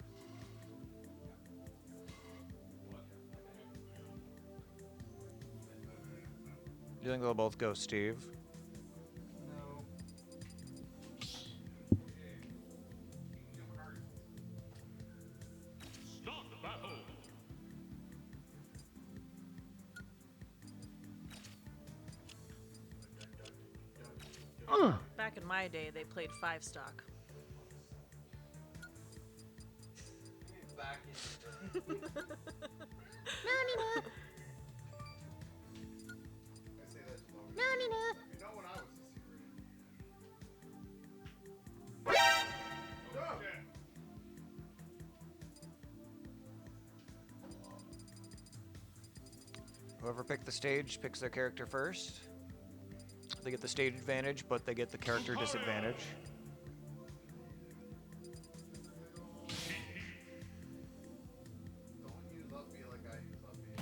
Do you think they'll both go Steve? No. Start the battle. Back in my day, they played 5-stock. Back in I say that to Logan. You know when I was a secret. Whoever picked the stage picks their character first. They get the stage advantage, but they get the character disadvantage. Don't use up B like I use up B.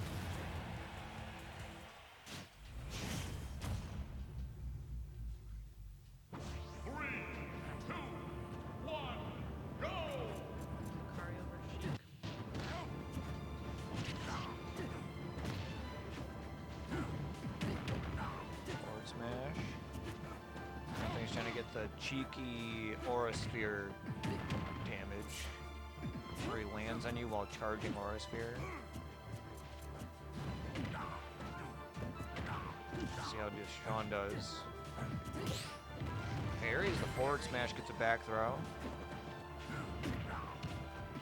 Forward smash. I think he's trying to get the cheeky Aura Sphere damage. Where he lands on you while charging Aura Sphere. See how Deshaun does. Parries the forward smash, gets a back throw.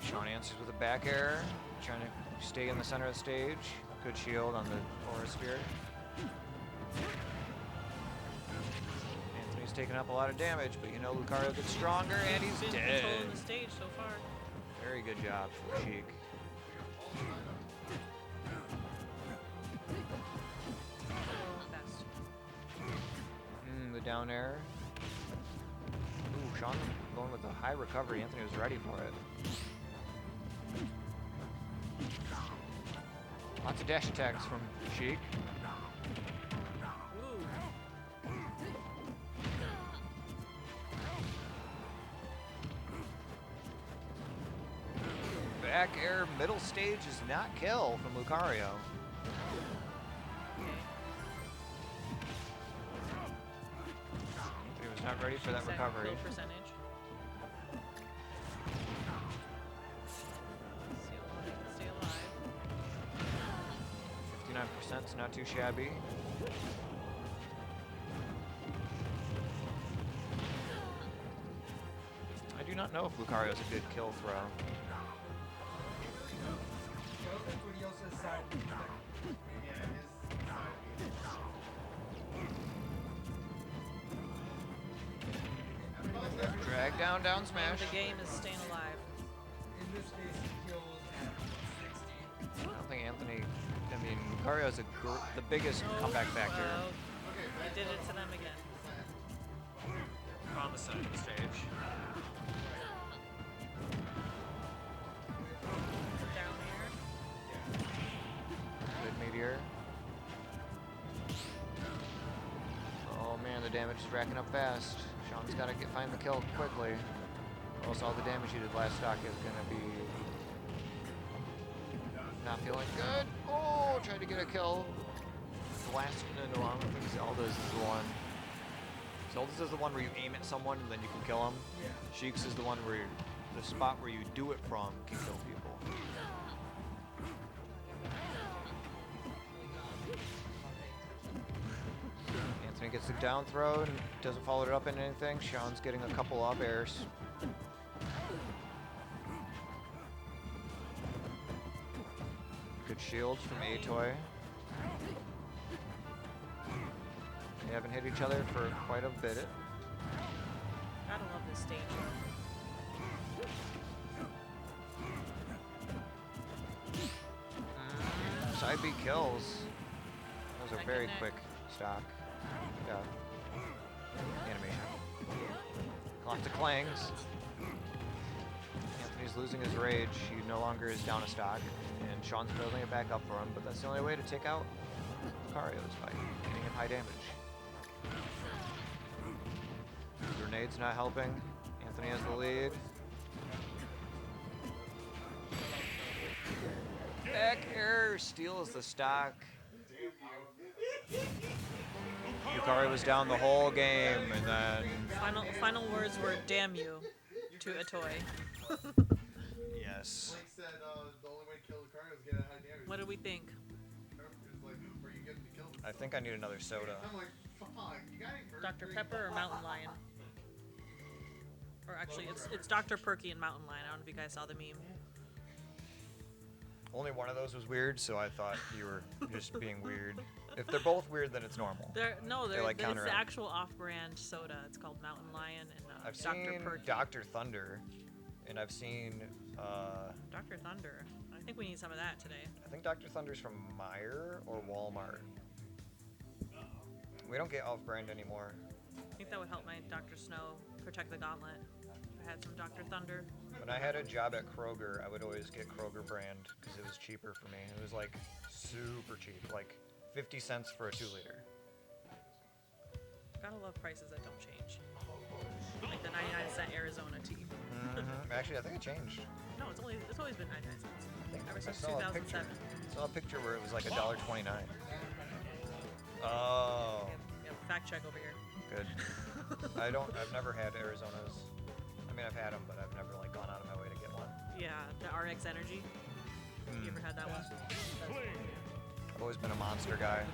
Sean answers with a back air, trying to stay in the center of the stage. Good shield on the Aura Sphere. Anthony's taking up a lot of damage, but you know Lucario gets stronger, and he's been dead. controlling the stage so far. Very good job from Sheik. The down air. Ooh, Sean going with a high recovery. Anthony was ready for it. Lots of dash attacks from Sheik. Back air middle stage is not kill from Lucario. He was not ready for that recovery. Kill percentage. Stay alive. 59% is not too shabby. I do not know if Lucario's a good kill throw. Drag down, down smash. The game is staying alive. In this case, he kills at 60. I don't think Anthony. I mean, Lucario's the biggest comeback factor. They did it to them again. On the second stage. Down here. Good meteor. Oh man, the damage is racking up fast. Sean's got to find the kill quickly. Or else all the damage he did last stock is going to be not feeling good. Oh, tried to get a kill. Blasting into him. I think Zelda's is the one. Zelda's is the one where you aim at someone and then you can kill them. Yeah. Sheik's is the one where the spot where you do it from can kill people. Anthony gets the down throw and doesn't follow it up into anything. Sean's getting a couple up airs. Good shields from Atoy. They haven't hit each other for quite a bit. Gotta love this stage. Side B kills. Those are Neck very and neck. quick stock. Yeah. Animation. Lots of clangs. Anthony's losing his rage. He no longer is down a stock. And Sean's building it back up for him, but that's the only way to take out Lucario's fight. Getting him high damage. Grenade's not helping. Anthony has the lead. Back air steals the stock. Lucario was down the whole game, and then Final words were "damn you" to Atoy. yes. Blake said the only way to kill Lucario is get a high damage. What do we think? He was like, where you getting the kill? I think I need another soda. I'm like, fuck, you got any Dr. Pepper or Mountain Lion? Or actually, it's Dr. Perky and Mountain Lion. I don't know if you guys saw the meme. Only one of those was weird, so I thought you were just being weird. If they're both weird, then it's normal. They're like it's the counteract. actual off-brand soda. It's called Mountain Lion and I've Dr. seen Perky. Dr. Thunder, and I've seen. Dr. Thunder. I think we need some of that today. I think Dr. Thunder's from Meijer or Walmart. We don't get off-brand anymore. I think that would help my Dr. Snow protect the gauntlet. If I had some Dr. Thunder. When I had a job at Kroger, I would always get Kroger brand because it was cheaper for me. It was like super cheap, like 50 cents for a 2-liter. Gotta love prices that don't change. Like the 99-cent Arizona tea. Actually, I think it changed. No, it's always been 99 cents. Ever I since saw a picture. 2007. I saw a picture where it was like $1.29. Oh. Yeah, fact check over here. Good. I've never had Arizonas. I mean, I've had them, but I've never like gone out of my way to get one. Yeah, the RX Energy. You ever had that one? I've always been a Monster guy.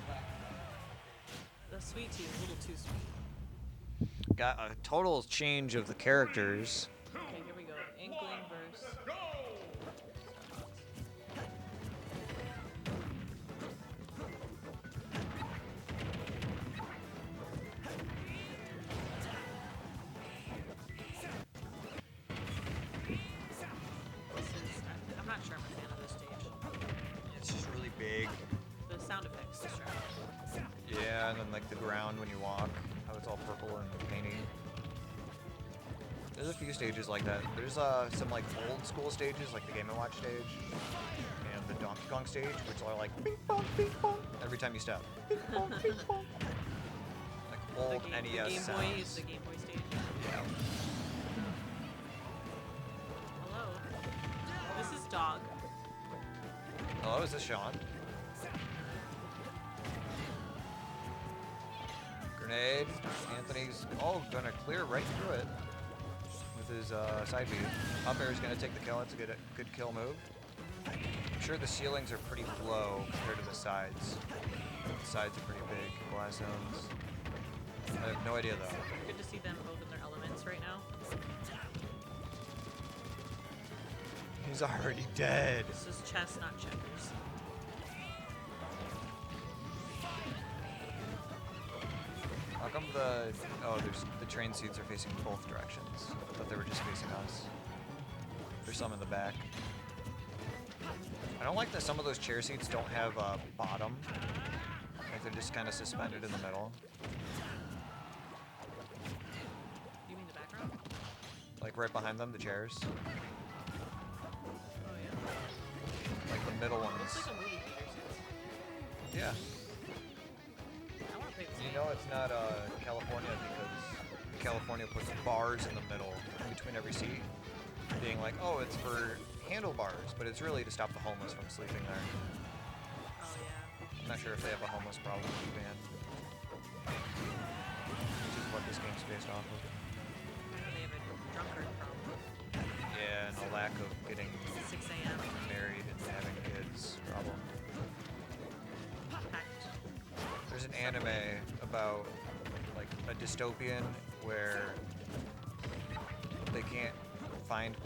The sweet tea is a little too sweet. Got a total change of the characters. Okay, here we go. Inkling versus. and then like the ground when you walk, how it's all purple and painty. There's a few stages like that. There's some like old school stages, like the Game & Watch stage, and the Donkey Kong stage, which are like bing bong every time you step. Bing bong, bing bong. Like old NES the Game sounds. Boy is the Game Boy stage. Yeah. Hello. This is Dog. Hello, is this Sean? Grenade. Anthony's gonna clear right through it with his side B. Up air is gonna take the kill. That's a good kill move. I'm sure the ceilings are pretty low compared to the sides. The sides are pretty big glass zones. I have no idea though. Good to see them both in their elements right now. He's already dead. This is chess, not checkers. How come there's the train seats are facing both directions? I thought they were just facing us. There's some in the back. I don't like that some of those chair seats don't have a bottom. Like they're just kind of suspended in the middle. You mean the background? Like right behind them, the chairs. Oh yeah. Like the middle ones. Looks like a movie theater seats. Yeah. I want to play this You game. know it's not California because California puts bars in the middle, in between every seat, being like, oh, it's for handlebars, but it's really to stop the homeless from sleeping there. Oh yeah. I'm not sure if they have a homeless problem in Japan, which is what this game's based off of. They have a drunkard problem. Yeah, and a lack of getting 6 a.m. married and having kids problem. Packed. There's an anime about like a dystopian where they can't find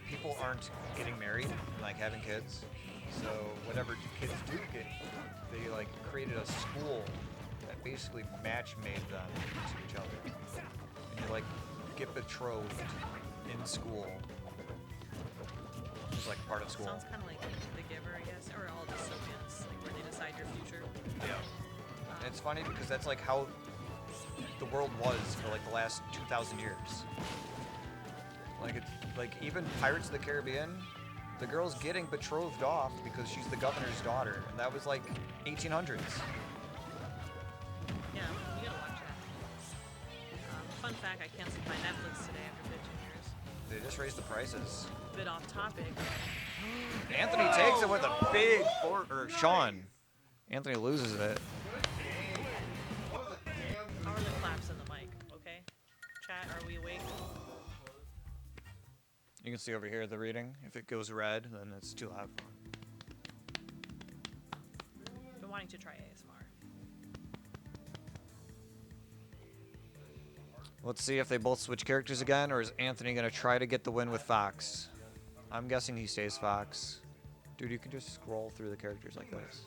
people aren't getting married and like having kids. So whatever kids do get, they like created a school that basically match made them to each other. And you like get betrothed in school. It's like part of school. Sounds kind of like The Giver, I guess, or all dystopians, like where they decide your future. Yeah. And it's funny because that's like how the world was for like the last 2,000 years. Like it's like even Pirates of the Caribbean, the girl's getting betrothed off because she's the governor's daughter, and that was like 1800s. Yeah, you gotta watch that. Fun fact, I canceled my Netflix today after 15 years. They just raised the prices. Bit off topic. Anthony takes it with a big or Sean. Anthony loses it. How are the claps in the mic? Okay. Chat, are we awake? You can see over here the reading. If it goes red, then it's too loud. Been wanting to try ASMR. Let's see if they both switch characters again, or is Anthony gonna try to get the win with Fox? I'm guessing he stays Fox. Dude, you can just scroll through the characters like this.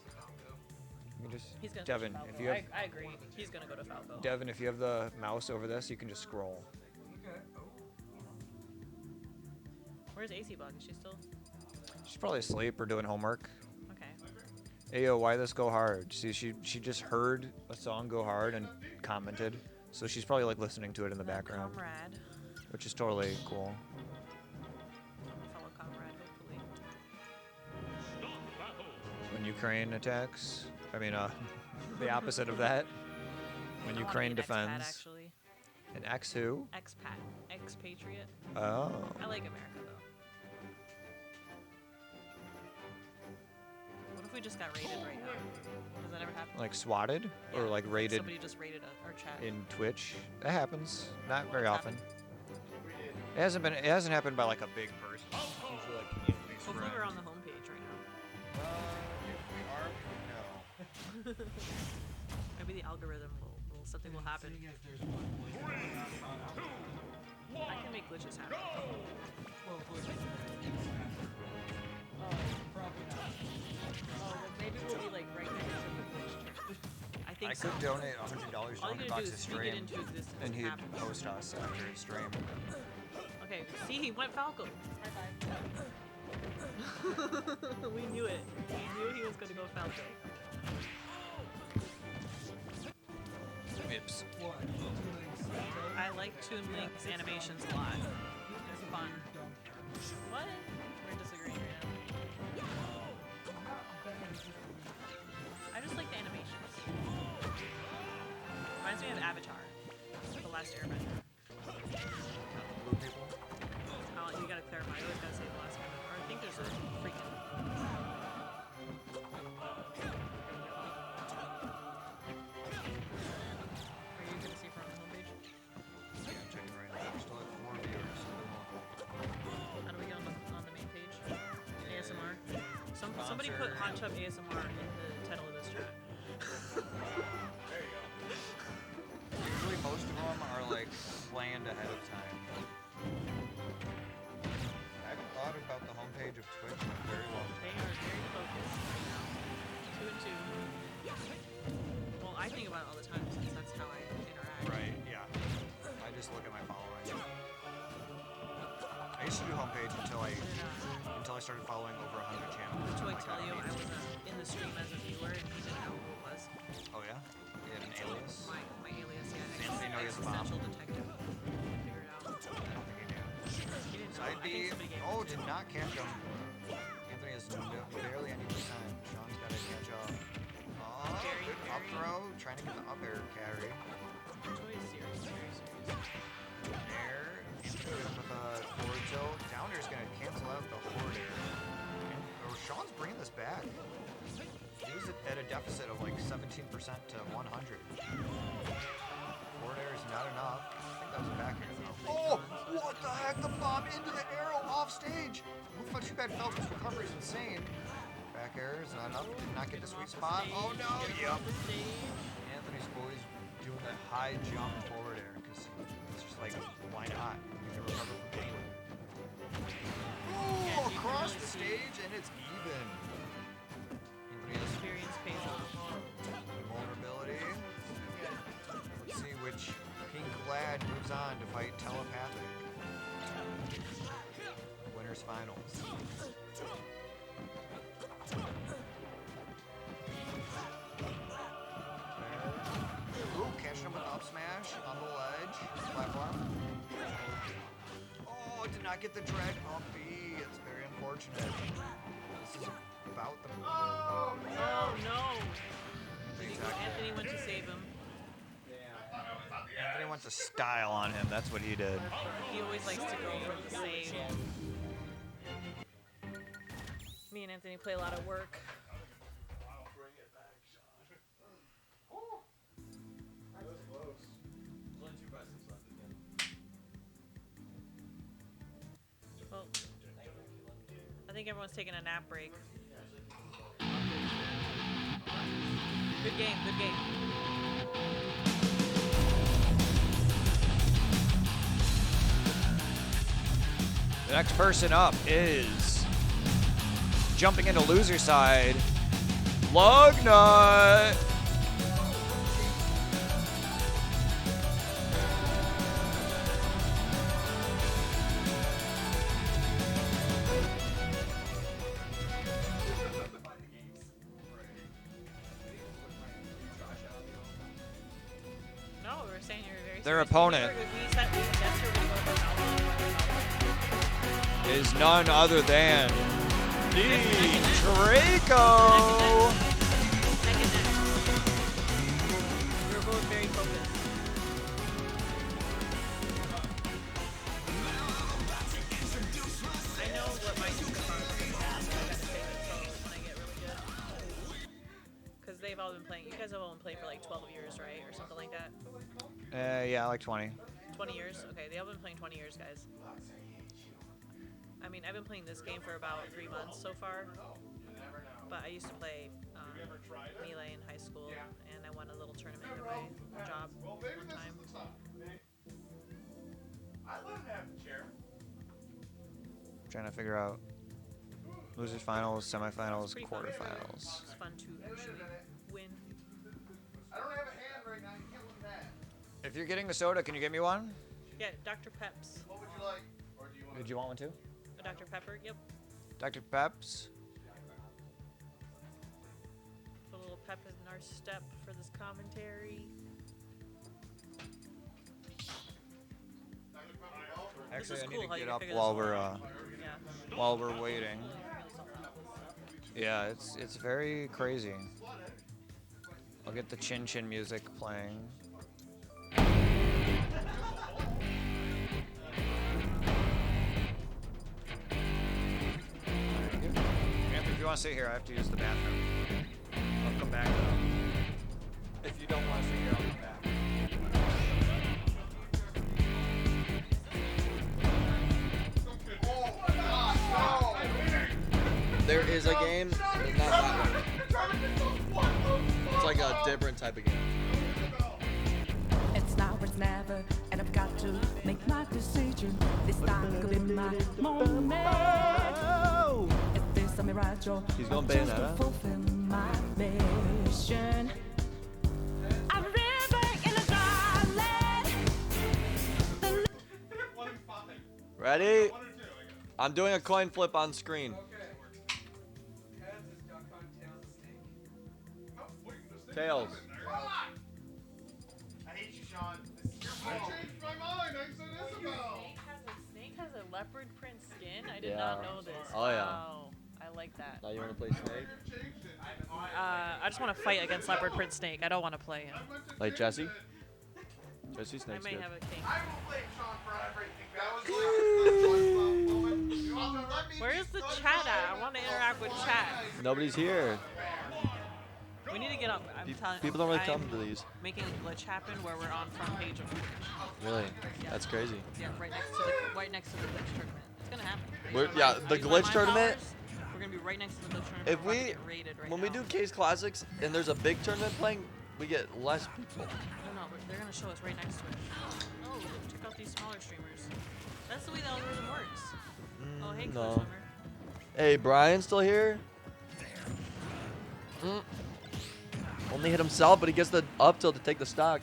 You can just He's gonna Devin, switch to if Falco. you have I agree. He's gonna go to Falco. Devin, if you have the mouse over this, you can just scroll. Where's AC Bug? Is she still? She's probably asleep or doing homework. Okay. Ayo, why this go hard? See, she just heard a song go hard and commented, so she's probably like listening to it in the background, Comrade. which is totally cool. Fellow comrade, hopefully. When Ukraine attacks, I mean, the opposite of that. When I wanna Ukraine be an expat, defends. actually. An ex who? Expat. Expatriate. Oh. I like America though. What if we just got raided right now? Does that ever happen? Like swatted or like raided Somebody just raided our chat. in Twitch? That happens. Not very It's often. It hasn't happened by like a big person. It's usually like Anthony's Hopefully friend. we're on the homepage right now. If we are, no. Maybe the algorithm something will happen. I can make glitches happen. Oh, then maybe we'll be like right next to the glitch turn. I think I so. could donate $100 to All you gotta do Underbox is his speak it stream, into existence and he'd happen. post us after his stream. Okay, see, he went Falco. High five. We knew it. We knew he was gonna go Falco. Hips. I like Toon Link's animations a lot. It's fun. What? We're disagreeing right now. I just like the animations. Reminds me of Avatar, The Last Airbender. Oh, you gotta clarify. You always gotta say The Last Airbender. Or I think there's a freaking. Are you gonna see from the homepage? Yeah, I'm checking right now. Still at 4 viewers. How do we get on the main page? ASMR. Somebody put Hot Tub ASMR in the title of this chat. Usually most of them are like planned ahead of time. I haven't thought about the homepage of Twitch in a very long They time. are very focused right now. 2 and 2. Well, I think about it all the time since that's how I interact. Right, yeah. I just look at my following. I used to do homepage until I started following over 100 channels. Did Troy Like, tell you I don't was in the stream as a viewer and he didn't know who it was? Oh yeah? You had an alias? My alias, yeah. Does Anthony know he has a bomb? Existential detective. Figure it out. I don't think he knew. He didn't So know. I'd I think be... somebody gave Oh, it to did him. not catch him. Anthony has barely any percent. Sean's got to catch up. Oh, good up throw. Trying to get the up air carry. Troy is serious, very serious. Air. Anthony hit him with a forward tilt. Down air's going to cancel out the forward air. Oh, Sean's bringing this back. He was at a deficit of like 17% to 100. Forward air is not enough. I think that was a back air though. Oh, what the heck? The bomb into the arrow off stage. Move too bad. Felton's recovery is insane. Back air is not enough. Did not get the sweet spot. Oh no. Yep. Anthony's always doing that high jump forward air because it's just like, why not? You can recover from anywhere. Oh, across the stage and it's even. Anthony has Experience pays off. vulnerability. Let's see which pink lad moves on to fight telepathic. Winners finals. Ooh, catching him with up smash on the ledge. Platform. Oh, did not get the dread bumpy. It's very unfortunate. This is about the. Oh no! Anthony went to save him. Anthony went to style on him. That's what he did. He always likes to go for the save. Me and Anthony play a lot of work. Well, I think everyone's taking a nap break. Good game, good game. The next person up is jumping into loser side, Lugnut. No, we were saying you were very Their serious. opponent We said we guessed you were going to go for is none other than Draco. neck and neck. We were both very focused. I know what my superpower is. I gotta save it so when I get really good. Because they've all been playing. You guys have all been playing for like 12 years, right? Or something like that? Yeah, like 20. 20 years? Okay, they all been playing 20 years, guys. I mean, I've been playing this game for about 3 months so far. But I used to play Melee in high school, and I won a little tournament at my job one time. I let him have the chair. Trying to figure out losers finals, semifinals, Pretty fun. quarterfinals. It's fun to actually win. I don't have a hand right now. You can't look at that. If you're getting a soda, can you get me one? Yeah, Dr. Peps. What would you like? Or do you want? Did you want one too? A Dr. Pepper, yep. Dr. Peps. Put a little pep in our step for this commentary. This was I need cool to how you get could up figure while this all we're out. while we're waiting. Yeah, it's very crazy. I'll get the chin chin music playing. Anthony, if you want to sit here, I have to use the bathroom. I'll come back. If you don't want to sit here, I'll come back. There is a game, but not that one. It's like a different type of game. It's now or it's never, and I've got to make my decision. This time could be my moment. If this time right, Joe, He's going just to Bayonetta. fulfill my mission. I'm living in a darling. Ready? I'm doing a coin flip on screen. Tails. I hate you, Sean. This is your fault. I changed my mind. I said Isabel. Snake has a leopard print skin. I did Yeah. not know this. Oh, yeah. Wow. I like that. Now you want to play Snake? I just want to fight against leopard print snake. I don't want to play him. Like Jesse? Jesse I Snake's may good. have a king. I will blame Sean for everything. That was the moment. You also let me Where is the chat at? I want to interact with chat. Nobody's here. We need to get up. I'm telling People don't really I'm come to these. Making a glitch happen where we're on front page of Twitch. Really? Yeah. That's crazy. Yeah, right next to the glitch tournament. It's gonna happen. Yeah, the glitch tournament. We're gonna be right next to the glitch tournament. If We're about to we, get raided right when now. we do Kase Klassics and there's a big tournament playing, we get less people. No, but they're gonna show us right next to it. Oh, check out these smaller streamers. That's the way the algorithm works. Oh, hey, No. Coach Swimmer. Hey, Brian still here? Only hit himself, but he gets the up tilt to take the stock.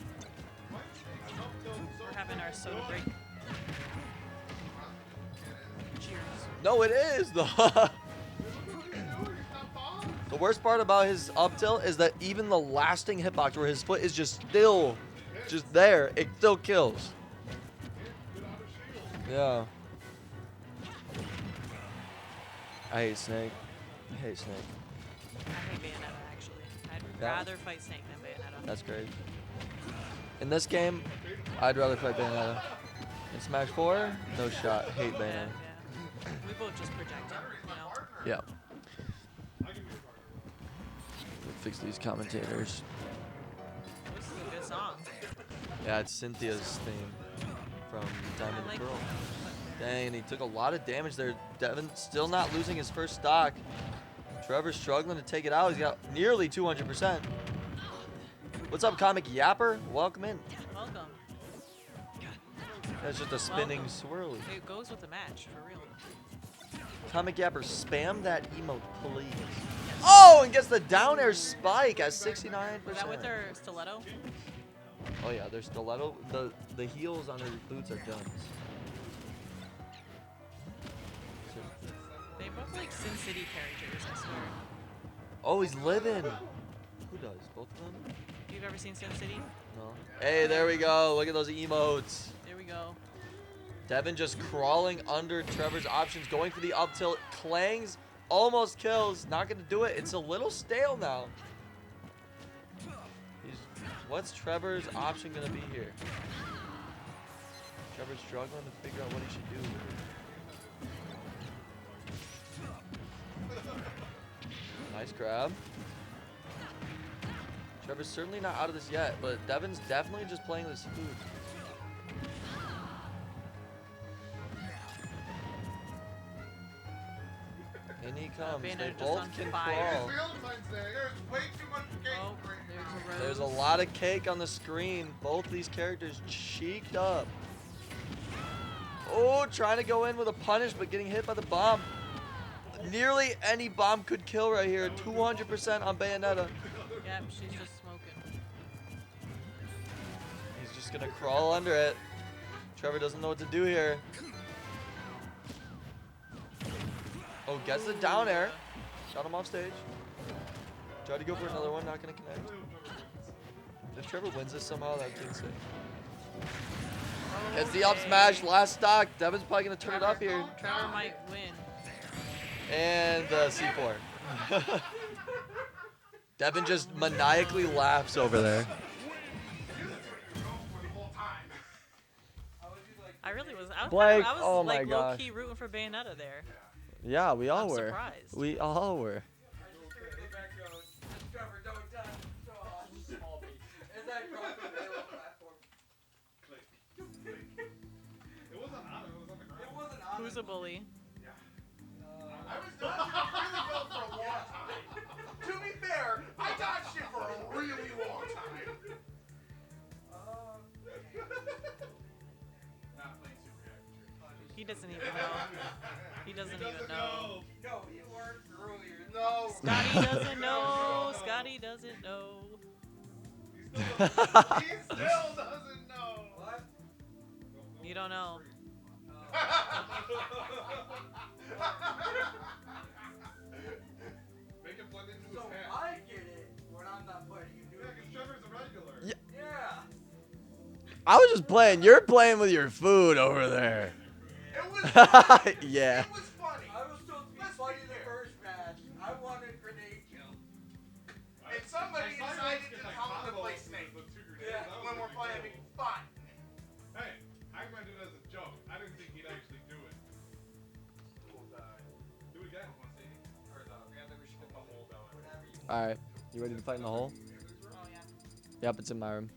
We're having our soda break. Cheers. No, it is though. The worst part about his up tilt is that even the lasting hitbox where his foot is just still just there, it still kills. Yeah. I hate Snake. I hate Snake. I hate Bayonetta, actually. I'd Yeah. rather fight Snake than Bayonetta. That's great. In this game, I'd rather fight Bayonetta. In Smash 4, no shot. Hate Bayonetta. Yeah. We both just projected, you know? Yeah. Fix these commentators. This is a good song. Yeah, it's Cynthia's theme from Diamond I like and Pearl. it. Dang, he took a lot of damage there. Devin still not losing his first stock. Trevor's struggling to take it out. He's got nearly 200%. What's up, Comic Yapper? Welcome in. Welcome. That's just a spinning Welcome. swirly. It goes with the match, for real. Comic Yapper, spam that emote, please. Oh, and gets the down air spike at 69%. Was that with their stiletto? Oh yeah, their stiletto. The heels on their boots are guns. They both like Sin City characters, I swear. Oh, he's living. Who does? Both of them? You've ever seen Sin City? No. Hey, there we go. Look at those emotes. There we go. Devin just crawling under Trevor's options, going for the up tilt. Clangs almost kills. Not going to do it. It's a little stale now. What's Trevor's option going to be here? Trevor's struggling to figure out what he should do. Nice grab. Trevor's certainly not out of this yet, but Devin's definitely just playing this food. In he comes. They Bayonetta just both on can fire. crawl. There's way too much cake. Oh, there's a rose. There's a lot of cake on the screen. Both these characters cheeked up. Oh, trying to go in with a punish, but getting hit by the bomb. Nearly any bomb could kill right here. 200% on Bayonetta. Yep, she's just smoking. He's just gonna crawl under it. Trevor doesn't know what to do here. Oh, gets the down air. Shot him off stage. Try to go for another one, not gonna connect. If Trevor wins this somehow, that'd be insane. Gets the up smash, last stock. Devin's probably gonna turn it up here. Trevor might win. And the C4. Devin just maniacally laughs over there. I really was. I was, Blake, I was oh my like gosh. low key rooting for Bayonetta there. Yeah, we all I'm were. surprised. We all were. Who's a bully? I was dodging really well for a long time. To be fair, I dodged it for a really long time. He doesn't even know. He doesn't even know. No, you weren't earlier. No. Scotty doesn't know. Scotty doesn't know. He still doesn't know. What? You don't know. Make it blend into So his hat. I get it when I'm not fighting you. Yeah, because Trevor's a regular. Yeah. I was just playing. You're playing with your food over there. It was Yeah. It was funny. I was supposed to be fighting the first match. I wanted grenade kill. And somebody decided to tell him to play Snake. Yeah. When we're playing fine. Hey, I meant it as a joke. I didn't think he'd actually do it. Do it again. Alright. You ready to fight in the hole? Yep, it's in my room.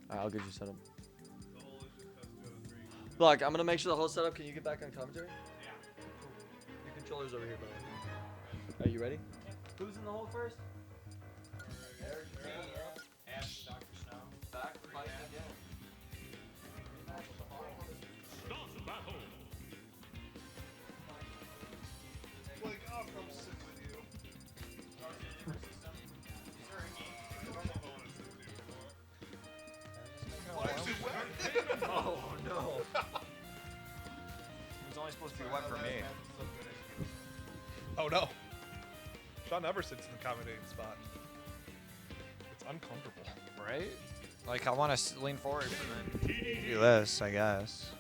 Alright, I'll get you set up. Look, I'm gonna make sure the whole setup. Can you get back on commentary? Yeah. Your controller's over here, brother. Are you ready? Who's in the hole first? Ash, Dr. Snow. Back to fight again. Start battle. Like, I'll come sit with you. Oh no. It was only supposed to be wet for me. Oh no. Sean never sits in the accommodating spot. It's uncomfortable. Right? Like, I want to lean forward and then do this, I guess.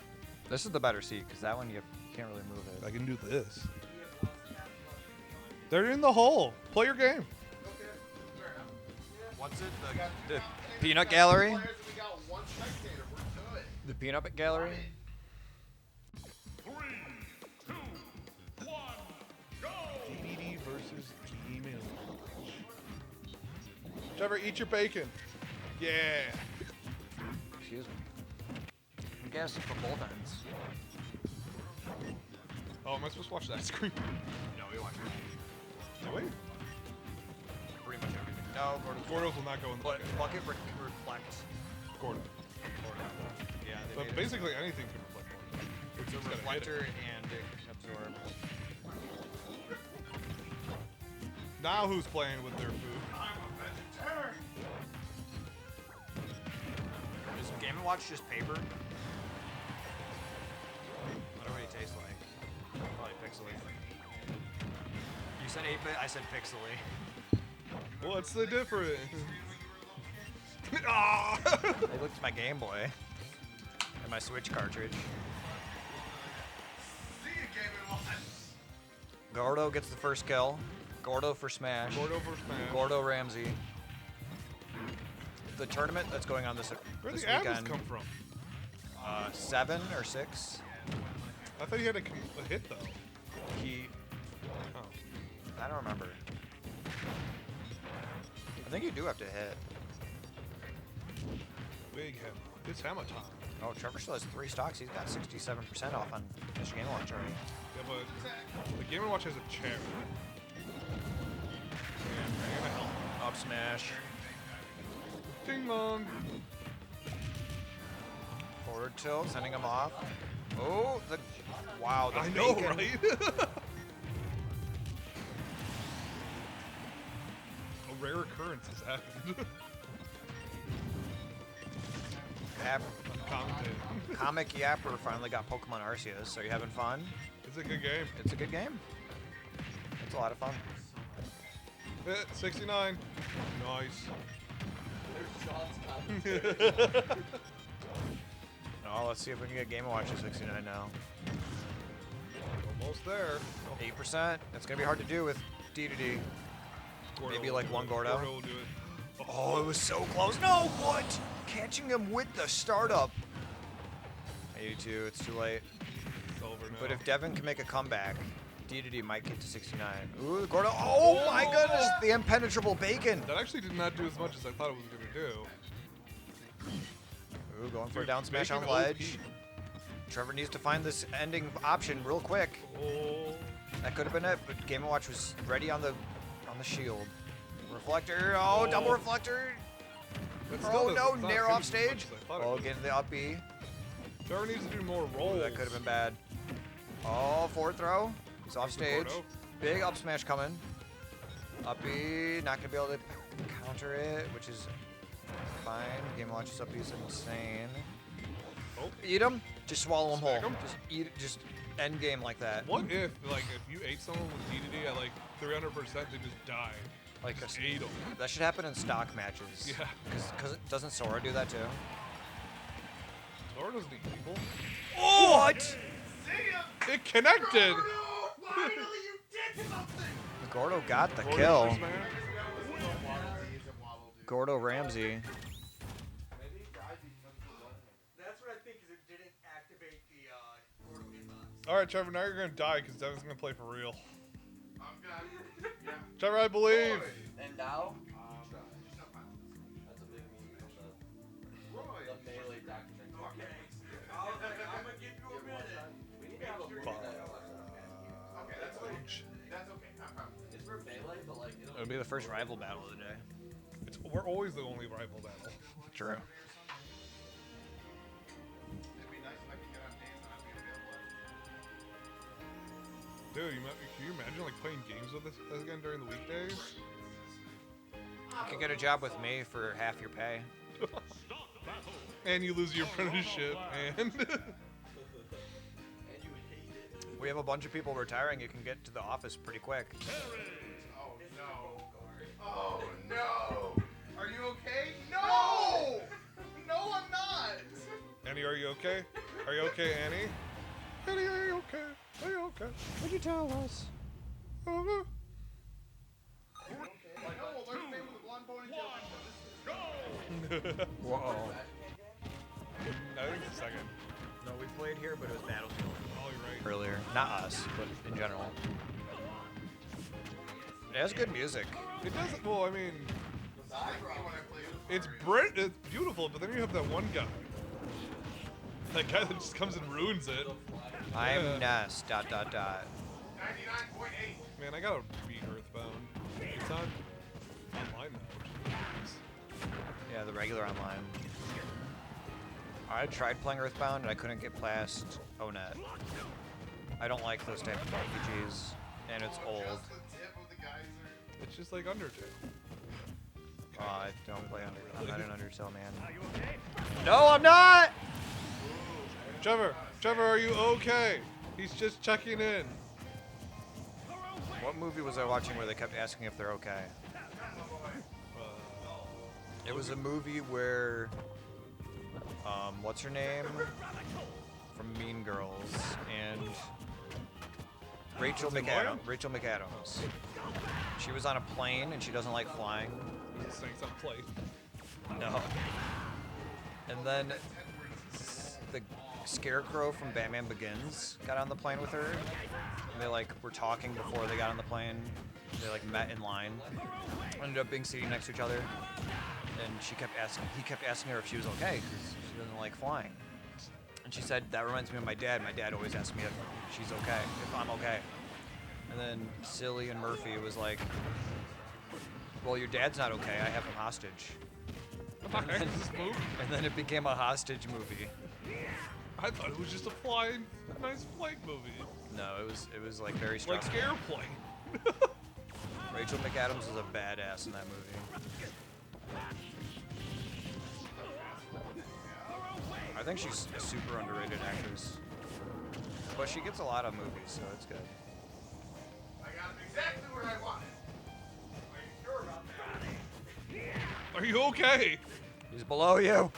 This is the better seat, because that one you can't really move it. I can do this. They're in the hole. Play your game. What's it? The peanut gallery? We got one spectator. We're good. The peanut gallery? 3, 2, 1, go! DDD versus Demon. Trevor, eat your bacon. Yeah. Excuse me. I'm guessing for both ends. Oh, am I supposed to watch that screen? No, we watch it. Do we? Pretty much everything. No, Gordos will not go in the bucket. Bucket reflects. Gordo. Yeah, they But made basically anything can reflect Gordo. it's a reflector and it absorbs. Now who's playing with their food? I'm a vegetarian. Is Game & Watch just paper? I don't know what it tastes like. Probably pixely. You said 8-bit, I said pixely. What's the difference? They looked at my Game Boy and my Switch cartridge. See you, Game & Watch. Gordo gets the first kill. Gordo for Smash. Gordo for Smash. Gordo Ramsey. The tournament that's going on this Where'd this the Abas weekend. come from? 7 or 6. I thought he had a hit though. He. Oh. I don't remember. I think you do have to hit. Big hammer. It's hammer time. Oh, Trevor still has 3 stocks. He's got 67% off on Mr. Game & Watch already. Yeah, but the Game & Watch has a chair. And a helmet. Up smash. Ding dong. Forward tilt, sending him off. Oh, the wow, the I know, bacon. right? A rare occurrence has happened. Comic Yapper finally got Pokemon Arceus, so you having fun? It's a good game. It's a good game. It's a lot of fun. 69. Nice. Oh, let's see if we can get Game & Watch to 69 now. Almost there. 8%. That's gonna be hard to do with D2D. Maybe like one Gordo. Gordo will do it. Oh, it was so close. No, what? Catching him with the startup. 82, it's too late. It's over now. But if Devin can make a comeback, D2D might get to 69. Ooh, the Gordo. Oh my goodness, the impenetrable bacon. That actually did not do as much as I thought it was going to do. Ooh, going for a down smash on ledge. Trevor needs to find this ending option real quick. Oh. That could have been it, but Game & Watch was ready on the shield. Reflector. Oh, double reflector. Oh no, Nair off stage. Oh, getting the up B. Trevor needs to do more rolls. Ooh, that could have been bad. Oh, forward throw. He's off stage. Big up smash coming. Up B, not gonna be able to counter it, which is fine. Game & Watch's up B is insane. Oh. Eat him. Just swallow him whole. Just eat. Just end game like that. What if, like, if you ate someone with D2D at like 300%, they just die? Like just ate them. That should happen in stock matches. Yeah. Because doesn't Sora do that too? Sora doesn't eat people. Oh! What? It connected. Finally, you did something. Gordo got the kill. Gordo Ramsey. That's what I think, is it didn't activate the Gordo inbox. All right, Trevor. Now you're gonna die because Devin's gonna play for real. I'm good. Yeah. Trevor, I believe. And now? That's a big meme from the melee documentary. I'm gonna give you a minute. We need to have a movie night. Okay, that's okay. That's okay. I promise. It's for melee, but like It'll be the first rival battle of the day. We're always the only rival battle. True. It'd be nice if I could get on days and I'd be available. Dude, can you imagine like playing games with us again during the weekdays? You could get a job with me for half your pay. And you lose your apprenticeship, and We have a bunch of people retiring. You can get to the office pretty quick. Oh no. Oh no. Are you okay? No! No, I'm not. Annie, are you okay? Are you okay, Annie? Annie, are you okay? Are you okay? What'd you tell us? No, alert me with a blonde ponytail. Whoa. I think it's a second. No, we played here, but it was Battlefield. Oh, you're right. Earlier. Not us, but in general. It has good music. It doesn't. Well, I mean, it's beautiful, but then you have that one guy. That guy that just comes and ruins it. I'm Ness. .. 99.8. Man, I gotta beat Earthbound. It's on online now. Yeah, the regular online. I tried playing Earthbound and I couldn't get past ONET. I don't like those type of RPGs, and it's old. It's just like Undertale. I don't play Undertale. I'm not an Undertale man. No, I'm not! Trevor, are you okay? He's just checking in. What movie was I watching where they kept asking if they're okay? It was a movie where, what's her name? From Mean Girls, and Rachel McAdams. She was on a plane and she doesn't like flying. Saying some plane. No. And then the Scarecrow from Batman Begins got on the plane with her. And they like were talking before they got on the plane. They like met in line. Ended up being sitting next to each other. And he kept asking her if she was okay because she doesn't like flying. And she said, that reminds me of my dad. My dad always asks me if she's okay, if I'm okay. And then Silly and Murphy was like, well, your dad's not okay. I have him hostage. And then it became a hostage movie. I thought it was just a nice flight movie. No, it was like very stressful. Like Airplane. Rachel McAdams is a badass in that movie. I think she's a super underrated actress. But she gets a lot of movies, so it's good. I got him exactly where I wanted. Are you sure about that? Are you okay? He's below you.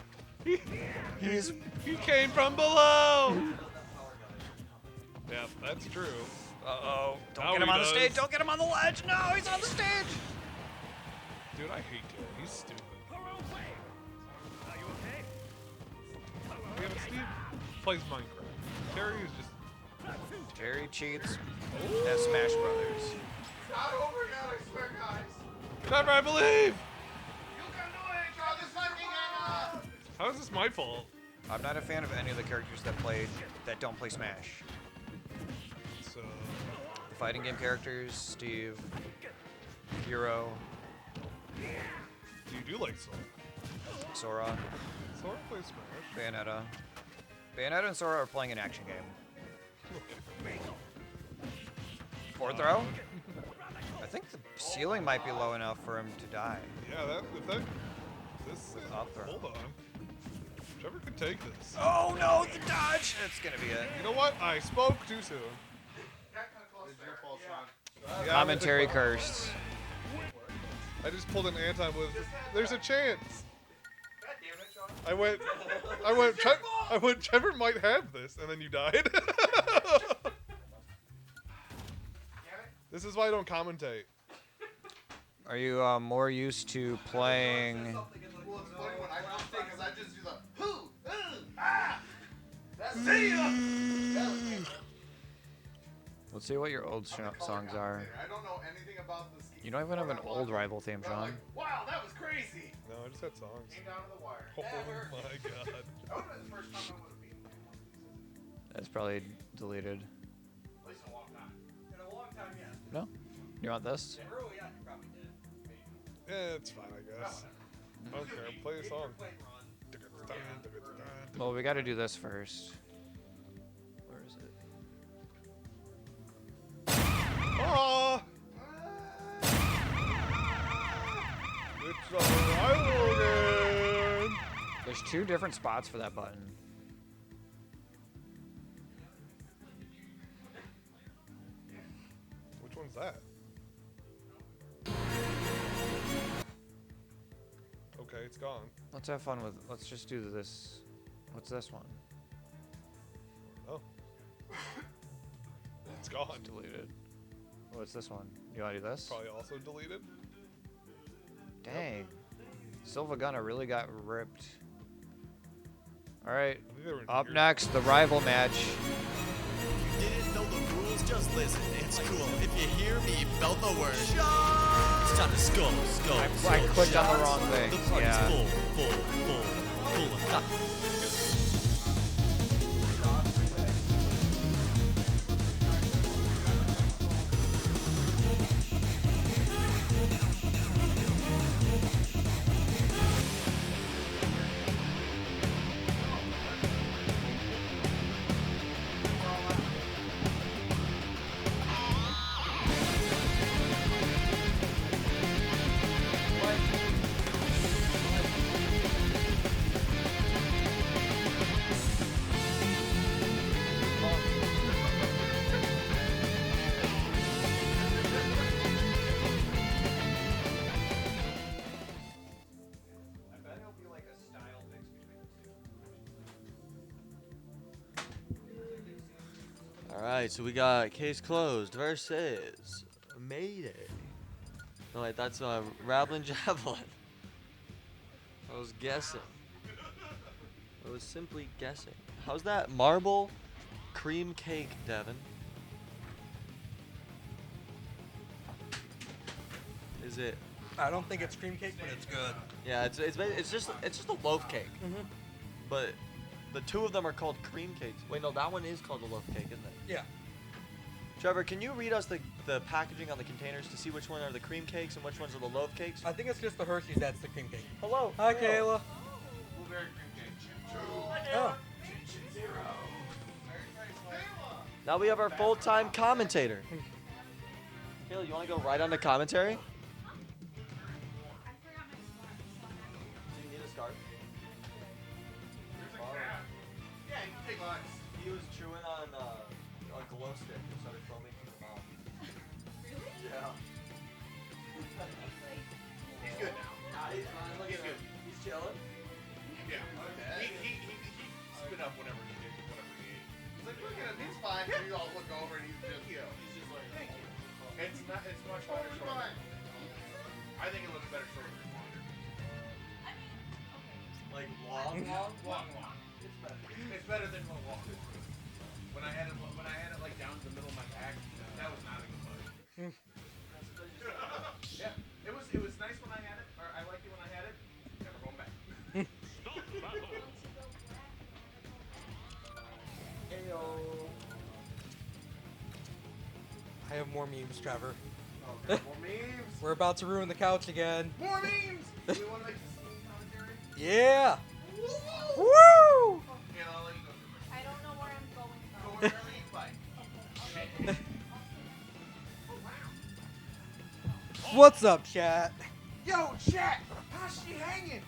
He's He came from below. Yeah, that's true. Uh-oh. Don't Now get him he on the does. stage. Don't get him on the ledge. No, he's on the stage. Dude, I hate Terry. He's stupid. Yeah, but Steve plays Minecraft. Terry is just... Terry cheats at Smash Brothers. Not over yet, I swear, guys. Trevor, I believe! You can do it! Draw this fucking Anna! How is this my fault? I'm not a fan of any of the characters that don't play Smash. So... The fighting game characters, Steve, Hero. You do like Sora. Sora. Sora plays Smash. Bayonetta. Bayonetta and Sora are playing an action game. Fourth row? I think the ceiling might be low enough for him to die. Yeah, this Up throw. hold on. Trevor could take this. Oh no, the dodge! That's gonna be it. You know what? I spoke too soon. It's your fault, Sean. Yeah, Commentary cursed. I just pulled an anti-move. There's a chance. I went, Trevor might have this, and then you died. This is why I don't commentate. Are you more used to playing? Well, it's funny when I don't think, because I just do the hoo, ah! See ya! Let's see what your old songs are. I don't know anything about this. You don't even have an old rival theme, Sean. Wow, that was crazy. No, I just had songs. Came down to the wire. Oh my god. That would have been the first time I would have beaten him. That's probably deleted. At least in a long time. In a long time, yeah. No? You want this? Yeah, early on, you probably did. Maybe. Yeah, it's fine, I guess. I don't care. Play a song. Well, we got to do this first. Where is it? Ah! It's a rival game. There's two different spots for that button. Which one's that? Okay, it's gone. Let's have fun with. Let's just do this. What's this one? Oh. It's gone. It's deleted. What's this one? You want to do this? Probably also deleted. Dang. Silva Gunna really got ripped. All right. they were Up weird. next, the rival match. Didn't know the rules? Just listen. It's cool. If you hear me, belt the word. It's time to skull. I clicked on the wrong thing. The party's Yeah. full of duck. Alright, so we got Case Closed versus Mayday. No, wait, that's Rablin Javelin. I was guessing. I was simply guessing. How's that marble cream cake, Devin? Is it? I don't think it's cream cake, but it's good. Yeah, it's just a loaf cake. Mhm. But the two of them are called cream cakes. Wait, no, that one is called a loaf cake, isn't it? Yeah. Trevor, can you read us the packaging on the containers to see which one are the cream cakes and which ones are the loaf cakes? I think it's just the Hershey's that's the cream cake. Hello. Hi, Hello. Kayla. Blueberry cream cake. Oh. Now we have our full-time commentator. Kayla, you want to go right on to commentary? Do you need a scarf? Yeah, you can take mine. He was chewing on a glow stick and started foaming from the mouth. Really? Yeah. He's good now. Nah, he's fine. Look He's at him. good. He's chilling. Yeah. He spit it up whenever he did, whatever he ate. He's like, look at him, he's fine. And you all look over and he's just like, thank you. It's much better shorter. I think it looks better shorter than longer. Like long. Long. It's better than long. When I had it like down to the middle of my back, that was not a good look. Yeah, it was nice when I had it, or I liked it when I had it. Never going back. I have more memes, Trevor. Okay, more memes. We're about to ruin the couch again. More memes. Do we want to make the Steam commentary? Yeah. Woo! Woo! Okay, I'll let you go. I don't know where I'm going Go though. wherever you like. What's up, chat? Yo, chat, how's she hanging?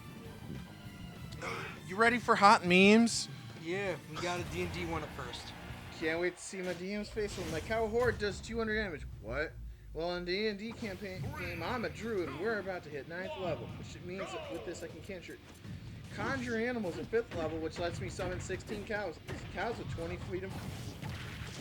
You ready for hot memes? Yeah, we got a D&D one up first. Can't wait to see my DM's face when my cow horde does 200 damage. What? Well, in D&D campaign, I'm a druid and we're about to hit 9th level, which means that with this I can conjure animals at 5th level, which lets me summon 16 cows. Cows with 20 freedom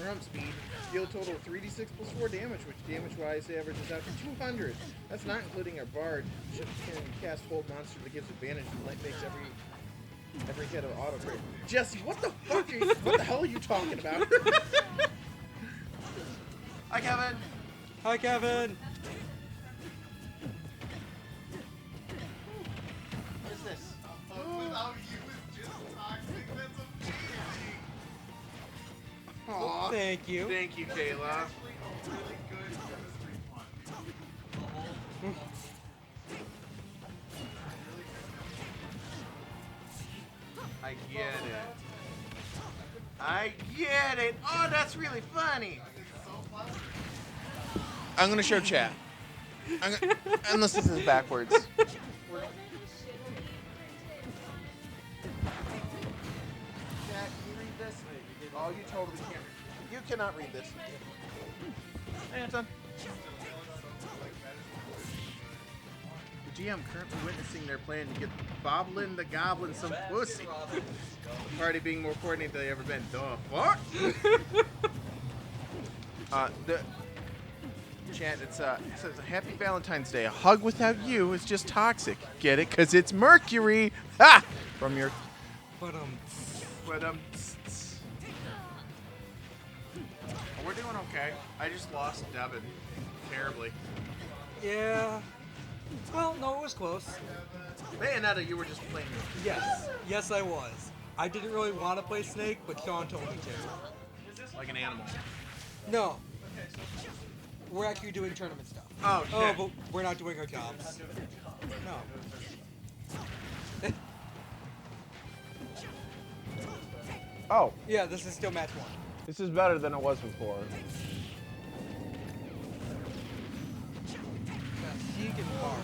rump speed deal a total of 3d6 plus 4 damage, which damage-wise averages out to 200. That's not including our bard, which can cast hold monster that gives advantage and makes every hit of auto crit. Jesse, what the fuck what the hell are you talking about? Hi, Kevin. Hi, Kevin. What is this? Without you, it's just toxic. That's amazing. Aw. Thank you. Thank you, Kayla. Really good chemistry fun. I get it. I get it. Oh, that's really funny. I'm gonna show chat. Unless this is backwards. Chat, can you read this? Oh, you totally can't. You cannot read this. Hey, Anton. The GM currently witnessing their plan to get Boblin the Goblin some pussy. The party being more coordinated than they ever been. The fuck? The chat, it says Happy Valentine's Day. A hug without you is just toxic. Get it? Cause it's Mercury. Ha! From your. But We're doing okay. I just lost Devin terribly. Yeah. Well, no, it was close. Bayonetta, you were just playing. Yes, I was. I didn't really want to play Snake, but Sean told me to. Like an animal. No. We're actually doing tournament stuff. Oh, shit. Oh, but we're not doing our jobs. No. Oh. Yeah, this is still match 1. This is better than it was before. Sieg and Bar.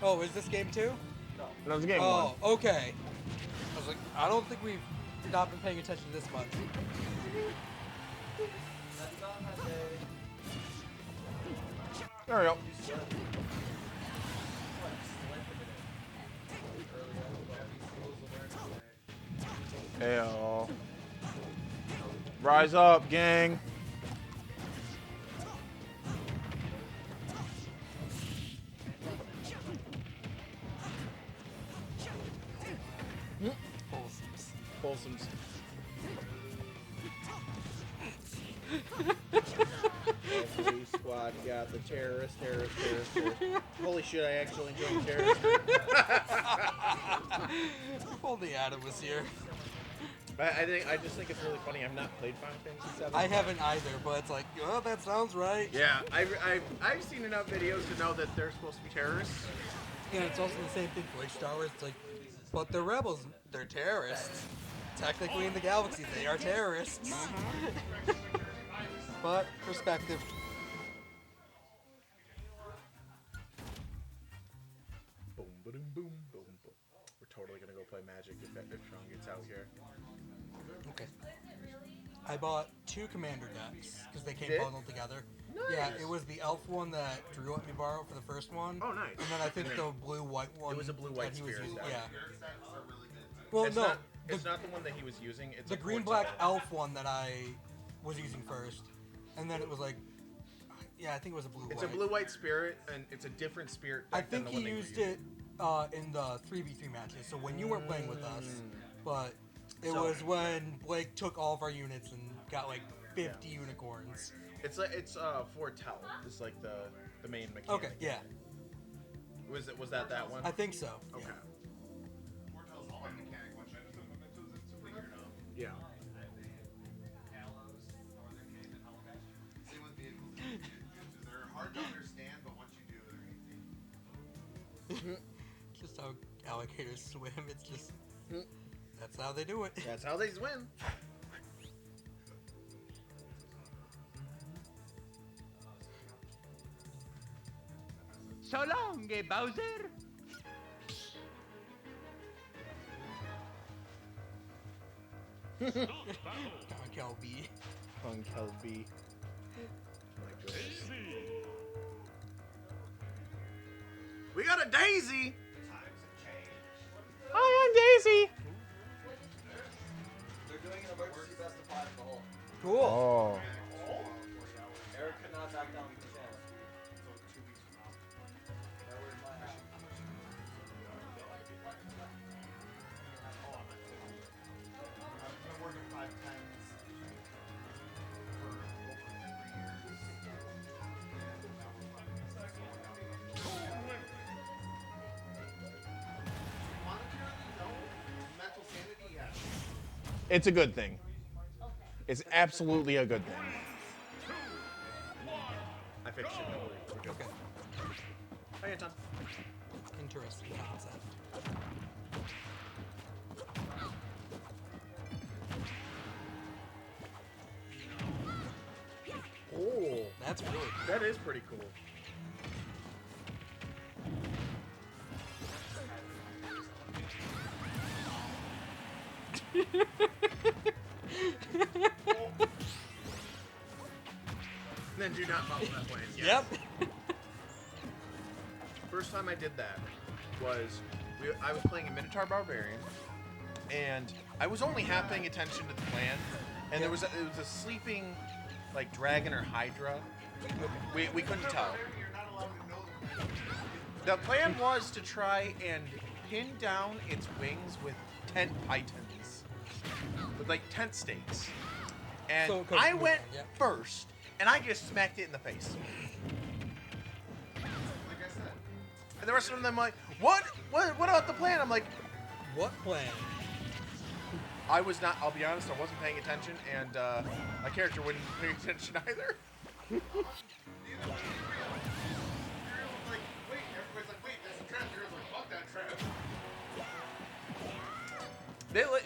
Oh, is this game 2? No, it's game 1. Oh, okay. I was like, I don't think we've not been paying attention this much. There we go. Heyo. Rise up, gang. Wholesomes. Police squad got the terrorist. Holy shit, I actually joined terrorist. If only Adam was here. I just think it's really funny. I've not played Final Fantasy VII. I haven't either, but it's like, oh, that sounds right. Yeah, I've seen enough videos to know that they're supposed to be terrorists. Yeah, it's also the same thing for Star Wars. It's like, but they're rebels. They're terrorists. Technically, in the galaxy, they are terrorists. But perspective. Boom, boom, boom, boom, boom. We're totally gonna go play Magic if Sean gets out here. Okay. I bought 2 commander decks because they came Did? bundled together. Yeah, it was the elf one that Drew let me borrow for the first one. Oh, nice. And then I think And the then blue-white one. It was a blue-white that he was spirit. using. That Yeah. Are really good. Well, it's no. Not, it's not the one that he was using. It's The a green-black Portal. elf one that I was using first. And then it was like, yeah, I think it was a blue-white. It's a blue-white spirit, and it's a different spirit. I deck than think the he one they used were it in the 3v3 matches, so when you weren't playing with us. But it So- was when Blake took all of our units and got like 50 unicorns. It's Foretell. It's like the main mechanic. Okay, yeah. Was that one? I think so. Okay. Foretell's the one mechanic one. Should I just put mementos in so we figure it out? Yeah. Same with vehicles. They're hard to understand, but once you do, they're easy. Just how alligators swim. It's just that's how they do it. That's how they swim. So long, Bowser. Kelby. Fun Kelby. My goodness. We got a Daisy. Hi, I'm Daisy. They're doing an emergency best of 5 in the hole. Cool. Oh. Eric could not back down from the channel. I've been working 5 times for over 3 years. Monetarily, no. Mental sanity, yes. It's a good thing. It's absolutely a good thing. I fixed it. We're good. Okay. Hi, Anton. Interesting concept. Oh, That's really cool. that is pretty cool. Then do not follow that plan. Yes. Yep. First time I did that was I was playing a Minotaur Barbarian, and I was only half paying attention to the plan, and it was a sleeping like dragon or hydra. We couldn't tell. The plan was to try and pin down its wings with tent pythons, with like tent stakes. And So it goes I moving, went yeah. first, and I just smacked it in the face. Like I said, And the rest of them like, what about the plan? I'm like, What plan? I was not, I'll be honest, I wasn't paying attention, and my character wasn't paying attention either. like, wait, everybody's like, wait, that's a trap. Hero's like, fuck that trap.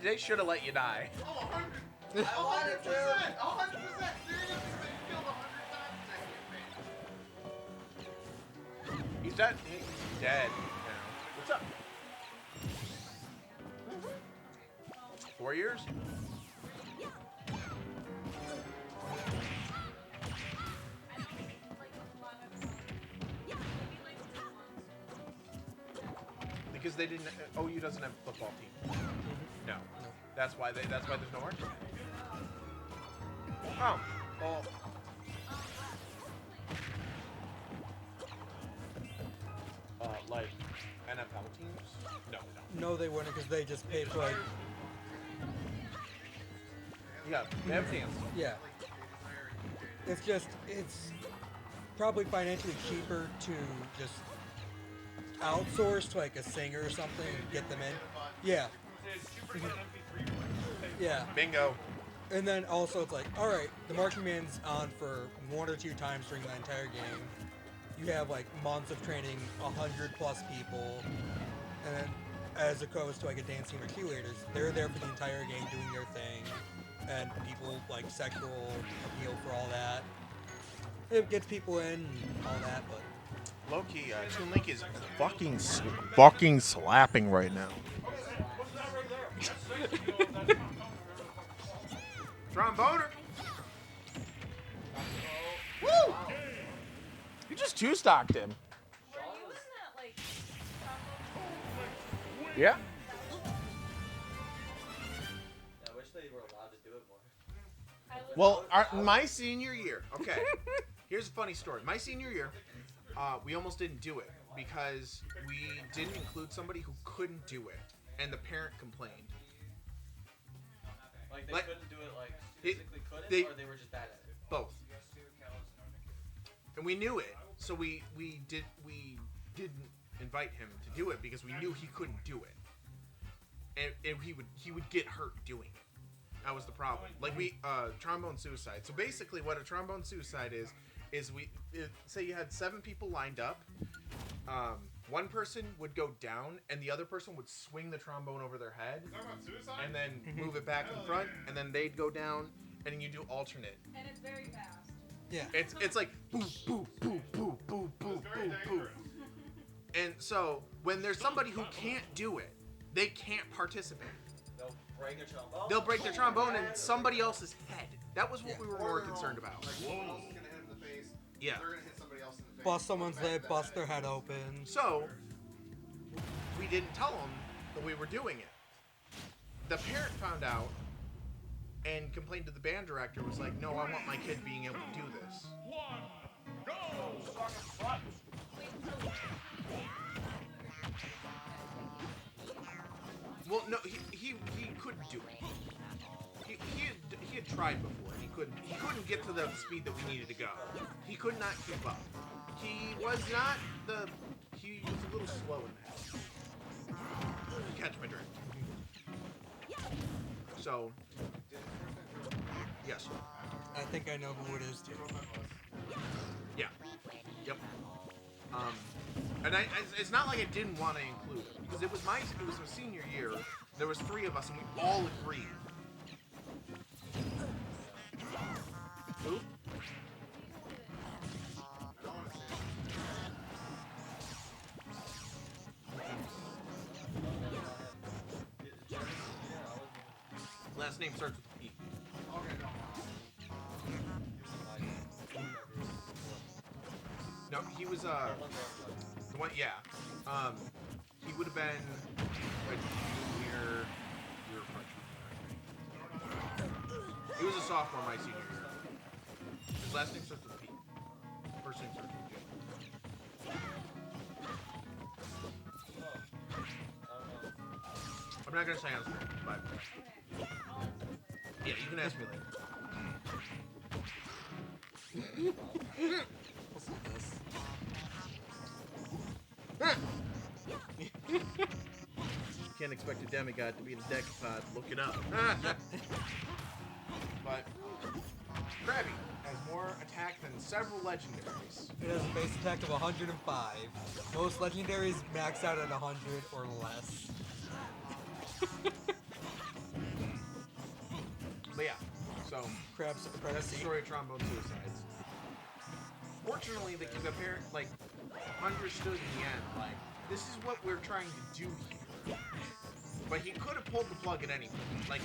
They should have let you die. Oh, 100%. 100%. Seriously, been killed 100 times in that campaign. He's dead. He's dead now. What's up? 4 years? Because they didn't. OU doesn't have a football team. No. That's why there's no more. Oh. Well. Like NFL teams? No. No, they wouldn't because they just pay for like. Yeah, they have teams. Yeah. It's probably financially cheaper to just outsource to like a singer or something and get them in. Yeah. Yeah. Bingo. And then also it's like, all right, the marching band's on for 1 or 2 times during the entire game. You have like months of training, 100+ people, and then as opposed to like a dance team or cheerleaders, they're there for the entire game doing their thing, and people like sexual appeal for all that. It gets people in and all that, but Low-key, Toon Link is fucking slapping right now. Tromboner. Woo! two-stocked him. Yeah. Yeah, I wish they were allowed to do it more. Well, my senior year, okay. Here's a funny story. My senior year, we almost didn't do it because we didn't include somebody who couldn't do it, and the parent complained. Like they Like, couldn't do it, like physically couldn't, they- or they were just bad at it. Both. And we knew it, so we didn't invite him to do it because we knew he couldn't do it, and he would get hurt doing it. That was the problem. Like trombone suicide. So basically, what a trombone suicide is say you had 7 people lined up. One person would go down, and the other person would swing the trombone over their head, and then move it back in front, and then they'd go down, and then you do alternate. And it's very fast. Yeah. It's like boo boo boo boo boo boo boo boo. And so when there's somebody who can't do it, they can't participate. They'll break their trombone. They'll break their trombone in somebody else's head. That was what we were more concerned about. Like someone else is gonna hit him in the face. Yeah. They're gonna hit somebody else in the face. Bust someone's lip, bust their head open. So we didn't tell them that we were doing it. The parent found out and complained to the band director. Was like, "No, I want my kid being able to do this." Well, no, he couldn't do it. He had tried before, and he couldn't get to the speed that we needed to go. He could not keep up. He was he was a little slow in that. Catch my drift. So, yes. I think I know who it is too. Yeah. Yep. And it's not like I didn't want to include it because it was my senior year. There was 3 of us, and we all agreed. Who? Last name starts with P. No, he was the one. Yeah, he would have been a junior. Year freshman. He was a sophomore my senior year. His last name starts with P. First name starts with J. I'm not gonna say on screen, but yeah, you can ask me later. Can't expect a demigod to be in a decapod. Look it up. But Krabby has more attack than several legendaries. It has a base attack of 105. Most legendaries max out at 100 or less. But yeah, so Crab's that's the story of trombone suicides. Fortunately, the parent understood in the end, like, this is what we're trying to do here. But he could have pulled the plug at any point. Like,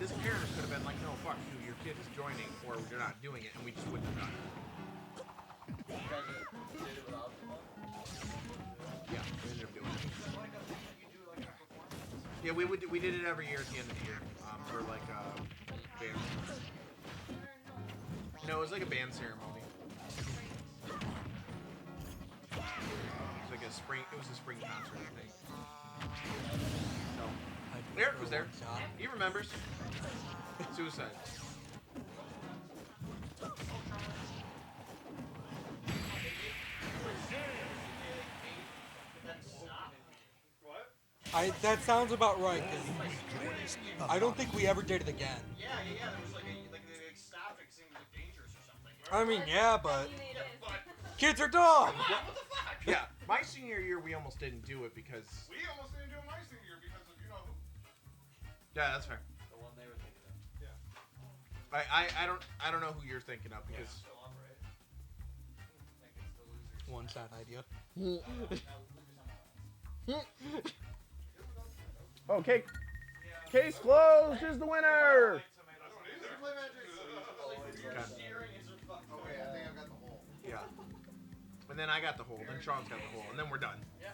this parent could have been like, no, fuck you, your kid is joining, or you're not doing it, and we just wouldn't have done it. Yeah, we ended up doing it. Yeah, we did it every year at the end of the year, for like band. No, it was like a band ceremony. It was a spring concert, I think. So, Eric was there. He remembers. Suicide. That sounds about right. 'Cause I don't think we ever did it again. Yeah. There was like they stopped because it was dangerous or something. I mean, yeah, but kids are dumb. What the fuck? Yeah, my senior year we almost didn't do it because. We almost didn't do it my senior year because of you know who. Yeah, that's fair. The one they were thinking of. Yeah. I don't know who you're thinking of because. One shot idea. Okay. Case closed is the winner. Okay, I think I've got the hole. Yeah. And then I got the hole. Then Sean's got the hole. And then we're done. Yeah.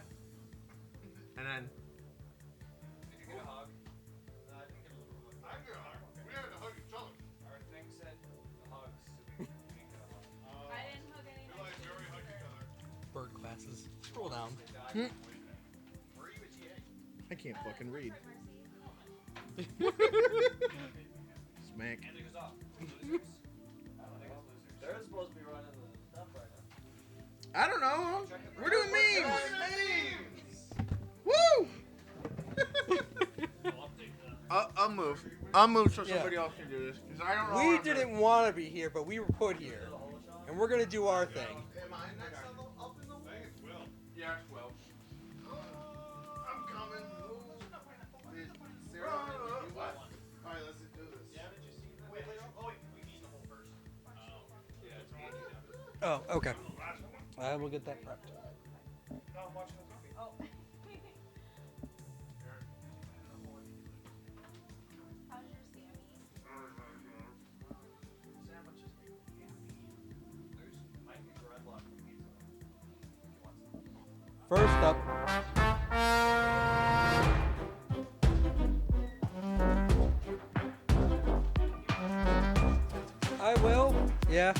And then. Did you get a hug? No, I didn't get a little hug. I get a hug. We had to hug each other. Our thing said hugs. So we didn't get a hug. I didn't hug anyone. We like very hug each other. Bird classes. Scroll down. Where are you at GA? I can't fucking read. Smack. They're supposed to be running the stuff right now. I don't know. We're doing memes. Woo! I'll move. I'll move so somebody else can do this. Because I don't know. We didn't want to be here, but we were put here. And we're going to do our thing. Am I next up in the I think it's Will. Yeah, it's Will. I'm coming. Wait, Sarah, you what? Alright, let's do this. Yeah, did you see that? Wait, we need the hole first. Yeah, it's all Oh, okay. I will get that prepped. No, I'm watching the movie. Oh. How's your Sammy? Sandwiches make me happy. There's might be breadlock for pizza. If you want some. First up. I will. Yeah.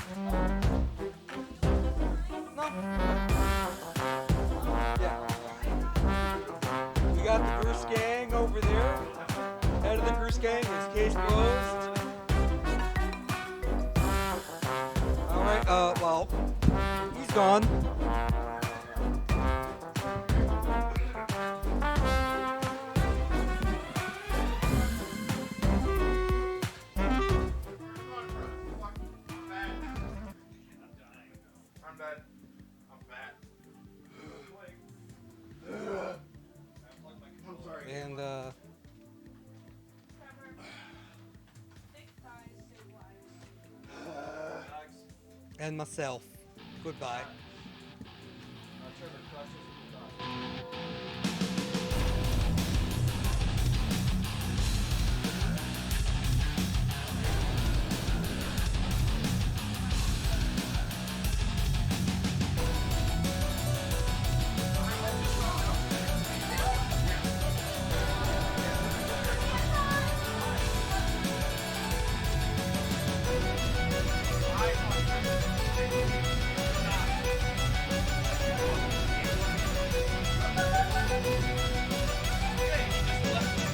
No. Yeah. We got the Bruce Gang over there. Head of the Bruce Gang is case closed. Alright, well, he's gone. I'm dead. I'm fat. I'm sorry. And, and myself. Goodbye.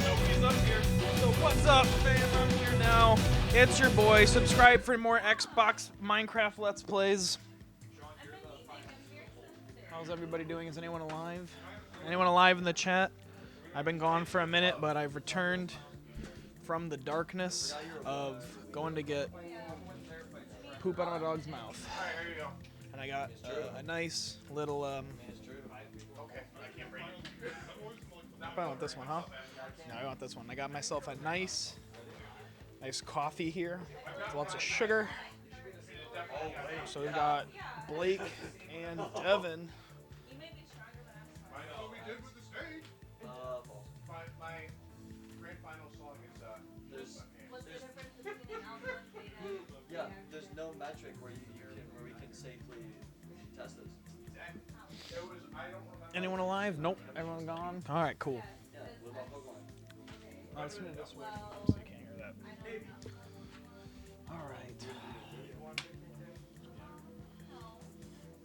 Nobody's up here. So what's up, fam? I'm here now. It's your boy. Subscribe for more Xbox Minecraft Let's Plays. How's everybody doing? Is anyone alive? Anyone alive in the chat? I've been gone for a minute, but I've returned from the darkness of going to get poop out of my dog's mouth. And I got a nice little Okay, I can't breathe. I want this one, huh? No, I want this one. I got myself a nice coffee here with lots of sugar. So we've got Blake and Devin. What we did with the stage. My grand final song is What's the difference between an alpha and beta? Yeah, there's no metric where we can safely test this. Exactly. It was, I don't remember. Anyone alive? Nope. Everyone gone? All right, cool. Yeah, what about Pokemon? Let's move this way so you can't hear that. All right.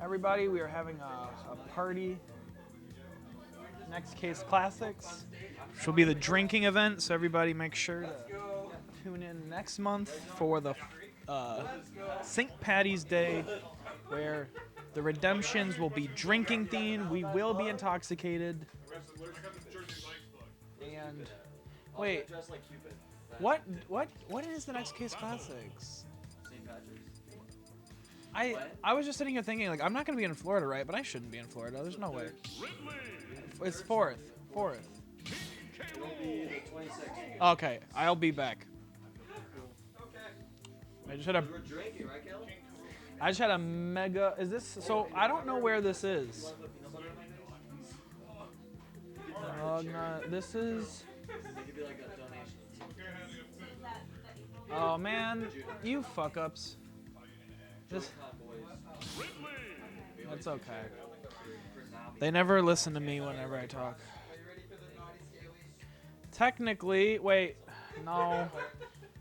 Everybody, we are having a party. Next Kase Klassics, which will be the drinking event. So everybody, make sure to tune in next month for the St. Patty's Day, where the redemptions will be drinking themed. We will be intoxicated. And wait, what is the next Kase Klassics? St. Patrick's. I was just sitting here thinking, like, I'm not gonna be in Florida, right? But I shouldn't be in Florida. There's no way. It's 4th. It'll be the 26th. Okay, I'll be back. I just had a. We're drinking, right, Caleb? I just had a mega. Is this so? I don't know where this is. This is. Oh man, you fuck ups. This. That's okay. They never listen to me whenever I talk. Technically, wait, no.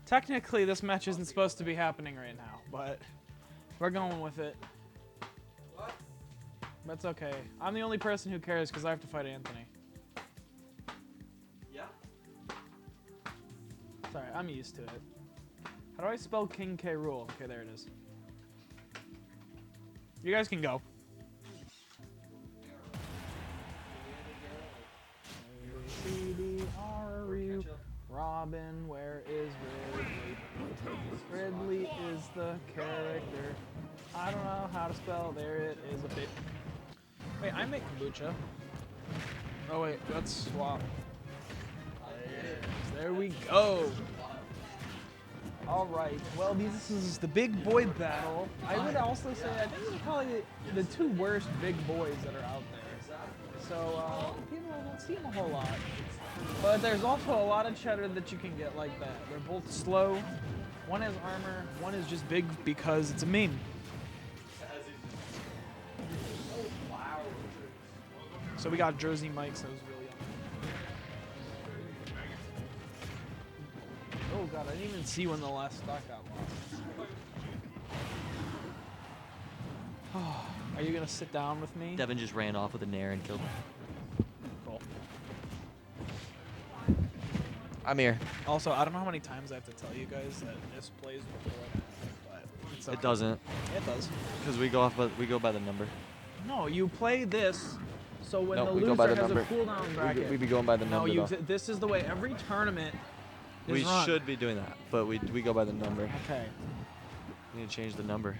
Technically, this match isn't supposed to be happening right now, but we're going with it. That's okay. I'm the only person who cares because I have to fight Anthony. Yeah. Sorry, I'm used to it. How do I spell King K. Rool? Okay, there it is. You guys can go. A-B-C-D-R-U. Robin, where is Ridley? Ridley is the character. I don't know how to spell. There it is a bit. Wait, I make kombucha. Oh wait, let's swap. There we go. All right. Well, this is the big boy battle. I would also say I think these are probably the two worst big boys that are out there. So people don't see them a whole lot. But there's also a lot of cheddar that you can get like that. They're both slow. One has armor. One is just big because it's a meme. So we got Jersey Mike's. That was really young. Oh god, I didn't even see when the last stock got lost. Are you gonna sit down with me? Devin just ran off with a nair and killed him. Cool. I'm here. Also, I don't know how many times I have to tell you guys that this plays before, but it's okay. It doesn't. It does. Because we go by the number. No, you play this, so when No, the we go loser by the has number. a cooldown bracket. We be going by the number. No, though. this is the way every tournament is We run. should be doing that, but we go by the number. Okay. We need to change the number.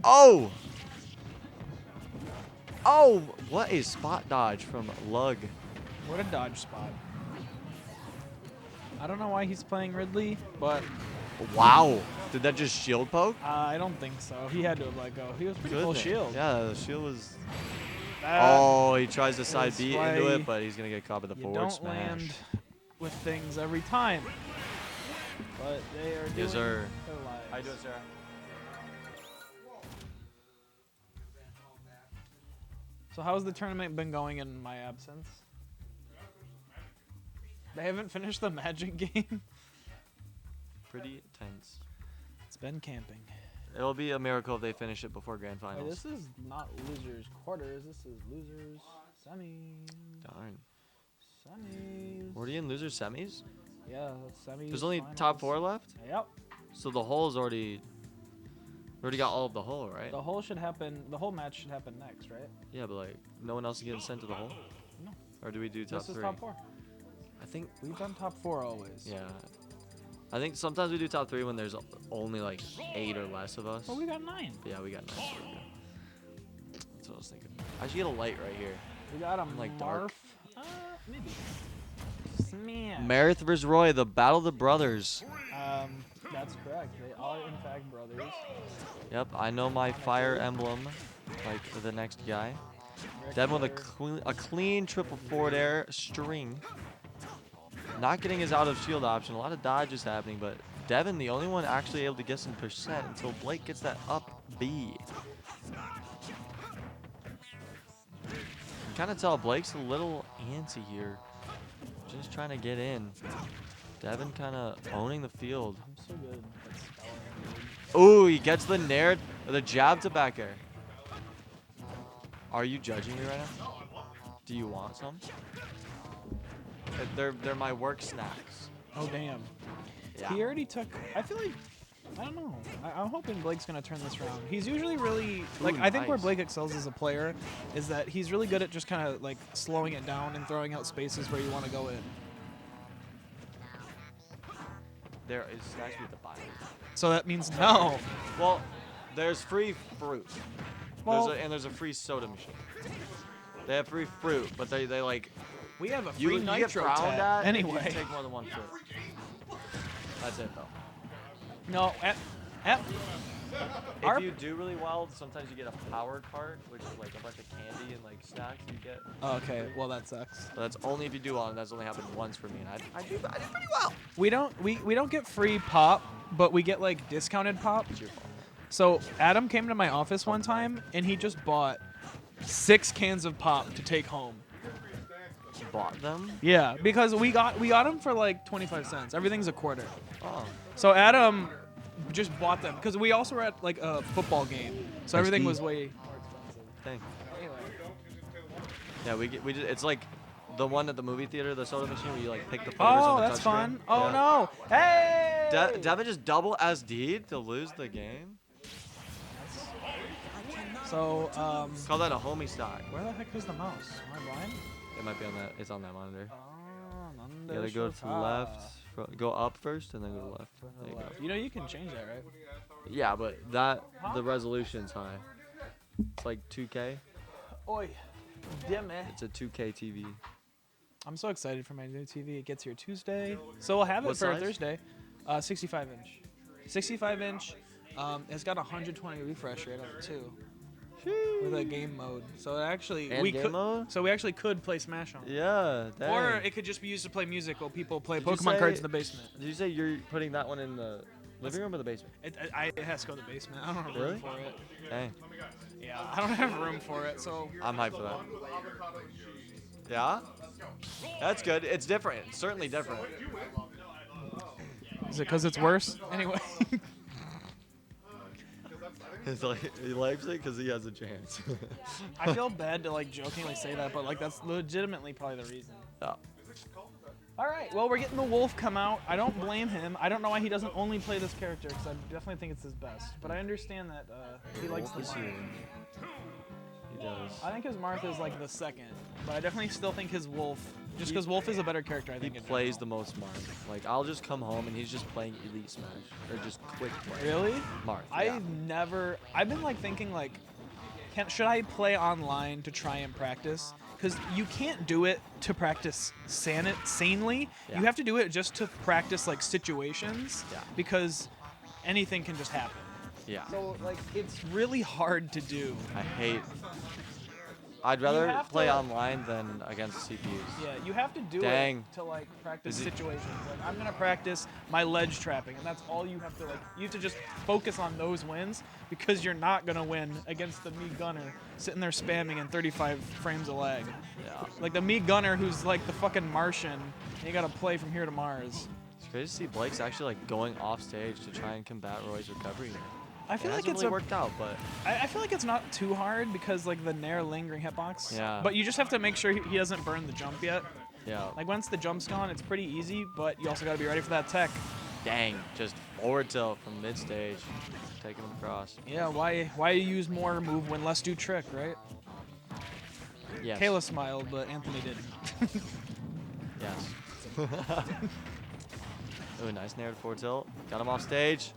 Oh! Oh! What a spot dodge from Lug. What a dodge spot. I don't know why he's playing Ridley, but... Wow. Did that just shield poke? I don't think so. He had to have let go. He was pretty full Goodness. shield. Yeah, the shield was... That oh, he tries to side is B why into it, but he's going to get caught by the you forward don't smash. land with things every time. But they are doing Yes, sir. their lives. How you doing, Sarah? So how's the tournament been going in my absence? They haven't finished the Magic game? Pretty tense. It's been camping. It'll be a miracle if they finish it before grand Wait, finals. this is not losers quarters. This is losers semis. Darn. Semis. Were you in loser semis? Yeah, semis. There's only finals. top 4 left? Yep. So the hole's already... We already got all of the hole, right? The whole should happen. The whole match should happen next, right? Yeah, but like, no one else is getting sent to the hole? No. Or do we do top This is 3? top 4. I think... We've done top 4 always. Yeah. I think sometimes we do top 3 when there's only like 8 or less of us. Well, we got 9. But yeah, we got 9. So that's what I was thinking. I should get a light right here. We got a like Marf. dark. Maybe. Smash. Marith vs. Roy, the battle of the brothers. That's correct. They are in fact brothers. Yep, I know my fire emblem, like the next guy. Devin with a clean triple forward air string. Not getting his out of shield option. A lot of dodges happening, but Devin, the only one actually able to get some percent until Blake gets that up B. You can kind of tell Blake's a little antsy here. Just trying to get in. Devin kind of owning the field. I'm so good at spelling. Ooh, he gets the nair, the jab to back air. Are you judging me right now? Do you want some? They're my work snacks. Oh damn. Yeah. He already took. I feel like. I don't know. I'm hoping Blake's gonna turn this around. He's usually really like. Ooh, I think where nice. Blake excels as a player is that he's really good at just kind of like slowing it down and throwing out spaces where you want to go in. There is snacks with the buy. So that means no. Well, there's free fruit. Well- There's a free soda machine. They have free fruit, but they like. We have a You, free you get nitro frowned tab. at if Anyway. you take more than one fruit. That's it though. No. If you do really well, sometimes you get a power cart, which is like a bunch of candy and like snacks you get. Okay. Well, that sucks. But that's only if you do well, and that's only happened once for me, and I do pretty well. We don't get free pop, but we get like discounted pop. It's your fault. So Adam came to my office one time, and he just bought 6 cans of pop to take home. Bought them? Yeah, because we got them for like 25 cents. Everything's a quarter. Oh. So Adam just bought them because we also were at like a football game, so everything was way more expensive. Dang. Anyway. Yeah, we just, it's like the one at the movie theater, the soda machine where you like pick the flavors Oh, on the that's touchscreen. fun. Oh Yeah. no! Hey! Devin just double SD'd to lose the game. So call that a homie stock. Where the heck is the mouse? Am I blind? It might be on that. It's on that monitor. Oh, You gotta go to the left. Go up first, and then go to the left. There you go. You know you can change that, right? Yeah, but the resolution's high. It's like 2K. Oi, damn it. It's a 2K TV. I'm so excited for my new TV. It gets here Tuesday, so we'll have it What for size? Thursday. 65 inch. 65 inch. It's got 120 refresh rate on it too. With a game mode, so it actually And game mode? So we actually could play Smash on it. Yeah, dang. Or it could just be used to play music while people play Did you Pokemon say- cards in the basement. Did you say you're putting that one in the living room or the basement? It has to go to the basement. I don't have Really? room for it. Dang. Yeah, I don't have room for it, so. I'm hyped for that. Yeah? That's good. It's different. It's certainly different. Is it because it's worse? Anyway. It's like he likes it because he has a chance. I feel bad to like jokingly say that, but like that's legitimately probably the reason. Yeah. All right, well we're getting the wolf come out. I don't blame him. I don't know why he doesn't only play this character because I definitely think it's his best. But I understand that he likes the Wolf is Marth. here. He does. I think his Marth is like the second, but I definitely still think his wolf, just because wolf is a better character. I think He in plays the most Marth. Like I'll just come home and he's just playing Elite Smash or just quick play. Really? Marth. Yeah. I've been like thinking like, should I play online to try and practice? Because you can't do it to practice sanely. Yeah. You have to do it just to practice like situations. Yeah. Because anything can just happen. Yeah. So like it's really hard to do. I hate. I'd rather play online than against CPUs. Yeah, you have to do Dang. it to like practice Is it- situations. Like I'm gonna practice my ledge trapping, and that's all you have to like. You have to just focus on those wins because you're not gonna win against the me gunner sitting there spamming in 35 frames of lag. Yeah. Like the me gunner who's like the fucking Martian. And you gotta play from here to Mars. It's crazy to see Blake's actually like going off stage to try and combat Roy's recovery. I feel it like hasn't it's really worked out, but I feel like it's not too hard because like the Nair lingering hitbox. Yeah. But you just have to make sure he doesn't burn the jump yet. yeah. Like once the jump's gone, it's pretty easy, but you also gotta be ready for that tech. Dang, just forward tilt from mid stage, taking him across. Yeah, why use more move when less do trick, right? Yes. Kayla smiled, but Anthony didn't. Yes. Ooh, nice nair forward tilt. Got him off stage.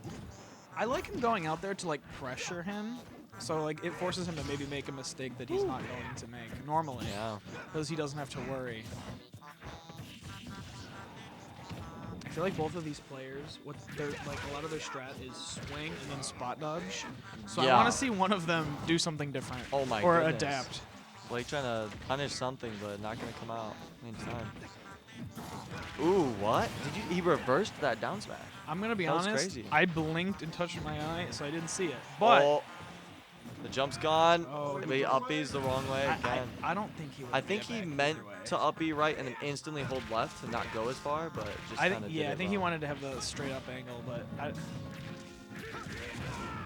I like him going out there to like pressure him, so like it forces him to maybe make a mistake that he's not going to make normally. Yeah. Because he doesn't have to worry. I feel like both of these players, what their like a lot of their strat is swing and then spot dodge. So Yeah. I want to see one of them do something different. Oh my or goodness. adapt. Blake trying to punish something, but not gonna come out anytime. Ooh, what? Did you? He reversed that down smash. I'm gonna be That was honest. crazy. I blinked and touched my eye, so I didn't see it. But Oh, the jump's gone. Oh. But he up B's the wrong way again. I don't think he. I think he meant to up B right and then instantly hold left and not go as far, but just I kind think of yeah, I think he wanted to have the straight up angle, but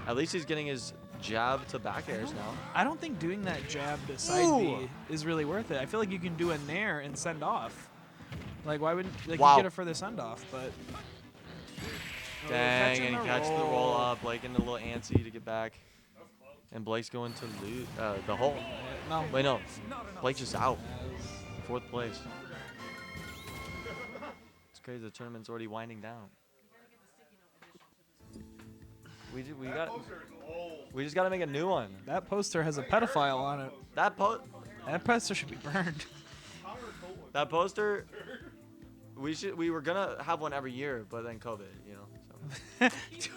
At least he's getting his jab to back airs now. I don't think doing that jab to side Ooh. B is really worth it. I feel like you can do a nair and send off. Like why wouldn't like Wow. you get a further send off, but Dang, catching and he the catches the roll. roll up. Blake getting a little antsy to get back. And Blake's going to lose the hole. No. Wait, no. Blake's just out. 4th place. It's crazy. The tournament's already winding down. We just gotta make a new one. That poster has a pedophile on it. That poster should be burned. That poster. We were gonna have one every year, but then COVID, you know. So.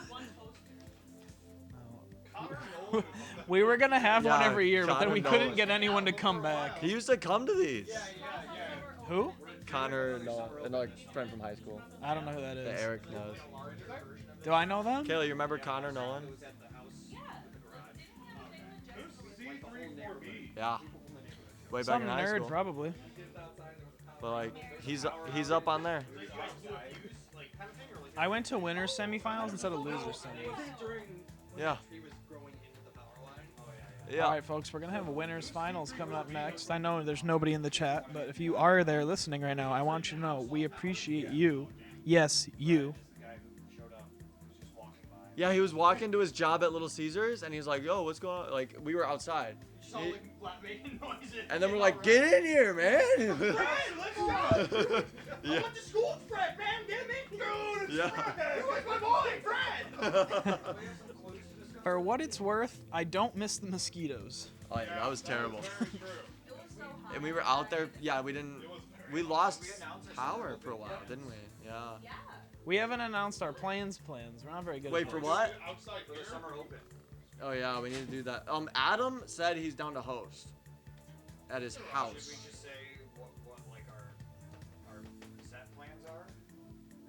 We were gonna have one Yeah, every year, but then Connor we couldn't Nolan. get anyone to come back. He used to come to these. Who? Connor Nolan, another friend from high school. I don't know who that is. That Eric knows. Do I know them? Kayla, you remember Connor Nolan? Yeah. Way back Some in high nerd, school. probably. But like he's up on there. I went to winners semifinals instead of losers semis. Yeah. All right, folks, we're going to have a winners finals coming up next. I know there's nobody in the chat, but if you are there listening right now, I want you to know we appreciate you. Yes, you. Yeah, he was walking to his job at Little Caesars, and he was like, "Yo, what's going on?" Like, we were outside. Making noises. And then we're like, "Get in here, man!" Fred, let's go! I Yeah. went to school with Fred, man. Get him in here. Dude, it's Yeah. Fred. Where's my boy, Fred? For what it's worth, I don't miss the mosquitoes. Oh yeah, that was terrible. And we were out there. Yeah, we lost power for a while, didn't we? Yeah. We haven't announced our plans. We're not very good Wait, at for this. what? For the summer open. Oh yeah, we need to do that. Adam said he's down to host at his house. Should we just say what like our set plans are?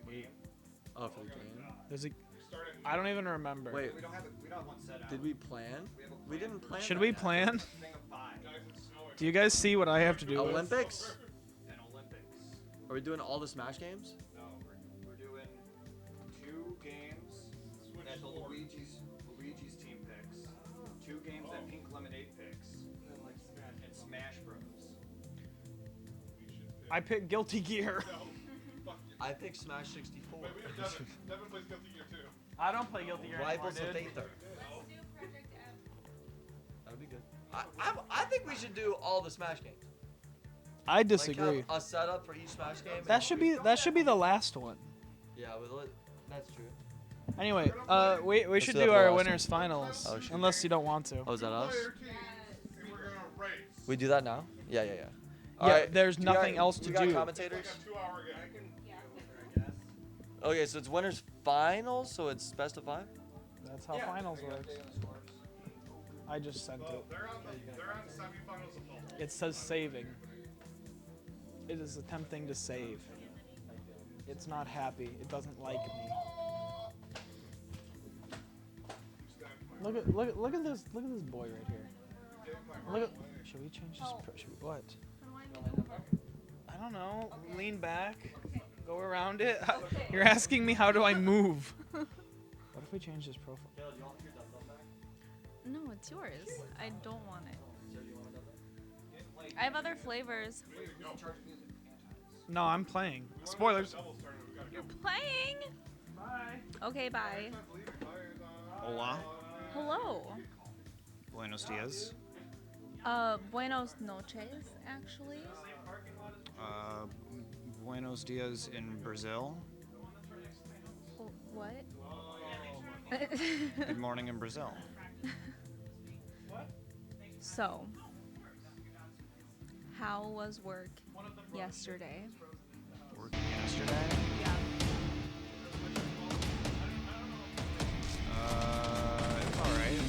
The game. Oh, for the game. There's a, I don't even remember. Wait, We don't have one set out. did we plan? We didn't plan. Should that we yet. plan? Do you guys see what I have to do? Olympics? An Olympics. Are we doing all the Smash games? No, we're doing 2 games that the Luigi's team picks, 2 games that Pink Lemonade picks, and Smash Bros. I picked Guilty Gear. I picked Smash 64. Devin plays Guilty Gear too. I don't play Guilty Gear Rivals anymore, of dude. Aether. That'd be good. I think we should do all the Smash games. I disagree. Like have a setup for each Smash game. That should be the last one. Yeah, that's true. Anyway, we should do that do for our the last winners finals, Oh, shoot. unless you don't want to. Oh, is that us? And we're gonna race. We do that now? Yeah. Yeah, Alright, there's do we got- nothing else to we got do. commentators? Got 2-hour game. Okay, so it's winners finals, so it's best of 5? That's how finals works. I just sent it. They're on semifinals of both. It says saving. It is attempting to save. It's not happy. It doesn't like me. Look at this boy right here. Look at. Should we change this? Should we what? I don't know. Lean back. Go around it. You're asking me how do I move? What if we change this profile? No, it's yours. I don't want it. I have other flavors. No, I'm playing. Spoilers. You're playing? Bye. Okay, bye. Hola. Hello. Buenos dias. Buenos noches, actually. Buenos dias in Brazil. What? Good morning in Brazil. So, how was work yesterday? Work yesterday? Yeah. It's alright.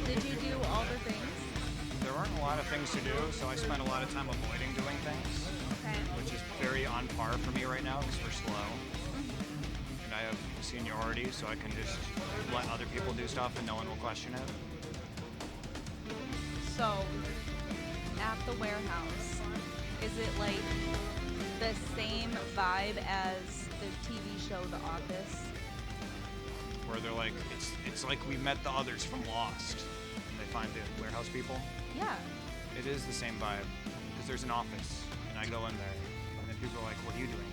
Did you do all the things? There aren't a lot of things to do, so I spent a lot of time avoiding doing things. Okay. Which is very on par for me right now because we're slow. And I have seniority, so I can just let other people do stuff and no one will question it. So, at the warehouse, is it like the same vibe as the TV show The Office? Where they're like, it's like we met the others from Lost. And they find the warehouse people. Yeah. It is the same vibe. Because there's an office, and I go in there, and then people are like, what are you doing?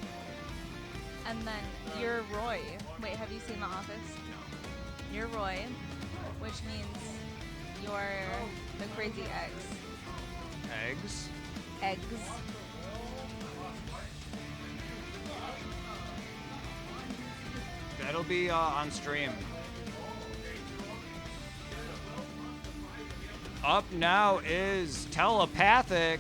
And then you're Roy. Wait, have you seen The Office? No. You're Roy, which means you're the crazy eggs. Eggs? Eggs. That'll be on stream. Up now is Telepathic.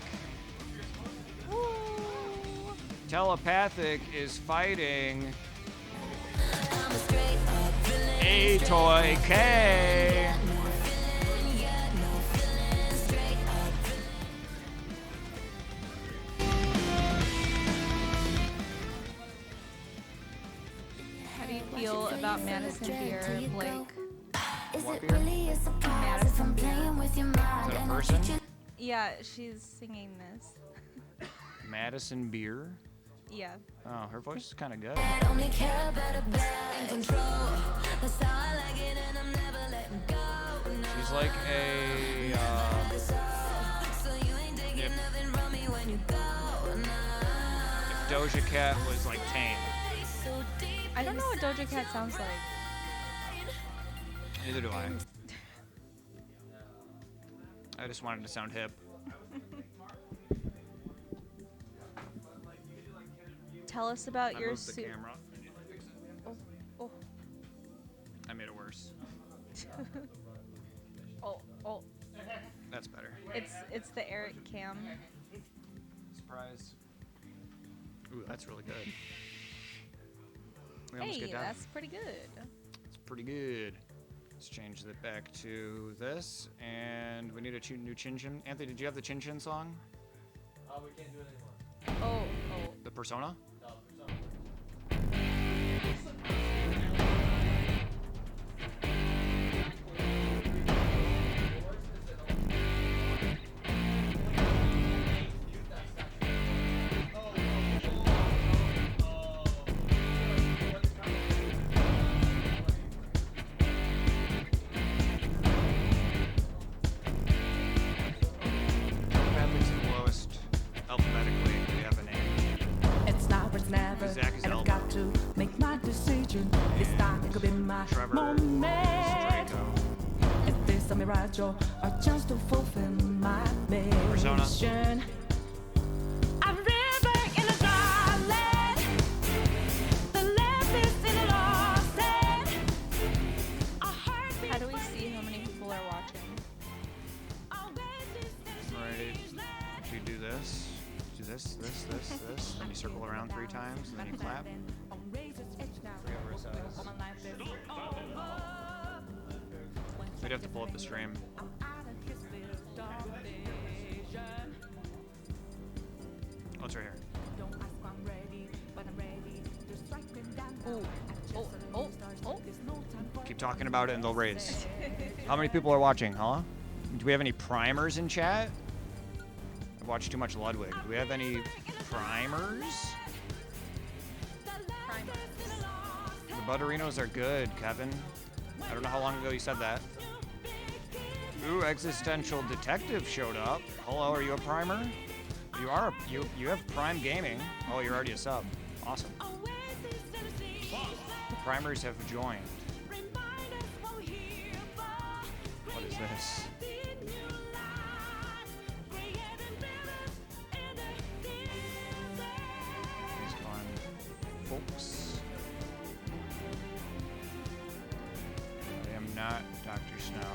Telepathic is fighting A-Toy K. How do you feel about Madison Beer, Blake? What beer? Is Madison beer. that a person? Yeah, she's singing this. Madison Beer? Yeah. Oh, her voice is kind of good. She's like a, if Doja Cat was like tame. I don't know what Doja Cat sounds like. Neither do I. I just wanted to sound hip. Tell us about I your moved the suit. camera. Oh. I made it worse. Oh. That's better. It's the Eric cam. Surprise. Ooh, that's really good. We almost Hey, get down. that's pretty good. It's pretty good. Let's change that back to this, and we need a new Chin Chin. Anthony, did you have the Chin Chin song? We can't do it anymore. Oh. The Persona? No, Persona. Alphabetic's the lowest. Alphabetically, we have a name. It's now or it's never, Zach is and I've Elbow. got to make my decision. This time could be my Trevor moment. Draco. If this a mirage or a chance to fulfill my Persona. mission. A river in a dry land. The left is in a lost land. A heartbeat. How do we see how many people are watching? Right. If you do this, this, then you circle around 3 times, and then you clap. Forget where it says. We'd have to pull up the stream. Oh, it's right here. Oh. Keep talking about it and they'll raise. How many people are watching, huh? Do we have any primers in chat? I've watched too much Ludwig. Do we have any primers? The Butterinos are good, Kevin. I don't know how long ago you said that. Ooh, Existential Detective showed up. Hello, are you a primer? You are. You have Prime Gaming. Oh, you're already a sub. Awesome. The primers have joined. What is this? These fun folks. I am not Dr. Snow.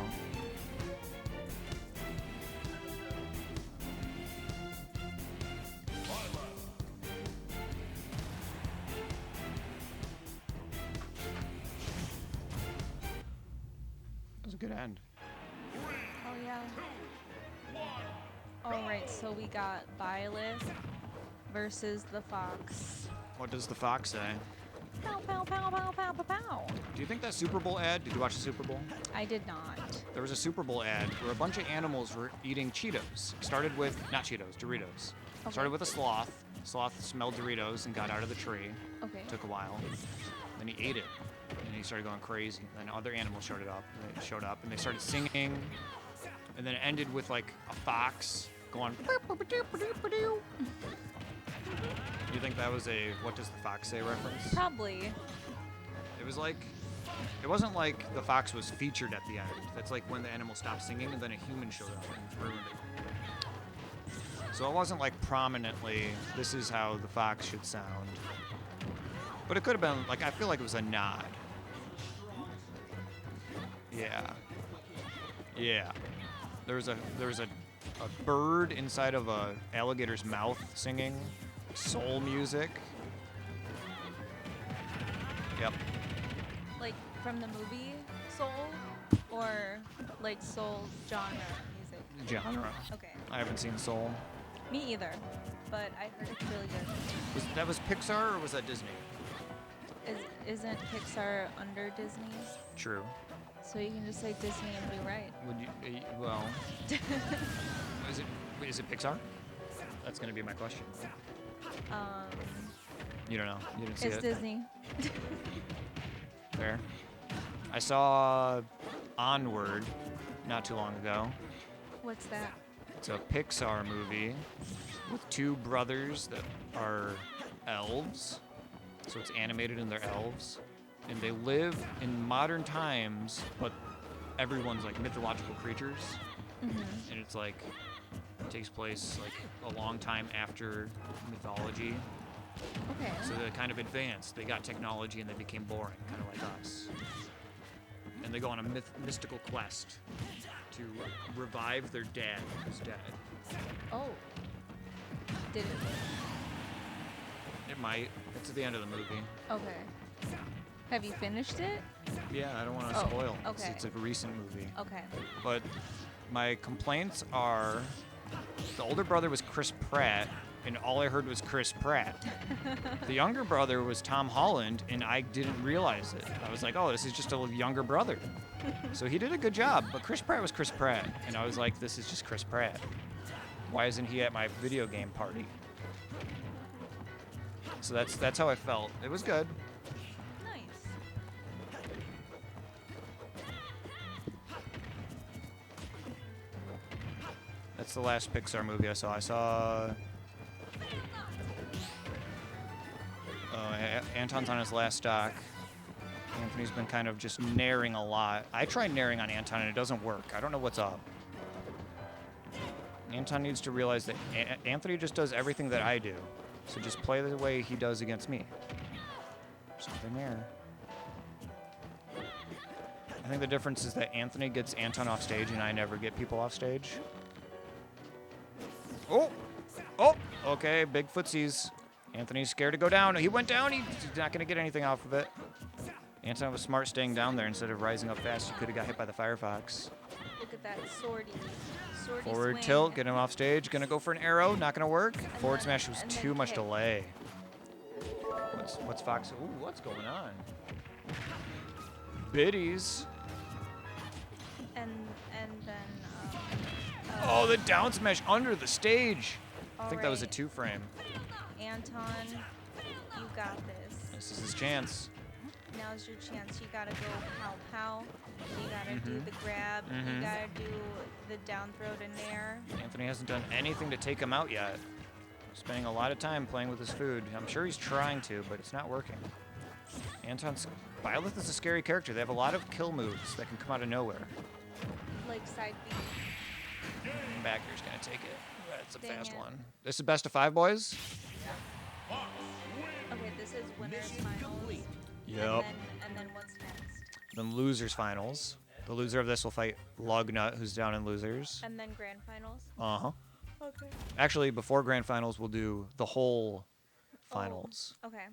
That was a good end. Oh yeah. Alright, so we got Violet versus the Fox. What does the fox say? Pow, pow, pow, pow, pow, pow, pow. Do you think that Super Bowl ad, did you watch the Super Bowl? I did not. There was a Super Bowl ad where a bunch of animals were eating Cheetos. Started with, not Cheetos, Doritos. Okay. Started with a sloth. Sloth smelled Doritos and got out of the tree. Okay. Took a while. Then he ate it. And he started going crazy. Then other animals showed up and they started singing. And then it ended with like a fox going. You think that was a what does the fox say reference? Probably. It was like, it wasn't like the fox was featured at the end. That's like when the animal stopped singing and then a human showed up and ruined it. So it wasn't like prominently, this is how the fox should sound. But it could have been, like, I feel like it was a nod. Yeah. Yeah. There was a bird inside of a alligator's mouth singing soul music. Yep. Like from the movie Soul or like Soul genre music? Genre. Okay. I haven't seen Soul. Me either, but I heard it's really good. That was Pixar or was that Disney? Isn't Pixar under Disney? True. So you can just say Disney and be right. Would you? Well, is it Pixar? That's gonna be my question. You don't know. You didn't see It's it. Disney. Fair. I saw Onward not too long ago. What's that? It's a Pixar movie with two brothers that are elves. So it's animated and they're elves. And they live in modern times, but everyone's like mythological creatures. And it's like, it takes place like a long time after mythology. Okay. So they're kind of advanced. They got technology and they became boring, kind of like us. And they go on a mystical quest to revive their dad who's dead. Oh. Did it? It might. It's at the end of the movie. Okay. Have you finished it? Yeah, I don't want to Oh, spoil. okay. It's a recent movie. Okay. But my complaints are the older brother was Chris Pratt, and all I heard was Chris Pratt. The younger brother was Tom Holland, and I didn't realize it. I was like, oh, this is just a younger brother. So he did a good job, but Chris Pratt was Chris Pratt, and I was like, this is just Chris Pratt. Why isn't he at my video game party? So that's how I felt. It was good. Nice. That's the last Pixar movie I saw. I saw... Anton's on his last doc. Anthony's been kind of just narring a lot. I tried narring on Anton and it doesn't work. I don't know what's up. Anton needs to realize that Anthony just does everything that I do. So just play the way he does against me. Something there. I think the difference is that Anthony gets Anton off stage and I never get people off stage. Oh! Oh! Okay, big footsies. Anthony's scared to go down. He went down. He's not going to get anything off of it. Anton was smart staying down there instead of rising up fast. He could have got hit by the Firefox. Look at that swordy. Swordy Forward swing. tilt, get him off stage. Gonna go for an arrow, not gonna work. Forward then- smash was and then too much kick. delay. What's Fox? Ooh, what's going on? Biddies. And then Oh, the down smash under the stage. I think that was a Alright. 2-frame. Anton, you got this. This is his chance. Now's your chance. You gotta go pow pow. You gotta do Mhm. the grab. You Mhm. gotta do the down throw to nair. Anthony hasn't done anything to take him out yet. Spending a lot of time playing with his food. I'm sure he's trying to, but it's not working. Anton's... Byleth is a scary character. They have a lot of kill moves that can come out of nowhere. Like side B. Backer's gonna take it. That's a Dang fast it. one. This is best of 5, boys? Okay, this is winners finals. Yep. And then what's next? Then losers finals. The loser of this will fight Lugnut, who's down in losers. And then grand finals. Uh-huh. Okay. Actually, before grand finals, we'll do the whole finals. Oh, okay.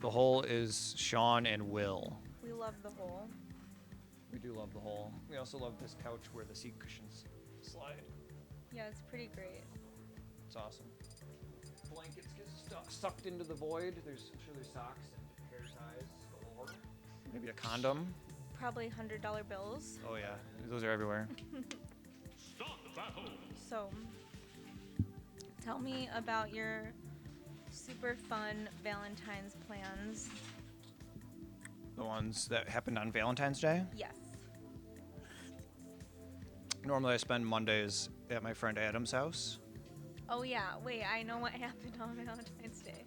The whole is Sean and Will. We love the whole. We do love the whole. We also love this couch where the seat cushions slide. Yeah, it's pretty great. It's awesome. Blankets get sucked into the void. I'm sure there's socks and hair ties galore. Maybe a condom. Probably $100 bills. Oh yeah, those are everywhere. So, tell me about your super fun Valentine's plans. The ones that happened on Valentine's Day. Yes. Normally I spend Mondays at my friend Adam's house. Oh yeah, wait, I know what happened on Valentine's Day.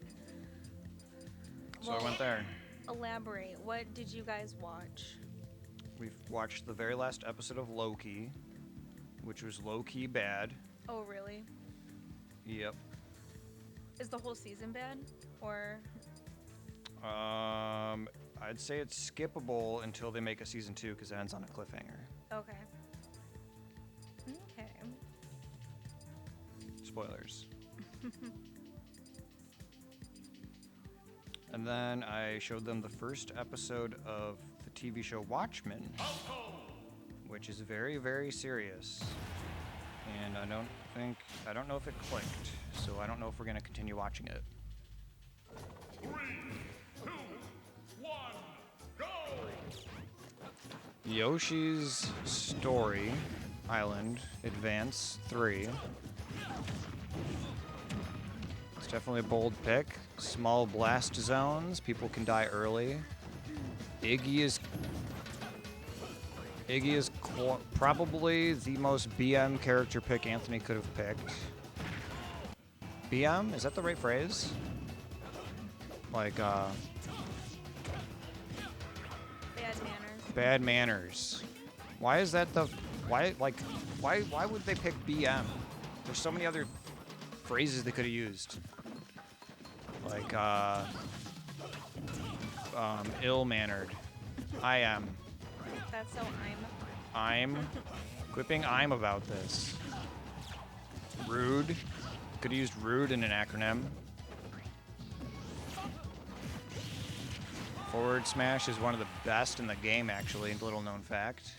So I went there. Elaborate. What did you guys watch? We've watched the very last episode of Loki, which was low-key bad. Oh really? Yep. Is the whole season bad? Or I'd say it's skippable until they make a season 2 because it ends on a cliffhanger. okay. Okay. Spoilers. And then I showed them the first episode of the TV show Watchmen, which is very, very serious. And I don't know if it clicked, so I don't know if we're gonna continue watching it. 3, 2, 1, go! Yoshi's Story Island Advance 3. It's definitely a bold pick. Small blast zones. People can die early. Iggy is probably the most BM character pick Anthony could have picked. BM? Is that the right phrase? Like, Bad manners. bad manners. Why is that the... Why would they pick BM? There's so many other phrases they could have used. Like, ill-mannered. I am. That's so I'm quipping I'm about this. Rude. Could have used rude in an acronym. Forward smash is one of the best in the game, actually, little known fact.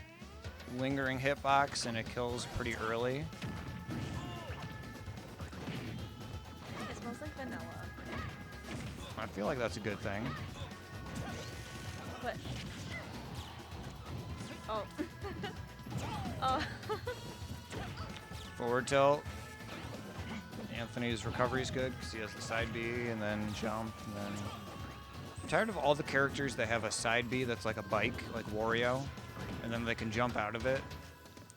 Lingering hitbox and it kills pretty early. It smells like vanilla. I feel like that's a good thing. But oh. Oh. Forward tilt. Anthony's recovery is good because he has the side B and then jump and then... I'm tired of all the characters that have a side B that's like a bike, like Wario, and then they can jump out of it.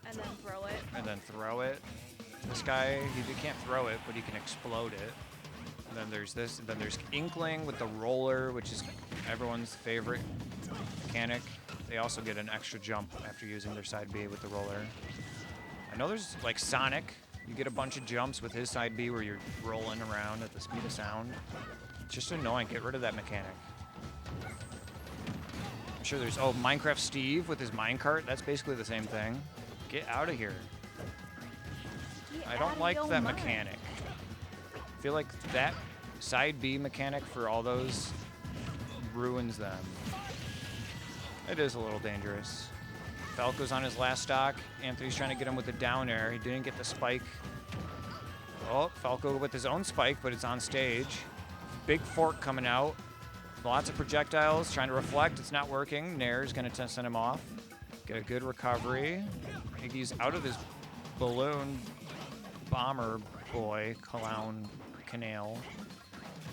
And then throw it. And then throw it. This guy, he can't throw it, but he can explode it. And then there's this, and then there's Inkling with the roller, which is everyone's favorite mechanic. They also get an extra jump after using their side B with the roller. I know there's like Sonic. You get a bunch of jumps with his side B where you're rolling around at the speed of sound. It's just annoying. Get rid of that mechanic. I'm sure there's, oh, Minecraft Steve with his minecart. That's basically the same thing. Get out of here. I don't like that mechanic. I feel like that side B mechanic for all those ruins them. It is a little dangerous. Falco's on his last stock. Anthony's trying to get him with the down air. He didn't get the spike. Oh, Falco with his own spike, but it's on stage. Big fork coming out. Lots of projectiles. Trying to reflect. It's not working. Nair's going to send him off. Get a good recovery. Iggy's out of his balloon bomber boy clown canal.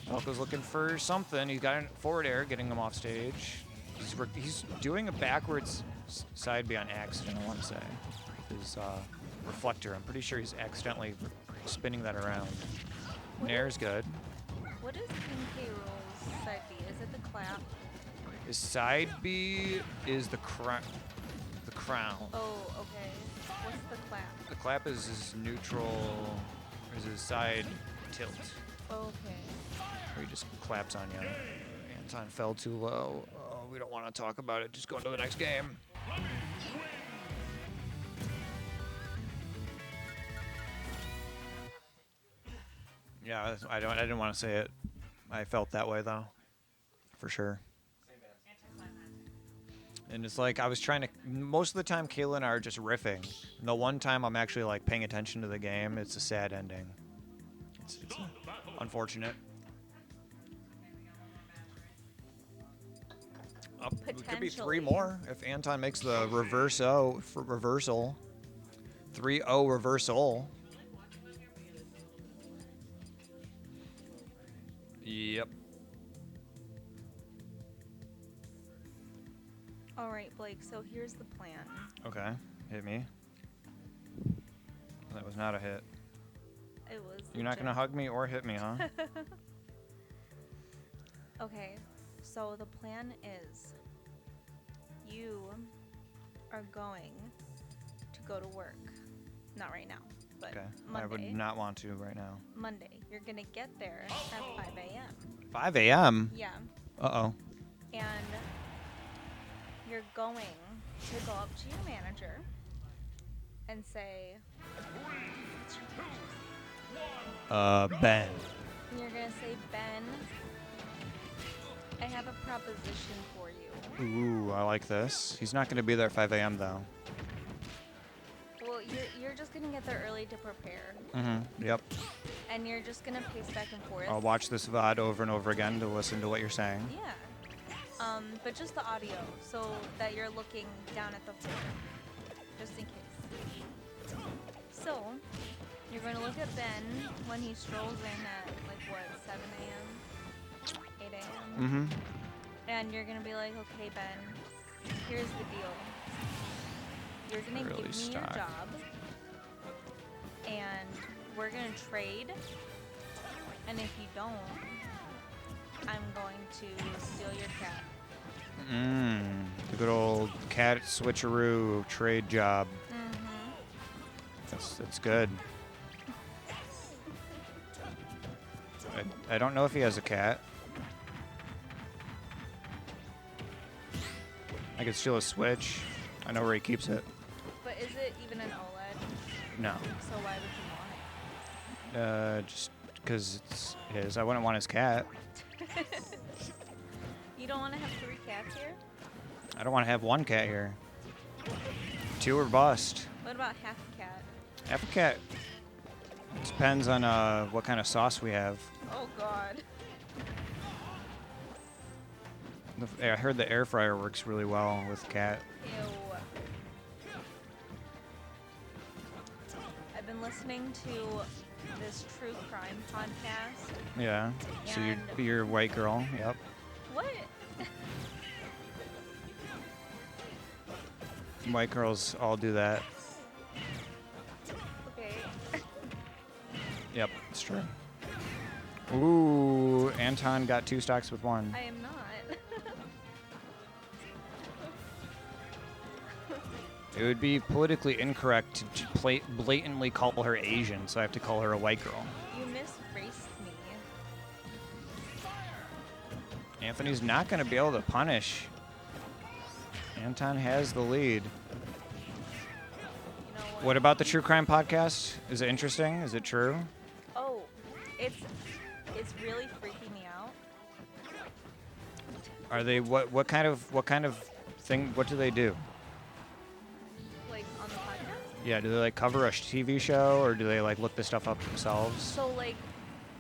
Falco's looking for something. He's got a forward air getting him off stage. He's doing a backwards side B on accident, I want to say. His reflector. I'm pretty sure he's accidentally spinning that around. Nair's good. What is King K. Rool's side B? Is it the clap? His side B is the crown. Oh, okay. What's the clap? The clap is his neutral, is his side tilt. Okay. Where he just claps on you. Anton fell too low. Oh, we don't want to talk about it. Just go into the next game. Yeah, I didn't want to say it. I felt that way though, for sure. And it's like I was trying to. Most of the time, Kayla and I are just riffing. And the one time I'm actually like paying attention to the game, it's a sad ending. It's unfortunate. It could be 3 more if Anton makes the reversal. 3-0 reversal. Yep. All right, Blake. So here's the plan. Okay, hit me. That was not a hit. It was. You're not gonna hug me or hit me, huh? Okay, so the plan is you are going to go to work. Not right now, but Okay. Monday. I would not want to right now. Monday. You're going to get there at 5 a.m. 5 a.m.? Yeah. Uh-oh. And you're going to go up to your manager and say, Ben. and you're going to say, Ben, I have a proposition for you. Ooh, I like this. He's not gonna be there at 5 a.m. though. Well, you're just going to get there early to prepare. Mm-hmm. Yep. And you're just going to pace back and forth. I'll watch this VOD over and over again to listen to what you're saying. Yeah. but just the audio, so that you're looking down at the floor, just in case. So, you're going to look at Ben when he strolls in at, like, what, 7 a.m., 8 a.m.? Mm-hmm. And you're going to be like, okay, Ben, here's the deal. You're going to Really give me your stock. job, and we're going to trade, and if you don't, I'm going to steal your cat. The good old cat switcheroo trade job. That's good. I don't know if he has a cat. I could steal a Switch. I know where he keeps it. But is it even an OLED? No. So why would you want it? Just because it's his. I wouldn't want his cat. You don't want to have 3 cats here? I don't want to have one cat here. 2 or bust. What about half a cat? Half a cat. Depends on what kind of sauce we have. Oh, God. I heard the air fryer works really well with cat. Ew. I've been listening to this true crime podcast. Yeah. So And- you're a white girl. Yep. What? White girls all do that. Okay. Yep, it's true. Ooh, Anton got 2 stocks with 1. I am not. It would be politically incorrect to blatantly call her Asian, so I have to call her a white girl. You misraced me. Anthony's not going to be able to punish. Anton has the lead. What about the true crime podcast? Is it interesting? Is it true? Oh, it's really freaking me out. Are they what kind of thing? What do they do? Like on the podcast? Yeah, do they like cover a TV show or do they like look this stuff up themselves? So like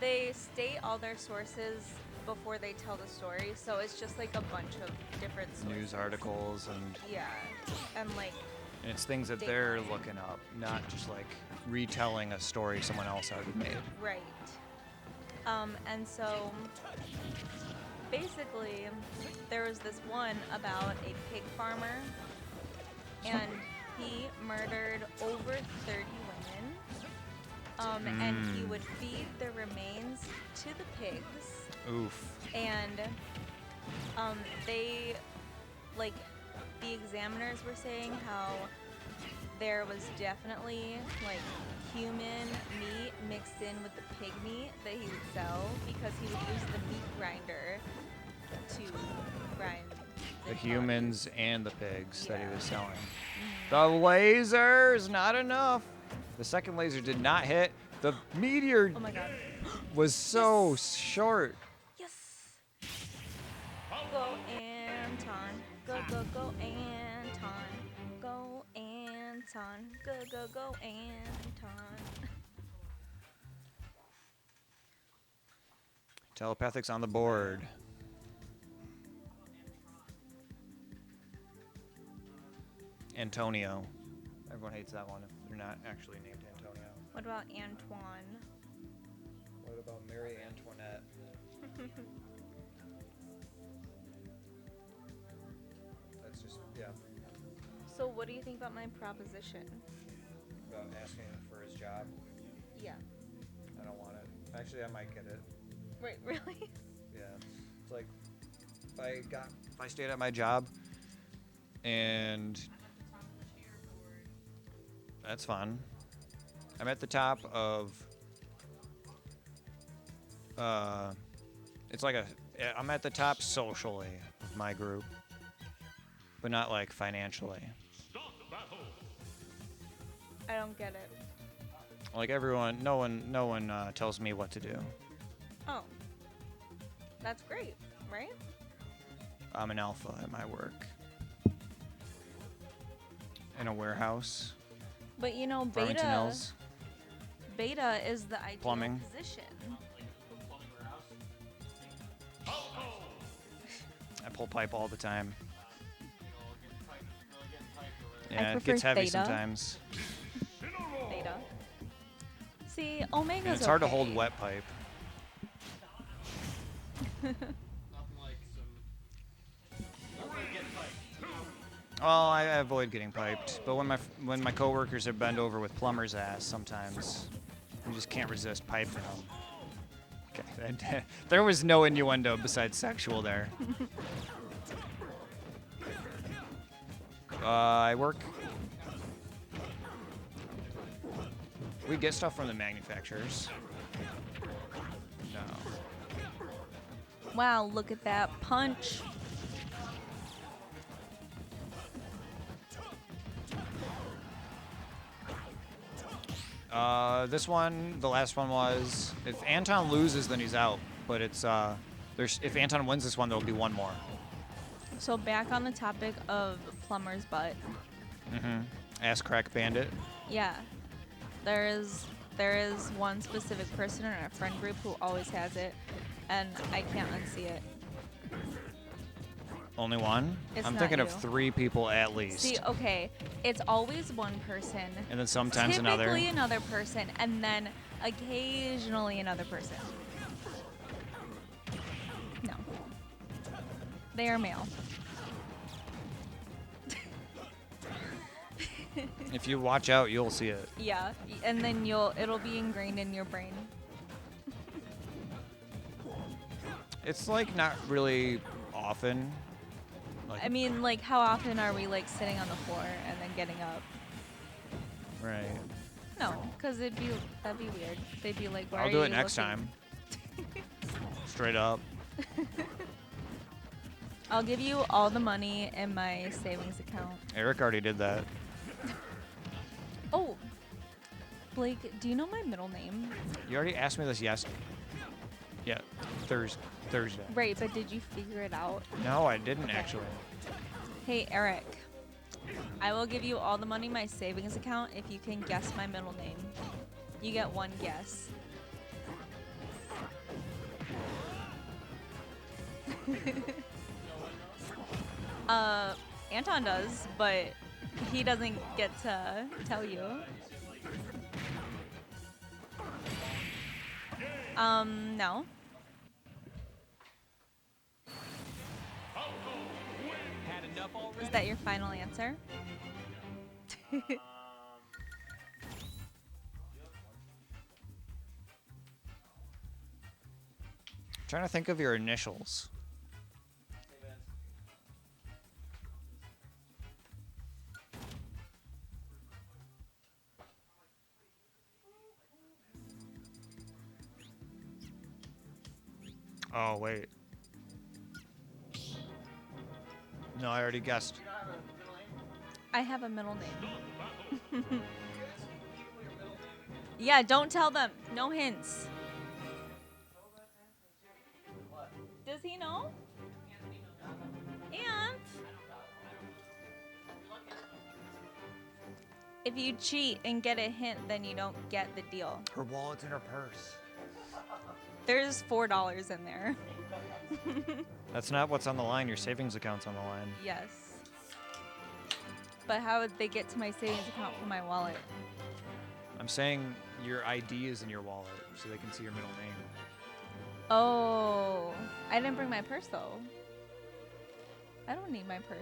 they state all their sources before they tell the story, so it's just like a bunch of different sources. News articles and Yeah, and like. And it's things that they're looking up, not just like retelling a story someone else already made. Right. And so basically there was this one about a pig farmer and he murdered over 30 women. And he would feed the remains to the pigs. Oof. And they like the examiners were saying how there was definitely like human meat mixed in with the pig meat that he would sell because he would use the meat grinder to grind The humans and the pigs that he was selling. The lasers, not enough. The second laser did not hit. The meteor Oh my God. was so short. Go Anton. Go, go, go Anton. Go Anton. Go, go, go Anton. Telepathics on the board. Antonio. Everyone hates that one if they're not actually named Antonio. What about Antoine? What about Mary Antoinette? That's just, yeah. So what do you think about my proposition? About asking him for his job. Yeah. I don't want it. Actually, I might get it. Wait, really? Yeah. It's like, if I stayed at my job and that's fun. I'm at the top of, it's like I'm at the top socially with my group, but not like financially. I don't get it. Like everyone, no one tells me what to do. Oh. That's great, right? I'm an alpha at my work. In a warehouse. But you know, Farmington Hills. beta is the ideal Plumbing. position. I full pipe all the time. I Yeah, it prefer gets heavy Theta. sometimes. Theta. See, Omega's And it's hard to okay. hold wet pipe. Well, I avoid getting piped, but when my coworkers are bent over with plumber's ass, sometimes you just can't resist piping them. Okay, and, there was no innuendo besides sexual there. I work. We get stuff from the manufacturers. No. Wow, look at that punch. This one, the last one was, if Anton loses, then he's out. But it's, if Anton wins this one, there'll be one more. So back on the topic of plumber's butt. Mm-hmm. Ass crack bandit. Yeah. There is one specific person in our friend group who always has it, and I can't unsee it. Only one? It's I'm not thinking of you. 3 people at least. See, okay, it's always one person. And then sometimes another. Typically another person, and then occasionally another person. No. They are male. If you watch out, you'll see it. Yeah, and then it'll be ingrained in your brain. It's like not really often. Like, I mean, like, how often are we like sitting on the floor and then getting up? right. No, because that'd be weird. They'd be like, "Why I'll are do you it next looking-" time. Straight up. I'll give you all the money in my savings account. Eric already did that. Oh, Blake, do you know my middle name? You already asked me this yesterday. Yeah, Thursday. Right, but did you figure it out? No, I didn't actually. Hey, Eric. I will give you all the money in my savings account if you can guess my middle name. You get one guess. Anton does, but he doesn't get to tell you. No. Is that your final answer? Trying to think of your initials. Oh, wait. No, I already guessed. I have a middle name. Yeah, don't tell them. No hints. Does he know? And if you cheat and get a hint, then you don't get the deal. Her wallet's in her purse. There's $4 in there. That's not what's on the line. Your savings account's on the line. Yes. But how would they get to my savings account from my wallet? I'm saying your ID is in your wallet, so they can see your middle name. Oh, I didn't bring my purse though. I don't need my purse.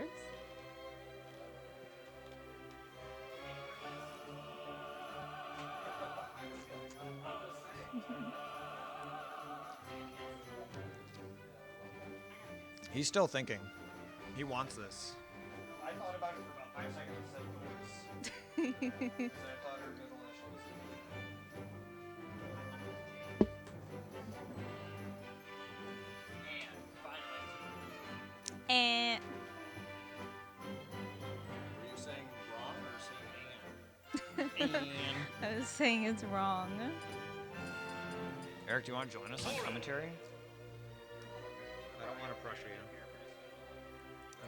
He's still thinking. He wants this. I thought about it for about 5 seconds and said Louis. I thought her middle initial was And Were you saying wrong or saying and? I was saying it's wrong. Eric, do you want to join us on commentary? I don't want to pressure you.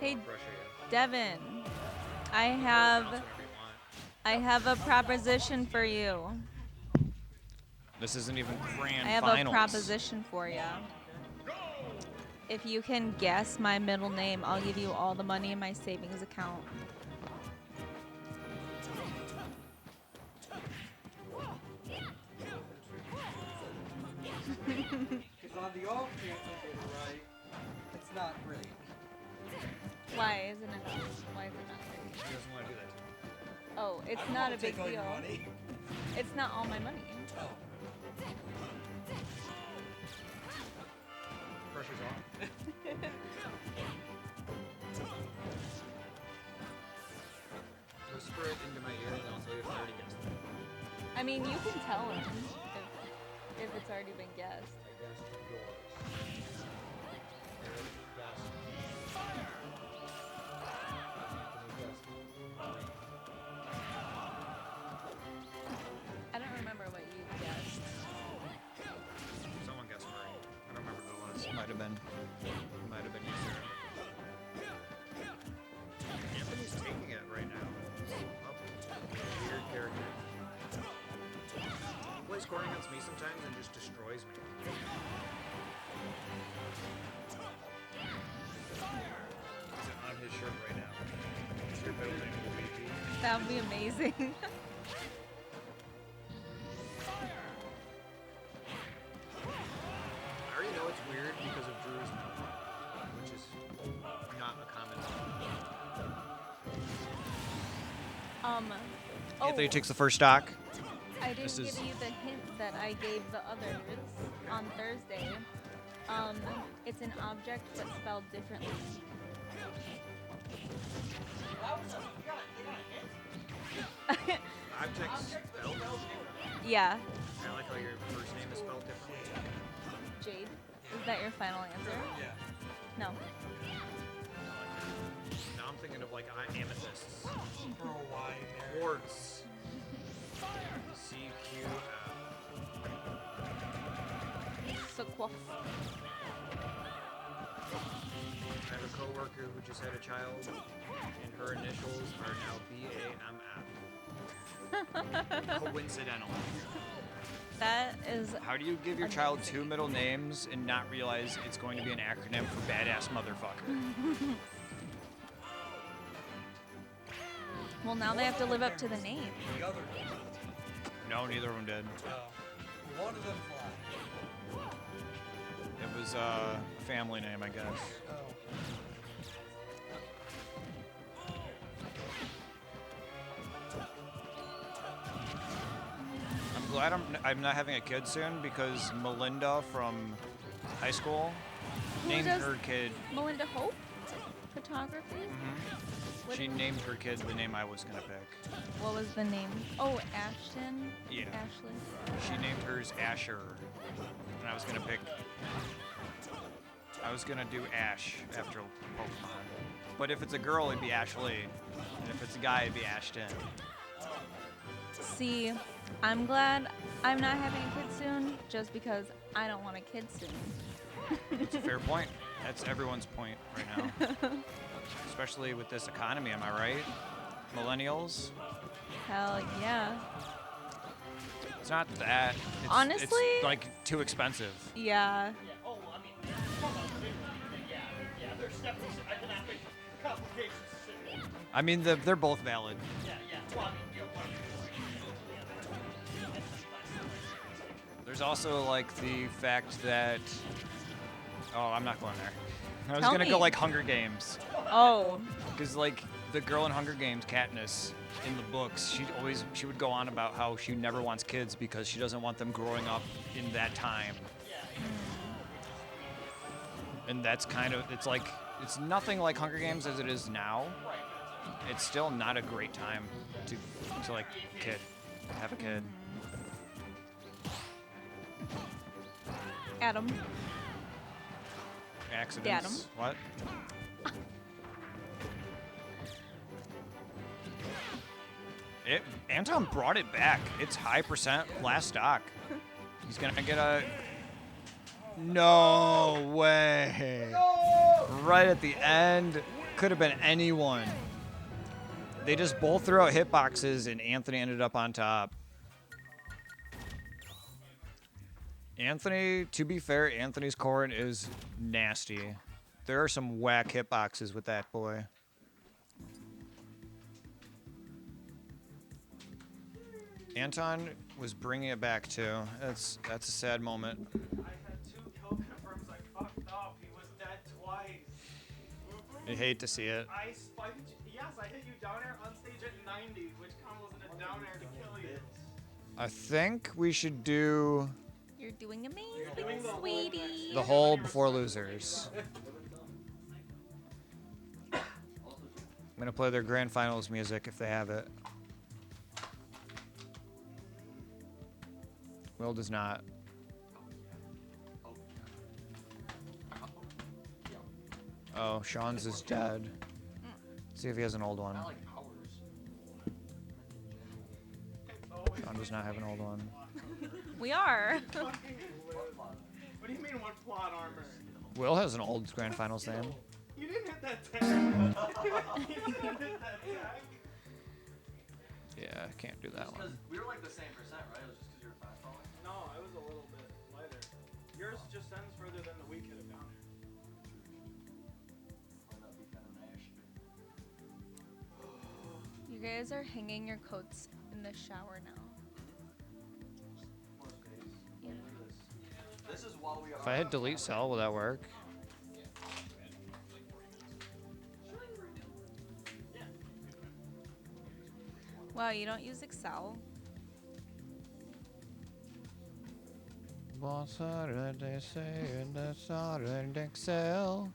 Hey, pressure you. Devin, I have a proposition for you. This isn't even grand I have finals. a proposition for you. If you can guess my middle name, I'll give you all the money in my savings account. Because on the off chance I get it right, it's not great. Why isn't it? Why is it not great? She doesn't want to do that to me. Oh, it's I don't not wanna a big take all your deal. money. It's not all my money. Oh. Pressure's off. Whisper it into my ear and I'll tell you if I already guessed it. I mean, you can tell him if it's already been guessed. I guessed yours. Eric guessed. I don't remember what you guessed. Someone guessed Murray. I don't remember who it was. Might have been. Might have been you, Sarah. Anthony's taking it right now. Up. Weird character. He plays scoring against me sometimes and just destroys me. He's on his shirt right now. It's your middle name, Luigi. That would be amazing. I already know it's weird because of Drew's name, which is not a common Oh, Anthony takes the first stock. I didn't This give is- you the hint that I gave the others on Thursday. It's an object but spelled differently. Objects spelled. Yeah. I like how your first name is spelled differently. Jade, is that your final answer? Yeah. No. Now I'm thinking of like amethysts. Throw a Y in there. Quartz. CQ. Sequoia. I have a coworker who just had a child, and her initials are now BAMF. Coincidental. That is. How do you give your child two middle names and not realize it's going to be an acronym for badass motherfucker? Well, now they have to live up to the name. The other No, neither of them did. one of them fly. It was a family name, I guess. Oh. I'm glad I'm not having a kid soon because Melinda from high school Who named does her kid. Melinda Hope? Photography? What- She named her kid the name I was gonna pick. What was the name? Oh, Ashton? Yeah. Ashley? She named hers Asher, and I was gonna pick. I was gonna do Ash after Pokemon, but if it's a girl, it'd be Ashley, and if it's a guy, it'd be Ashton. See, I'm glad I'm not having a kid soon just because I don't want a kid soon. It's a fair point. That's everyone's point right now, especially with this economy. Am I right? Millennials. Hell yeah. It's not that. It's, Honestly? it's like too expensive. Yeah. Oh, well, I mean, yeah, there's definitely some economic complications. I mean, they're both valid. Yeah, well, I mean, There's also like the fact that. Oh, I'm not going there. I was Tell gonna me. go like Hunger Games. Oh. Because like the girl in Hunger Games, Katniss, in the books, she would go on about how she never wants kids because she doesn't want them growing up in that time. And that's kind of it's nothing like Hunger Games as it is now. It's still not a great time to like have a kid. Adam. Accidents. What? Anton brought it back. It's high percent last stock. He's gonna get a. No way. Right at the end. Could have been anyone. They just both threw out hitboxes and Anthony ended up on top. Anthony, to be fair, Anthony's corn is nasty. There are some whack hitboxes with that boy. Anton was bringing it back too. That's a sad moment. I had 2 kill confirms. I fucked up. He was dead twice. I hate to see it. I spiked. Yes, I hit you down air on stage at 90, which wasn't a down air to kill you. I think we should do You're doing amazing, sweetie. the whole before losers. I'm gonna play their grand finals music if they have it. Will does not. Oh, Sean's is dead. Let's see if he has an old one. Sean does not have an old one. We are. What do you mean what plot armor? Will has an old grand finals theme. You didn't hit that tag. You didn't hit that tag. Yeah, I can't do that Just one. 'cause we were like the same percent, right? It was just because you were fast falling. No, I was a little bit lighter. Yours just ends further than the weak hit of down air. Might not be kind of mashed. You guys are hanging your coats in the shower now. More space. This is while we are. If I hit delete cell, will that work? Wow, you don't use Excel? What did they say in the Southern Excel?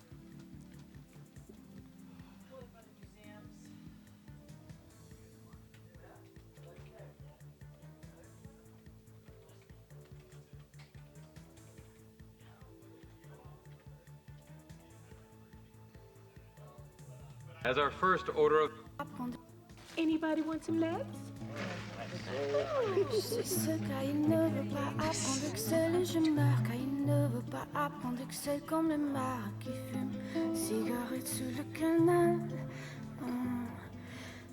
As our first order of Anybody want some legs? C'est ce car il ne veut pas apprendre Excel et je meurs car il ne veut pas apprendre Excel comme le mari qui fume cigarette sous le canal.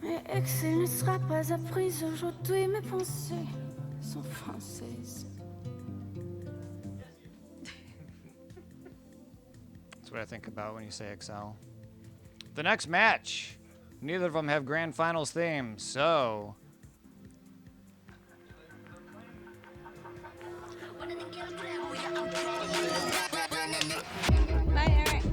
Mais Excel ne sera pas apprise aujourd'hui, mes pensées sont françaises. That's what I think about when you say Excel. The next match. Neither of them have grand finals themes, so Bye, Eric.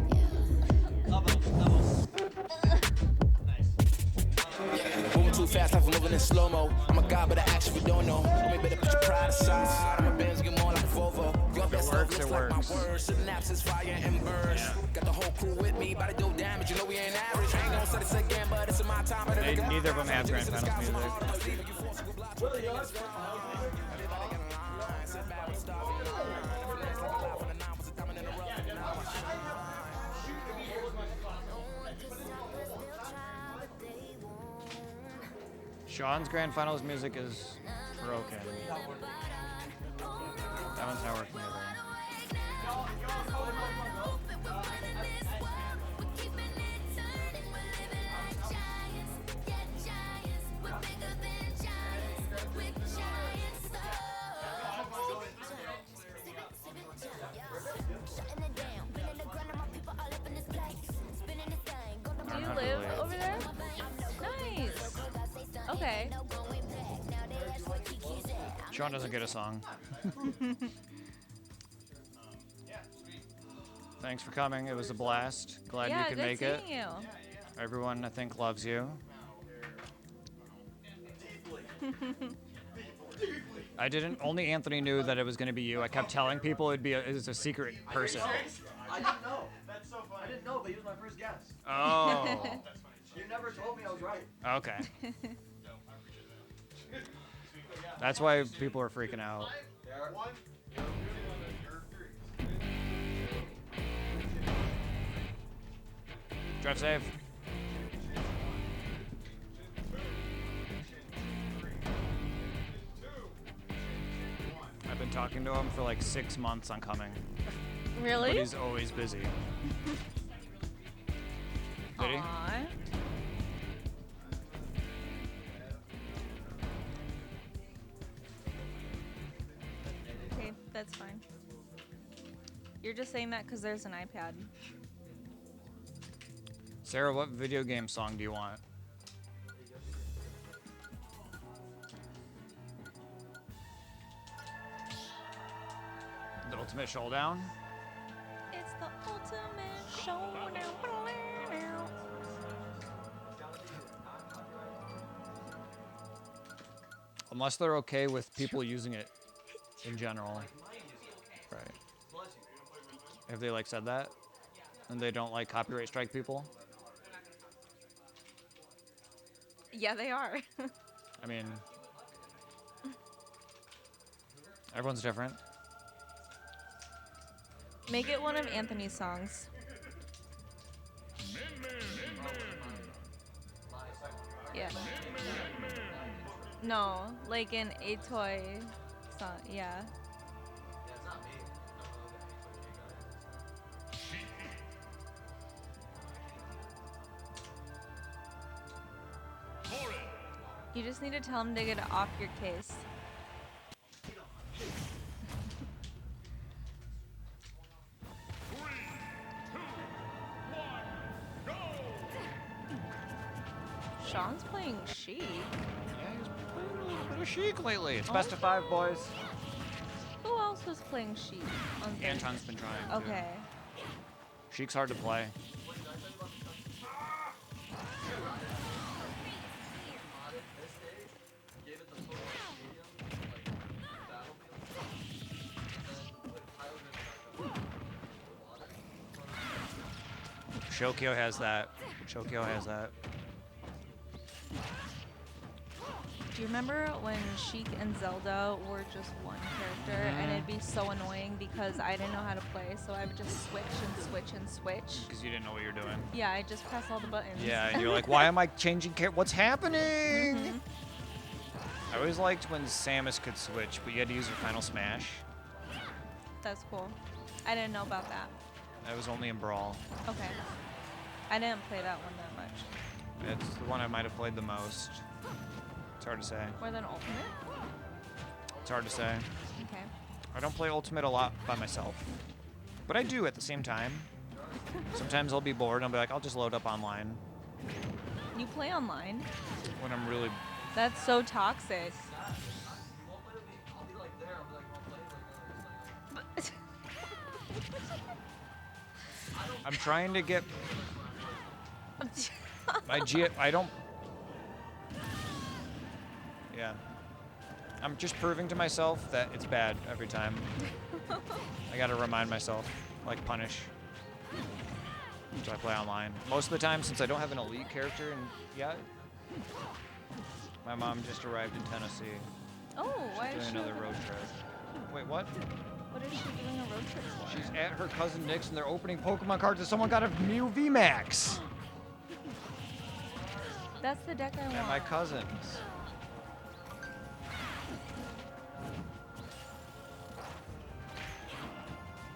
Moving too fast, I'm moving in slow-mo. I'm a god, but I actually don't know. You better put your pride aside. I'm a Benz, get more like a Volvo. Your best stuff looks like my words. Synapses, fire, and burst. Got the whole crew with me, about to do damage. You know we ain't average. I ain't gonna say this again, but it's in my time. neither of them have grand finals music. Sean's grand finals music is broken. That one's not working either. Do you live over there? Nice. Okay. Sean doesn't get a song. Thanks for coming. It was a blast. Glad Yeah, you could good make it. seeing you. Everyone, I think, loves you. I didn't. Only Anthony knew that it was going to be you. I kept telling people it was a secret person. I didn't know. That's so funny. I didn't know, but he was my first guess. Oh. You never told me I was right. Okay. That's why people are freaking out. Drive safe. I've been talking to him for like 6 months on coming. Really? But he's always busy. Did he? Aww. Okay, that's fine. You're just saying that because there's an iPad. Sarah, what video game song do you want? The Ultimate Showdown? It's the ultimate showdown. Unless they're okay with people using it in general. Right. Have they like said that? And they don't like copyright strike people? Yeah, they are. I mean, everyone's different. Make it one of Anthony's songs. Yeah. No, like an A-Toy song. Yeah. You just need to tell him to get it off your case. Sean's playing Sheik. Yeah, he's playing a little bit of Sheik lately. It's best of 5, boys. Who else was playing Sheik? On Thursday? Anton's been trying. Okay. Too. Sheik's hard to play. Shokyo has that. Shokyo has that. Do you remember when Sheik and Zelda were just one character, and it'd be so annoying because I didn't know how to play, so I would just switch and switch and switch. Because you didn't know what you're doing. Yeah, I just press all the buttons. Yeah, and you're like, why am I changing what's happening? I always liked when Samus could switch, but you had to use your final smash. That's cool. I didn't know about that. That was only in Brawl. Okay. I didn't play that one that much. It's the one I might have played the most. It's hard to say. More than Ultimate? It's hard to say. Okay. I don't play Ultimate a lot by myself. But I do at the same time. Sometimes I'll be bored and I'll be like, I'll just load up online. You play online? When I'm really... That's so toxic. I'm trying to get... I don't... Yeah. I'm just proving to myself that it's bad every time. I gotta remind myself, like Punish. So I play online. Most of the time, since I don't have an elite character yet, my mom just arrived in Tennessee. Oh, why is She's she doing another over road trip. Wait, what? What is she doing a road trip for? She's at her cousin Nick's and they're opening Pokemon cards and someone got a Mew VMAX. That's the deck I want. And my cousins.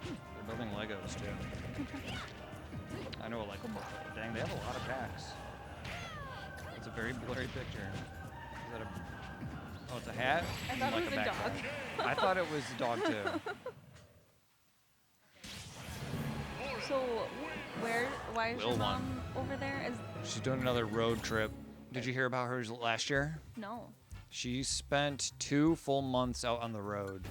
They're building Legos too. I know a Lego book. Dang, they have a lot of packs. It's a very blurry picture. Is that a... Oh, it's a hat? I thought it was a dog. I thought it was a dog too. So, why is Will your won. mom over there? She's doing another road trip. Did you hear about hers last year? No. She spent 2 full months out on the road.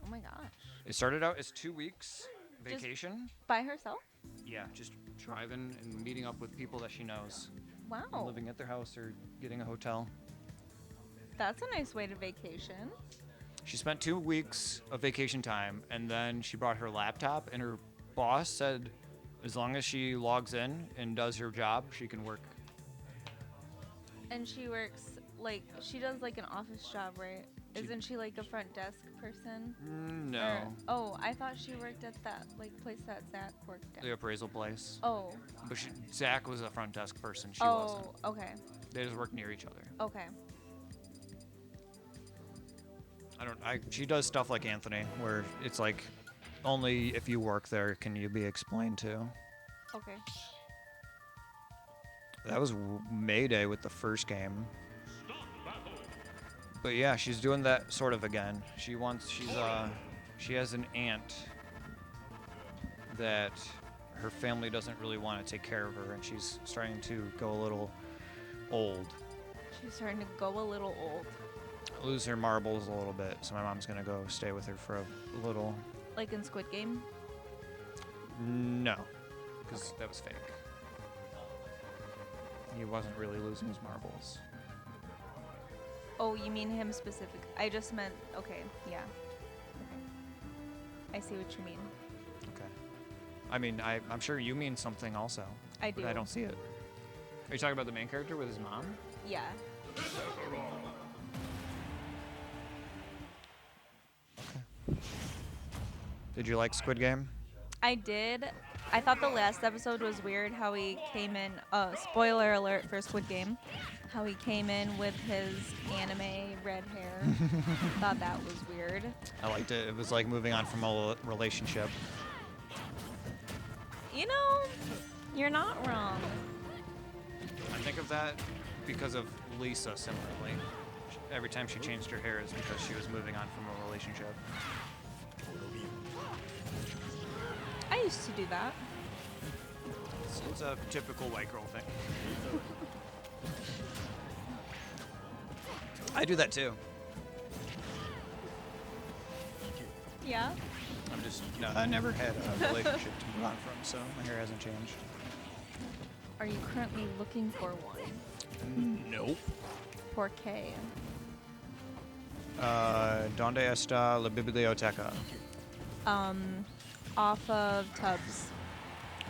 Oh my gosh. It started out as 2 weeks vacation. By herself? Yeah, just driving and meeting up with people that she knows. Wow. And living at their house or getting a hotel. That's a nice way to vacation. She spent 2 weeks of vacation time, and then she brought her laptop, and her boss said as long as she logs in and does her job, she can work. And she works, like, she does, like, an office job, right? Isn't she, like, a front desk person? No. Or, oh, I thought she worked at that, like, place that Zach worked at. The appraisal place. Oh. But Zach was a front desk person. She Oh, wasn't. okay. They just work near each other. Okay. She does stuff like Anthony, where it's like, only if you work there can you be explained to. Okay. That was Mayday with the first game. But yeah, she's doing that sort of again. She has an aunt that her family doesn't really want to take care of her, and she's starting to go a little old. She's starting to go a little old. Lose her marbles a little bit, so my mom's gonna go stay with her for a little. Like in Squid Game? No, because that was fake. He wasn't really losing his marbles. Oh, you mean him specific? I just meant, okay, yeah. Okay. I see what you mean. Okay. I mean, I'm sure you mean something also. I but do. I don't see it. Are you talking about the main character with his mom? Yeah. Did you like Squid Game? I did. I thought the last episode was weird how he came in, spoiler alert for Squid Game, how he came in with his anime red hair. Thought that was weird. I liked it. It was like moving on from a relationship. You know, you're not wrong. I think of that because of Lisa similarly. Every time she changed her hair is because she was moving on from a relationship. I used to do that. It's a typical white girl thing. I do that too. Yeah? I'm just, no, I never had a relationship to move on from, so my hair hasn't changed. Are you currently looking for one? Nope. ¿Por qué? ¿Dónde está la biblioteca? Off of Tubbs.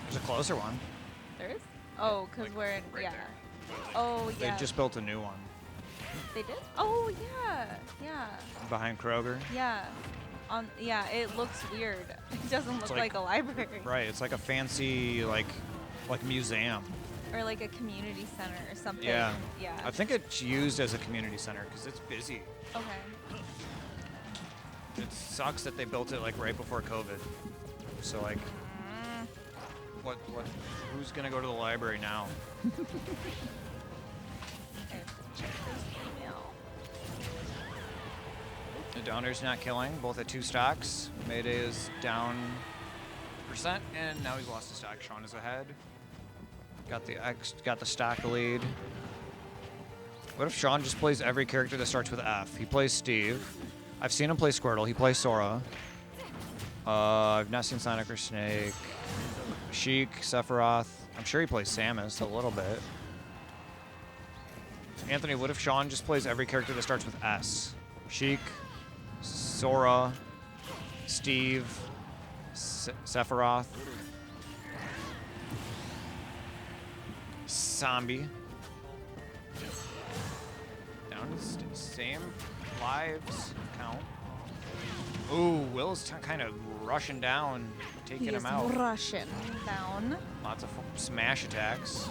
There's a closer one. There is? Oh, because we're in, yeah. Oh, yeah. They just built a new one. They did? Oh, yeah. Yeah. Behind Kroger. Yeah. Yeah, it looks weird. It doesn't look like a library. Right, it's like a fancy, like museum. Or like a community center or something. Yeah. Yeah. I think it's used as a community center because it's busy. Okay. It sucks that they built it like right before COVID. So like, what? Who's gonna go to the library now? The Downer's not killing, both at 2 stocks. Mayday is down %, and now he's lost a stock. Sean is ahead. Got the stock lead. What if Sean just plays every character that starts with F? He plays Steve. I've seen him play Squirtle. He plays Sora. I've not seen Sonic or Snake. Sheik, Sephiroth. I'm sure he plays Samus a little bit. Anthony, what if Sean just plays every character that starts with S? Sheik, Sora, Steve, Sephiroth, Zombie. Down to same lives count. Ooh, Will's kind of rushing down, taking him out. Rushing down. Lots of smash attacks.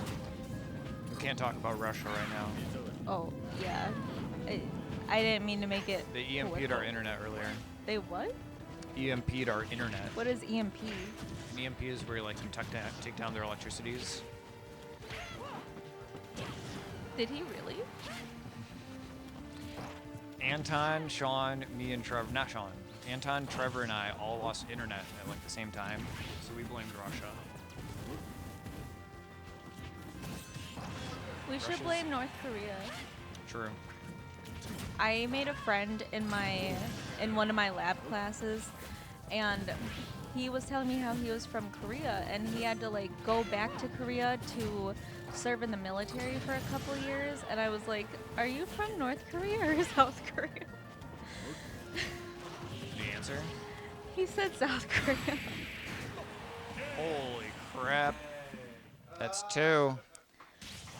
We can't talk about Russia right now. Oh, yeah. I didn't mean to make it. They EMP'd our internet earlier. They what? EMP'd our internet. What is EMP? An EMP is where like you take down their electricities. Did he really? Anton, Sean, me, and Trevor. Not Sean. Anton, Trevor, and I all lost internet at like the same time, so we blamed Russia. We should blame North Korea. True. I made a friend in one of my lab classes, and he was telling me how he was from Korea, and he had to like go back to Korea to serve in the military for a couple years, and I was like, are you from North Korea or South Korea? The answer? He said South Korea. Holy crap. That's 2.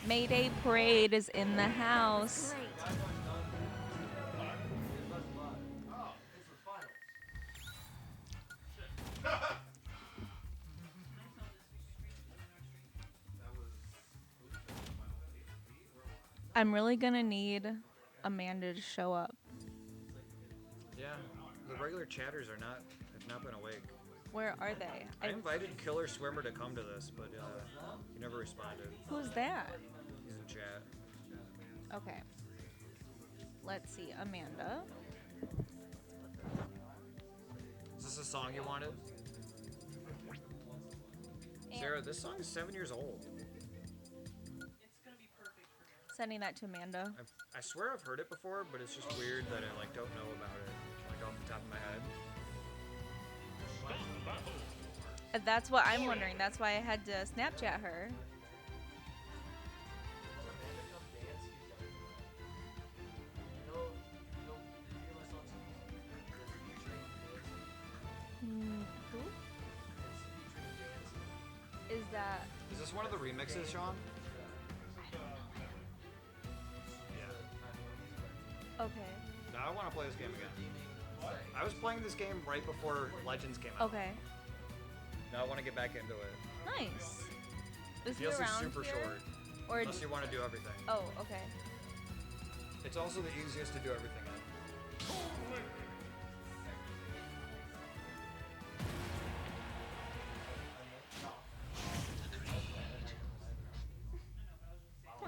Mayday Parade is in the house. I'm really gonna need Amanda to show up. Yeah, the regular chatters have not been awake. Where are they? I invited Killer Swimmer to come to this, but he never responded. Who's that? He's in chat. Okay. Let's see, Amanda. Is this a song you wanted? Sarah, this song is 7 years old. Sending that to Amanda. I swear I've heard it before, but it's just weird that I like don't know about it, like off the top of my head. That's what I'm wondering. That's why I had to Snapchat her. Who? Is that? Is this one of the remixes, Sean? Okay. Now I want to play this game again. I was playing this game right before Legends came out. Okay. Now I want to get back into it. Nice. Is he DLC's around super here? short. Or Unless you want to do everything. Oh, okay. It's also the easiest to do everything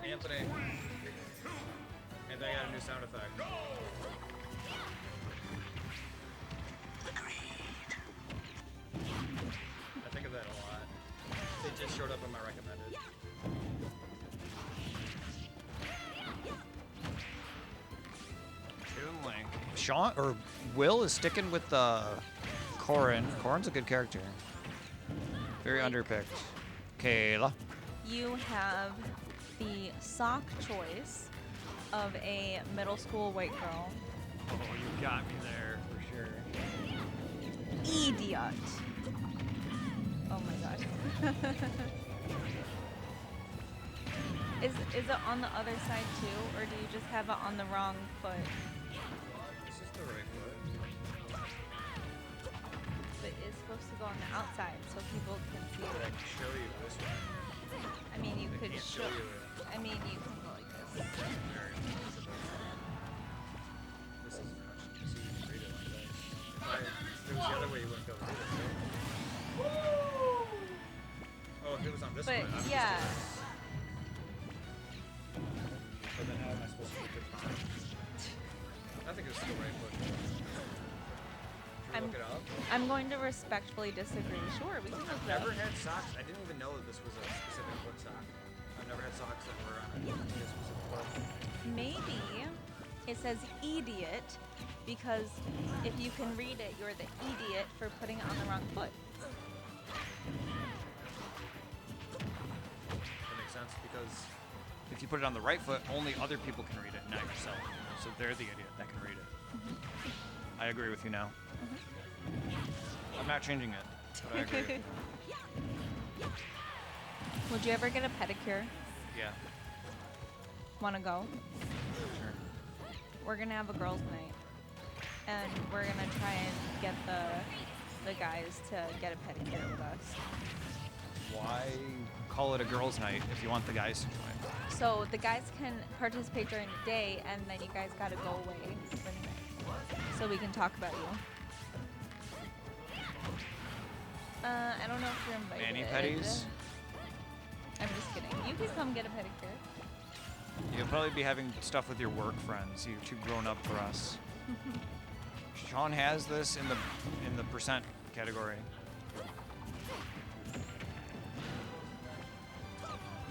in. Anthony. And I got a new sound effect. I think of that a lot. It just showed up on my recommended. Toon Link. Sean or Will is sticking with Corrin. Corrin's a good character. Very underpicked. Kayla. You have the sock choice of a middle school white girl. Oh, you got me there for sure. Idiot. Oh my god. Is it on the other side too, or do you just have it on the wrong foot? This is the right foot. But it's supposed to go on the outside so people can see But I it. can show you this way. I mean, you I could can't show. show you it. I mean, you can go like this. This is much easier to read it like this. If it was the other way, you wouldn't go read it. Right? Oh, if it was on this But, foot, I would just yeah. do this. But then how am I supposed to keep it on? I think it's the right foot. Should we look it up? I'm going to respectfully disagree. Sure, we can look it up. Never had socks. I didn't even know that this was a specific foot sock. I've never had socks that were on a specific foot. Maybe it says idiot because if you can read it, you're the idiot for putting it on the wrong foot. That makes sense because if you put it on the right foot, only other people can read it, not yourself. So they're the idiot that can read it. I agree with you now. I'm not changing it, but I agree. Would you ever get a pedicure? Yeah. Want to go? Sure. We're gonna have a girls' night, and we're gonna try and get the guys to get a pedicure with us. Why call it a girls' night if you want the guys to join? So the guys can participate during the day, and then you guys gotta go away for the night, so we can talk about you. I don't know if you're invited. Mani pedis? I'm just kidding. You can come get a pedicure. You'll probably be having stuff with your work friends. You're too grown up for us. Sean has this in the percent category.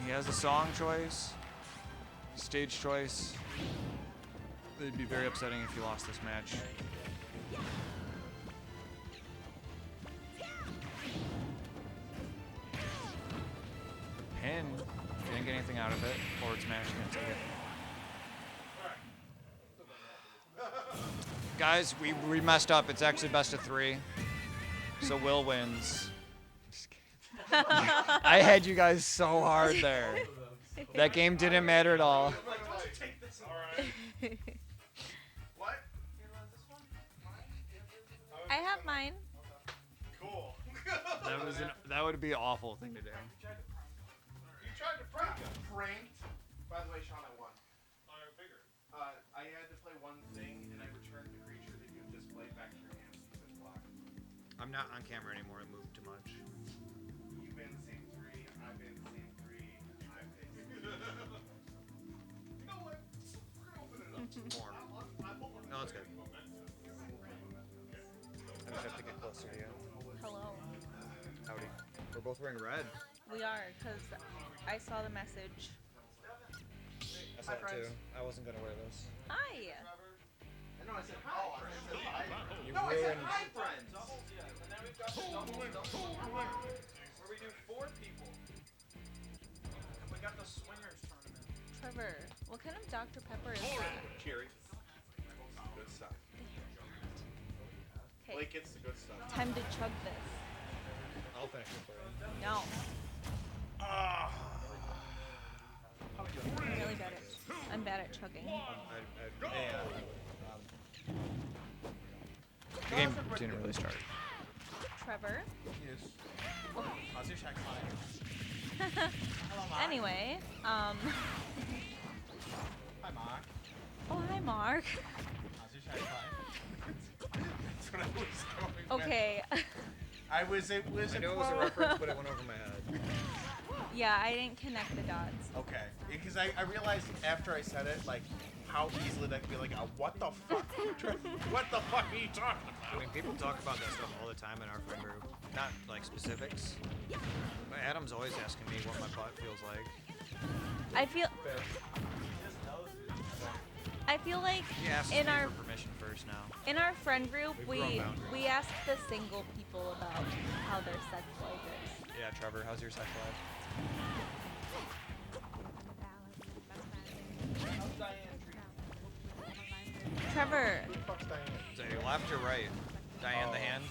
He has a song choice, stage choice. It'd be very upsetting if you lost this match. Pin, if you didn't get anything out of it, forward smash, you can take it. Guys, we messed up. It's actually best of 3. So Will wins. Just kidding. I had you guys so hard there. That game didn't matter at all. I have mine. Cool. That would be an awful thing to do. You tried to prank him. Pranked. By the way, Sean, I won. I figured. I had to play one thing, and I returned the creature that you just played back to your hand so you could block. I'm not on camera anymore. I moved too much. You banned the same 3. I banned the same 3. I picked. You know what? We're gonna open it up. More. No, it's good. I just have to get closer to you. Hello. Howdy. We're both wearing red. We are, because I saw the message. I saw it too. I wasn't gonna wear this. Hi. No, I said hi. You No, I said ruined. hi, friends. And then we've got the where we do 4 people. And we got the swingers tournament. Trevor, what kind of Dr. Pepper is that? Cherry. Good stuff. Okay. Blake gets the good stuff. Time to chug this. I'll finish it for you. No. Ah. I'm really bad at. I'm bad at chugging. The game didn't really start. Trevor. Yes. Oh. How's your shack Anyway, Hi, Mark. Oh, hi, Mark. How's your shack That's what I was going with. Okay. It was I knew it was a reference, but it went over my head. Yeah, I didn't connect the dots. Okay, because I realized after I said it, like, how easily that could be like, what the fuck? What the fuck are you talking about? I mean, people talk about that stuff all the time in our friend group. Not like specifics. But Adam's always asking me what my butt feels like. I feel like He asks in me our for permission first now. in our friend group We've grown we boundaries. ask the single people about how their sex life is. Yeah, Trevor, how's your sex life? Trevor, So you left or right? Diane the hand?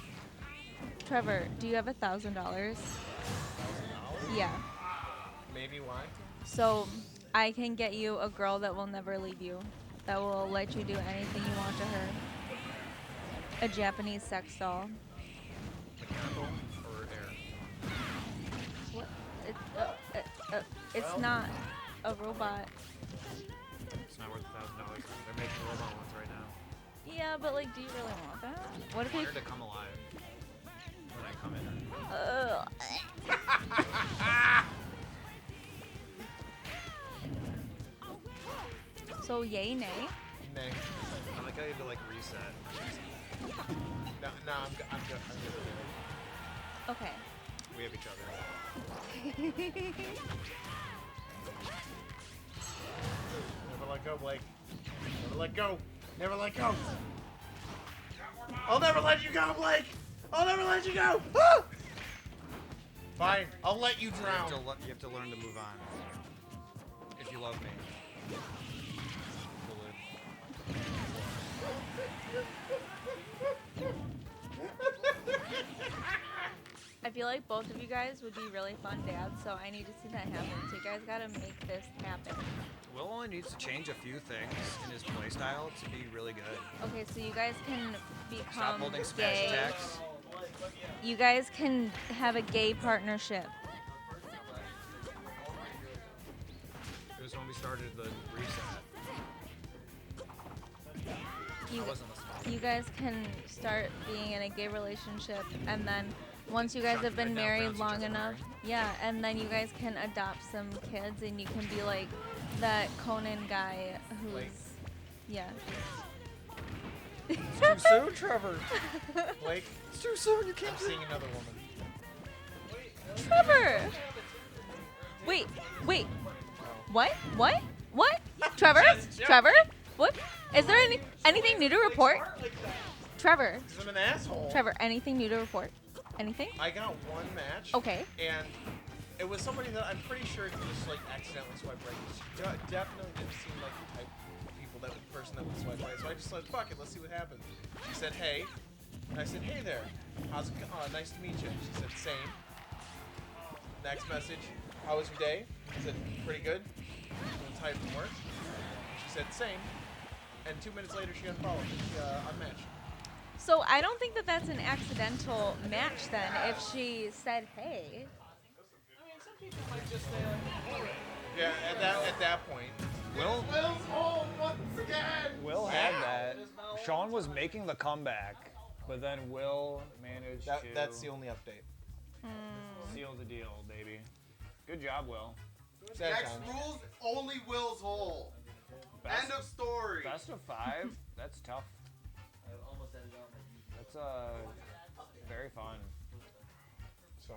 Trevor, do you have $1,000? Yeah. Maybe why? So I can get you a girl that will never leave you, that will let you do anything you want to her. A Japanese sex doll. Mechanical or air? What? It's not a robot. It's not worth $1,000. They're making robot ones right now. Yeah, but like, do you really want that? What if I we? want her to come alive when I come in. So yay, nay. Nay. I like how you have to like reset. No, I'm good. I'm good. Okay. We have each other. Never let go, Blake. Never let go. Never let go. I'll never let you go, Blake. I'll never let you go. Ah! Fine. I'll let you drown. You have to learn to move on. If you love me. I feel like both of you guys would be really fun dads, so I need to see that happen. So you guys gotta make this happen. Will only needs to change a few things in his playstyle to be really good. Okay, so you guys can become Stop holding smash gay. attacks. You guys can have a gay partnership. It was when we started the reset. You, I wasn't listening. you guys can start being in a gay relationship, and then once you guys have been married long enough, yeah, and then you guys can adopt some kids, and you can be like that Conan guy who's, Blake. yeah. It's too soon, Trevor. Blake. It's too soon. You can't. I'm seeing another woman. Trevor! Wait. What? Trevor? Trevor? What? Is there anything new to report? Trevor. Because I'm an asshole. Trevor, anything new to report? Anything? I got one match. Okay. And it was somebody that I'm pretty sure just like accidentally swiped right. She definitely didn't seem like the type of people that person that would swipe right. So I just said, fuck it, let's see what happens. She said, hey. And I said, hey there. How's it going? Nice to meet you. She said, same. Next message. How was your day? I said, pretty good. I'm tired from work. She said, same. And 2 minutes later, she unfollowed me. She unmatched. So I don't think that that's an accidental match then, if she said, hey. I mean, some people might just say like, Yeah, at that point. Will Will's home once again. Will had that. Sean was making the comeback, but then Will managed to. That's the only update. Seal the deal, baby. Good job, Will. Next rules, only Will's hole. End of story. Best of 5. That's tough. I almost ended on my That's very fun. So,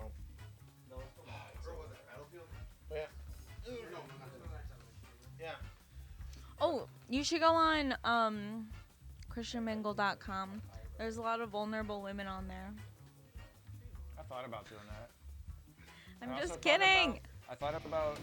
Or was it Battlefield? Oh, yeah. No, not Yeah. Oh, you should go on christianmingle.com. There's a lot of vulnerable women on there. I thought about doing that. I'm I also just thought kidding. I thought about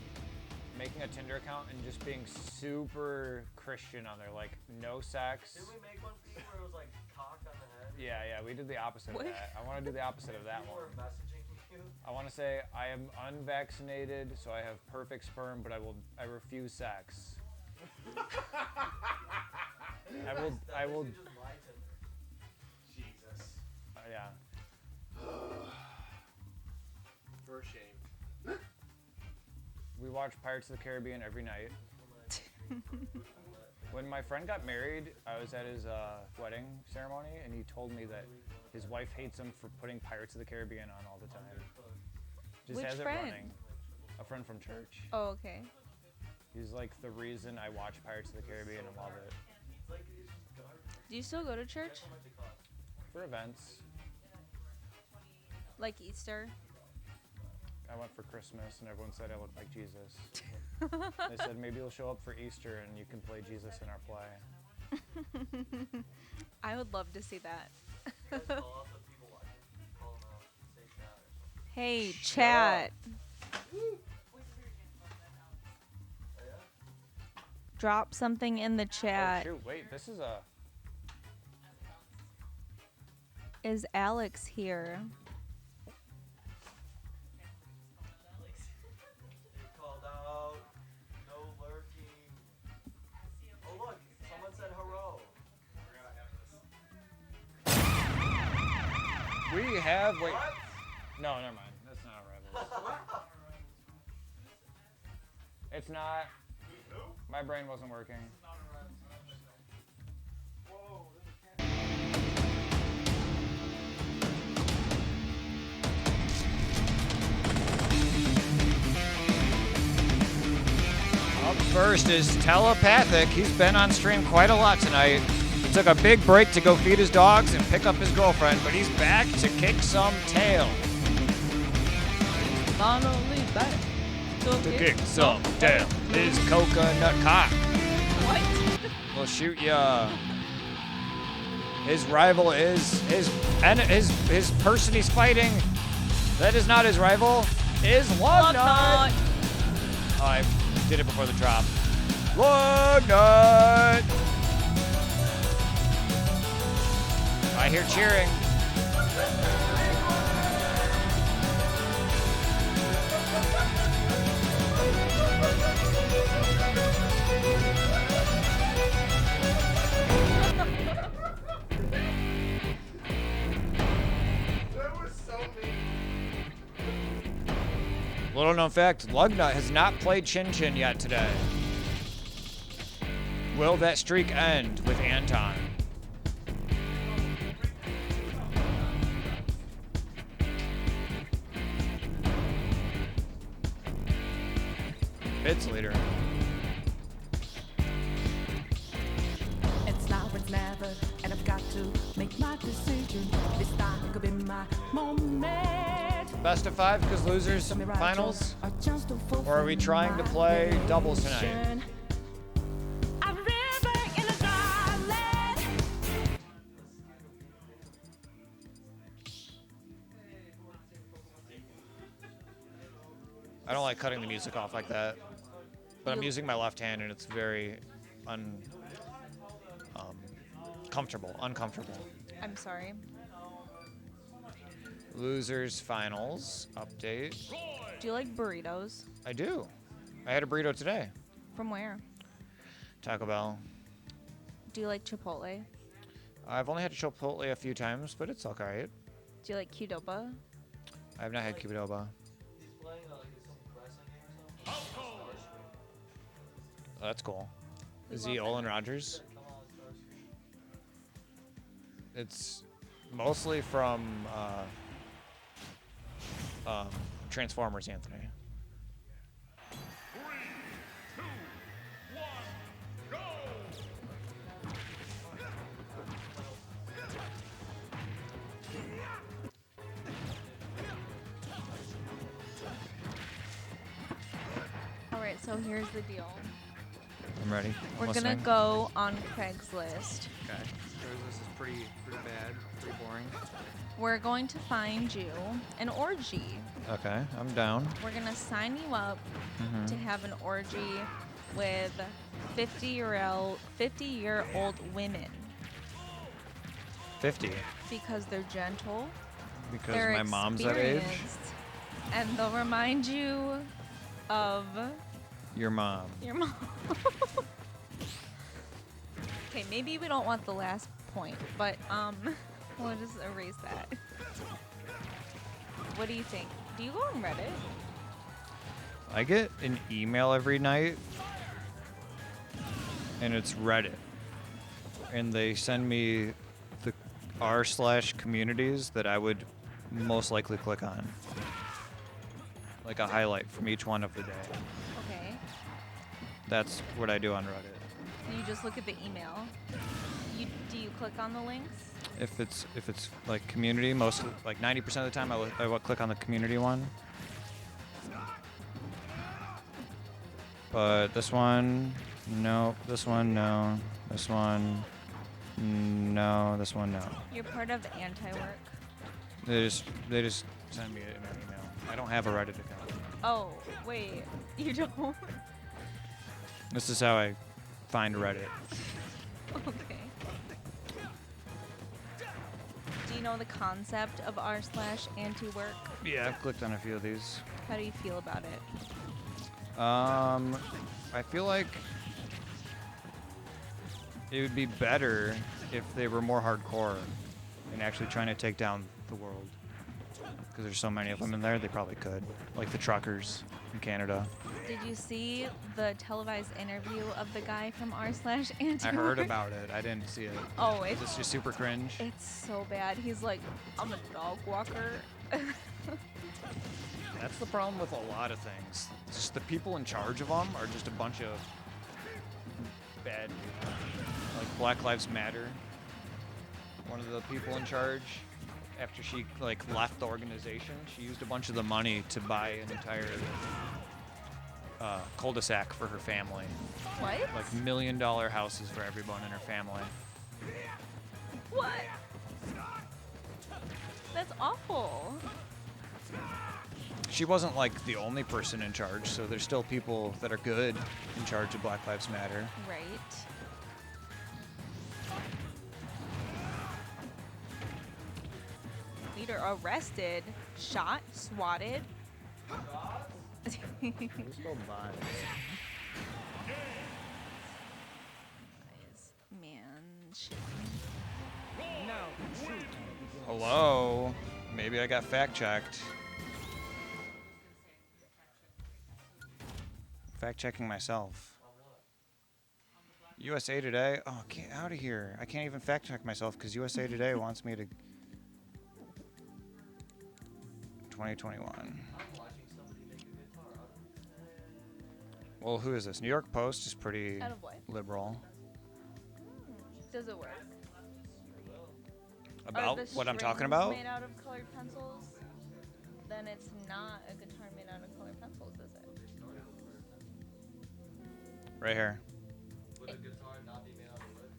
making a Tinder account and just being super Christian on there, like no sex. Didn't we make one for you where it was like cock on the head? Yeah, we did the opposite What? of that. I want to do the opposite of that People one. were messaging you. I want to say I am unvaccinated, so I have perfect sperm, but I refuse sex. I will. Just lie Tinder. Jesus. Yeah. For shame. We watch Pirates of the Caribbean every night. When my friend got married, I was at his wedding ceremony, and he told me that his wife hates him for putting Pirates of the Caribbean on all the time. Just Which has friend? it running. A friend from church. Oh, okay. He's like the reason I watch Pirates of the Caribbean and love it. Do you still go to church? For events. Like Easter? I went for Christmas, and everyone said I looked like Jesus. They said maybe you'll show up for Easter and you can play Jesus in our play. I would love to see that. Hey, chat. Drop something in the Oh chat. shoot, wait, this is a... Is Alex here? Called out. No lurking. Oh look, someone said hello. We have... Wait. No, never mind. That's not Rivals. It's not. My brain wasn't working. Up first is Telepathic. He's been on stream quite a lot tonight. He took a big break to go feed his dogs and pick up his girlfriend, but he's back to kick some tail. Not only that, To kick some tail is Coconut Cock. What? Will shoot ya. His rival is his person he's fighting. That is not his rival. Is Lugnut. Oh, I did it before the drop. Lugnut. I hear cheering. Little known fact, Lugnut has not played Chin Chin yet today. Will that streak end with Anton? Bits leader. It's now, it's never, and I've got to make my decision. This time could be my moment. Best of 5 because losers finals? Or are we trying to play doubles tonight? I don't like cutting the music off like that, but I'm using my left hand and it's very uncomfortable. I'm sorry. Losers finals update. Do you like burritos? I do. I had a burrito today. From where? Taco Bell. Do you like Chipotle? I've only had Chipotle a few times, but it's okay. Do you like Qdoba? I have not had Qdoba. Oh, that's cool. Is he Olin Rogers? It's mostly from Transformers, Anthony. So here's the deal. I'm ready. We're Listening. gonna go on Craigslist. Okay. This is pretty bad, pretty boring. We're going to find you an orgy. Okay, I'm down. We're gonna sign you up Mhm. to have an orgy with 50-year-old women 50. because they're gentle. Because they're my mom's that age. experienced, and they'll remind you of Your mom. your mom. Okay, maybe we don't want the last point, but we'll just erase that. What do you think? Do you go on Reddit? I get an email every night, and it's Reddit, and they send me the r/communities that I would most likely click on, like a highlight from each one of the day. Okay. That's what I do on Reddit. You just look at the email. Do you click on the links? If it's like community, most like 90% of the time I will click on the community one. But this one, no. This one, no. This one, no. This one, no. You're part of anti-work. They just send me an email. I don't have a Reddit account. Oh, wait. You don't? This is how I find Reddit. Okay. Do you know the concept of r/anti-work? Yeah, I've clicked on a few of these. How do you feel about it? I feel like it would be better if they were more hardcore and actually trying to take down the world. Because there's so many of them in there, they probably could. Like the truckers in Canada. Did you see the televised interview of the guy from r/anti-work? I heard about it. I didn't see it. Oh, Is this just super cringe? It's so bad. He's like, I'm a dog walker. That's the problem with a lot of things. It's just the people in charge of them are just a bunch of bad people. Like Black Lives Matter. One of the people in charge, after she like left the organization, she used a bunch of the money to buy an entire cul-de-sac for her family. What? Like $1 million houses for everyone in her family. What? That's awful. She wasn't like the only person in charge, so there's still people that are good in charge of Black Lives Matter. Right. Leader arrested, shot, swatted. Man, shit. Hello? Maybe I got fact-checked. Fact-checking myself. USA Today? Oh, get out of here. I can't even fact-check myself because USA Today wants me to... 2021. Well, who is this? New York Post is pretty Out of what? liberal. Does it work? About Are the what I'm talking strings about? made out of colored pencils? Then it's not a guitar made out of colored pencils, is it? Right here. Would a guitar not be made out of wood?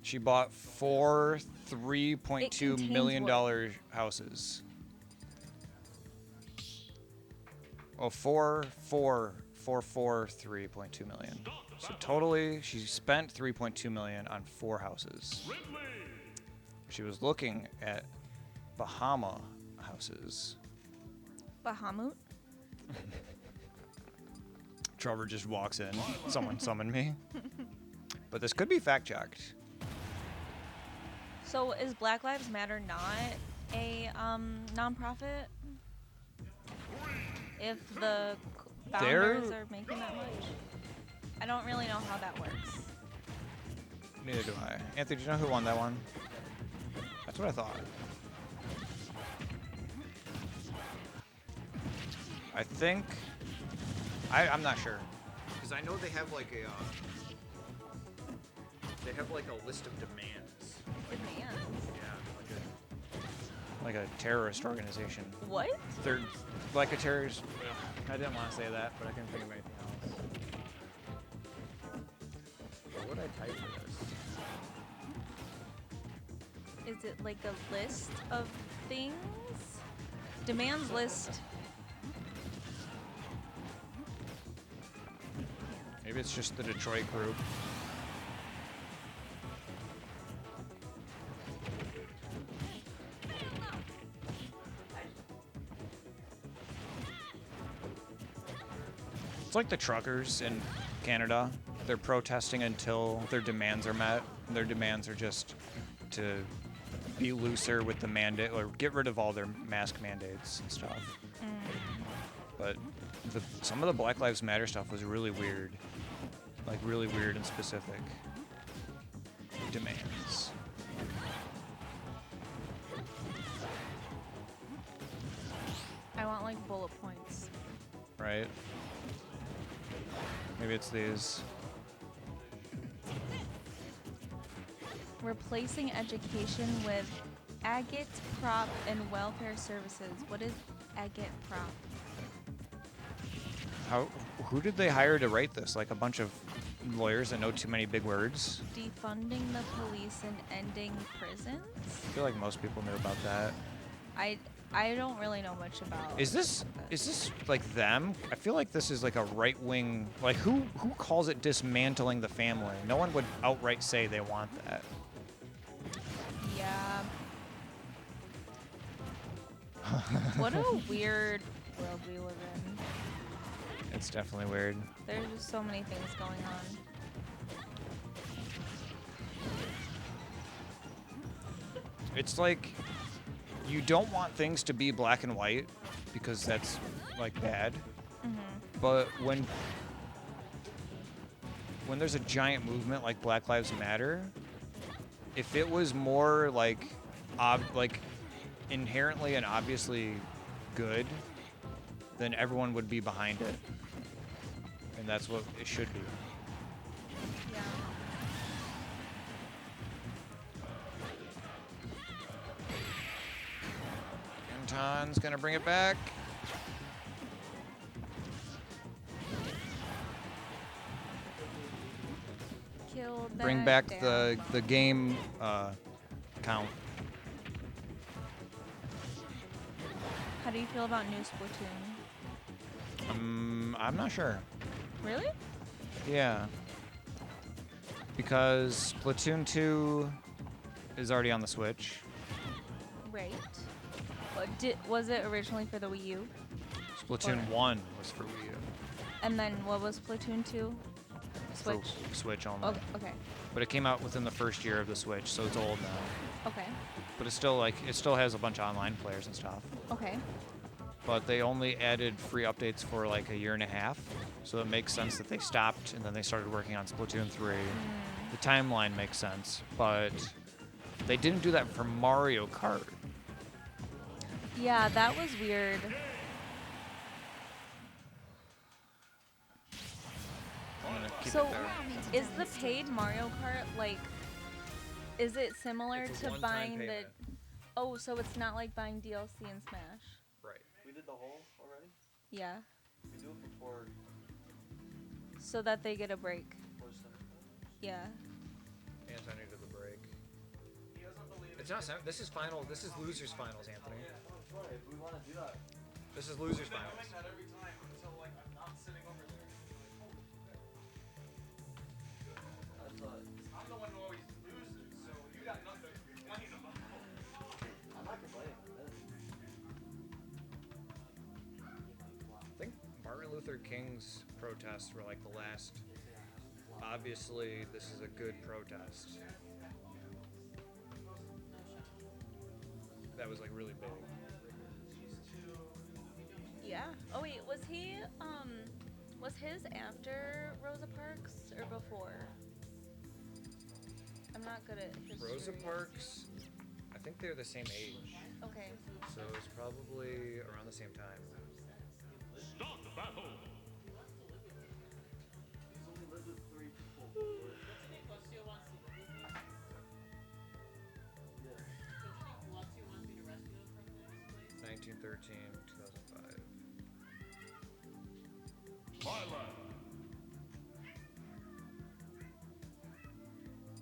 She bought 4 $3.2 contains million wood. houses. Oh, 3.2 million. So totally, she spent 3.2 million on 4 houses. She was looking at Bahama houses. Bahamut? Trevor just walks in. Someone summoned me. But this could be fact-checked. So is Black Lives Matter not a nonprofit? If the founders are making that much? I don't really know how that works. Neither do I. Anthony, do you know who won that one? That's what I thought. I think... I'm not sure. Because I know they have like a... they have like a list of demands. Demands? Yeah, like a terrorist organization. What? They're like a terrorist... I didn't want to say that, but I couldn't think of anything else. is it like a list of things? Demands list. Maybe it's just the Detroit group. It's like the truckers in Canada. They're protesting until their demands are met. Their demands are just to be looser with the mandate or get rid of all their mask mandates and stuff. But some of the Black Lives Matter stuff was really weird. Like really weird and specific demands. I want like bullet points. Right? Maybe it's these. Replacing education with agate prop and welfare services. What is agate prop? Who did they hire to write this? Like a bunch of lawyers that know too many big words? Defunding the police and ending prisons? I feel like most people knew about that. I don't really know much about. Is this like them? I feel like this is like a right wing. Like who calls it dismantling the family? No one would outright say they want that. Yeah. What a weird world we live in. It's definitely weird. There's just so many things going on. It's like you don't want things to be black and white because that's like bad. But when there's a giant movement like Black Lives Matter, if it was more like inherently and obviously good, then everyone would be behind it. And that's what it should be. Yeah. Anton's gonna bring it back. Kill that Bring back down. the game count. How do you feel about new Splatoon? I'm not sure. Really? Yeah. Because Splatoon 2 is already on the Switch. Right. Was it originally for the Wii U? Splatoon 1 was for Wii U. And then what was Splatoon 2? Switch? For Switch only. Oh, okay. But it came out within the first year of the Switch, so it's old now. Okay. But it's still it still has a bunch of online players and stuff. Okay. But they only added free updates for like a year and a half, so it makes sense that they stopped and then they started working on Splatoon 3. The timeline makes sense, but they didn't do that for Mario Kart. Yeah, that was weird. I'm gonna keep So, it there. is the paid Mario Kart like? Is it similar It's a to one-time buying the? payment. Oh, so it's not like buying DLC in Smash. Right. We did the whole already? Yeah. We do it before. So that they get a break. Yeah. Anton needed the break. It's not. This is final. This is losers finals, Anthony. If we want to do that. This is losers finals. Every time until like I'm not sitting over there. I'm the one who always loses, so you got nothing to complain about. I'm not complaining. I think Martin Luther King's protests were like the last. Obviously, this is a good protest. That was like really big. Yeah. Oh wait, was his after Rosa Parks or before? I'm not good at history. Rosa Parks, I think they're the same age. Okay. So it's probably around the same time. Start the battle. He's only lived with 3 people. 1913, 2005.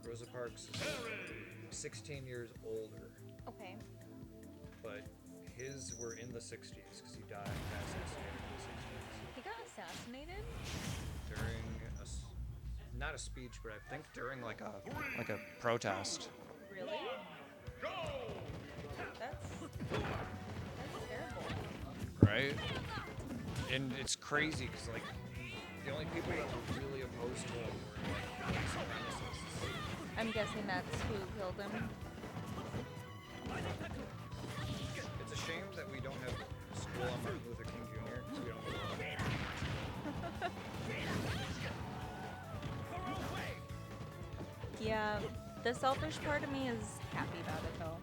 Rosa Parks is 16 years older, Okay. but his were in the 60s because he got assassinated in the 60s He got assassinated? during not a speech, but I think during like a protest. Really? That's terrible. Right? And it's crazy because like the only people that were really opposed to him were like supremacists. I'm guessing that's who killed him. It's a shame that we don't have school on Martin Luther King Jr. because we don't know. Yeah, the selfish part of me is happy about it though.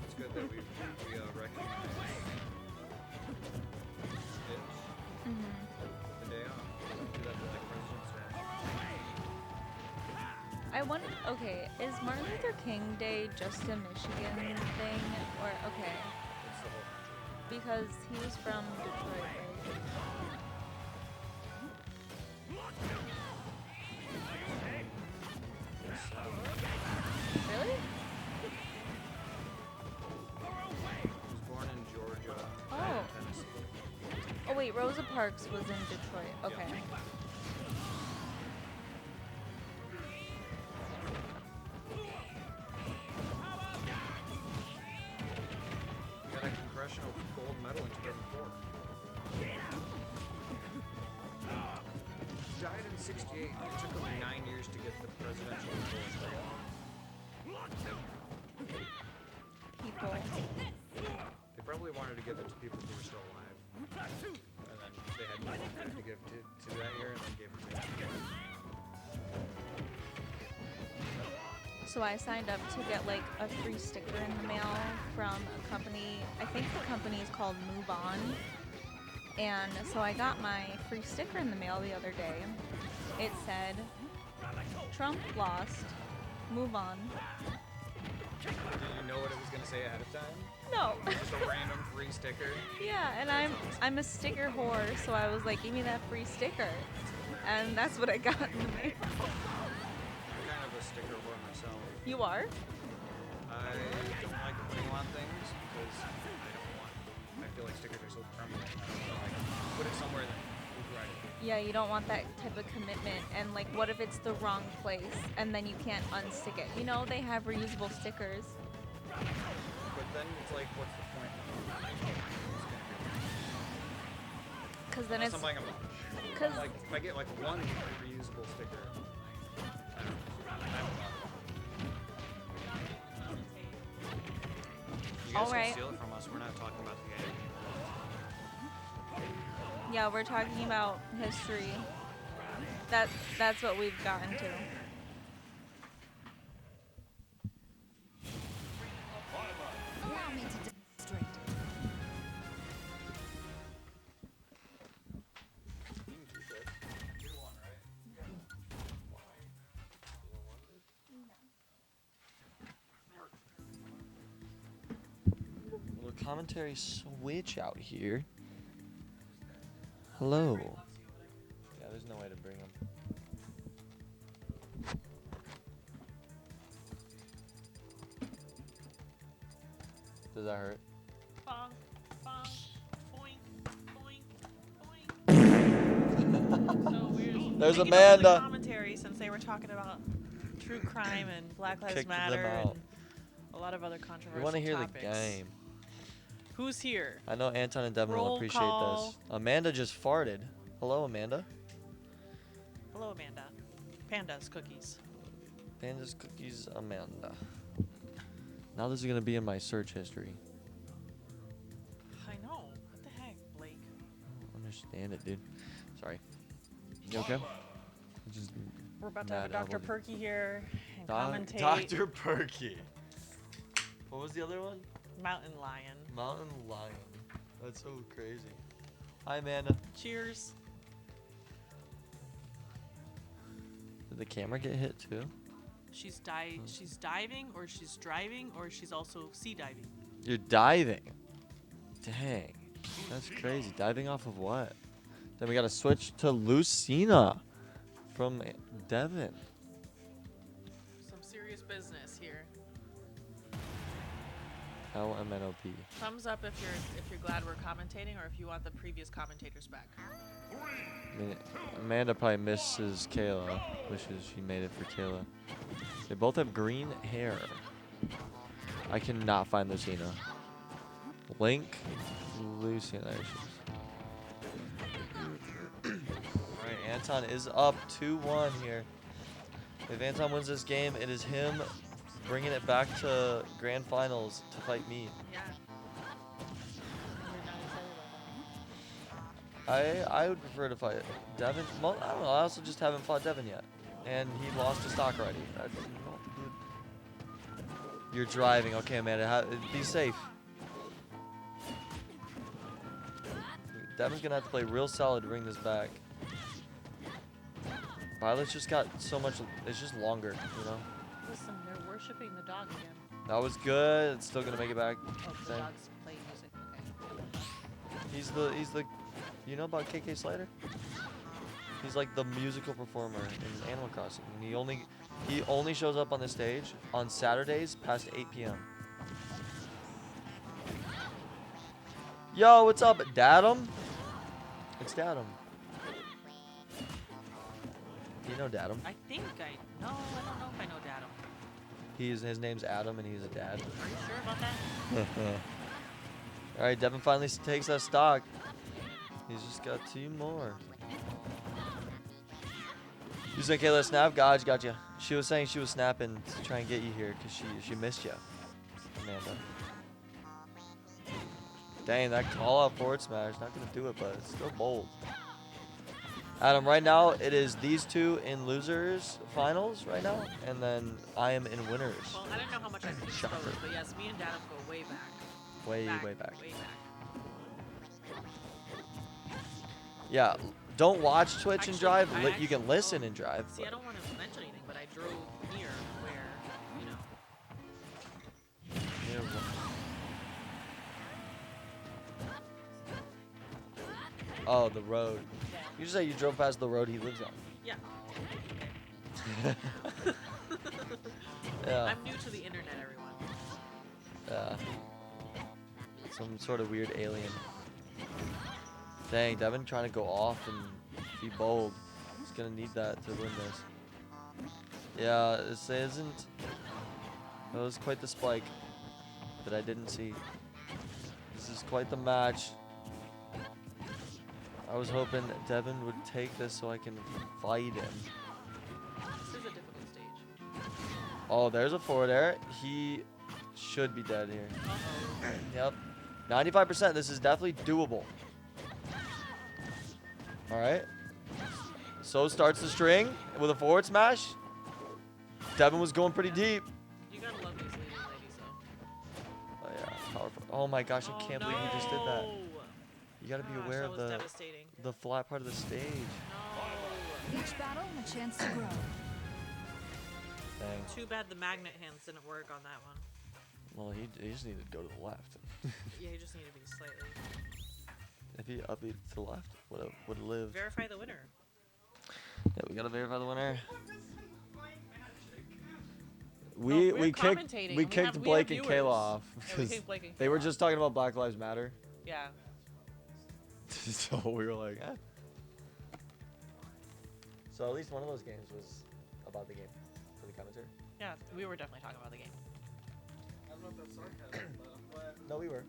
It's good that we recognize it the day off. Do that for like President's Day. I wonder, okay, is Martin Luther King Day just a Michigan thing? Or, okay. It's the whole country. Because he was from Detroit, right? Really? He was born in Georgia Oh. and Tennessee. Oh wait, Rosa Parks was in Detroit. Okay. He got a congressional gold medal in 2004. He died in 68. It took him 9 years to get the presidential medal in 2004. People. They probably wanted to give it to people who were still alive. And then they had no one to give to that year, and then gave it to him. So I signed up to get like a free sticker in the mail from a company. I think the company is called Move On. And so I got my free sticker in the mail the other day. It said, Trump lost, move on. Did you know what it was going to say ahead of time? No. Just a random free sticker? Yeah, and I'm a sticker whore, so I was like, give me that free sticker. And that's what I got in the mail. I'm kind of a sticker whore myself. You are? I don't like putting on things because I feel like stickers are so permanent. I don't want to like put it somewhere that will write it. Yeah, you don't want that type of commitment. And like, what if it's the wrong place and then you can't unstick it? You know, they have reusable stickers. But then it's like, what's the point? Because then Unless it's. I'm buying a bunch. Because like, if I get like one reusable sticker, I don't know. You guys Alright. can steal it from us. We're not talking about the game. Yeah, we're talking about history. That's what we've gotten to. Allow me to demonstrate. Little commentary switch out here. Hello. Yeah, there's no way to bring them. Does that hurt? Bong, bong, boink, boink, boink. So we're There's thinking about the Amanda. commentary since they were talking about true crime and Black Lives Kicked them Matter out. and a lot of other controversial We want to hear topics. the game. Who's here? I know Anton and Devin will Roll appreciate call. this. Amanda just farted. Hello, Amanda. Hello, Amanda. Pandas, cookies. Panda's Cookies, Amanda. Now this is going to be in my search history. I know. What the heck, Blake? I don't understand it, dude. Sorry. You okay? Just We're about to have mad Dr. elbow. Perky here and commentate. Dr. Perky. What was the other one? Mountain Lion. Mountain Lion. That's so crazy. Hi, Amanda. Cheers. Did the camera get hit too? She's diving, or she's driving, or she's also sea diving. You're diving. Dang. That's crazy. Diving off of what? Then we got to switch to Lucina from Devin. Some serious business here. LMNOP. Thumbs up if you're glad we're commentating, or if you want the previous commentators back. I mean, Amanda probably misses Kayla. Wishes she made it for Kayla. They both have green hair. I cannot find Lucina. Link, Lucina. There she is. Alright, Anton is up 2-1 here. If Anton wins this game, it is him bringing it back to grand finals to fight me. Yeah. I would prefer to fight Devin. Well, I don't know. I also just haven't fought Devin yet, and he lost to stock already. You're driving, okay, Amanda. Be safe. Devin's gonna have to play real solid to bring this back. Violet's just got so much. It's just longer, you know. Listen, they're worshiping the dog again. That was good. It's still gonna make it back. Oh, the dog's playing music. Okay. He's the. You know about KK Slider? He's like the musical performer in Animal Crossing. And he only shows up on the stage on Saturdays past 8 p.m. Yo, what's up, Datum? It's Datum. Do you know Datum? I think I know. I don't know if I know Datum. His name's Adam, and he's a dad. Are you sure about that? All right, Devin finally takes that stock. He's just got 2 more. You saying Kayla snap? God, got you. She was saying she was snapping to try and get you here because she missed you, Amanda. Dang, that call out forward smash, not gonna do it, but it's still bold. Adam, right now it is these two in losers finals right now, and then I am in winners. Well, I don't know how much I can expose, but yes, me and Datum go way back. Way back. Way back. Yeah, don't watch Twitch and Actually, drive. I You can listen and drive. See, I don't want to mention anything, but I drove near where, you know. Oh, the road. You just say you drove past the road he lives on. Yeah. Yeah. I'm new to the internet, everyone. Yeah. Some sort of weird alien. Dang, Devin trying to go off and be bold. He's gonna need that to win this. Yeah, this isn't. That was quite the spike that I didn't see. This is quite the match. I was hoping Devin would take this so I can fight him. This is a difficult stage. Oh, there's a forward air. He should be dead here. Yep. 95%. This is definitely doable. All right. So starts the string with a forward smash. Devin was going pretty deep. You gotta love these ladies, though. Oh yeah, powerful. Oh my gosh, I can't believe he just did that. You gotta be aware of the flat part of the stage. Each battle, a chance to grow. Dang. Too bad the magnet hands didn't work on that one. Well, he just needed to go to the left. Yeah, you just need to be slightly. If he up to the left, would have lived. Verify the winner. Yeah, we gotta verify the winner. we're We commentating. kicked We Blake have and viewers. Kayla off Yeah, we because kicked Blake and they were Kayla just talking about Black Lives Matter. Yeah. So we were like, eh. So at least one of those games was about the game for the commentary. Yeah, we were definitely talking about the game. I don't know if that's sarcasm, but I'm glad. No, we were.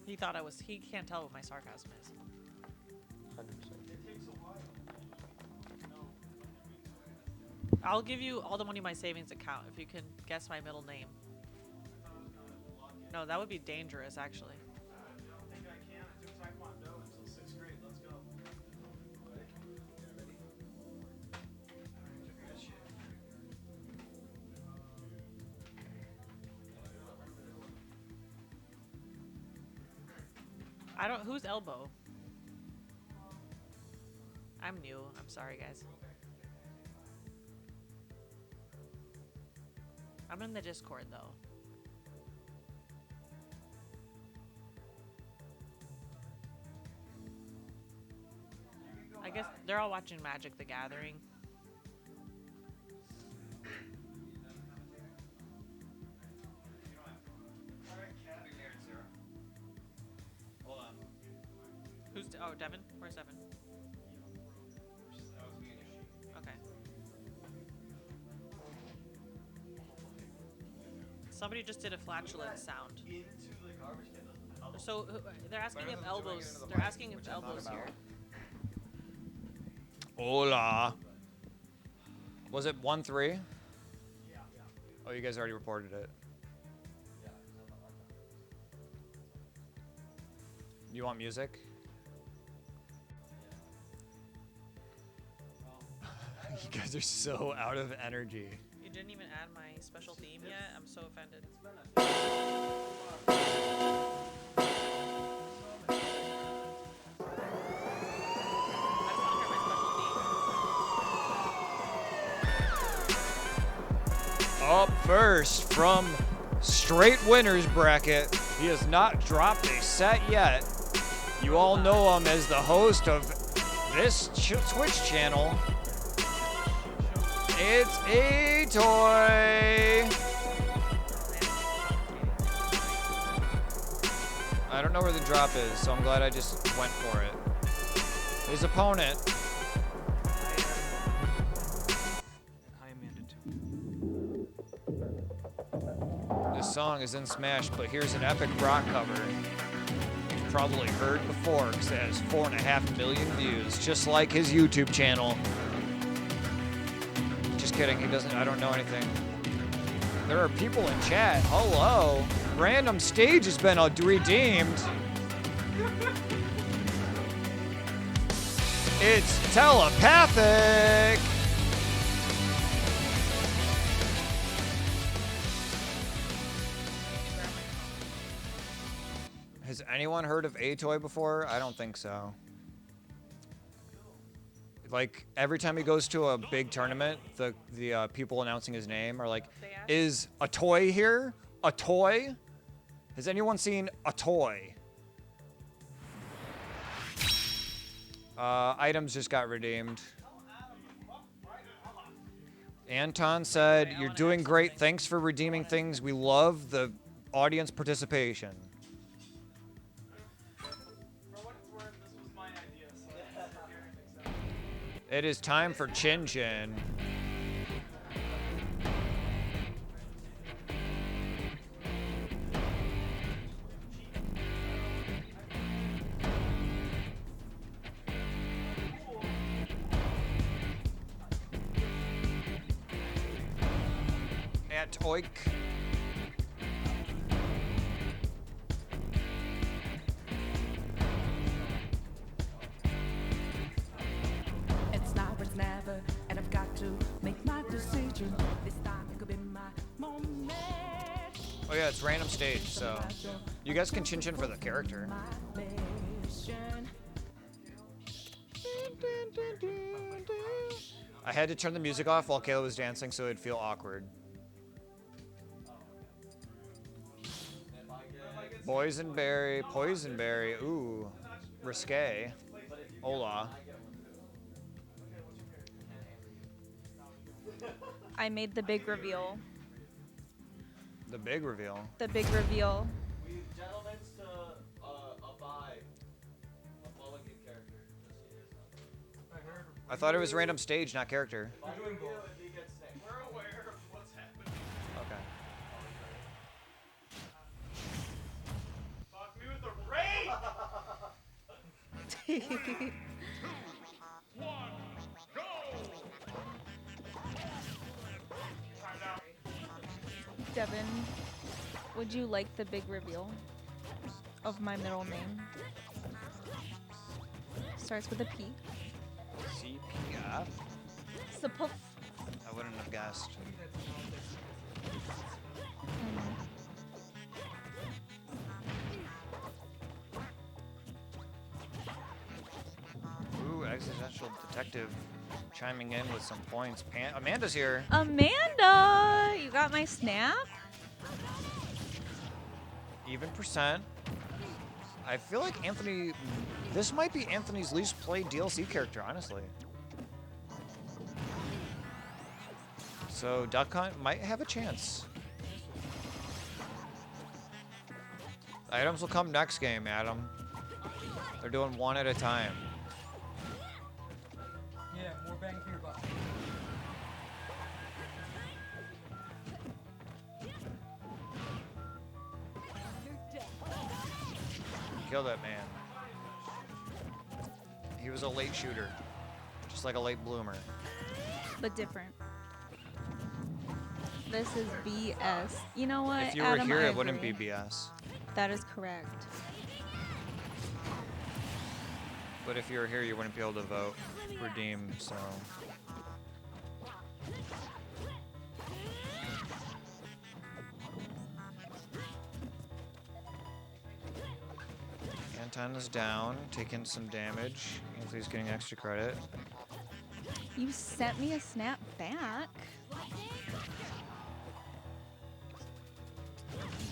He thought I was. He can't tell what my sarcasm is. 100%. It takes a while. I'll give you all the money in my savings account if you can guess my middle name. No, that would be dangerous, actually. I don't think I can. I took Taekwondo until 6th grade. Let's go. I don't. Who's elbow? I'm new. I'm sorry, guys. I'm in the Discord though. I guess they're all watching Magic the Gathering. Hold on. Oh, Devin? Where's Devin? Okay. Somebody just did a flatulence sound. So they're asking if elbows. They're asking if elbows here. Hola. Was it 1-3? Oh, you guys already reported it. You want music? You guys are so out of energy. You didn't even add my special theme yet. I'm so offended. Up first from straight winners bracket. He has not dropped a set yet. You all know him as the host of this Twitch channel. It's A-Toy. I don't know where the drop is, so I'm glad I just went for it. His opponent. This song is in Smash, but here's an epic rock cover. You've probably heard before because it has 4.5 million views, just like his YouTube channel. Just kidding, he doesn't, I don't know anything. There are people in chat. Hello. Random stage has been redeemed. It's telepathic. Has anyone heard of A-Toy before? I don't think so. Like, every time he goes to a big tournament, the people announcing his name are like, is a toy here? A toy? Has anyone seen a toy? Items just got redeemed. Anton said, you're doing great. Thanks for redeeming things. We love the audience participation. It is time for Chin Chin. At Oik. It's now or it's never, and I've got to make my decision. This time could be my moment. Oh yeah, it's random stage, so you guys can Chin Chin for the character. I had to turn the music off while Kayla was dancing so it'd feel awkward. Poisonberry, ooh, risque. Hola. I made the big reveal. The big reveal. The big reveal. We gentlemen's to a buy a mulligan character. I thought it was random stage, not character. We're aware of what's happening. Okay. Fuck me with the rain! 3, 2, 1, go! Devin, would you like the big reveal of my middle name? Starts with a P. CPF? Suppuf. I wouldn't have guessed. Ooh, existential detective chiming in with some points. Amanda's here. Amanda, you got my snap? Even percent. I feel like Anthony. This might be Anthony's least played DLC character, honestly. So Duck Hunt might have a chance. Items will come next game, Adam. They're doing one at a time. Yeah, more bang for your buck. Kill that man. He was a late shooter. Just like a late bloomer. But different. This is BS. You know what, If you were Adam, here, I it wouldn't be agree. BS. That is correct. But if you were here, you wouldn't be able to vote. Redeem, so. Anton is down, taking some damage. Anthony's getting extra credit. You sent me a snap back.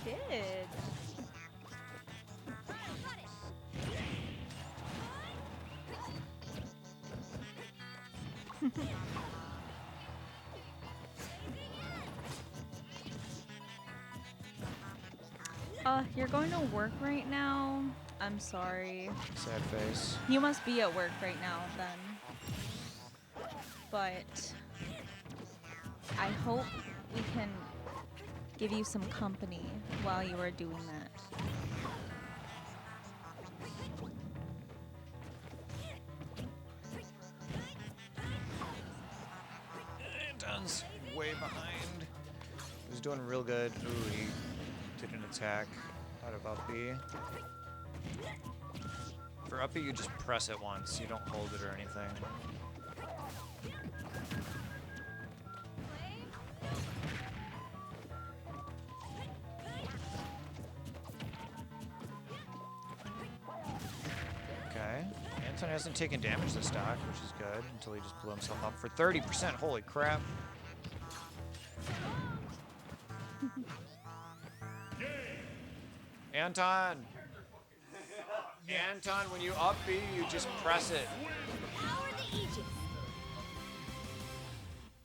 You did. You're going to work right now? I'm sorry. Sad face. You must be at work right now then. But I hope we can give you some company while you are doing that. Anton's way behind. He was doing real good. Ooh, he did an attack out of up B. For up B, you just press it once. You don't hold it or anything. Okay. Anton hasn't taken damage this stock, which is good, until he just blew himself up for 30%. Holy crap. Anton! Anton, when you up B, you just press it.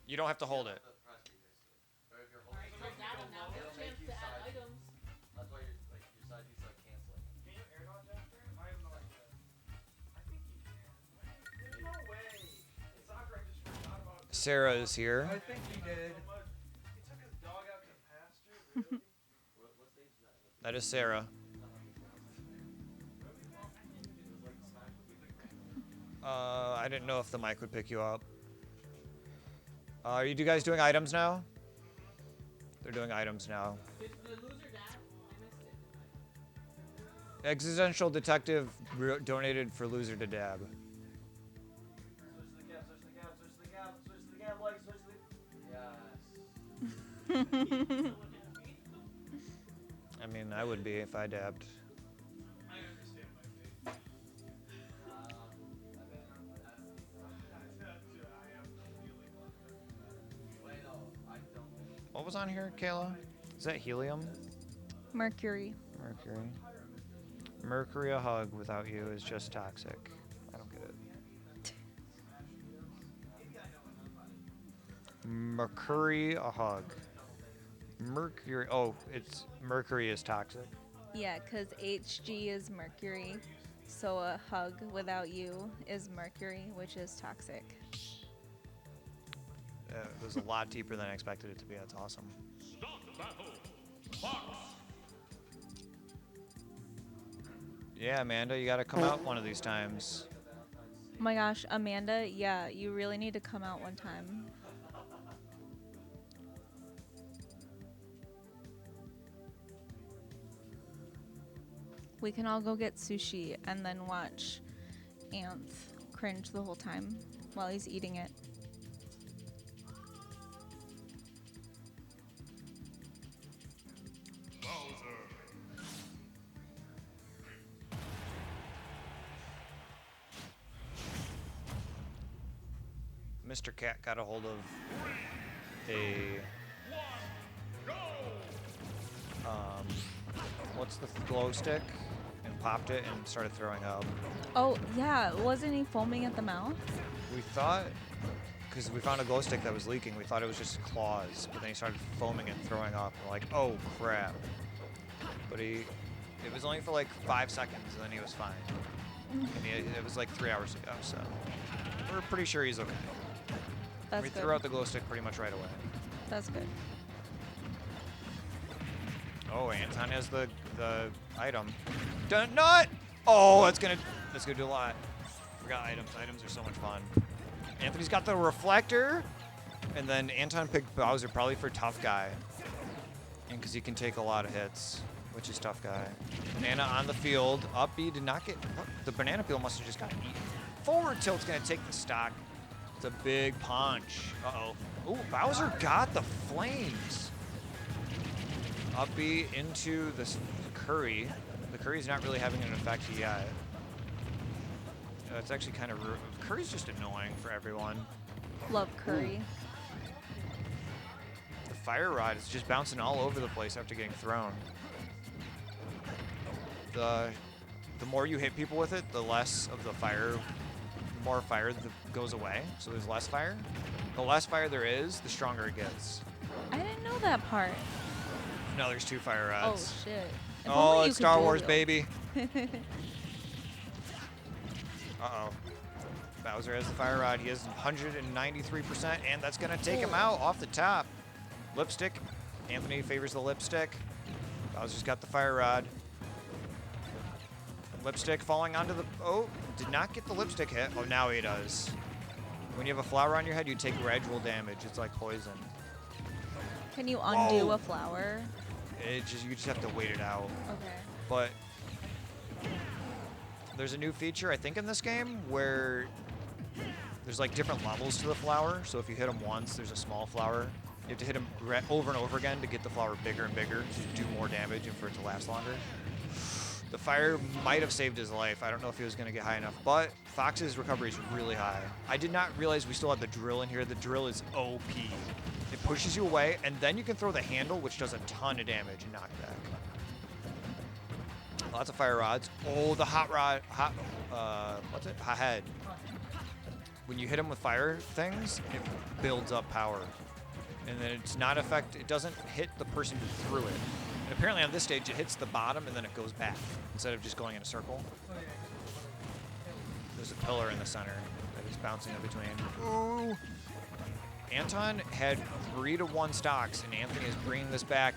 You don't have to hold it. Sarah is here. I think he did. That is Sarah. I didn't know if the mic would pick you up. Are you guys doing items now? They're doing items now. Existential Detective donated for loser to dab. I mean, I would be if I dabbed. What was on here, Kayla? Is that helium? Mercury. Mercury. Mercury a hug without you is just toxic. I don't get it. Mercury a hug. Mercury. Oh, it's Mercury is toxic. Yeah, because HG is mercury. So a hug without you is mercury, which is toxic. It was a lot deeper than I expected it to be. That's awesome. Yeah, Amanda, you gotta come out one of these times. Oh my gosh, Amanda, yeah, you really need to come out one time. We can all go get sushi and then watch Anth cringe the whole time while he's eating it. Mr. Cat got a hold of a what's the glow stick and popped it and started throwing up. Oh, yeah. Wasn't he foaming at the mouth? We thought, because we found a glow stick that was leaking, we thought it was just claws, but then he started foaming and throwing up. We're like, oh crap. But it was only for like 5 seconds, and then he was fine. And it was like 3 hours ago, so we're pretty sure he's okay. That's we good. threw out the glow stick pretty much right away. That's good. Oh, Anton has the item. Dun not! Oh, that's gonna do a lot. Forgot items. Items are so much fun. Anthony's got the reflector, and then Anton picked Bowser probably for tough guy, and because he can take a lot of hits, which is tough guy. Banana on the field. Up B did not get. The banana peel must have just got eaten. Forward tilt's gonna take the stock. It's a big punch. Uh-oh. Ooh, Bowser got the flames. Up B into this Curry. The Curry's not really having an effect yet. It's actually kind of Curry's just annoying for everyone. Love Curry. The fire rod is just bouncing all over the place after getting thrown. The more you hit people with it, the less of the fire, the more fire that goes away. So there's less fire. The less fire there is, the stronger it gets. I didn't know that part. No, there's 2 fire Oh, rods. shit. If Oh, only you it's could Star dual Wars, wield. baby. Uh-oh. Bowser has the fire rod. He has 193%, and that's going to take him out off the top. Lipstick. Anthony favors the lipstick. Bowser's got the fire rod. Lipstick falling onto the... Oh, did not get the lipstick hit. Oh, now he does. When you have a flower on your head, you take gradual damage. It's like poison. Can you undo Whoa. a flower? You just have to wait it out. Okay. But there's a new feature, I think, in this game where there's like different levels to the flower. So if you hit them once, there's a small flower. You have to hit them over and over again to get the flower bigger and bigger to do more damage and for it to last longer. The fire might have saved his life. I don't know if he was going to get high enough, but Fox's recovery is really high. I did not realize we still had the drill in here. The drill is OP. It pushes you away, and then you can throw the handle, which does a ton of damage and knockback. Lots of fire rods. Oh, the hot rod, what's it? Hot head. When you hit them with fire things, it builds up power. And then it's not it doesn't hit the person who threw it. And apparently on this stage, it hits the bottom and then it goes back instead of just going in a circle. There's a pillar in the center that is bouncing in between. Ooh. Anton had 3-to-1 stocks, and Anthony is bringing this back.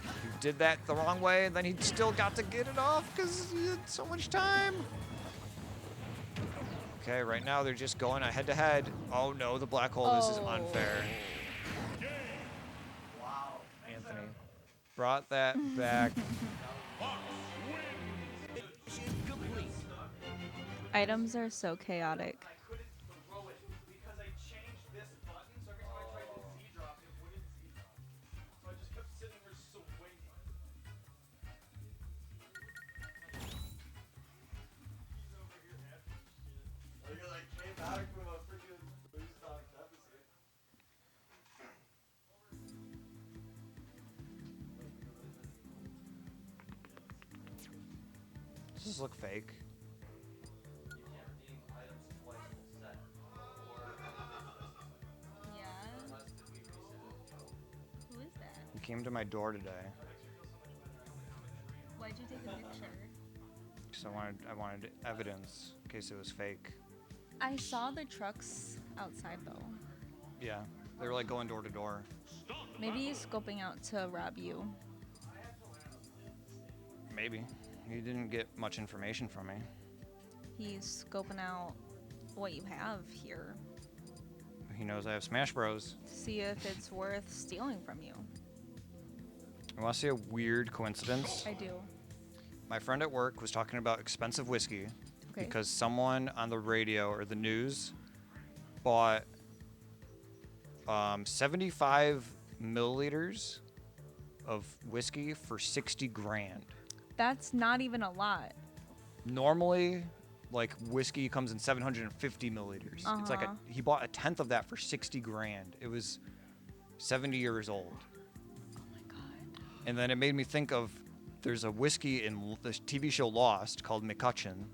He did that the wrong way, and then he still got to get it off because he had so much time. Okay, right now they're just going head-to-head. Oh, no, the black hole. This is unfair. Wow. Anthony brought that back. Items are so chaotic. Does this look fake? Yeah. Who is that? He came to my door today Why'd you take a picture? because I wanted evidence in case it was fake. I saw the trucks outside though. Yeah, they were like going door to door. Maybe he's scoping out to rob you. Maybe. He didn't get much information from me. He's scoping out what you have here. He knows I have Smash Bros. See if it's worth stealing from you. You want to see a weird coincidence? I do. My friend at work was talking about expensive whiskey Okay. because someone on the radio or the news bought 75 milliliters of whiskey for 60 grand. That's not even a lot. Normally, like whiskey comes in 750 milliliters. It's like he bought a tenth of that for 60 grand. It was 70 years old. Oh my god. And then it made me think of there's a whiskey in the TV show Lost called McCutcheon,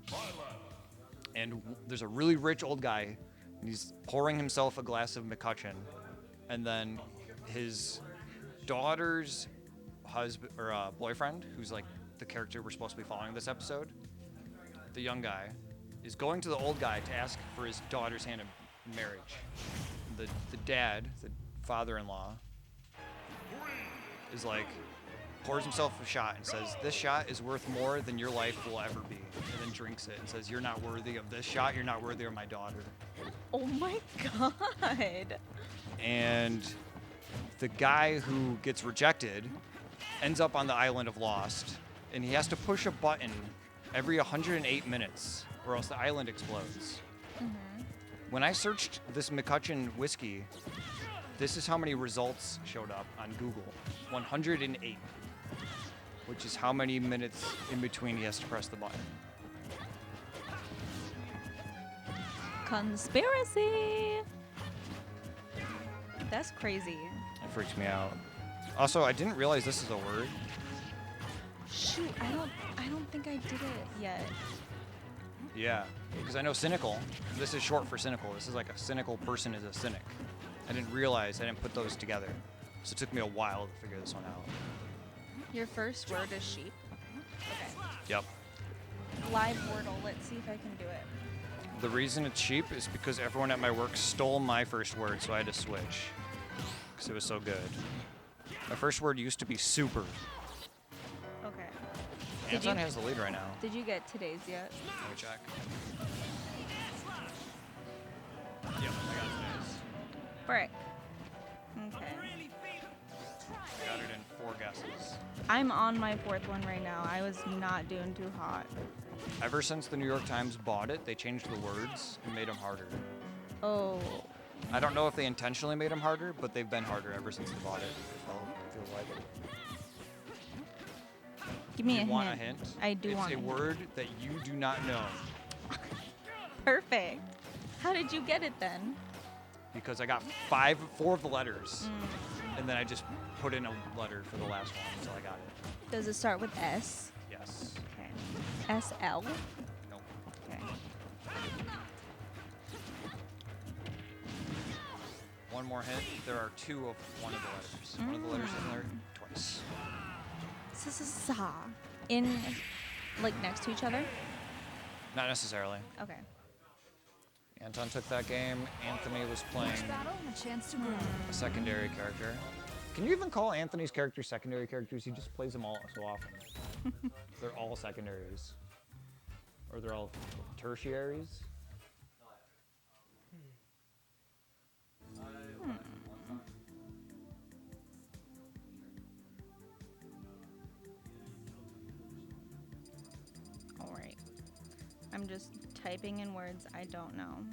and there's a really rich old guy, and he's pouring himself a glass of McCutcheon, and then his daughter's husband or boyfriend, who's like the character we're supposed to be following this episode, the young guy, is going to the old guy to ask for his daughter's hand in marriage. The dad, the father-in-law, is like, pours himself a shot and says, "This shot is worth more than your life will ever be," and then drinks it and says, "You're not worthy of this shot, you're not worthy of my daughter." Oh my god. And the guy who gets rejected ends up on the island of Lost, and he has to push a button every 108 minutes or else the island explodes. When I searched this McCutcheon whiskey, this is how many results showed up on Google. 108, which is how many minutes in between he has to press the button. Conspiracy. That's crazy. It freaks me out. Also, I didn't realize this is a word. Shoot, I don't think I did it yet. Yeah, because I know cynical. This is short for cynical. This is like a cynical person is a cynic. I didn't realize, I didn't put those together. So it took me a while to figure this one out. Your first word is sheep. Okay. Yep. Live Wordle. Let's see if I can do it. The reason it's sheep is because everyone at my work stole my first word, so I had to switch. Because it was so good. My first word used to be super. Okay. Anton has the lead right now. Did you get today's yet? Let me check. Yep, I got today's. Frick. Okay. I got it in 4 guesses. I'm on my 4th one right now. I was not doing too hot. Ever since the New York Times bought it, they changed the words and made them harder. Oh. I don't know if they intentionally made them harder, but they've been harder ever since they bought it. It feels like it. Give me you a want hint. a hint? I do want a It's a hint. word that you do not know. Perfect. How did you get it then? Because I got 4 of the letters, and then I just put in a letter for the last one until I got it. Does it start with S? Yes. Okay. SL? Nope. Okay. One more hint. There are 2 of one of the letters. One of the letters in there twice. Sa. In, like, next to each other? Not necessarily. Okay. Anton took that game. Anthony was playing a secondary character. Can you even call Anthony's characters secondary characters? He just plays them all so often. They're all secondaries. Or they're all tertiaries. All right. I'm just typing in words I don't know.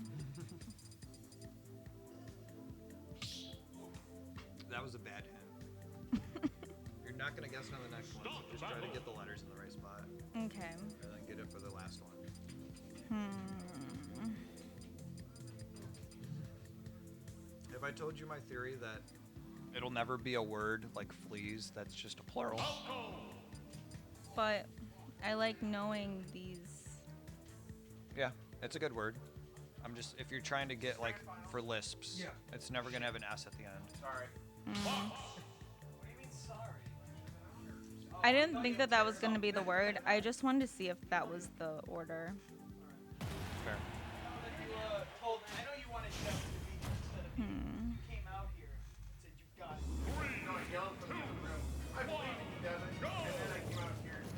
That was a bad hint. You're not going to guess on the next one. So just try to get the letters in the right spot. Okay. And then get it for the last one. Have I told you my theory that it'll never be a word like fleas that's just a plural? But I like knowing these. Yeah, it's a good word. I'm just, if you're trying to get like for lisps, Yeah. it's never going to have an S at the end. Sorry. I didn't think that was going to be the word. I just wanted to see if that was the order. Fair. You told me, I know you wanted Devin to be here instead of me. You came out here and said you got it. No, I yelled from the other room. I believe in you, Devin. And then I came out here and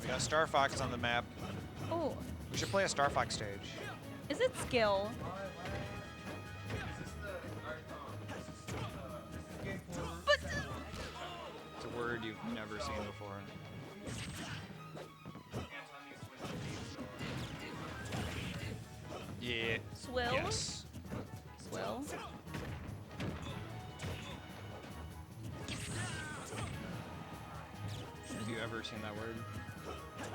We got Star Fox on the map. Oh, We should play a Star Fox stage. is it skill? It's a word you've never seen before. Yeah. Swill? Yes. Swill? Have you ever seen that word?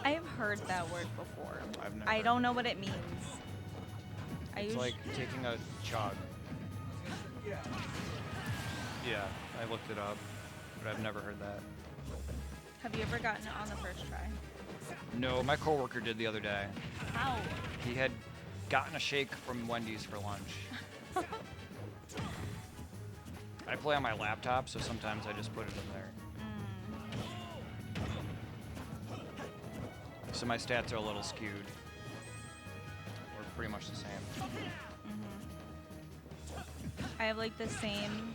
I've heard that word before. I've never. I don't know what it means. It's like taking a chug. Yeah, I looked it up. but I've never heard that. Have you ever gotten it on the first try? No, my coworker did the other day. How? He had gotten a shake from Wendy's for lunch. I play on my laptop, so sometimes I just put it in there. So my stats are a little skewed. We're pretty much the same. I have like the same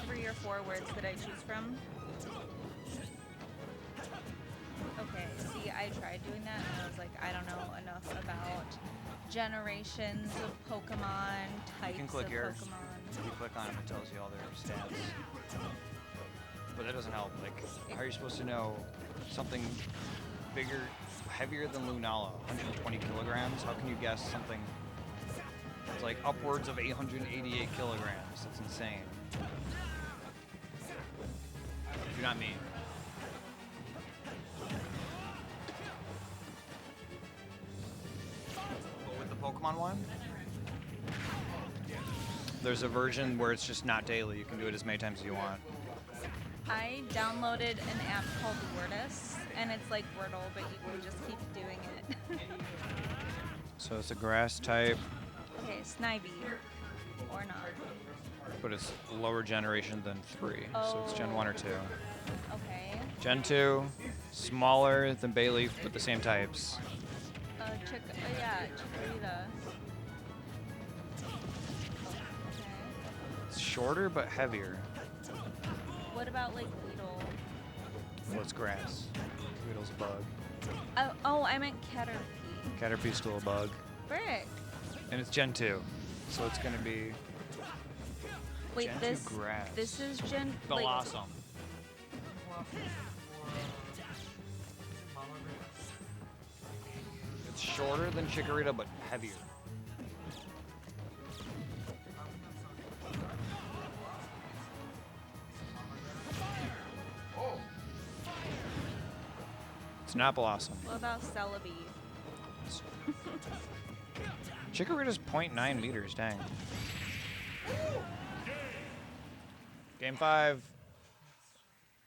3 or 4 words that I choose from. Okay, see, I tried doing that and I was like, I don't know enough about generations of Pokemon, types You can click of yours. Pokemon. If you click on them, it tells you all their stats. But that doesn't help. Like, how are you supposed to know something bigger, heavier than Lunala, 120 kilograms? How can you guess something that's like upwards of 888 kilograms? That's insane. Do not mean. But with the Pokemon one, there's a version where it's just not daily. You can do it as many times as you want. I downloaded an app called Wordus, and it's like Wordle, but you can just keep doing it. So it's a grass type, Okay, Snivy. Or not. but it's lower generation than 3. So it's Gen 1 or 2. Okay. Gen 2, smaller than Bayleaf, but the same types. Yeah, Chikorita. It's shorter but heavier. What about like Weedle? Well, it's grass. Weedle's a bug. Oh, I meant Caterpie. Caterpie's still a bug. Frick. And it's Gen 2. So it's going to be Wait, Gen 2 this grass. this is Gen like, Blossom. It's shorter than Chikorita, but heavier. It's not Blossom. What about Celebi? Chikorita's 0.9 meters, dang. Game 5.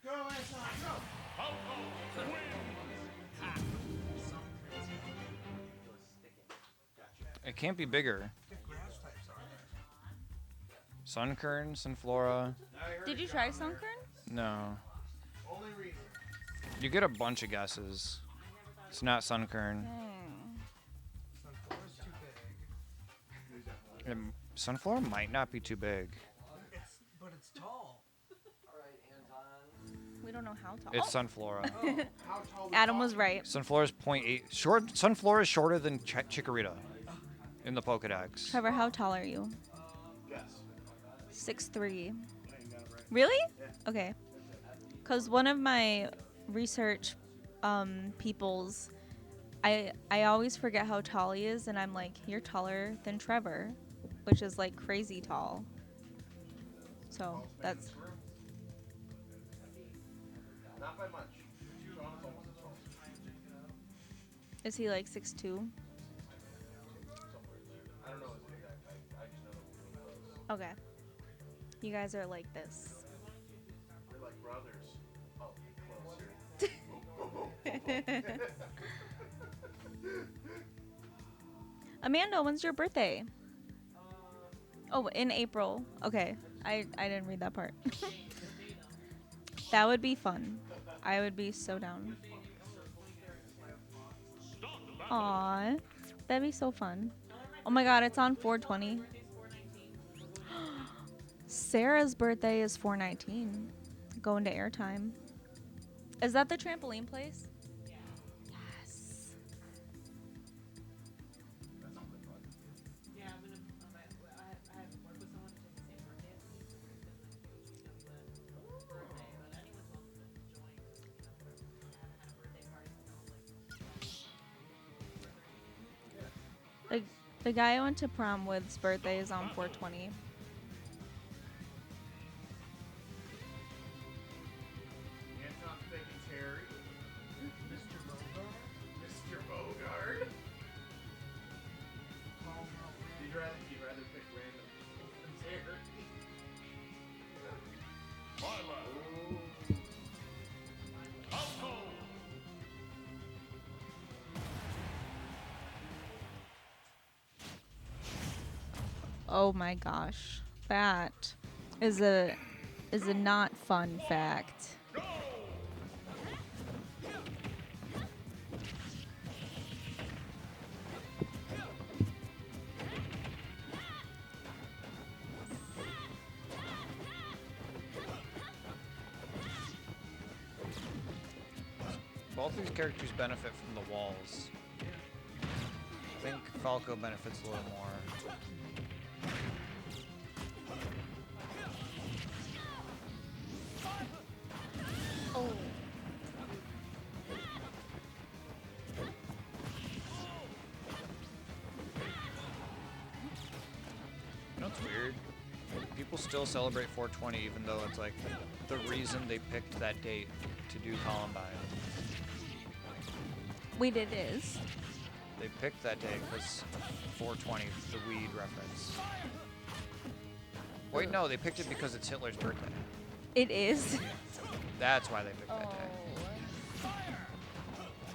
Go, Anton, go! It can't be bigger. Sunkern, Sunflora. Did you try Sunkern? No. Only reason. You get a bunch of guesses. It's not Sunkern. Sunflora might not be too big. But it's tall. We don't know how tall. It's Sunflora. Adam was right. Sunflora's 0.8. Short. Sunflora is shorter than Chikorita in the Pokedex. Trevor, how tall are you? Yes. 6'3". Really? Okay. Because one of my research peoples, I always forget how tall he is, and I'm like, you're taller than Trevor, which is like crazy tall. So that's. Not by much. Sean's almost as tall. Is he like 6'2"? I don't know his exact height. I just know that we're close. Okay. You guys are like this. We're like brothers. Oh, closer. Amanda, when's your birthday? Oh, in April. Okay. I didn't read that part. That would be fun. I would be so down. Aw. That'd be so fun. Oh my god, it's on 4/20. Sarah's birthday is 4/19. Going to airtime. Is that the trampoline place? Yes. The guy I went to prom with's birthday is on 4/20. Anton thinking Terry. Mr. Bogard. Mr. Bogard. You'd rather pick random people than Terry. Oh my gosh. That is a not fun fact. Both these characters benefit from the walls. I think Falco benefits a little more. Oh. You know what's weird? People still celebrate 420 even though it's like the reason they picked that date to do Columbine. Wait, it is. They picked that day because 420, the weed reference. Wait, no, they picked it because it's Hitler's birthday. It is. That's why they picked that day.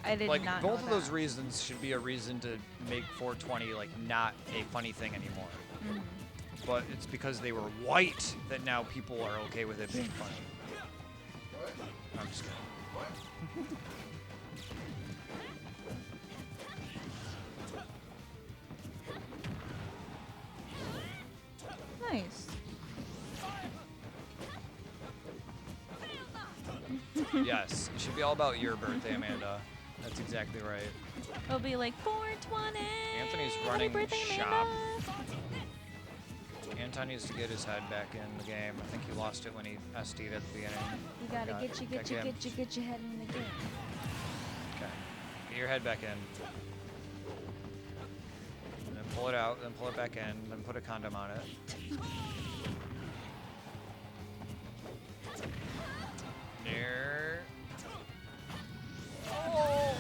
I did Like, not both know of that. those reasons should be a reason to make 420 like not a funny thing anymore. Mhm. But it's because they were white that now people are okay with it being funny. I'm just kidding. Nice. Yes, it should be all about your birthday, Amanda. That's exactly right. It'll be like 420. Anthony's Happy running birthday, shop. Amanda. Anton needs to get his head back in the game. I think he lost it when he SD'd at the beginning. You gotta get your head in the game. Okay. Get your head back in. And then pull it out, then pull it back in, then put a condom on it. Near. Oh!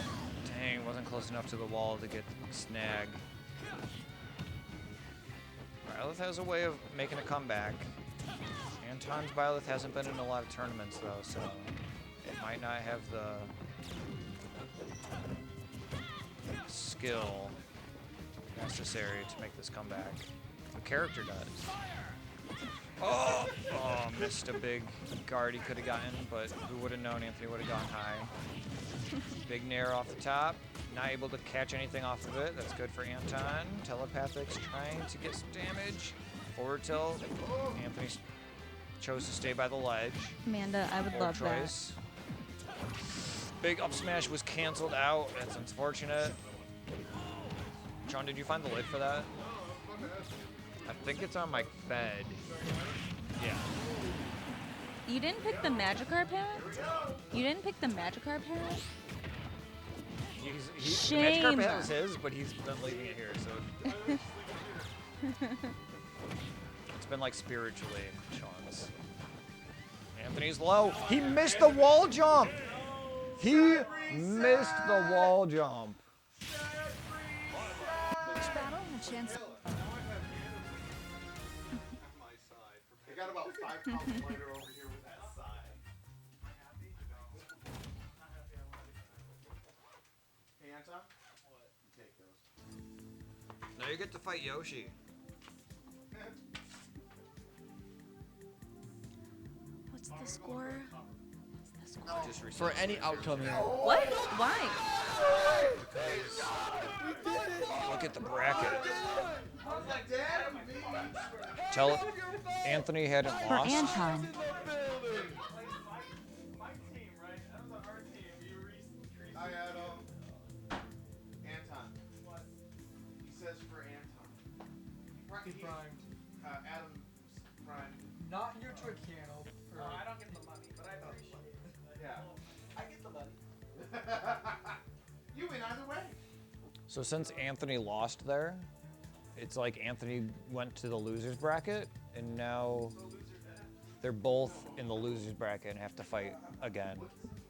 Dang, wasn't close enough to the wall to get the snag. Byleth has a way of making a comeback. Anton's Byleth hasn't been in a lot of tournaments though, so it might not have the skill necessary to make this comeback. The character does. Oh, missed a big guard he could have gotten, but who would have known Anthony would have gone high. Big nair off the top. Not able to catch anything off of it. That's good for Anton. Telepathics trying to get some damage. Forward tilt. Anthony chose to stay by the ledge. Amanda, I would Poor love choice. Big up smash was canceled out. That's unfortunate. Sean, did you find the lid for that? I think it's on my bed. Yeah. that. You didn't pick the Magikarp hat? You didn't pick the Magikarp hat? The Shame. Magikarp hat was his, but he's been leaving it here, so it's been like spiritually Sean's. Anthony's low. He missed the wall jump. He missed the wall jump. Each battle and a chance. They got about 5 pounds lighter over here with that side. Hey, Anton? What? Take those. Now you get to fight Yoshi. What's the score? Just For any outcome here. What? Why? Look at the bracket. How's that, Dad? Tell Anthony hadn't For lost. Anton. I had Anton. What? He says for Anton. He's primed. Adam's primed. Not here to a channel. I don't get the money, but I appreciate it. Yeah. I get the money. You win either way. So since Anthony lost there, it's like Anthony went to the losers bracket, and now they're both in the losers bracket and have to fight again.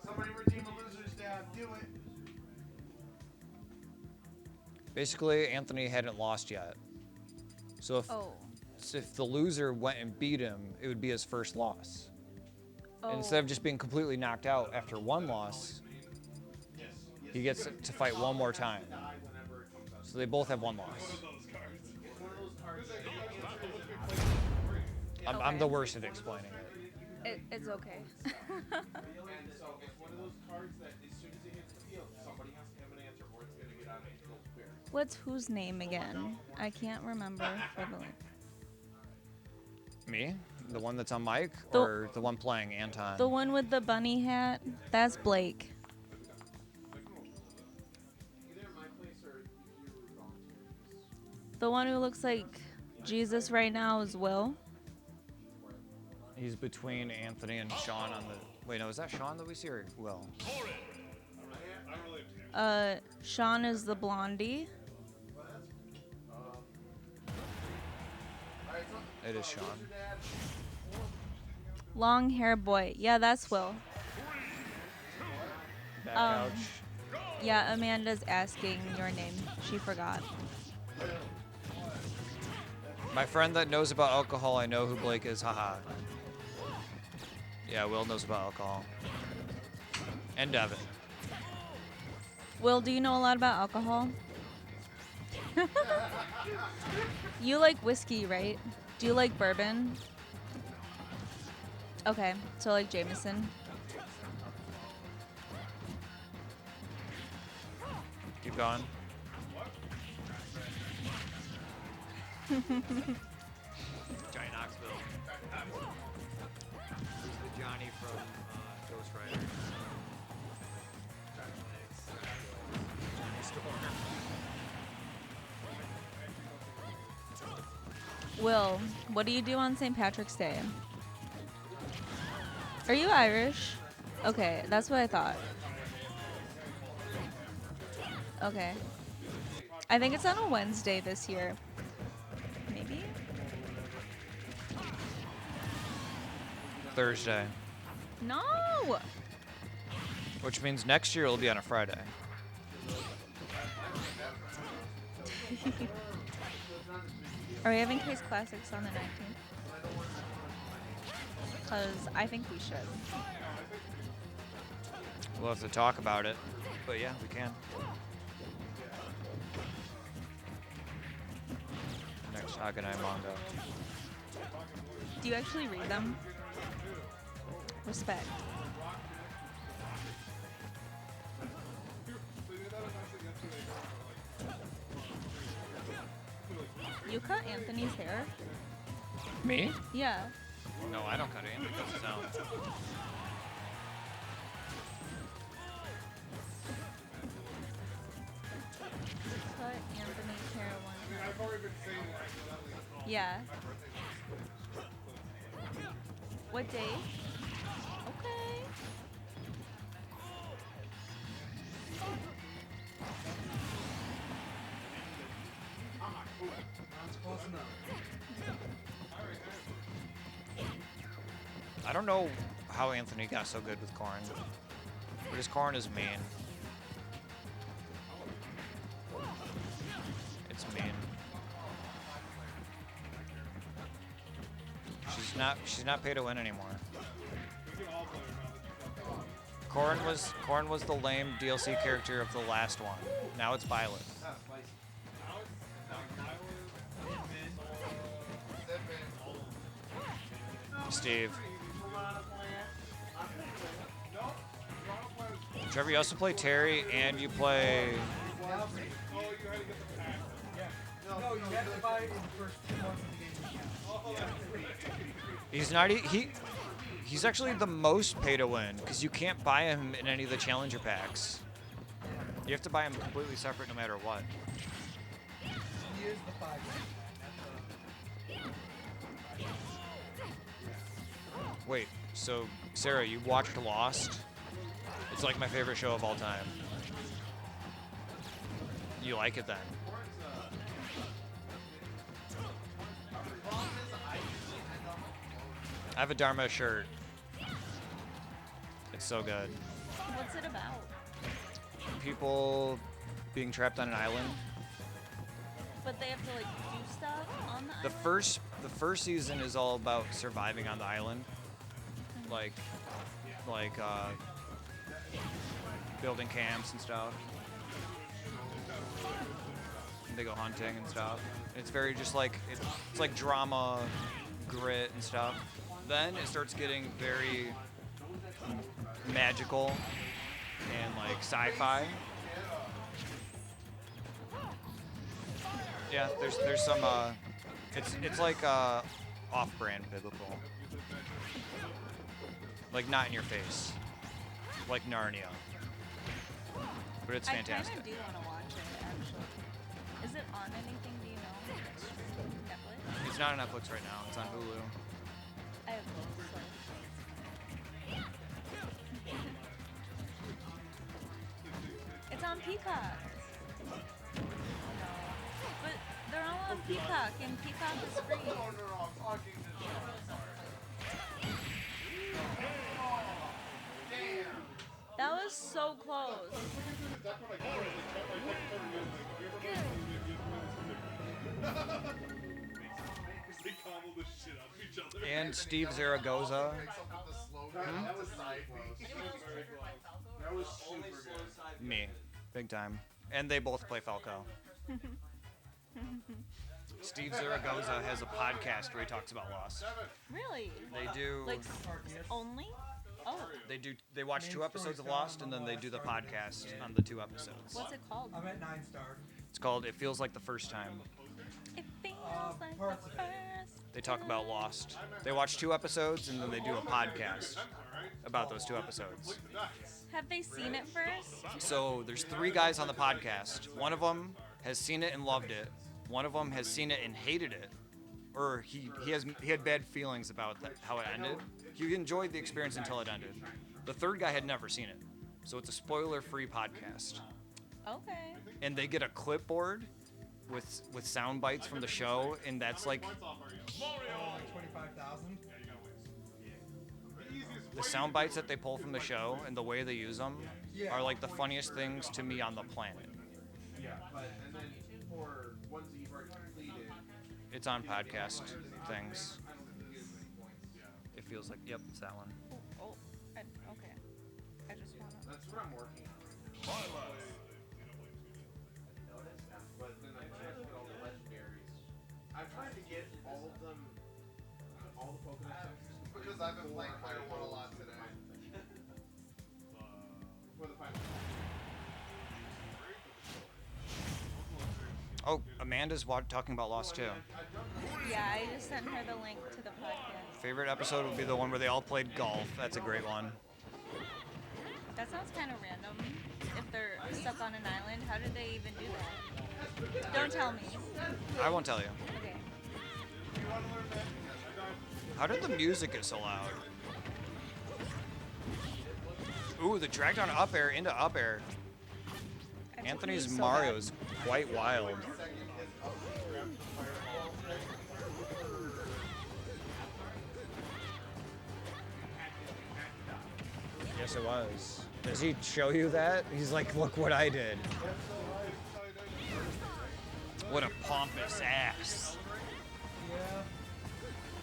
Somebody redeem the losers, Dad. Do it. Basically, Anthony hadn't lost yet. So if the loser went and beat him, it would be his first loss. And instead of just being completely knocked out after one loss, he gets to fight one more time. So they both have one loss. It's one of those cards I'm the worst at explaining it. It's okay. And so it's one of those cards that as soon as it hits the field, somebody has to have an answer or it's gonna get out of control. What's whose name again? I can't remember for the life. Me? The one that's on mic? The- Or the one playing Anton? The one with the bunny hat? That's Blake. The one who looks like Jesus right now is Will. He's between Anthony and Sean on the... Wait, no, is that Sean that we see or Will? Sean is the blondie. It is Sean. Long hair boy. Yeah, that's Will. Back couch. Yeah, Amanda's asking your name. She forgot. My friend that knows about alcohol, I know who Blake is, haha. Yeah, Will knows about alcohol. And Devin. Will, do you know a lot about alcohol? You like whiskey, right? Do you like bourbon? Okay, so like Jameson. Keep going. Johnny Knoxville. Who's the Johnny from Ghost Rider? Johnny Storm. Will, what do you do on St. Patrick's Day? Are you Irish? Okay, that's what I thought. Okay. I think it's on a Wednesday this year. Maybe? Thursday. No! Which means next year it'll be on a Friday. Are we having Kase Klassics on the 19th? Because I think we should. We'll have to talk about it. But yeah, we can. Next Haganai manga. Do you actually read them? Respect. You cut Anthony's hair? Me? Yeah. No, I don't cut it. Andy cuts his own. Cut Anthony's hair one time. I've already been saying that. Yeah. What day? Okay. That's close enough. I don't know how Anthony got so good with corn, but his corn is mean. It's mean. She's not pay to win anymore. Corn was the lame DLC character of the last one. Now it's Violet. Steve. Trevor, you also play Terry and you play. No, you have to buy it in the first 2 months of the game. He's actually the most pay to win because you can't buy him in any of the challenger packs. You have to buy him completely separate no matter what. He is the 5. Wait, so Sarah, you watched Lost? It's like my favorite show of all time. You like it then? I have a Dharma shirt. It's so good. What's it about? People being trapped on an island. But they have to like do stuff on the The island? first season is all about surviving on the island, like building camps and stuff. And they go hunting and stuff. It's very just like it's like drama, grit and stuff. Then it starts getting very magical and like sci-fi. Yeah, there's some it's like off-brand biblical. Like not in your face. Like Narnia. But it's fantastic. I kind of do want to watch it, actually. Is it on anything, do you know? Netflix? It's not on Netflix right now. It's on Hulu. I have both, so. It's on Peacock. No. But they're all on Peacock, and Peacock is free. That was so close. And Steve Zaragoza. That was super good. Me. Big time. And they both play Falco. Steve Zaragoza has a podcast where he talks about Lost. Really? They do. Like, only? Oh. They watch 2 episodes of Lost, and then they do the podcast on the 2 episodes. What's it called? I'm at 9-star. It's called It Feels Like the First Time. It feels like the first. They talk about Lost. They watch 2 episodes, and then they do a podcast about those 2 episodes. Have they seen it first? So there's 3 guys on the podcast. One of them has seen it and loved it. One of them has seen it and hated it, or he had bad feelings about how it ended. He enjoyed the experience until it ended. The third guy had never seen it, so it's a spoiler-free podcast. Okay. And they get a clipboard with sound bites from the show, and that's like 25,000. the sound bites that they pull from the show and the way they use them are like the funniest things to me on the planet. Yeah, but and then for ones that you've already completed, It's on podcast things. It feels like, yep, it's that one. Oh, okay. I just wanna. That's what I'm working on right now. But then I tried to get all the legendaries. I've tried to get all of them, all the Pokemon types. Because I've been playing Fire 1 a lot today. For the final. Oh, Amanda's talking about Lost too. Yeah, I just sent her the link to the podcast. Favorite episode would be the one where they all played golf. That's a great one. That sounds kind of random. If they're stuck on an island, how did they even do that? Don't tell me. I won't tell you. Okay. How did the music get so loud? Ooh, the drag down up air into up air. Anthony's Mario is quite wild. Yes, it was. Does he show you that? He's like, look what I did. What a pompous ass. Yeah.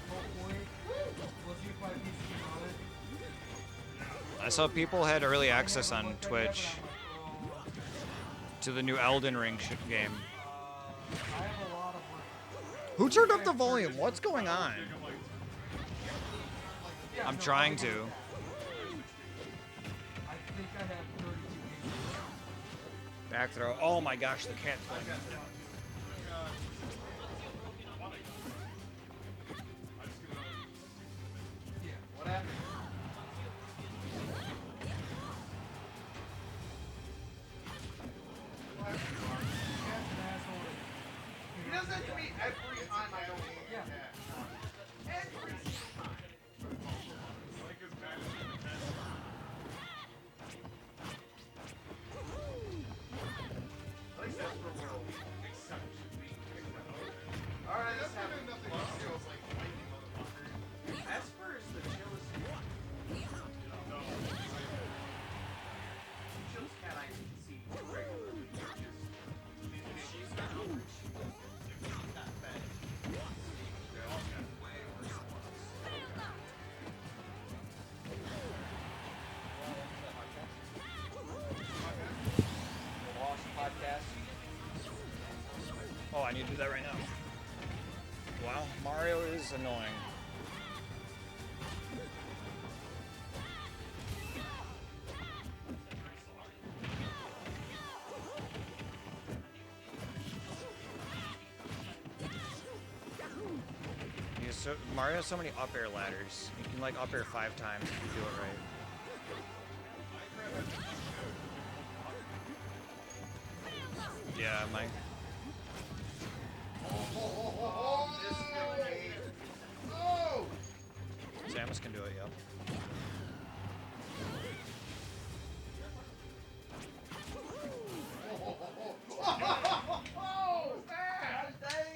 Hopefully. We'll see if my PC on it. I saw people had early access on Twitch to the new Elden Ring game. Who turned up the volume? What's going on? I'm trying to. I think I have 32 Back throw. Oh my gosh, the cat's playing. What happened? He does that to me every time I don't eat. Yeah. Every time. At least that's for world exception. Alright, let's have nothing else feels like lightning, motherfucker. Esper is the chillest one. No. Chillest cat I see regularly. She's not over. She's not fed. I need to do that right now. Wow, Mario is annoying. Mario has so many up air ladders. You can like up air 5 times if you do it right. Yeah, Mike. Samus can do it, yep.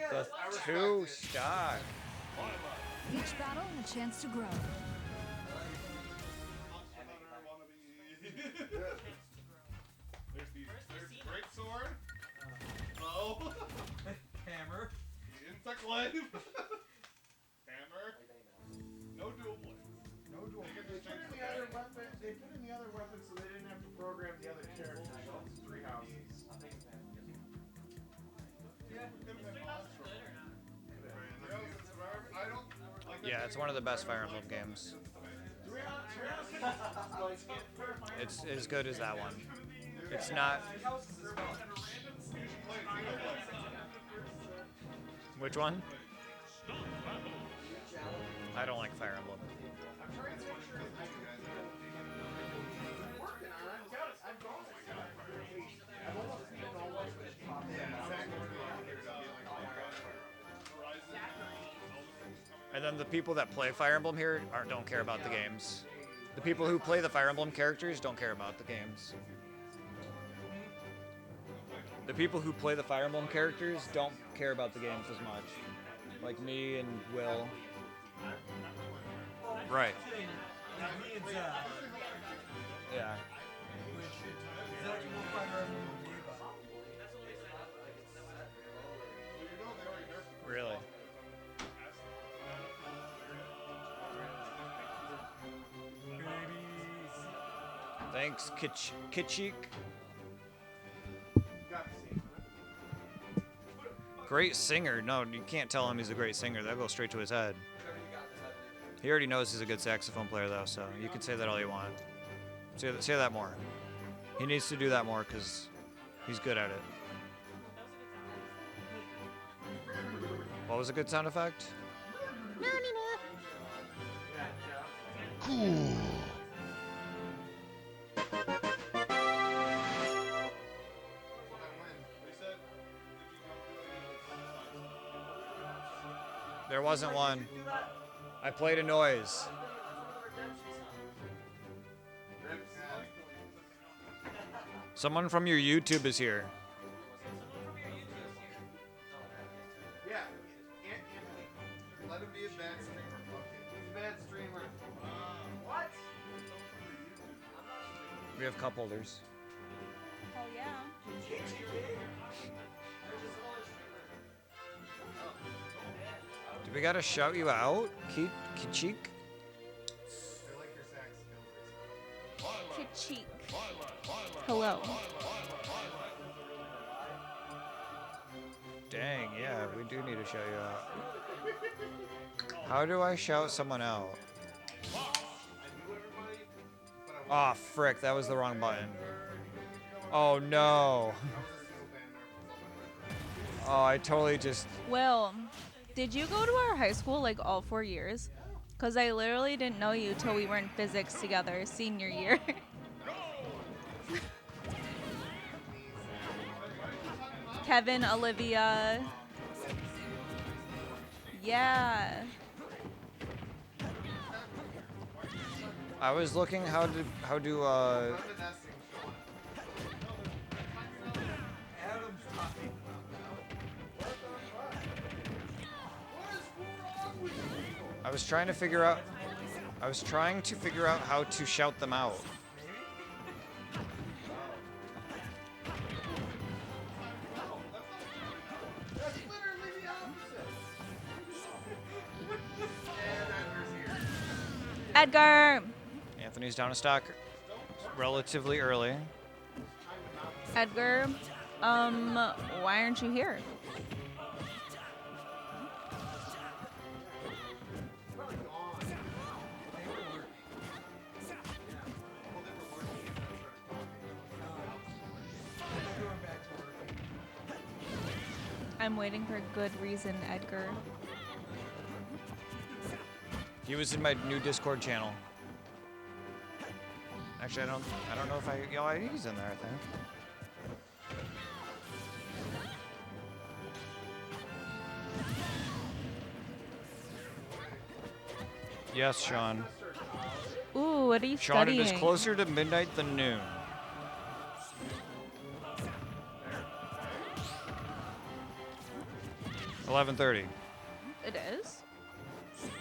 The 2 stock. Each battle a chance to grow. There's great sword. Bow. Hammer. Insect life. Hammer. No dual blades. No dual. They put in the other weapon. They put in the other weapon so they didn't have to program the other characters. It's 3 houses. Yeah, it's one of the best Fire Emblem games. It's as good as that one. It's not. Which one? I don't like Fire Emblem. And then the people that play Fire Emblem here don't care about the games. The people who play the Fire Emblem characters don't care about the games. The people who play the Fire Emblem characters don't care about the games as much. Like me and Will. Right. Me and Zach. Yeah. Zach, you will find our review. Really? Thanks, Kitchik. Great singer. No, you can't tell him he's a great singer. That'll go straight to his head. He already knows he's a good saxophone player, though, so you can say that all you want. Say that more. He needs to do that more because he's good at it. What was a good sound effect? Cool. There wasn't one. I played a noise. Someone from your YouTube is here. Yeah, Anthony. Let him be a bad streamer. He's a bad streamer. What? We have cup holders. Oh yeah. Do we gotta shout you out, Kichik? Kachik. Hello. Dang, yeah, we do need to shout you out. How do I shout someone out? Aw, frick, that was the wrong button. Oh no. Oh, I totally just... Will, did you go to our high school like all 4 years? Because I literally didn't know you till we were in physics together senior year. Kevin, Olivia. Yeah. I was looking how do I was trying to figure out how to shout them out. Edgar. Anthony's down a stock relatively early. Edgar, why aren't you here? I'm waiting for a good reason, Edgar. He was in my new Discord channel. Actually, I don't know if I think he's in there, I think. Yes, Sean. Ooh, what are you Sean, studying? it is closer to midnight than noon. $11:30. It is?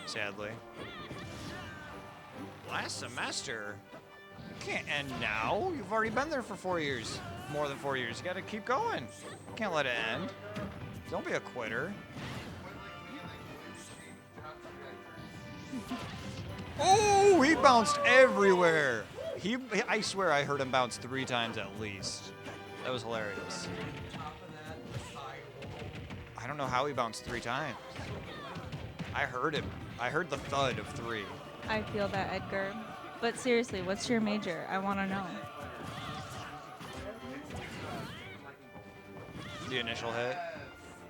Sadly. Last semester? You can't end now. You've already been there for 4 years. More than 4 years. You gotta keep going. You can't let it end. Don't be a quitter. Oh, he bounced everywhere. I swear I heard him bounce 3 times at least. That was hilarious. I don't know how he bounced 3 times. I heard him. I heard the thud of 3. I feel that, Edgar. But seriously, what's your major? I want to know. The initial hit.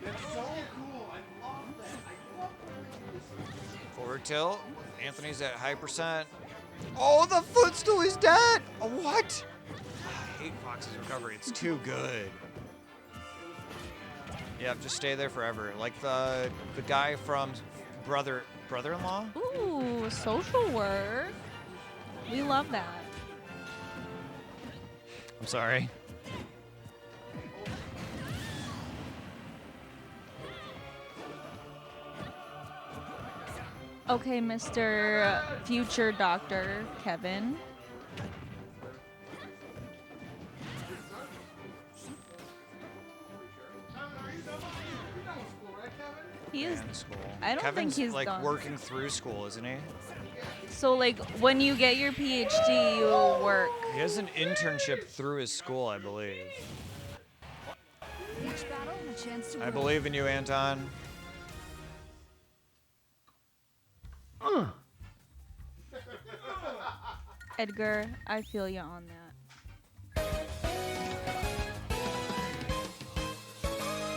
That's so cool. I love that. I love that. Forward tilt. Anthony's at high percent. Oh, the footstool is dead. Oh, what? I hate Fox's recovery. It's too good. Yep, just stay there forever. Like the guy from brother-in-law. Ooh, social work. We love that. I'm sorry. Okay, Mr. Future Doctor Kevin. He is. In school. I don't Kevin's think he's like done. working through school, isn't he? So, like, when you get your PhD, you work. He has an internship through his school, I believe. Each battle, a chance to I grow. believe in you, Anton. Edgar, I feel you on that.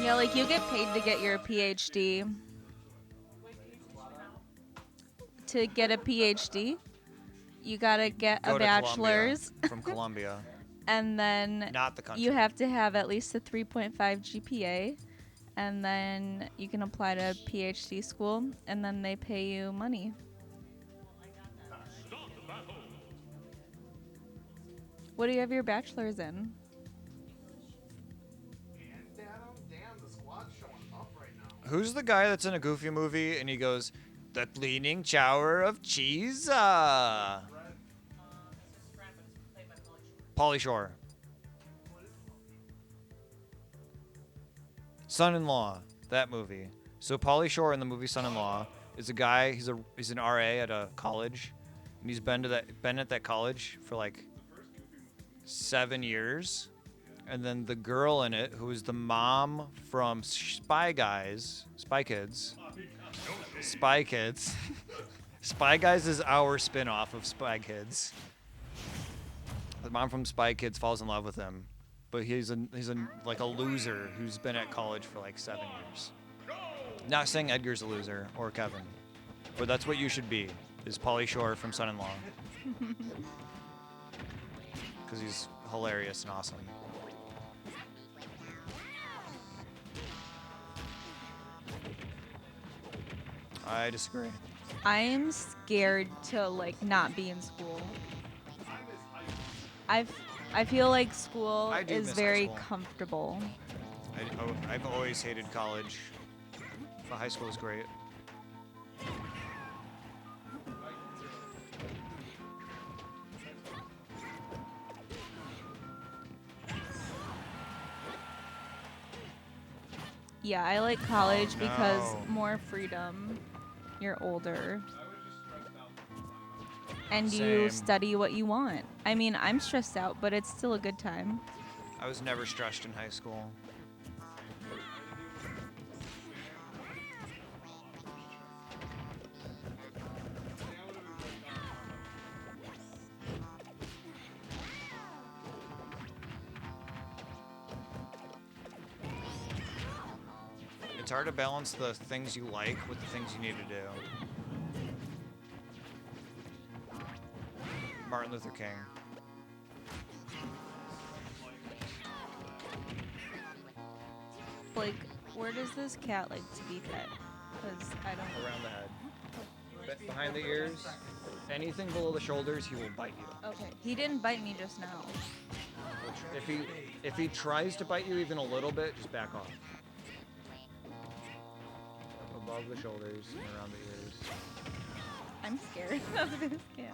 Yeah, like, you get paid to get your PhD. To get a PhD, you gotta get Go a to bachelor's. Columbia, from Columbia. And then Not the country. you have to have at least a 3.5 GPA. And then you can apply to PhD school. And then they pay you money. What do you have your bachelor's in? Damn, the squad's showing up right now. Who's the guy that's in a Goofy movie and he goes, "The Cleaning Shower of Cheese"? Pauly Shore. Son-in-Law, that movie. So Pauly Shore in the movie Son-in-Law is a guy. He's an RA at a college, and he's been at that college for like 7 years. And then the girl in it, who is the mom from Spy Kids. Spy Guys is our spin-off of Spy Kids. The mom from Spy Kids falls in love with him, but he's like a loser who's been at college for like 7 years. Not saying Edgar's a loser or Kevin, but that's what you should be. Is Pauly Shore from Son-in-Law, because he's hilarious and awesome. I disagree. I am scared to like not be in school. I feel like school I do is miss high very school. comfortable. I've always hated college, but high school is great. Yeah, I like college Oh, because no. more freedom. You're older. And you Same. study what you want. I mean, I'm stressed out, but it's still a good time. I was never stressed in high school. It's hard to balance the things you like with the things you need to do. Martin Luther King. Like, where does this cat like to be fed? Because I don't. Around the head. Behind the ears. Anything below the shoulders, he will bite you. Okay. He didn't bite me just now. If he tries to bite you even a little bit, just back off. Up above the shoulders and around the ears. I'm scared of this cat.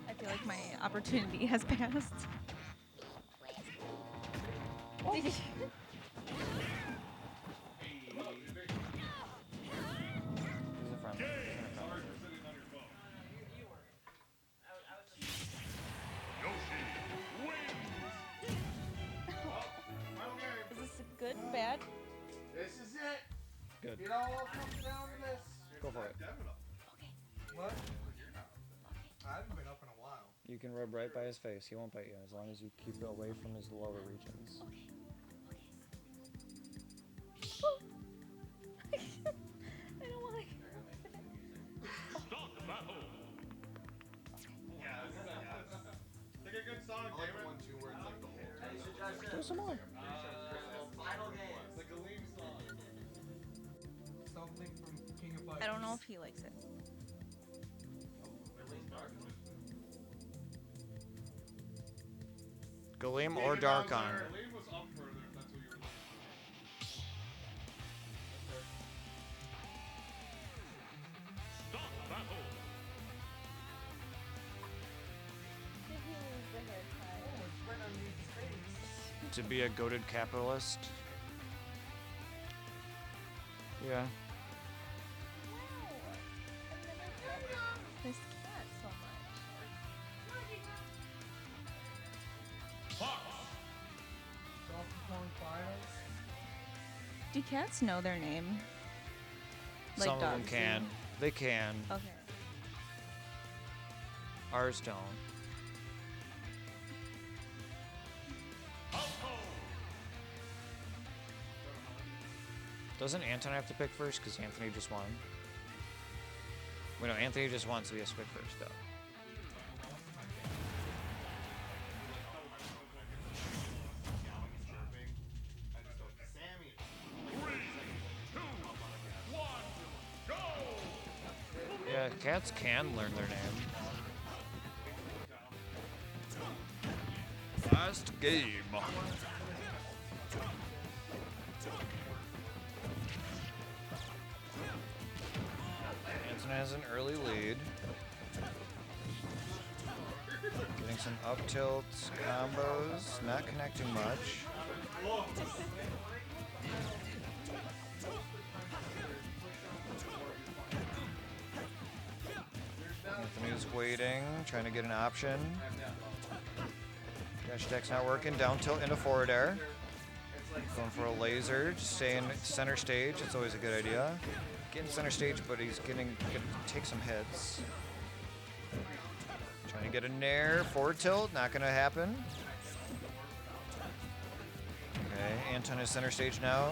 I feel like my opportunity has passed. Did you? Is this good, bad? This is it. Good. It all comes down to this. Go for it. What? I haven't been up in a while. You can rub right by his face. He won't bite you as long as you keep it away from his lower regions. I don't want to. Start the battle. Yes. Like a good song, I like the one too where it's like the whole time. Do some more. Final game. The Galeem song. Something from King of Fighters. I don't know if he likes it. Galeem or Darkon. Galeem was up further, if that's what you were looking Start the battle. To be a goated capitalist. Yeah. This cat so much. Do cats know their name? Like Some of them dogs can. do? They can. Okay. Ours don't. Doesn't Anton have to pick first? Because Anthony just won. Wait, no, Anthony just won, so he has to pick first, though. Yeah, cats can learn their name. Last game. Anson has an early lead. Getting some up tilts, combos, not connecting much. Anthony's waiting, trying to get an option. Dash deck's not working. Down tilt into forward air. Going for a laser, just stay in center stage. It's always a good idea. Getting center stage, but he's gonna take some hits. Trying to get a nair, forward tilt, not gonna happen. Okay, Anton is center stage now.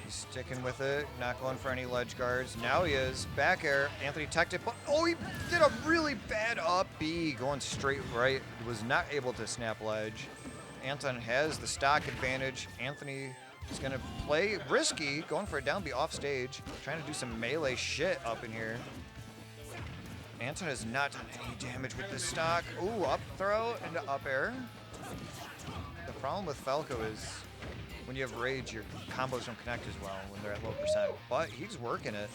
He's sticking with it, not going for any ledge guards. Now he is. Back air, Anthony teched it, but oh, he did a really bad up B, going straight right. Was not able to snap ledge. Anton has the stock advantage. Anthony is gonna play risky, going for a down B off stage, trying to do some melee shit up in here. Anton has not done any damage with this stock. Ooh, up throw into up air. The problem with Falco is when you have rage, your combos don't connect as well when they're at low percent. But he's working it.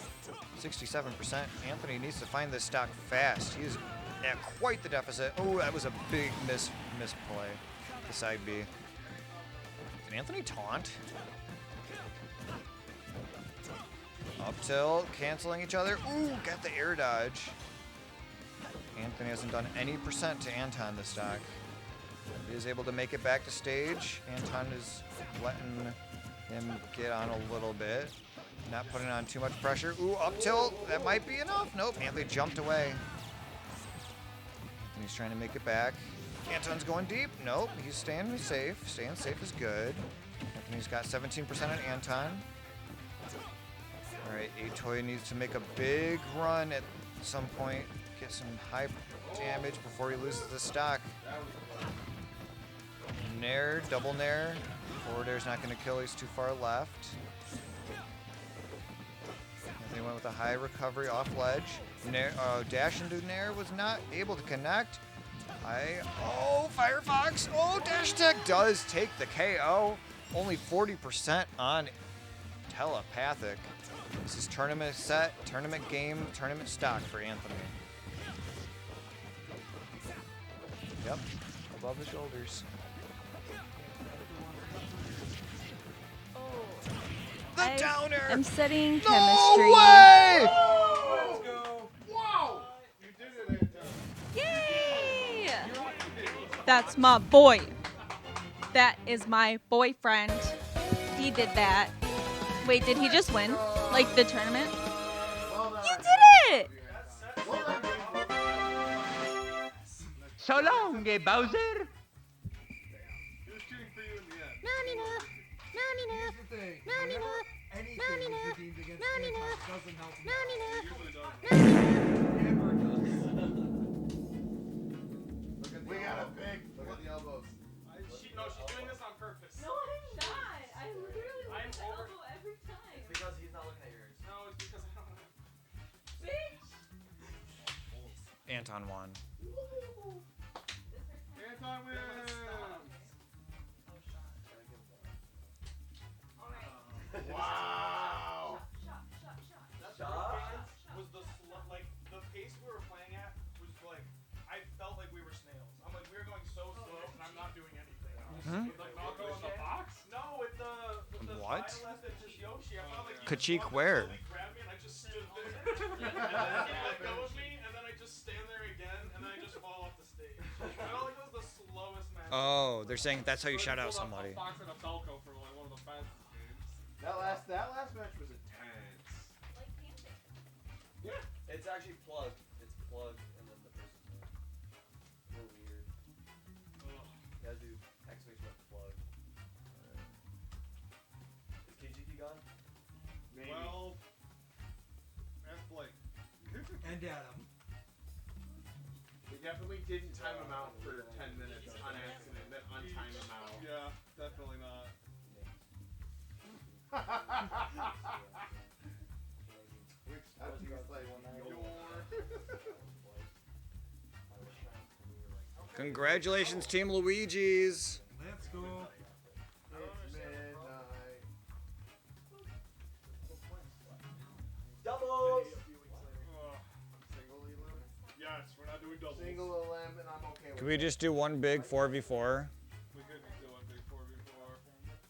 67%. Anthony needs to find this stock fast. He is at quite the deficit. Oh, that was a big misplay. The side B. Did Anthony taunt? Up tilt, canceling each other. Ooh, got the air dodge. Anthony hasn't done any percent to Anton this stock. He is able to make it back to stage. Anton is letting him get on a little bit. Not putting on too much pressure. Ooh, up tilt. That might be enough. Nope, Anthony jumped away. Anthony's trying to make it back. Anton's going deep. Nope, he's staying safe. Staying safe is good. Anthony's got 17% on Anton. All right, Atoy needs to make a big run at some point. Get some high damage before he loses the stock. Nair, double Nair. Forward air's not going to kill, he's too far left. Anthony went with a high recovery off ledge. Nair, dash into Nair was not able to connect. Oh, Firefox. Oh, dash attack does take the KO. Only 40% on telepathic. This is tournament set, tournament game, tournament stock for Anthony. Yep, above the shoulders. The downer! I'm studying chemistry. No way! Let's go. Wow! You did it, Anton. Yay! That's my boy. That is my boyfriend. He did that. Wait, did he just win? Like the tournament? You did it! So long, Bowser. He was shooting for you in the end. Here's the thing. Whenever anything is redeemed against Anton doesn't help him. Never does. We got a big. Look at the elbows. She's doing this on purpose. No, I'm not. I literally I'm the over. elbow every time. It's because he's not looking at yours. No, it's because I don't know. Bitch! Anton won. Anton wins. Wow. Was the like the pace we were playing at was like I felt like we were snails. I'm like we were going so slow and I'm not doing anything. Hmm? Like I'll go in the box. No, with the What? left at just Yoshi. I felt like he Kachik just where? grabbed me and I just stood there. And then he let go of me and then I just stand there again and then I just fall off the stage. I felt like it was the slowest match. Oh, they're saying that's how you shout out somebody. Fox and a Falco for like one of the fastest games. That last match was intense. Yeah. It's actually plugged. It's plugged and then the person's name. A little weird. You gotta do exclamation mark plug. Is Kijiki gone? Maybe. Well, that's Blake. And Adam. We definitely didn't time him out for 10 minutes on accident, then untime him out. Yeah, definitely not. Which I was like, Congratulations, Team Luigi's. Let's go. It's midnight. Doubles! Single elim? Yes, we're not doing doubles. Single LM, and I'm okay with Can we just do one big 4v4? We could just do one big 4v4.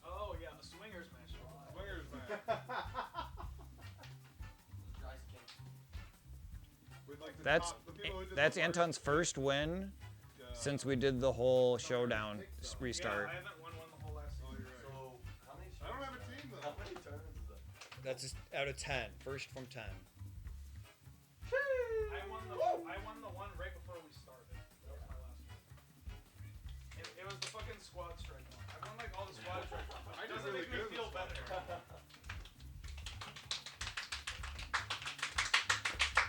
Oh yeah, the swingers match. Swingers match. With like the That's top, the people who did that's the first- Anton's first win since we did the whole showdown restart. Yeah, I haven't won one the whole last year. So, how many I don't have a team though. How many tournaments is that? That's just out of 10. First from 10. I won the one right before we started. That was my last one. It was the fucking squad strike one. I won like all the squad strike ones. I It did doesn't really make me good in the feel squad better.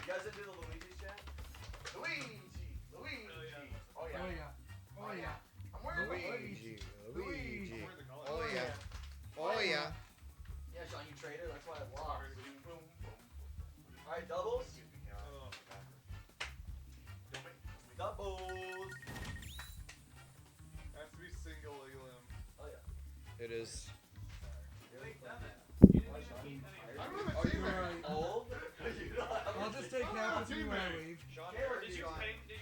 You guys didn't do the Luigi's chat? Luigi! Oh yeah. Oh yeah. Oh yeah. I'm wearing Luigi. Luigi. Oh Oh yeah. yeah. Oh yeah. Yeah, Sean, you traded. That's why I lost. Alright, doubles? Oh. Doubles! Has to be single elim. Oh yeah. It is. I don't have a team. Old? I'll just take half of you when I leave. Did you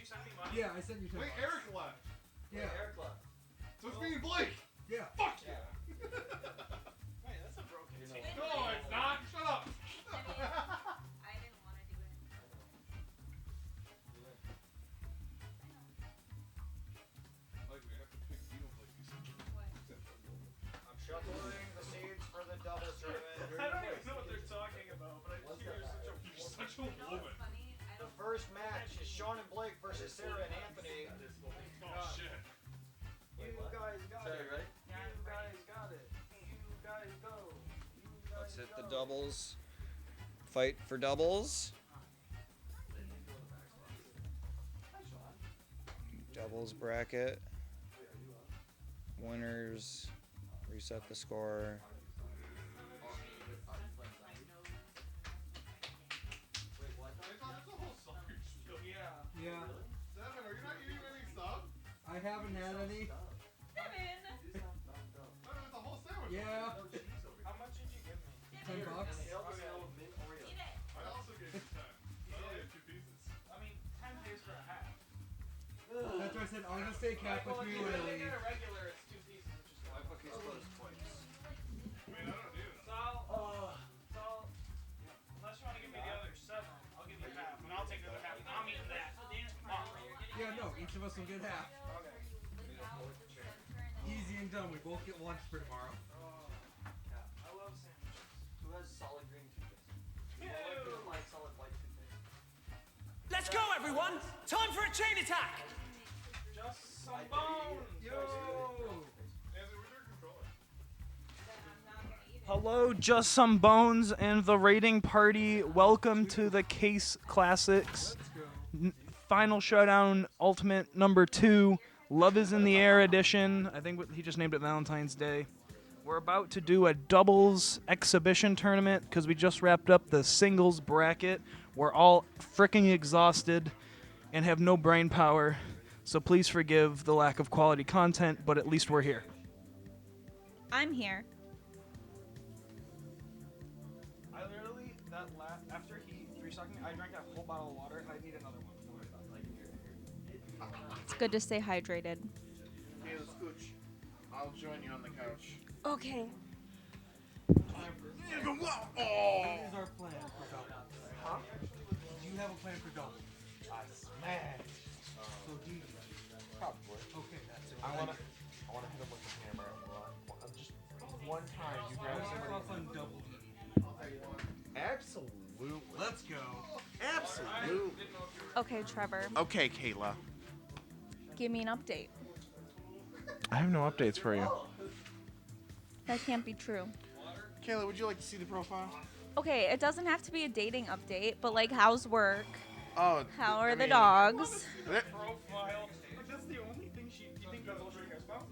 send me money? Yeah, I sent you 10 Wait, bucks. Eric left. Yeah. Eric left. So it's me and Blake. Yeah. Fuck yeah. Wait, that's a broken team. No, it's not. Shut up. I didn't want to do it. Like we have to pick Xenoblade. I'm shuffling the seeds for the doubles tournament. I don't even know what they're talking about, but I just hear You're such a woman. The first match is Sean and Blake versus Sarah and Anthony. Oh shit. guys got it. Ready? You guys got it. You guys go. Let's hit the doubles. Fight for doubles. Doubles bracket. Winners. Reset the score. Yeah. Devin, are you not eating any sub? I haven't had any. Devin, it's a whole sandwich. Yeah. How much did you give me? $10. I also gave you 10. I only had 2 pieces. I mean, 10 pays for a half. That's why I said I'm gonna stay cap with you If early. you get a regular, it's 2 pieces. Which is My bookie's closed twice. I mean, I don't need it. Unless you want to give me the other 7, I'll give you half, and I'll take the other half. I'm eating that. Yeah, no, each of us will get half. Easy and done. We both get lunch for tomorrow. I love sandwiches. Who has solid green toothpaste? Who like solid white toothpaste? Let's go, everyone! Time for a chain attack! Just some bones. Hello, Just Some Bones and the raiding party. Welcome to the Kase Classics. Final Showdown Ultimate number 2. Love is in the Air edition. I think he just named it Valentine's Day. We're about to do a doubles exhibition tournament because we just wrapped up the singles bracket. We're all freaking exhausted and have no brain power. So please forgive the lack of quality content, but at least we're here. I'm here. I literally, after he 3-sucked me, I drank a whole bottle of water and I need another one. It's good to stay hydrated. Okay, let's scooch. I'll join you on the couch. Okay. What is our plan for doubles? Huh? Do you have a plan for doubles? I smash. So do you? Probably. Okay, that's it. I wanna hit him with the hammer. I'm just one time you grab somebody. Off on double D. Absolutely. Let's go. Absolutely. Okay, Trevor. Okay, Kayla. Give me an update. I have no updates for you. That can't be true. Kayla, would you like to see the profile? Okay, it doesn't have to be a dating update, but like, how's work? Oh. How are the dogs? Profile. Like, that's the only thing you think that's all she cares about?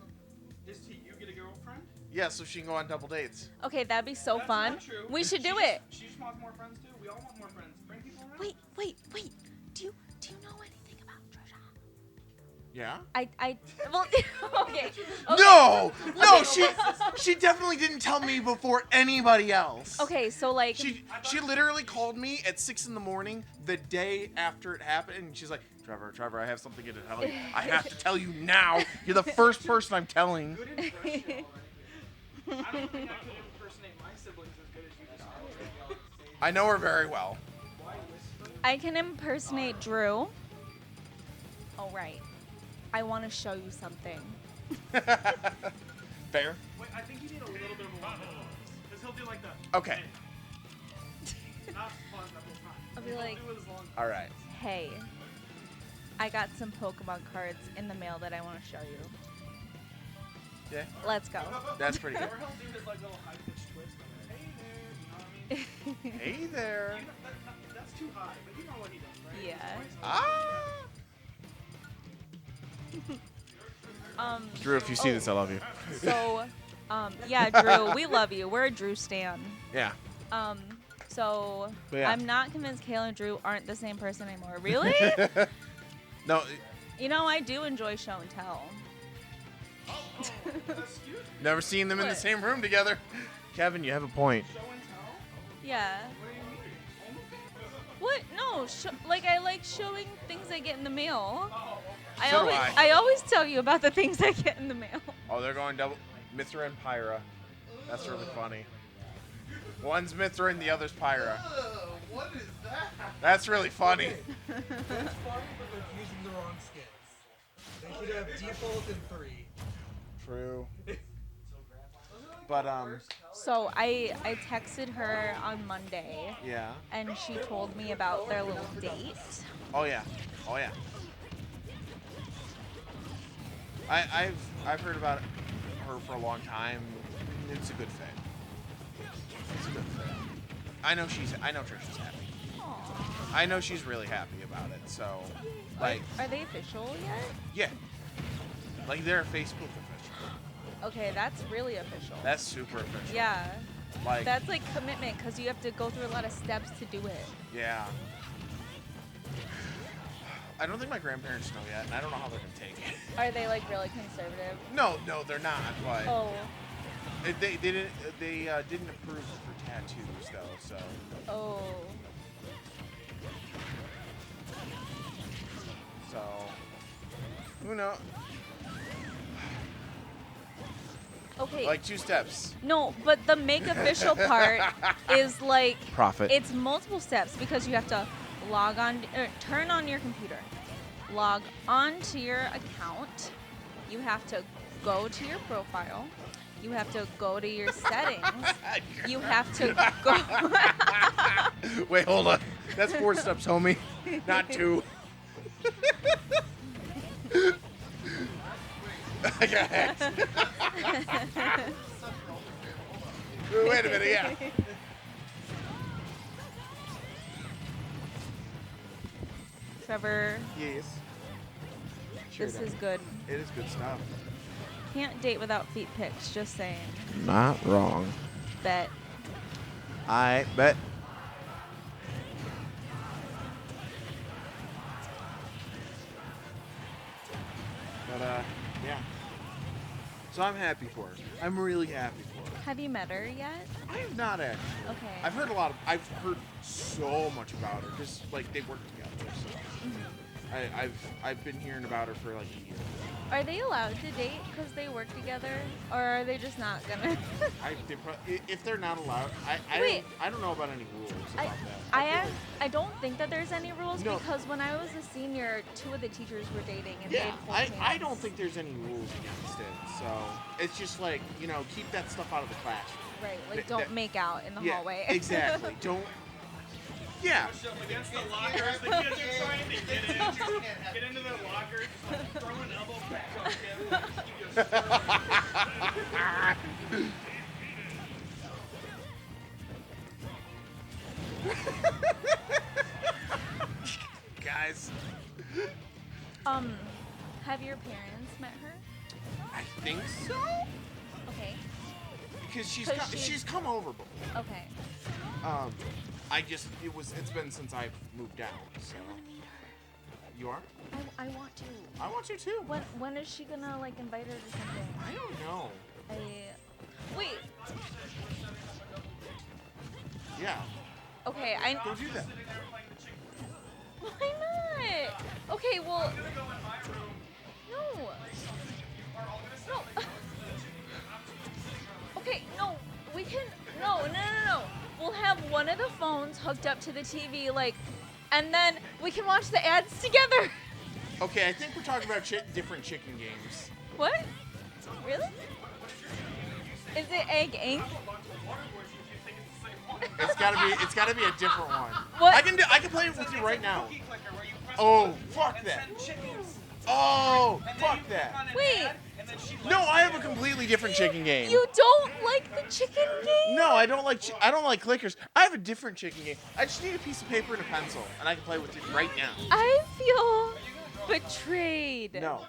Is to you get a girlfriend? Yeah, so she can go on double dates. Okay, that'd be so That's fun. not true. We should do She it. She just wants more friends too. We all want more friends. Bring people around. Wait. Do you know anything about Trisha? Yeah? Well, okay. No, she definitely didn't tell me before anybody else. Okay, so like She literally called me at 6 in the morning the day after it happened, and she's like, Trevor, I have something to tell you. I have to tell you now. You're the first person I'm telling. Good impression. I don't think I could impersonate my siblings as good as you just did. I know her very well. I can impersonate Drew. Oh right. I want to show you something. Fair. Wait, I think you need a little bit of a one because he'll do like the. Okay. Not fun the whole time. I'll be like, He'll do it as long. All right. hey, I got some Pokemon cards in the mail that I want to show you. Yeah. Let's go. That's pretty good. Or he'll do his like little high pitched twist. Of, hey there, you know what I mean? Hey there. You know, that's too high, but you know what he does, right? Yeah. Drew, if you see this, I love you. So, yeah, Drew, we love you. We're a Drew stan. Yeah. So But yeah. I'm not convinced Kayla and Drew aren't the same person anymore. Really? No. You know, I do enjoy show and tell. Never seen them in the What? same room together. Kevin, you have a point. Yeah. What? No, like I like showing things I get in the mail. So do I always tell you about the things I get in the mail. Oh, they're going double. Mithra and Pyra. That's really funny. One's Mithra and the other's Pyra. What is that? That's really funny. That's funny, but they're using the wrong skins. They should have default and 3. True. But So I texted her on Monday. Yeah. And she told me about their little date. Oh yeah. Oh yeah. I've heard about her for a long time. It's a good fit. It's a good fit. I know Trisha's happy. Aww. I know she's really happy about it. So, like, Are they official yet? yeah, like they're a Facebook official. Okay, that's really official. That's super official. Yeah. Like, That's like commitment because you have to go through a lot of steps to do it. yeah. I don't think my grandparents know yet, and I don't know how they're gonna take it. Are they like really conservative? No, they're not. But Oh. they didn't approve for tattoos though. So. Oh. So. Who knows? Okay. Like 2 steps. No, but the make official part is like Profit. It's multiple steps because you have to log on, turn on your computer, log on to your account. You have to go to your profile. You have to go to your settings. You have to go. Wait, hold on. That's 4 steps, homie. Not 2. I got hacked. Wait a minute, yeah. Trevor, Yes. Sure this does. is good. It is good stuff. Can't date without feet pics, just saying. Not wrong. Bet. I bet. But yeah. So I'm happy for her. I'm really happy for her. Have you met her yet? I have not actually. Okay. I've heard so much about her. Just like they work together. So I've been hearing about her for like a year. Are they allowed to date because they work together, or are they just not gonna? If they're not allowed, Wait. I don't know about any rules about that. I don't think that there's any rules No. because when I was a senior, 2 of the teachers were dating and Yeah, they had full I hands. don't think there's any rules against it. So it's just like, keep that stuff out of the classroom. Right, like don't make out in the Yeah, hallway. exactly. Don't. Yeah. Against the lockers, the kids are trying to get into their lockers, throw an elbow back on him. Guys. Have your parents met her? I think so. Okay. Because she's come over before. Okay. It's been since I've moved out, so. You are? I want to. I want to too. When is she gonna like invite her to something? I don't know. Wait. Yeah. Okay, Go do that. Why not? Okay, well. No. No. Okay, no. We can. No. We'll have one of the phones hooked up to the TV, and then we can watch the ads together. Okay, I think we're talking about different chicken games. What? Really? Is it Egg Inc? It's gotta be a different one. What? I can play it with you right now. Oh, fuck that. Oh, fuck that. Wait. No, I have a completely different chicken game. You don't like the chicken game? No, I don't like clickers. I have a different chicken game. I just need a piece of paper and a pencil, and I can play with it right now. I feel betrayed. No.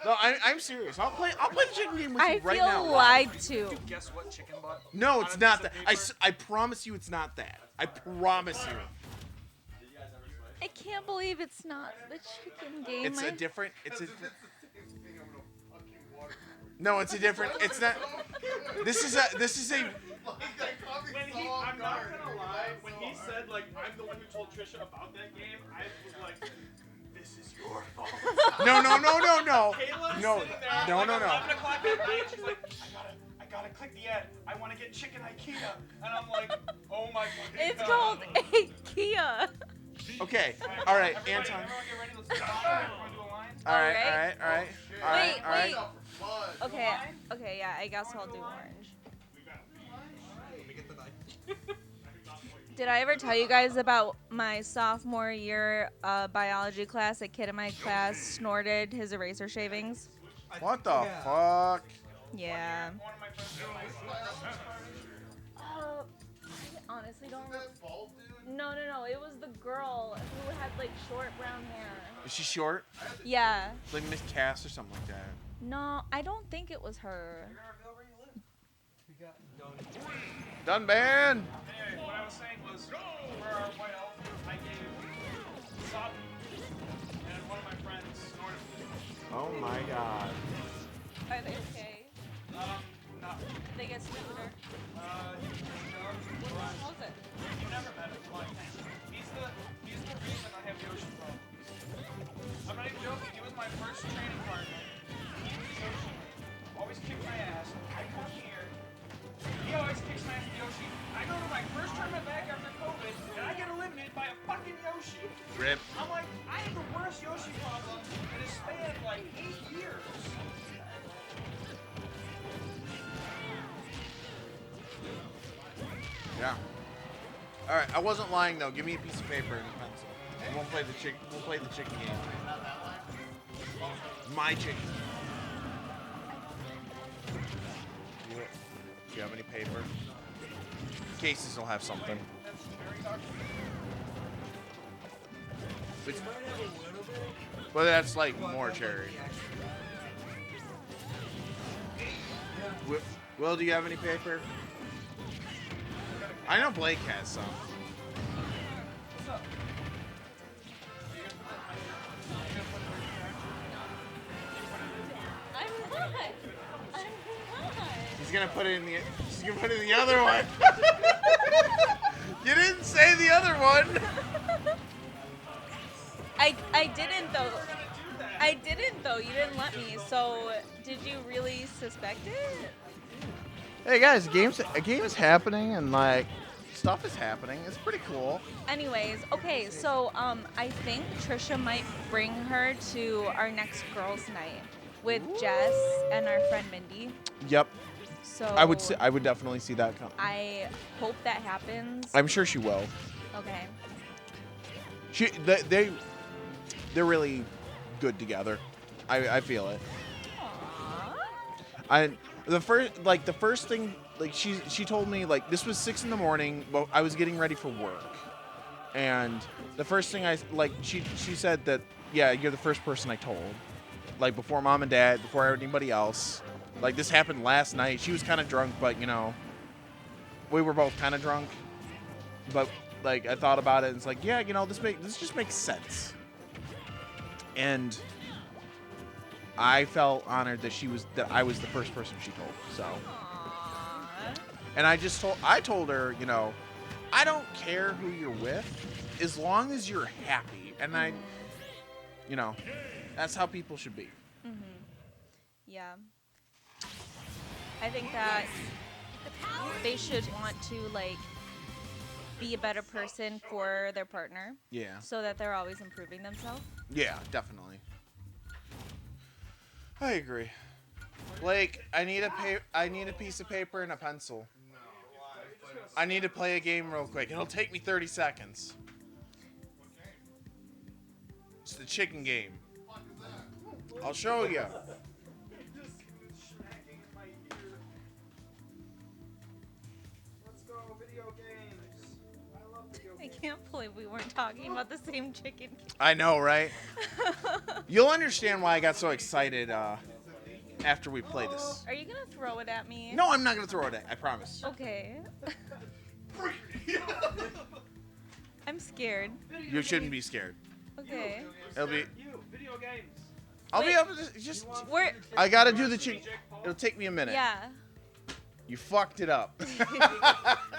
No, I'm serious. I'll play the chicken game with you right now. I feel lied to. Did you guess what chicken butt? No, it's not that. I promise you it's not that. I promise you. I can't believe it's not the chicken game. It's a different. No, it's a different. It's not. This is a. I'm not gonna lie. When he said I'm the one who told Trisha about that game, I was like, this is your fault. No. Kayla's No. sitting there No. at 11 o'clock at night. She's like, I gotta click the ad. I want to get chicken IKEA, and I'm like, oh my fucking It's God. called IKEA. Okay. All right, Anton. Everyone get ready. Let's do a line. All right. Wait. Okay, yeah, I guess I'll do orange. Let me get the knife. Did I ever tell you guys about my sophomore year biology class? A kid in my class snorted his eraser shavings. What the fuck? Yeah. I honestly don't remember. No. It was the girl who had like short brown hair. Is she short? Yeah. Like Miss Cass or something like that. No, I don't think it was her. Done, man. Anyway, what I was saying was, for our white elephant, I gave sodden, and one of my friends snorted. Oh my god. Are they okay? Not. They get stupider. How's it? You never met him, like, he's the reason I have Yoshi problems. I'm not even joking, he was my first training partner. He was Yoshi. Always kicked my ass. I come here. He always kicks my ass with Yoshi. I go to my first tournament back after COVID, and I get eliminated by a fucking Yoshi. Rip. I'm like, I have the worst Yoshi problem that has spanned like 8 years. Yeah. All right, I wasn't lying though. Give me a piece of paper and a pencil, and we'll play the chicken game. My chicken. Do you have any paper? Cases will have something. But that's like more cherry. Will, do you have any paper? I know Blake has some. I'm not. He's gonna put it in the. She's gonna put it in the other one. You didn't say the other one. I didn't though. I didn't though. You didn't let me. So did you really suspect it? Hey guys, a game is happening and like stuff is happening. It's pretty cool. Anyways, okay, so I think Trisha might bring her to our next girls' night with Jess and our friend Mindy. Yep. So I would definitely see that come. I hope that happens. I'm sure she will. Okay. They're really good together. I feel it. The first thing, like she told me, like, this was 6 a.m, but I was getting ready for work, and the first thing she said that, yeah, you're the first person I told, like, before mom and dad, before anybody else. Like, this happened last night. She was kind of drunk, but you know, we were both kind of drunk, but like I thought about it and it's like, yeah, you know, this just makes sense. And I felt honored that I was the first person she told. So, and I told her, you know, I don't care who you're with, as long as you're happy. And you know, that's how people should be. Mhm. Yeah. I think that they should want to like be a better person for their partner. Yeah. So that they're always improving themselves. Yeah, definitely. I agree. Blake, I need a piece of paper and a pencil. I need to play a game real quick. It'll take me 30 seconds. It's the chicken game. I'll show you. I can't believe we weren't talking about the same chicken. I know, right? You'll understand why I got so excited after we play this. Are you gonna throw it at me? No, I'm not gonna throw it at. I promise. Okay. I'm scared. You shouldn't be scared. Okay. It'll be. Video games. I'll be able to just. We're. I gotta do the chicken. It'll take me a minute. Yeah. You fucked it up.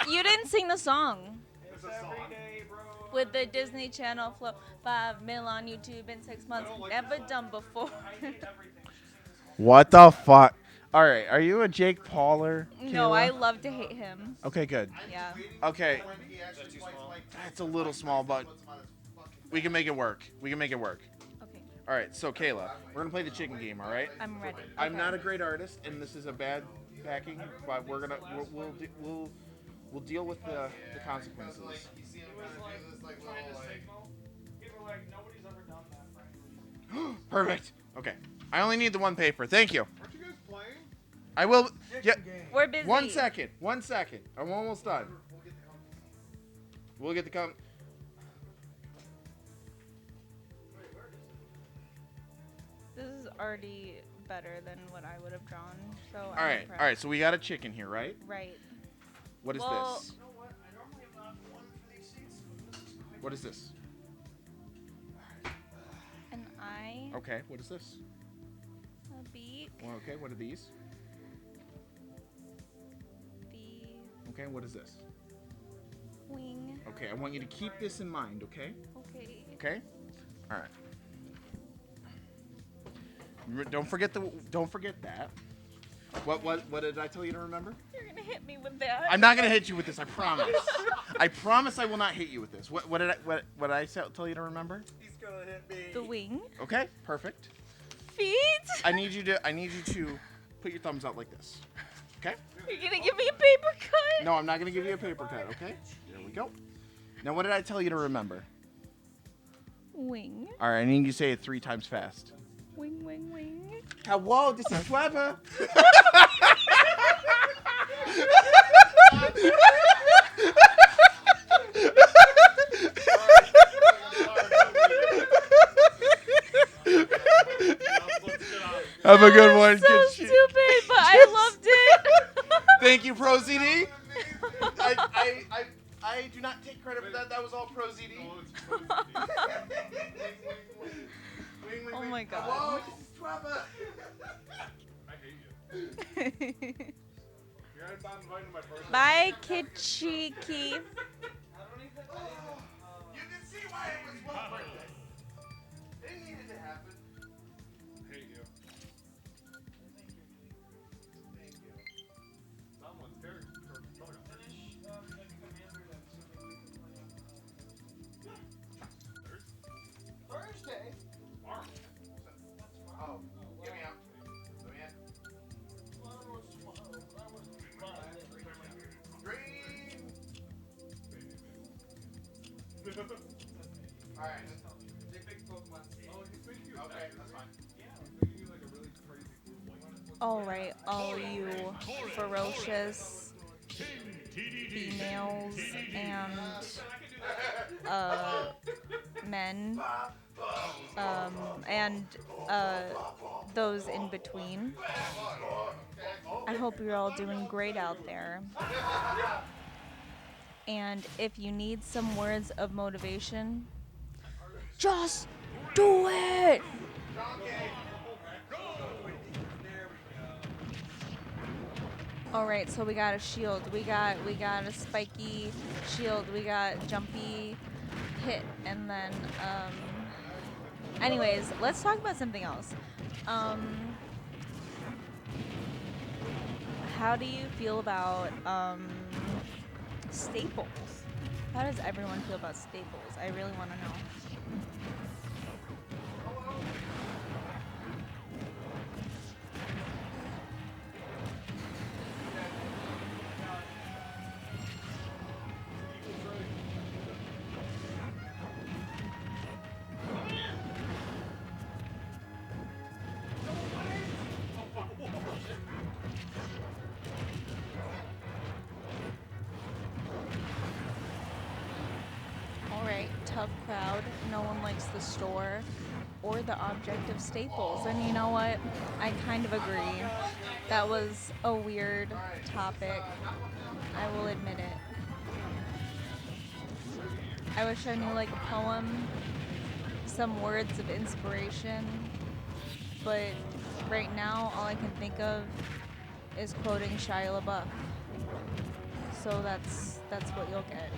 You didn't sing the song. With the Disney Channel flow, 5 mil on YouTube in 6 months, never done before. What the fuck? All right, are you a Jake Pauler? No, Kayla? I love to hate him. Okay, good. Yeah. Okay. That's a little small, but we can make it work. We can make it work. Okay. All right, so Kayla, we're gonna play the chicken game. All right? I'm ready. I'm Okay. not a great artist, and this is a bad packing, but we'll We'll deal with the consequences. Like, you see him kind of do this like little like. People are like, nobody's ever done that for any reason. Perfect. Okay. I only need the one paper. Thank you. Aren't you guys playing? I will. Yeah. We're busy. 1 second. 1 second. I'm almost done. We'll get the com. This is already better than what I would have drawn. So All right. All right. So we got a chicken here, right? Right. What is Well, this? What is this? An eye. Okay. What is this? A beak. Well, okay. What are these? Okay. What is this? Wing. Okay. I want you to keep this in mind. Okay. Okay. Okay. All right. Don't forget that. What did I tell you to remember? You're gonna hit me with that. I'm not gonna hit you with this. I promise. I promise I will not hit you with this. What did I tell you to remember? He's gonna hit me. The wing. Okay. Perfect. Feet. I need you to put your thumbs out like this. Okay. You're gonna give me a paper cut. No, I'm not gonna give you a paper cut. Okay. There we go. Now, what did I tell you to remember? Wing. All right. I need you to say it 3 times fast. Wing, wing, wing. Hello, this is Trevor. Have a good one. So Good stupid, shit. but I loved it. Thank you, Pro ZD. I do not take credit for that. That was all Pro ZD. Oh my god. Hello, this is Trevor. I hate you. You're not invited to my birthday. Bye, Kitschiki. You can see why it was well birthday. It needed to happen. I hate you. Thank you. Someone's very Thursday. Tomorrow. Oh, get me out. Let me in. Green. All right. They big Pokemon. Oh, you think you? Okay, that's fine. Making you like a really crazy cool All right, all you ferocious females and men and those in between. I hope you're all doing great out there. And if you need some words of motivation, just do it! Alright, so we got a shield, we got a spiky shield, we got jumpy hit, and then anyways, let's talk about something else. How do you feel about staples? How does everyone feel about staples? I really want to know. Alright, tough crowd. No one likes the store or the object of staples. And you know what? I kind of agree. That was a weird topic. I will admit it. I wish I knew like a poem, some words of inspiration, but right now all I can think of is quoting Shia LaBeouf. So that's what you'll get.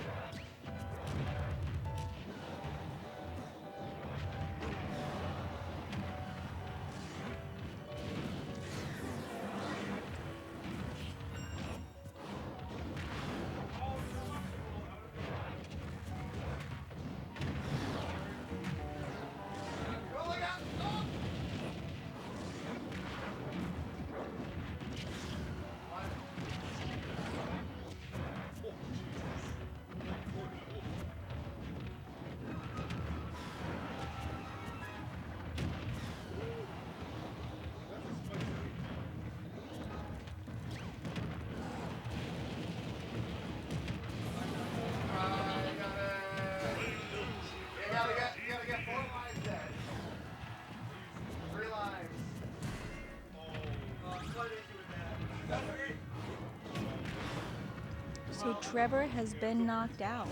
Trevor has been knocked out.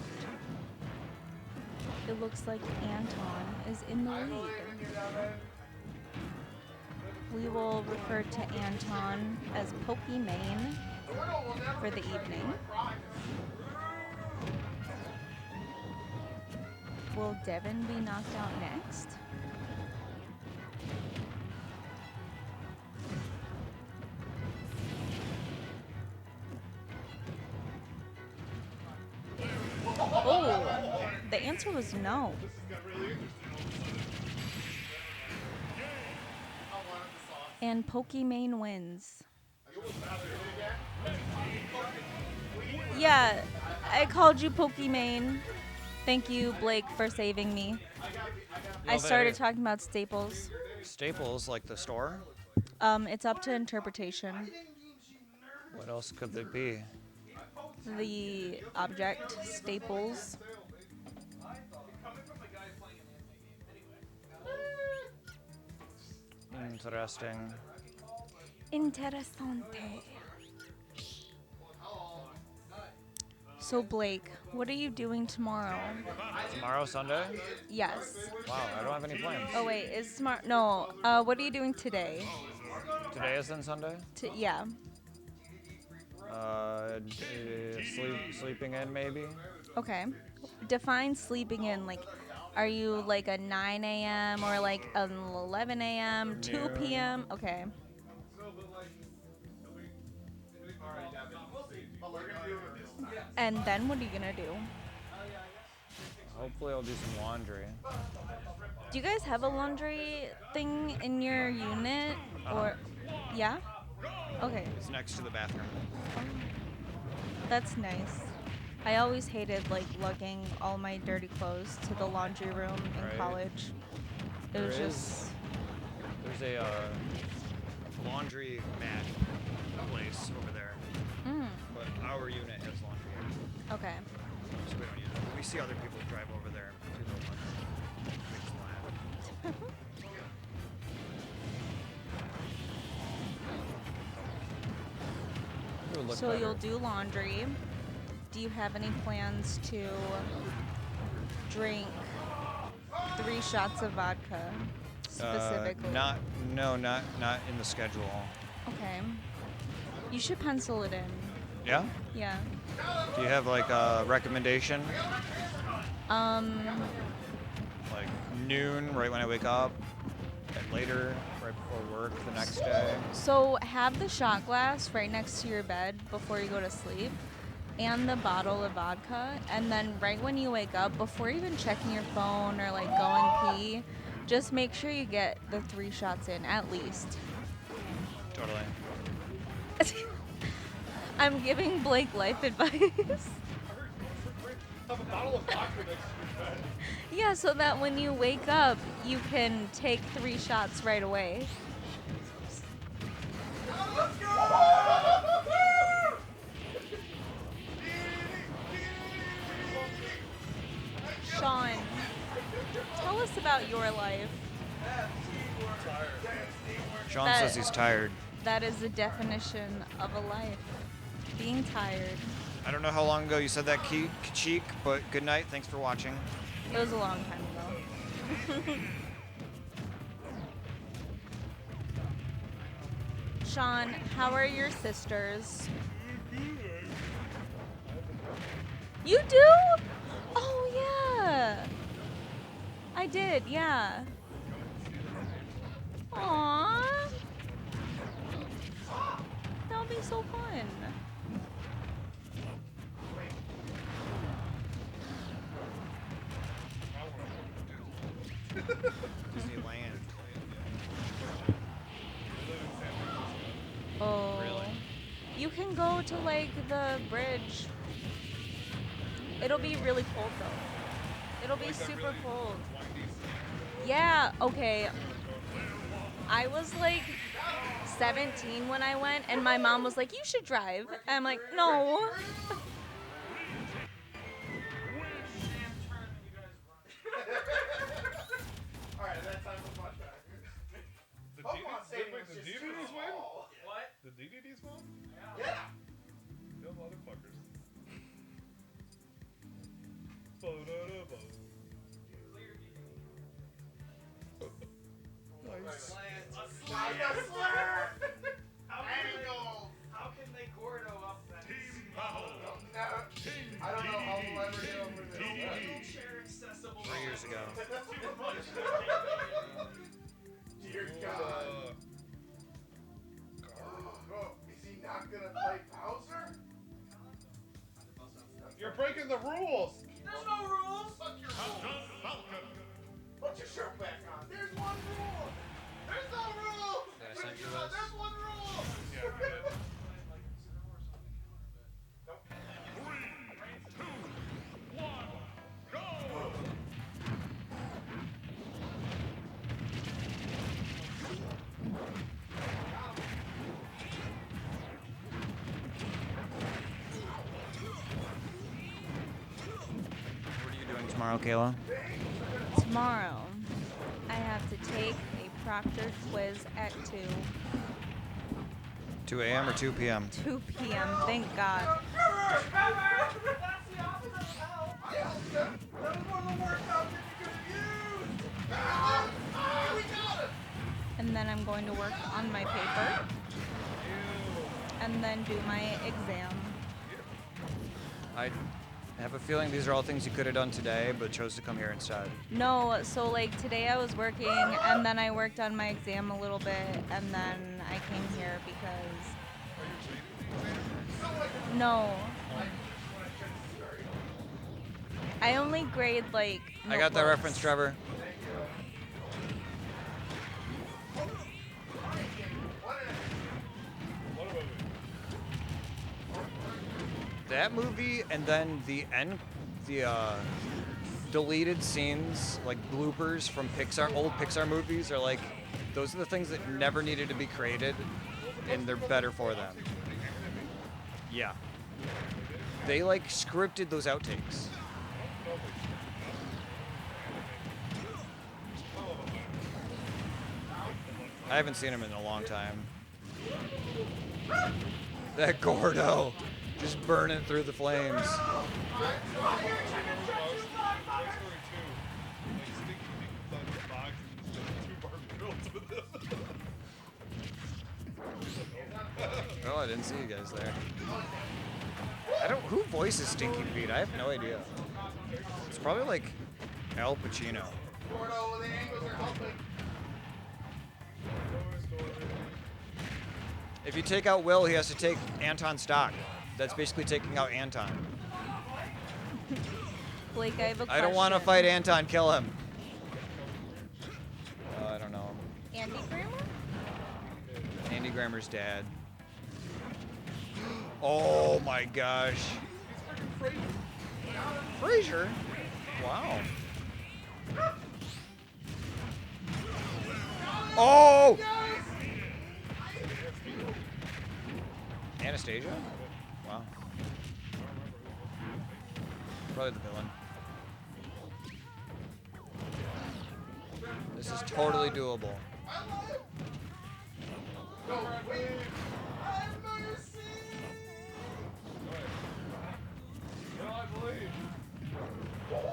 It looks like Anton is in the lead. We will refer to Anton as Pokimane for the evening. Will Devin be knocked out next? Oh, the answer was no. And Pokimane wins. Yeah, I called you Pokimane. Thank you, Blake, for saving me. I started talking about Staples. Staples, like the store? It's up to interpretation. What else could it be? The object, Staples. Interesting. Interessante. So Blake, what are you doing tomorrow? Tomorrow, Sunday? Yes. Wow, I don't have any plans. Oh wait, is tomorrow? No. What are you doing today? Today is then Sunday? Yeah. Sleeping in maybe? Okay. Define sleeping in. Like, are you like a 9 a.m. or like an 11 a.m., 2 Noon. p.m.? Okay. And then what are you gonna do? Hopefully I'll do some laundry. Do you guys have a laundry thing in your unit? Or, yeah? Okay. It's next to the bathroom. That's nice. I always hated like lugging all my dirty clothes to the laundry room in Right. college. It was just. There's a laundry mat place over there. But our unit has laundry. Okay. So we don't use it. We see other people drive over there. Do the laundry. It would look So better. you'll do laundry. Do you have any plans to drink 3 shots of vodka specifically? Not in the schedule. Okay. You should pencil it in. Yeah? Yeah. Do you have like a recommendation? Like noon, right when I wake up, and later, right before work the next day. So have the shot glass right next to your bed before you go to sleep, and the bottle of vodka, and then right when you wake up, before even checking your phone or like going pee, just make sure you get the 3 shots in at least. Totally. I'm giving Blake life advice. Have a bottle of vodka next to your bed. Yeah, so that when you wake up, you can take 3 shots right away. Sean, tell us about your life. Sean That- says he's tired. That is the definition of a life. Being tired. I don't know how long ago you said that, Cheek, but good night. Thanks for watching. It was a long time ago. Sean, how are your sisters? You do? Oh, yeah. I did, yeah. Aww. That'll be so fun. Disneyland. Oh. Really? You can go to like the bridge. It'll be really cold though. It'll be super cold. Yeah, okay. I was like 17 when I went, and my mom was like, "You should drive." And I'm like, "No." Alright, that's time for flashback. The Pokemon Stadium was DVDs just win? too small. What? The DVDs win? Yeah. Them motherfuckers. How can they Gordo up that? I don't know how we'll ever get over this. Wheelchair accessible. 3 years ago. Dear God. Oh, is he not gonna play Bowser? You're breaking the rules. There's no rules. Fuck your rules. Put your shirt back on. There's one rule. There's no rule. Did I send you There's this? one rule. Yeah, we did. What are you doing tomorrow, Kayla? Tomorrow, I have to take a proctored quiz at 2. 2 a.m. or 2 p.m.? 2 p.m. Thank God. And then I'm going to work on my paper. And then do my exam. I have a feeling these are all things you could have done today, but chose to come here instead. No, so like today I was working and then I worked on my exam a little bit and then I came here because... No. I only grade like... I got that notebooks. reference, Trevor. That movie and then the deleted scenes, like bloopers from old Pixar movies, are like, those are the things that never needed to be created, and they're better for them. Yeah. They like scripted those outtakes. I haven't seen him in a long time. That Gordo, just burning through the flames. Oh, I didn't see you guys there. Who voices Stinky Pete? I have no idea. It's probably like Al Pacino. Gordo, the angles are helping. If you take out Will, he has to take Anton stock. That's basically taking out Anton. Blake, I have a question. I don't want to fight Anton, kill him. I don't know. Andy Grammer? Andy Grammer's dad. Oh my gosh. Frasier? Wow. Oh! Anastasia? Wow. Probably the villain. This is totally doable.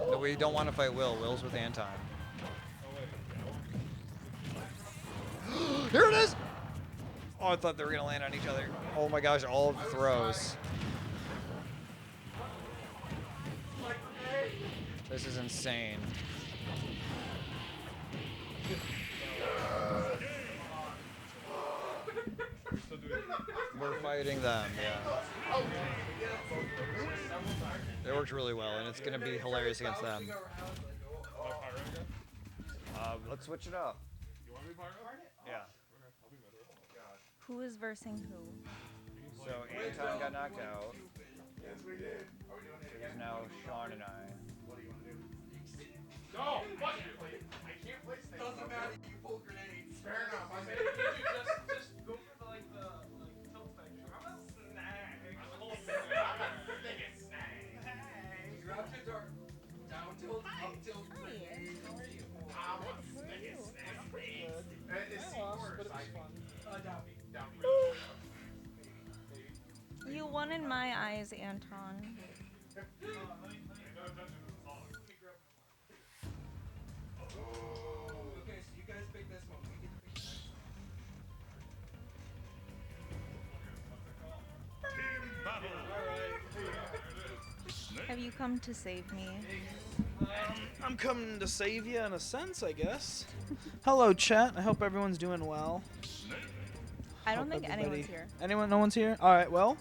No, we don't want to fight Will. Will's with Anton. Here it is! Oh, I thought they were going to land on each other. Oh my gosh, all of the throws. This is insane. We're fighting them, yeah. It worked really well, and it's going to be hilarious against them. Let's switch it up. Yeah. Who is versing who? So Anton got knocked out. Yes, we did. He's now Sean and I. What do you want to do? No, fuck you. I can't play snakes. Doesn't matter, you pull grenades. Fair enough. I Maybe you just go for the tilt section. I'm a snag. I'm a snag. Your options are down tilt, up tilt, grenade. I'm a snag. It's worse. Down B. You won in my eyes, Anton. you come to save me? I'm coming to save you in a sense, I guess. Hello, chat. I hope everyone's doing well. I don't think anyone's here. No one's here? All right, well,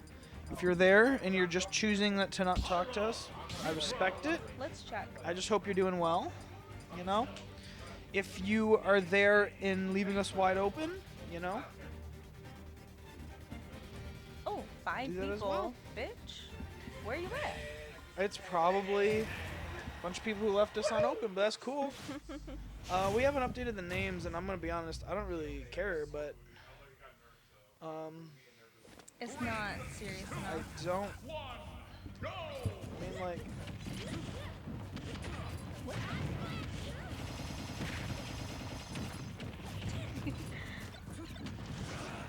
if you're there and you're just choosing to not talk to us, I respect it. Let's check. I just hope you're doing well, you know? If you are there and leaving us wide open, you know? Oh, 5 Do that people. as well. Bitch. Where you at? It's probably a bunch of people who left us unopened, but that's cool. We haven't updated the names, and I'm going to be honest, I don't really care, but... It's not serious enough. I don't... I mean, like...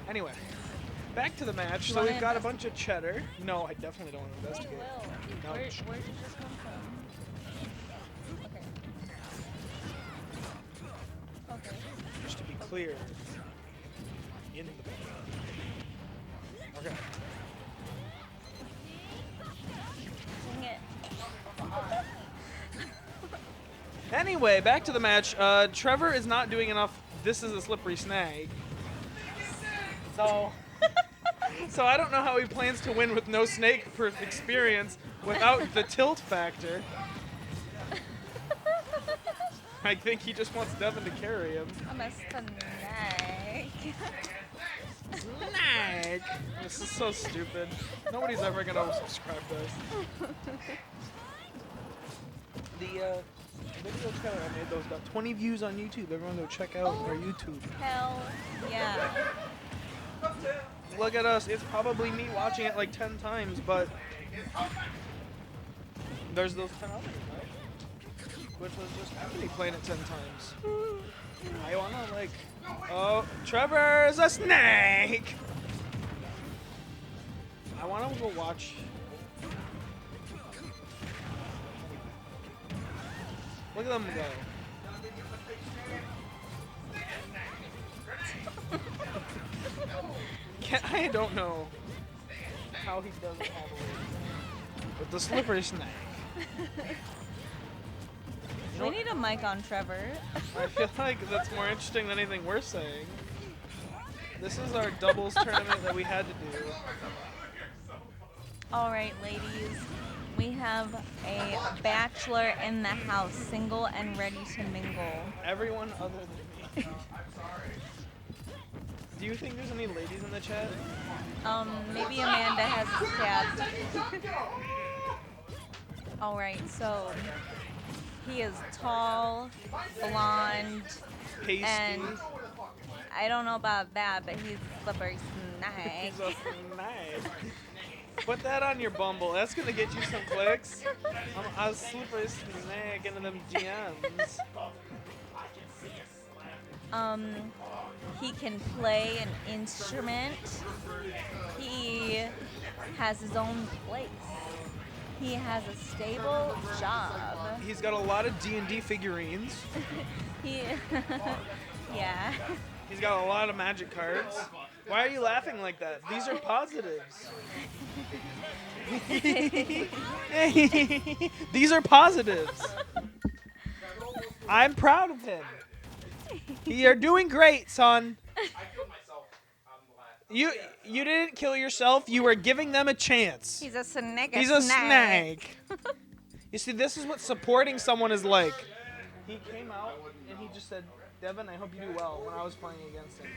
Anyway, back to the match. So we've got a bunch of cheddar. No, I definitely don't want to investigate. No. Where did this come from? Okay. Okay. Just to be clear, in the okay. Dang it. Anyway, back to the match. Trevor is not doing enough. This is a slippery snag. So, so I don't know how he plans to win with no snake per experience without the tilt factor. I think he just wants Devin to carry him. I'm a snake. Snake. This is so stupid. Nobody's ever gonna subscribe to us. The video trailer I made, those got 20 views on YouTube. Everyone go check out our YouTube. Hell yeah. Look at us. It's probably me watching it like 10 times, but there's those 10 others, right? Which was just me playing it 10 times. I wanna like, oh, Trevor's a snake. I wanna go watch. Look at them go. I don't know how he does it all the way. With the slippery snake. We need a mic on Trevor. I feel like that's more interesting than anything we're saying. This is our doubles tournament that we had to do. Alright, ladies. We have a bachelor in the house, single and ready to mingle. Everyone other than me. Do you think there's any ladies in the chat? Maybe Amanda has his tabbed. Alright, so he is tall, blonde, pasty. And I don't know about that, but he's slippery snake. He's a snake. Put that on your Bumble. That's gonna get you some clicks. I'm a slippery snake into them DMs. He can play an instrument. He has his own place. He has a stable job. He's got a lot of D&D figurines. Yeah. He's got a lot of magic cards. Why are you laughing like that? These are positives. These are positives. I'm proud of him. You're doing great, son. You didn't kill yourself. You were giving them a chance. He's a snake. He's a snake. You see, this is what supporting someone is like. He came out and he just said, Devin, I hope you do well when I was playing against him.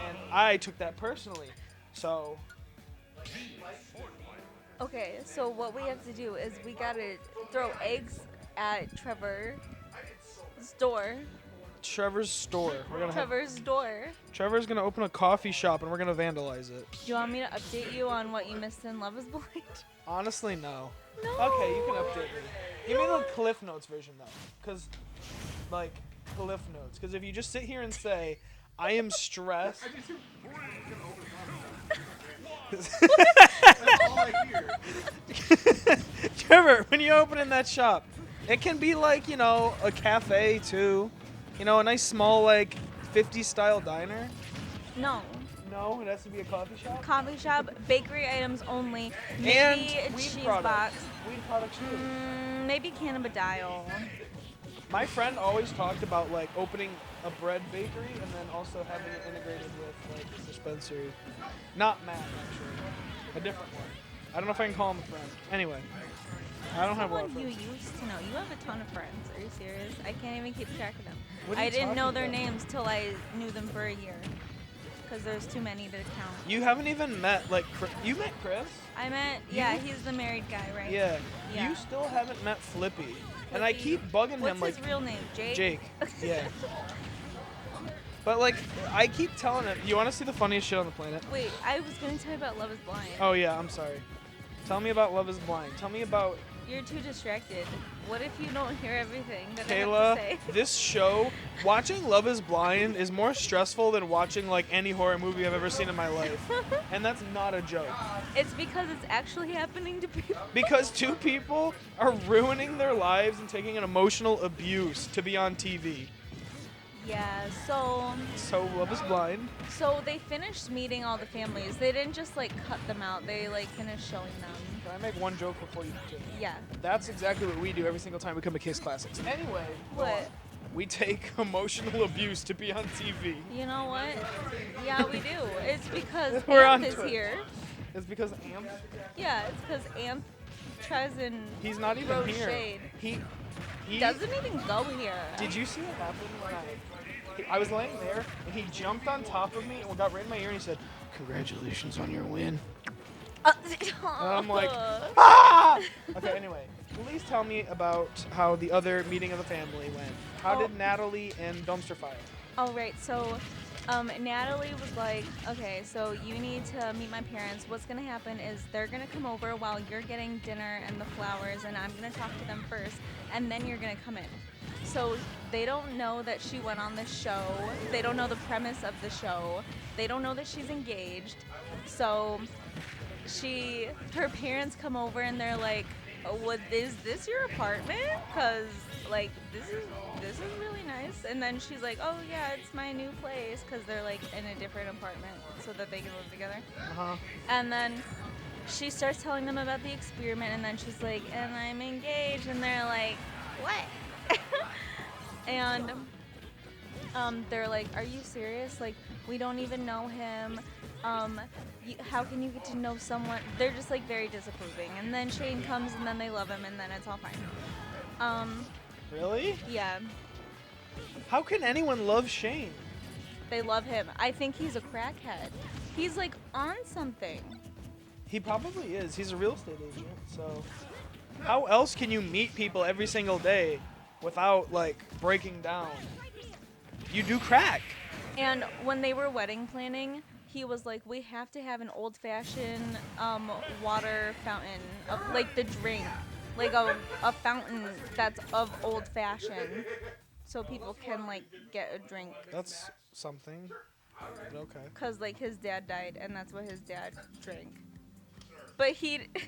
And I took that personally. So. Okay, so what we have to do is we gotta throw eggs at Trevor's door. Trevor's store. Trevor's gonna open a coffee shop and we're gonna vandalize it. Do you want me to update you on what you missed in Love is Blind? Honestly, no. No. Okay, you can update me. Give me the Cliff Notes version though, cause like Cliff Notes. Cause if you just sit here and say, I am stressed. Trevor, when you open in that shop, it can be like, you know, a cafe too. You know, a nice small like 50s style diner. No. No, it has to be a coffee shop. Coffee shop, bakery items only. Maybe And a weed cheese products. box. Weed products too. Maybe cannabidiol. My friend always talked about like opening a bread bakery and then also having it integrated with like a dispensary. Not Matt, actually. A different one. I don't know if I can call him a friend. Anyway, I don't have a lot of Someone friends. you used to know. You have a ton of friends. Are you serious? I can't even keep track of them. What are you I didn't know talking their about? names till I knew them for a year. Because there's too many to count. You haven't even met like you met Chris? I met, yeah, he's the married guy, right? Yeah. Yeah. You still haven't met Flippy. And I Flippy. keep bugging What's him like his real name? Jake? Jake. Yeah. But like I keep telling him, you want to see the funniest shit on the planet? Wait, I was going to tell you about Love is Blind. Oh yeah, I'm sorry. Tell me about Love is Blind. Tell me about You're too distracted. What if you don't hear everything that I Kayla. have to say? This show, watching Love is Blind is more stressful than watching like any horror movie I've ever seen in my life. And that's not a joke. It's because it's actually happening to people. Because two people are ruining their lives and taking an emotional abuse to be on TV. Yeah, so Love is Blind. So they finished meeting all the families. They didn't just like cut them out. They like finished showing them. Can I make one joke before you continue? Yeah. That's exactly what we do every single time we come to Kase Klassics. Anyway, What? we take emotional abuse to be on TV. You know what? Yeah, we do. It's because We're Amp on is Twitch. here. It's because Amp. Yeah, it's because Amp tries and He's not even throws here. shade. He Doesn't even go here. Did you see what happened when I was laying there and he jumped on top of me and got right in my ear and he said, "Congratulations on your win." And I'm like, ah! Okay, anyway, please tell me about how the other meeting of the family went. How did Natalie and Dumpster Fire? All right, so Natalie was like, okay, so you need to meet my parents. What's going to happen is they're going to come over while you're getting dinner and the flowers, and I'm going to talk to them first, and then you're going to come in. So they don't know that she went on this show. They don't know the premise of the show. They don't know that she's engaged. So her parents come over and they're like, is this your apartment? Because like this is really nice. And then she's like, oh yeah, it's my new place, because they're like in a different apartment so that they can live together. And then she starts telling them about the experiment, and then she's like, and I'm engaged, and they're like, what? And they're like, are you serious? Like, we don't even know him. How can you get to know someone? They're just like very disapproving. And then Shane comes, and then they love him, and then it's all fine. Really? Yeah, How can anyone love Shane? they love him. I think he's a crackhead. He's like on something. He probably is. He's a real estate agent, so how else can you meet people every single day without like breaking down? You do crack. And when they were wedding planning, he was like, we have to have an old-fashioned water fountain, like the drink, like a fountain that's of old-fashioned, so people can like get a drink. That's something. Okay. Cause like his dad died, and that's what his dad drank. But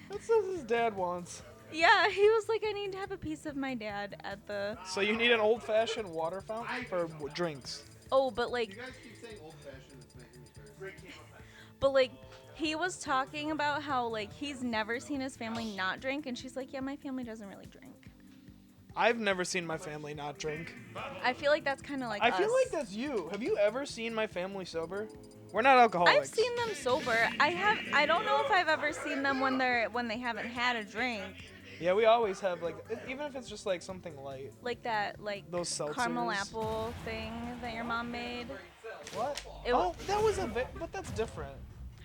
That's what his dad wants. yeah, he was like, I need to have a piece of my dad at the. So you need an old-fashioned water fountain for drinks. Oh, but like. You guys keep saying old-fashioned. It's making me thirsty. But like, he was talking about how like he's never seen his family not drink, and she's like, yeah, my family doesn't really drink. I've never seen my family not drink. I feel like that's kind of like I us. feel like that's you. Have you ever seen my family sober? We're not alcoholics. I've seen them sober. I don't know if I've ever seen them when they haven't had a drink. Yeah, we always have like, even if it's just like something light. Like that, like Those seltzers. caramel apple thing that your mom made. What? It Oh, that was a bit, but that's different.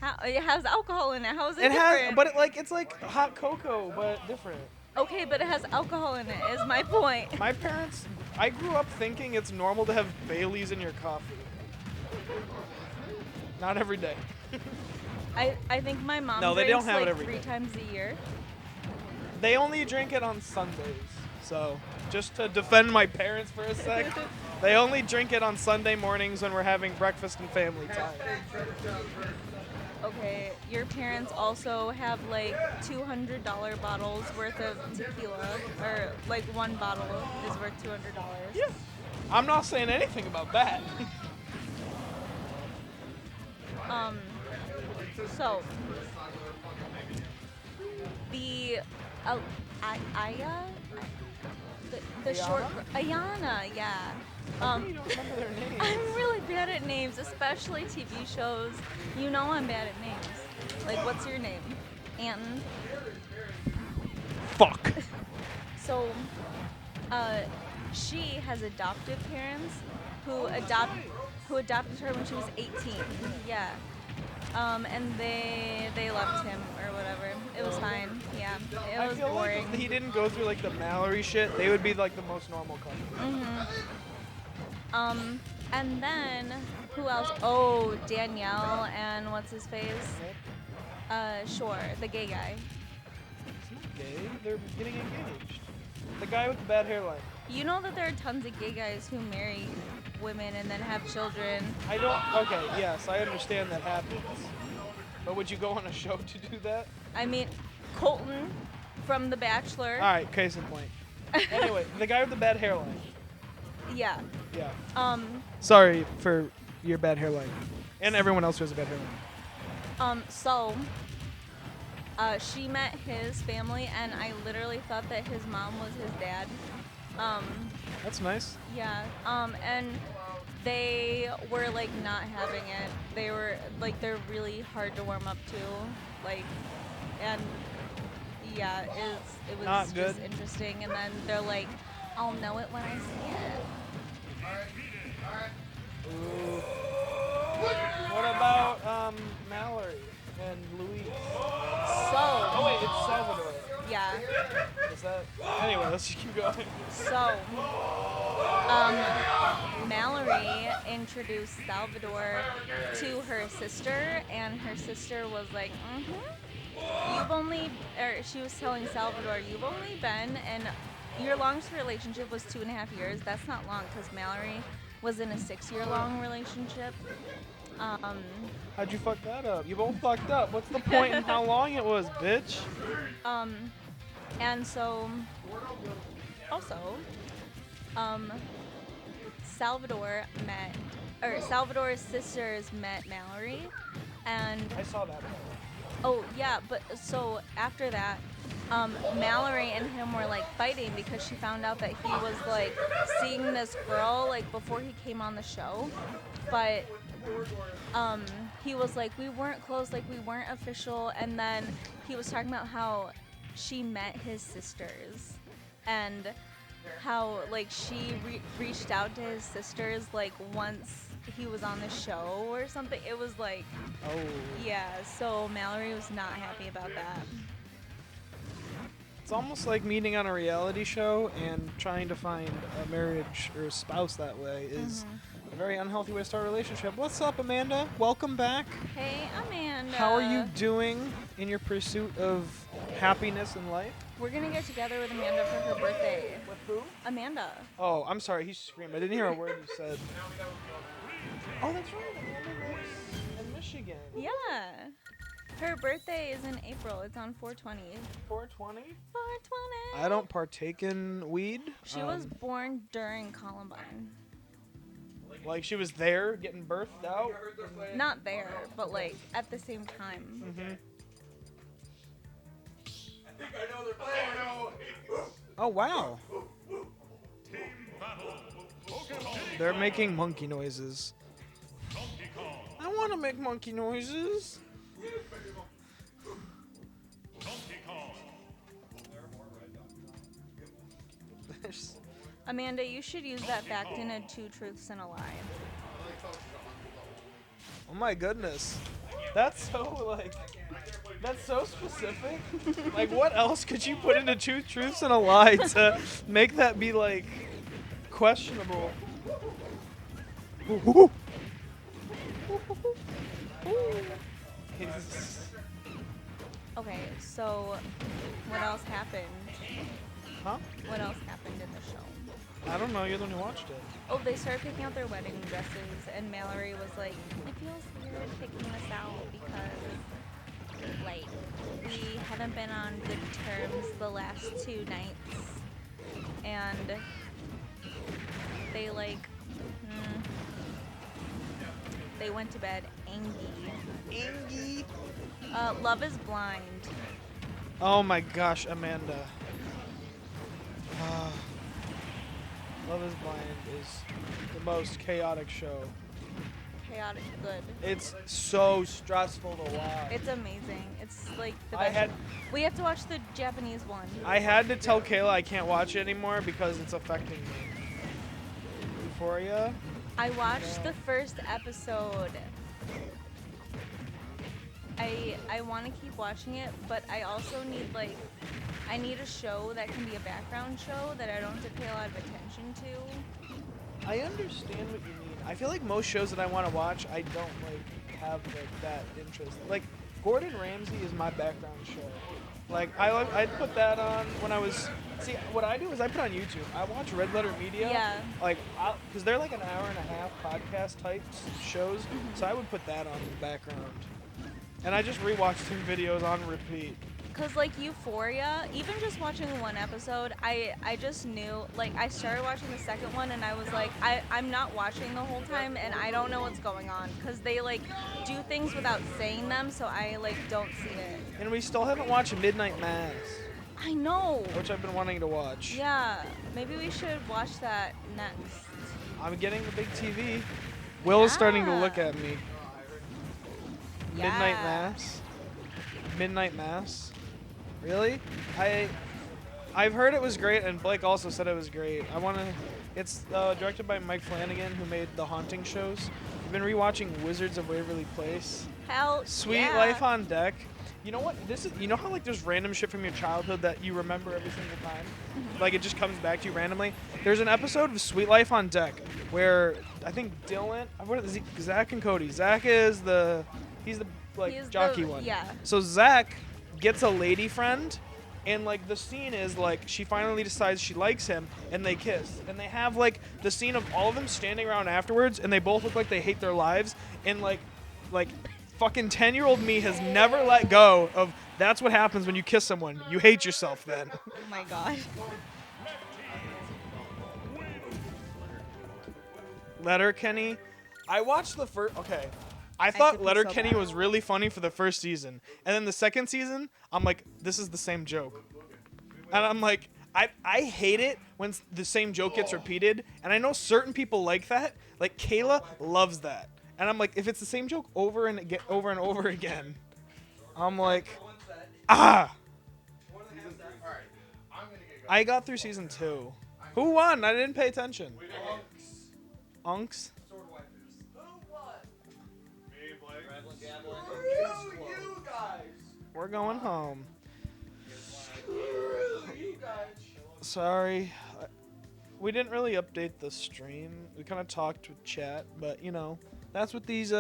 How it has alcohol in it? How is it It different? has, but it's like hot cocoa, but different. Okay, but it has alcohol in it. Is my point. My parents, I grew up thinking it's normal to have Baileys in your coffee. Not every day. I think my mom No, they drinks don't have it like every 3 day. times a year. They only drink it on Sundays. So, just to defend my parents for a sec, they only drink it on Sunday mornings when we're having breakfast and family time. Okay, your parents also have like $200 bottles worth of tequila, or like one bottle is worth $200. Yeah. I'm not saying anything about that. So, the Aya, the short Ayana, yeah. You don't remember their names. I'm really bad at names, especially TV shows. You know I'm bad at names. Like, what's your name? Anton. Fuck. So, she has adoptive parents who adopted her when she was 18. Yeah. And they loved him or whatever. It was fine. Yeah. It was I feel boring. like if he didn't go through like the Mallory shit, they would be like the most normal couple. And then who else? Oh, Danielle and what's his face? Sure, the gay guy. Gay? They're getting engaged. The guy with the bad hairline. You know that there are tons of gay guys who marry women and then have children. I don't. Okay, yes, I understand that happens. But would you go on a show to do that? I mean, Colton from The Bachelor. All right, case in point. Anyway, the guy with the bad hairline. Yeah. Yeah. Sorry for your bad hairline, and everyone else who has a bad hairline. She met his family, and I literally thought that his mom was his dad. That's nice. Yeah. And they were like not having it. They were like they're really hard to warm up to, like, and yeah, it was Not just good. interesting. And then they're like, I'll know it when I see it. Ooh. What about Mallory and Louise? So. Oh wait, it's Salvador. Yeah. Is that? Anyway, let's just keep going. So, Mallory introduced Salvador to her sister, and her sister was like, she was telling Salvador, you've only been, and your longest relationship was 2.5 years. That's not long, because Mallory was in a 6-year-long relationship. How'd you fuck that up? You both fucked up. What's the point in how long it was, bitch? And so, also, Salvador's sisters met Mallory, and I saw that. oh yeah, but so after that, Mallory and him were like fighting because she found out that he was like seeing this girl like before he came on the show, but he was like, we weren't close, like we weren't official, and then he was talking about how she met his sisters and how like she reached out to his sisters like once he was on the show or something. It was like, oh yeah, so Mallory was not happy about that. It's almost like meeting on a reality show and trying to find a marriage or a spouse that way is a very unhealthy way to start a relationship. What's up, Amanda? Welcome back. Hey, Amanda. How are you doing in your pursuit of happiness in life? We're gonna get together with Amanda for her birthday. With who? Amanda. Oh, I'm sorry. He screamed. I didn't hear a word you said. Oh, that's right. Amanda lives in Michigan. Yeah. Her birthday is in April. It's on 4/20. 4/20? 4/20. I don't partake in weed. She was born during Columbine. Like she was there getting birthed out? Not there, but like at the same time. Mm-hmm. I think I know they're playing. Oh, wow. They're making monkey noises. I want to make monkey noises. Amanda, you should use that fact in a 2 Truths and a Lie. Oh my goodness. That's so specific. Like, what else could you put into 2 Truths and a Lie to make that be, like, questionable? Okay, so what else happened? Huh? What else happened in the show? I don't know. You're the one who watched it. Oh, they started picking out their wedding dresses, and Mallory was like, it feels weird picking this out because, like, we haven't been on good terms the last 2 nights. And they, like, they went to bed angry. Angry. Love is Blind. Oh my gosh, Amanda. Love is Blind is the most chaotic show. Chaotic good. It's so stressful to watch. It's amazing. It's like the I best. had- We have to watch the Japanese one. I had to tell Kayla I can't watch it anymore because it's affecting me. Euphoria? I watched the first episode. I want to keep watching it, but I also need I need a show that can be a background show that I don't have to pay a lot of attention to. I understand what you mean. I feel like most shows that I want to watch, I don't have that interest. Like Gordon Ramsay is my background show. Like I'd put that on when I was. See, what I do is I put on YouTube. I watch Red Letter Media. Yeah. Like, because they're like an hour and a half podcast type shows, so I would put that on in the background. And I just rewatched 2 videos on repeat. Cause Euphoria, even just watching one episode, I just knew, I started watching the second one and I was like, I'm not watching the whole time and I don't know what's going on. Cause they do things without saying them, so I don't see it. And we still haven't watched Midnight Mass. I know. Which I've been wanting to watch. Yeah, maybe we should watch that next. I'm getting the big TV. Will is starting to look at me. Midnight Mass. Midnight Mass. Really? I've heard it was great, and Blake also said it was great. It's directed by Mike Flanagan, who made the Haunting shows. I've been rewatching Wizards of Waverly Place. Hell Sweet yeah. Life on Deck. You know what? You know how there's random shit from your childhood that you remember every single time? Like it just comes back to you randomly. There's an episode of Sweet Life on Deck where I think Dylan, Zach and Cody. Zach is he's the jockey one. Yeah. So Zach gets a lady friend, and the scene is she finally decides she likes him, and they kiss, and they have the scene of all of them standing around afterwards, and they both look like they hate their lives, and fucking 10-year-old me has never let go of that's what happens when you kiss someone. You hate yourself then. Oh my gosh. Letterkenny. I watched the first. Okay. I thought Letterkenny was really funny for the first season. And then the second season, I'm like, this is the same joke. And I'm like, I hate it when the same joke gets repeated. And I know certain people like that. Like Kayla loves that. And I'm like, if it's the same joke over and over again, I'm like, ah. I got through season 2. Who won? I didn't pay attention. Unks? We're going home. Sorry. We didn't really update the stream. We kind of talked with chat, but that's what these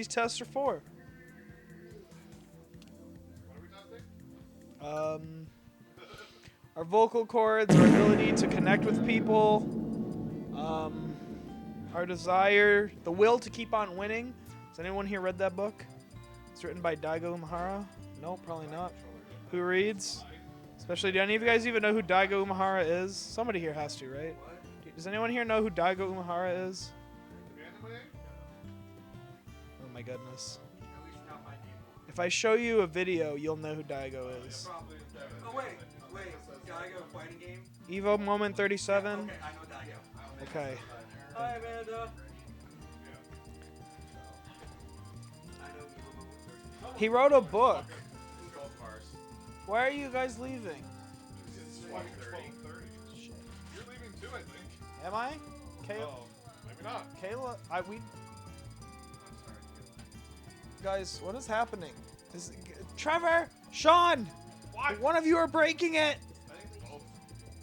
tests are for. Our vocal cords, our ability to connect with people, our desire, the will to keep on winning. Has anyone here read that book? It's written by Daigo Umehara. No, probably not. Who reads? Especially, do any of you guys even know who Daigo Umehara is? Somebody here has to, right? Does anyone here know who Daigo Umehara is? Oh my goodness. If I show you a video, you'll know who Daigo is. Oh wait, Daigo fighting game? Evo Moment 37. Okay, I know Daigo. Okay. Hi, Amanda. He wrote a book. Why are you guys leaving? It's 12:30. You're leaving too, I think. Am I? Kayla? Oh, maybe not. Kayla, Guys, what is happening? Trevor! Sean! What? One of you are breaking it!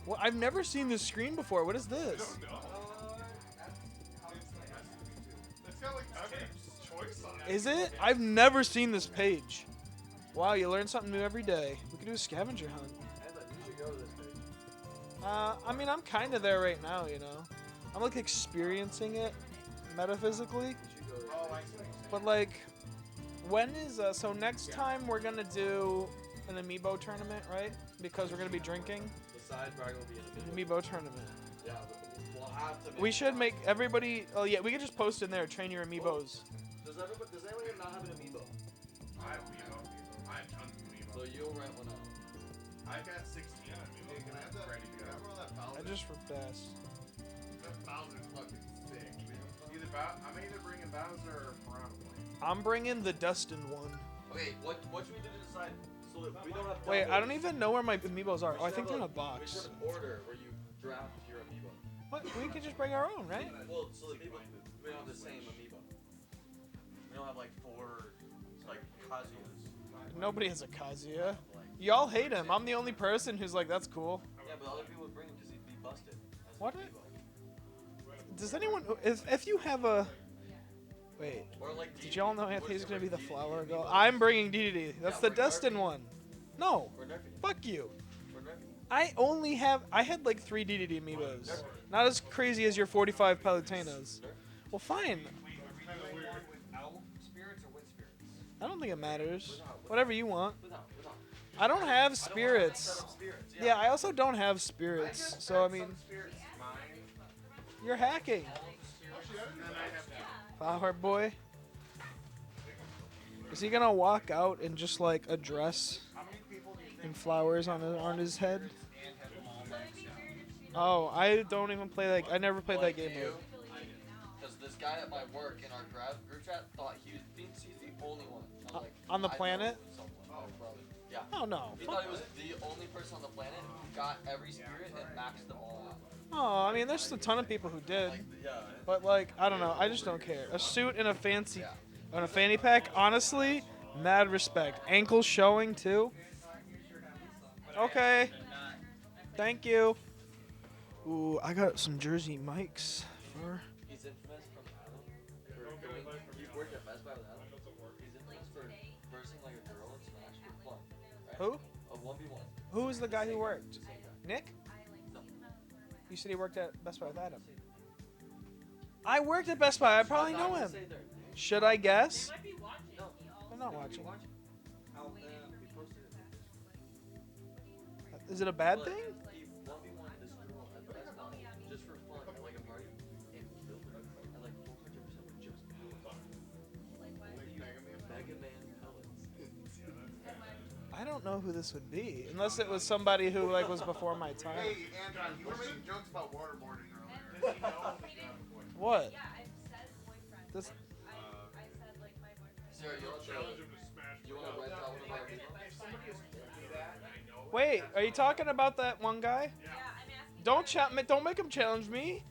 Well, I've never seen this screen before. What is this? I don't know. It's got every choice on it. Is it? I've never seen this page. Wow, you learn something new every day. We could do a scavenger hunt. I mean, I'm kind of there right now, I'm experiencing it metaphysically. But when is so next time we're gonna do an amiibo tournament, right? Because we're gonna be drinking. The side brag will be an amiibo tournament. Yeah, we'll have to. We should make everybody. Oh yeah, we could just post in there. Train your amiibos. Does anyone here not have an amiibo? I have Amiibo. I have tons of Amiibo. So you'll rent one out. I've got 16 Amiibo. Hey, can I have that? Ready to Can I go. borrow that Bowser? I just for best. That Bowser's fucking sick, man. I'm either bringing Bowser or Piranha. I'm bringing the Dustin one. Okay, what should we do to decide? So that we don't have. Wait, I don't doubles. even know where my amiibos are. We Oh, I should think they're in have a box. We should have an order where you draft your amiibo. What? We can just bring our own, right? Well, so that people we don't have the same amiibo. We don't have like 4 like Kazuya's. Nobody has a Kazuya. Y'all hate him. I'm the only person who's like, that's cool. Yeah, but other people would bring him because he'd be busted. As What? an amiibo. Does anyone? If you have a. Wait. Or like Did y'all know Anthony's gonna be the flower girl? amiibo? I'm bringing DDD. That's Yeah, the we're Dustin nerfing. one. No. We're nerfing. Fuck you. We're nerfing. I only have. I had like 3 DDD amiibos. Not as crazy as your 45 Palutenas. Well, fine. Without spirits or with spirits? I don't think it matters. Whatever you want. Without. I don't have spirits. Yeah, I also don't have spirits. So I mean, you're hacking. Flower boy. Is he gonna walk out and just like a dress and flowers on his head? Oh, I don't even play like I never played that game mode. Because this guy at my work in our group chat thought thinks he's the only one. I'm like, On the I know planet? someone, my brother. Yeah. Oh no. He thought he was the only person on the planet who got every spirit and maxed them all out. Oh, I mean, there's a ton of people who did. Yeah. But like, I don't know. I just don't care. A suit and a fancy, and a fanny pack. Honestly, mad respect. Ankles showing too. Okay. Thank you. Ooh, I got some Jersey mics for. He's infamous from Adam for doing. He worked at Best Buy with Adam. He's infamous for versing like a girl in Smash for fun. Right? Who? A 1v1. Who was the guy who worked? Same guy. Nick? No. You said he worked at Best Buy with Adam. I worked at Best Buy. I probably know him. Should I guess? No. I'm not watching. How we posted it. Is it a bad thing? He 1v1 this girl at Best Buy just for fun at like a party and killed her at like 400% with just Mega Man pellets. I don't know who this would be, unless it was somebody who like was before my time. Hey, Andron, you were making jokes about waterboarding earlier. What? Yeah, I said boyfriend. This. I said like my boyfriend. Sarah, you want to rent out one of our amiibos? Wait, are you talking about that one guy? Yeah, I'm asking. Don't make him challenge me.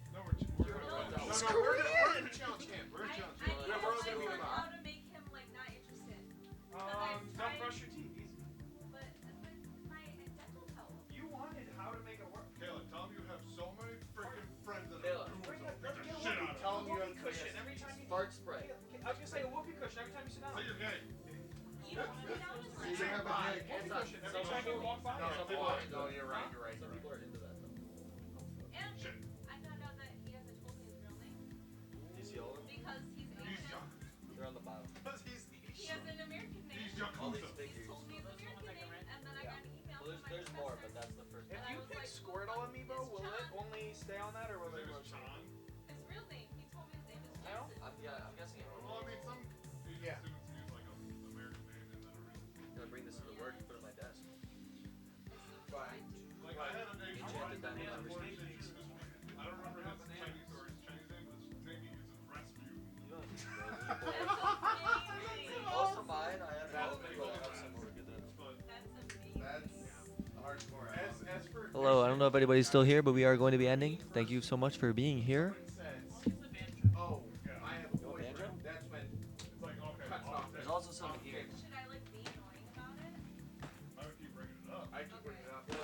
He's We're Korean. gonna challenge him. We're gonna challenge him. I We're all gonna beat him how up. to make him like not interested. Don't brush your teeth. Easy. But my dental health. You wanted how to make it work. Kayla, tell him you have so many freaking friends that Kayla. are doers. Beat the shit out of Tell them. him you have cushion every time you. Fart spray. I was gonna say a whoopee cushion every time you sit down. Say you're gay. You don't sit down as You can have a dick. Whoopee cushion every time you walk by. No, some people are into No, that. you're right. You're right. Some people are into that though. And Shit. I found out that he hasn't told me his real name Do you see all of them? because he's He's Asian. young. They're on the bottom. He has an American name. He's All these Yakuza. figures. Told me his American name, and then I got an email Well, from my there's more, professor. but that's the first. If you pick Squirtle amiibo, will it only stay on that or will it rotate? His real name. He told me his name is No? Jason. I'm guessing it. Well, I mean, some Yeah. students use like an American name and then a real. I'm gonna bring this to the work and put it on my desk. Like I had an Asian Enchanted diamond I numbers. don't remember his Chinese or his Chinese name, but his name he uses Rasputin. You don't have to Most of mine, I have both, but I have some more good than others. That's hardcore. As for Hello, I don't know if anybody's still here, but we are going to be ending. Thank you so much for being here. Oh, I have a boyfriend. That's when it's like okay, cuts off. There's also some here. Should I like be annoying about it? I would keep bringing it up. I keep bringing it up. Like,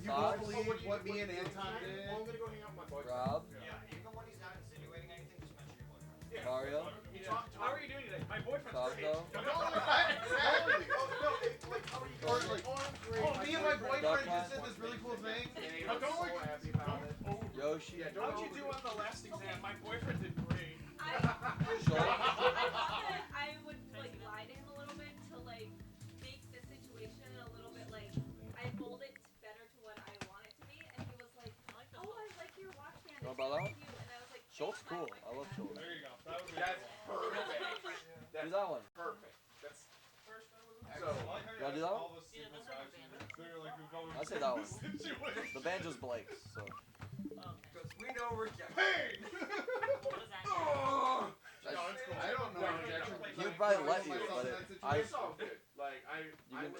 You won't believe what me and Anton did. I'm gonna go hang out with my boyfriend. Rob, Yeah, even when he's not insinuating anything, just mention your boyfriend. Mario, How are you doing today? My boyfriend's great. Falco, Me and my boyfriend just did this really cool thing. Yoshi, How'd you do on the last exam? My boyfriend did great. I thought that I would like lie to him a little bit to like make the situation a little bit like I mold it better to what I want it to be, and he was like, "Oh, I like Schultz, cool. I love Schultz. There you go. That would be That's cool. perfect. Do that one. Perfect. That's So, I like how You wanna do that all one? the single guys they're like who've always I say been that in one. this situation. The banjo's Blake's, so. Because we know rejection. Pain! Oh! No, it's cool. I don't know rejection. He would probably let you, but It's all good. Like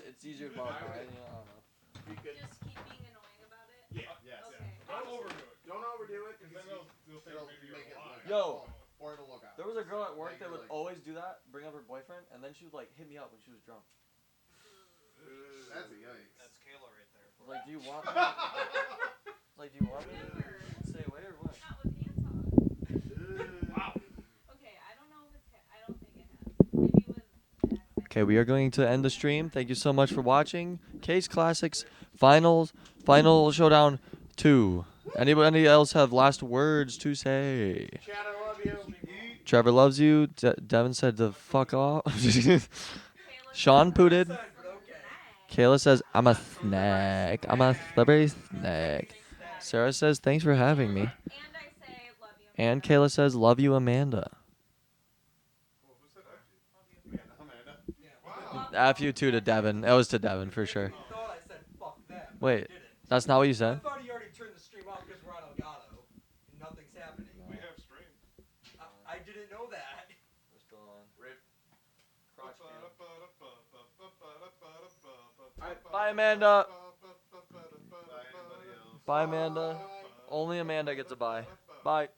it's easier about mine, you know, I don't know. We could. Just keep being annoying about it. Yeah. Yes. Okay. Don't overdo it. Don't overdo it Because because then they'll think it'll maybe make you're it alive. look Yo. or it'll look out. There was a girl at work Like, that would like- always do that, bring up her boyfriend, and then she would like hit me up when she was drunk. That's a yikes. That's Kayla right there. Like, do you want me? Like, do you want me to stay away or what? Not with pants on. Wow. Okay, I don't know if it's. I don't think it has. Maybe it was. Okay, we are going to end the stream. Thank you so much for watching. Kase Klassics Final Showdown 2. Anybody else have last words to say? Chad, I love you. Trevor loves you. Devin said to fuck off. Sean pooted. Kayla says, I'm a snack. I'm a slippery snack. Sarah says, thanks for having me. And I say love you. And Kayla says, love you, Amanda. F you too to Devin. That was to Devin for sure. thought I said fuck them. but I Wait, didn't. that's not what you I said? thought he already turned the stream off because we're on Elgato. And nothing's happening. We have stream. I didn't know that. We're still on. Rip. Bye, Amanda. Bye, anybody else. Bye, Amanda. Only Amanda gets a bye. Bye.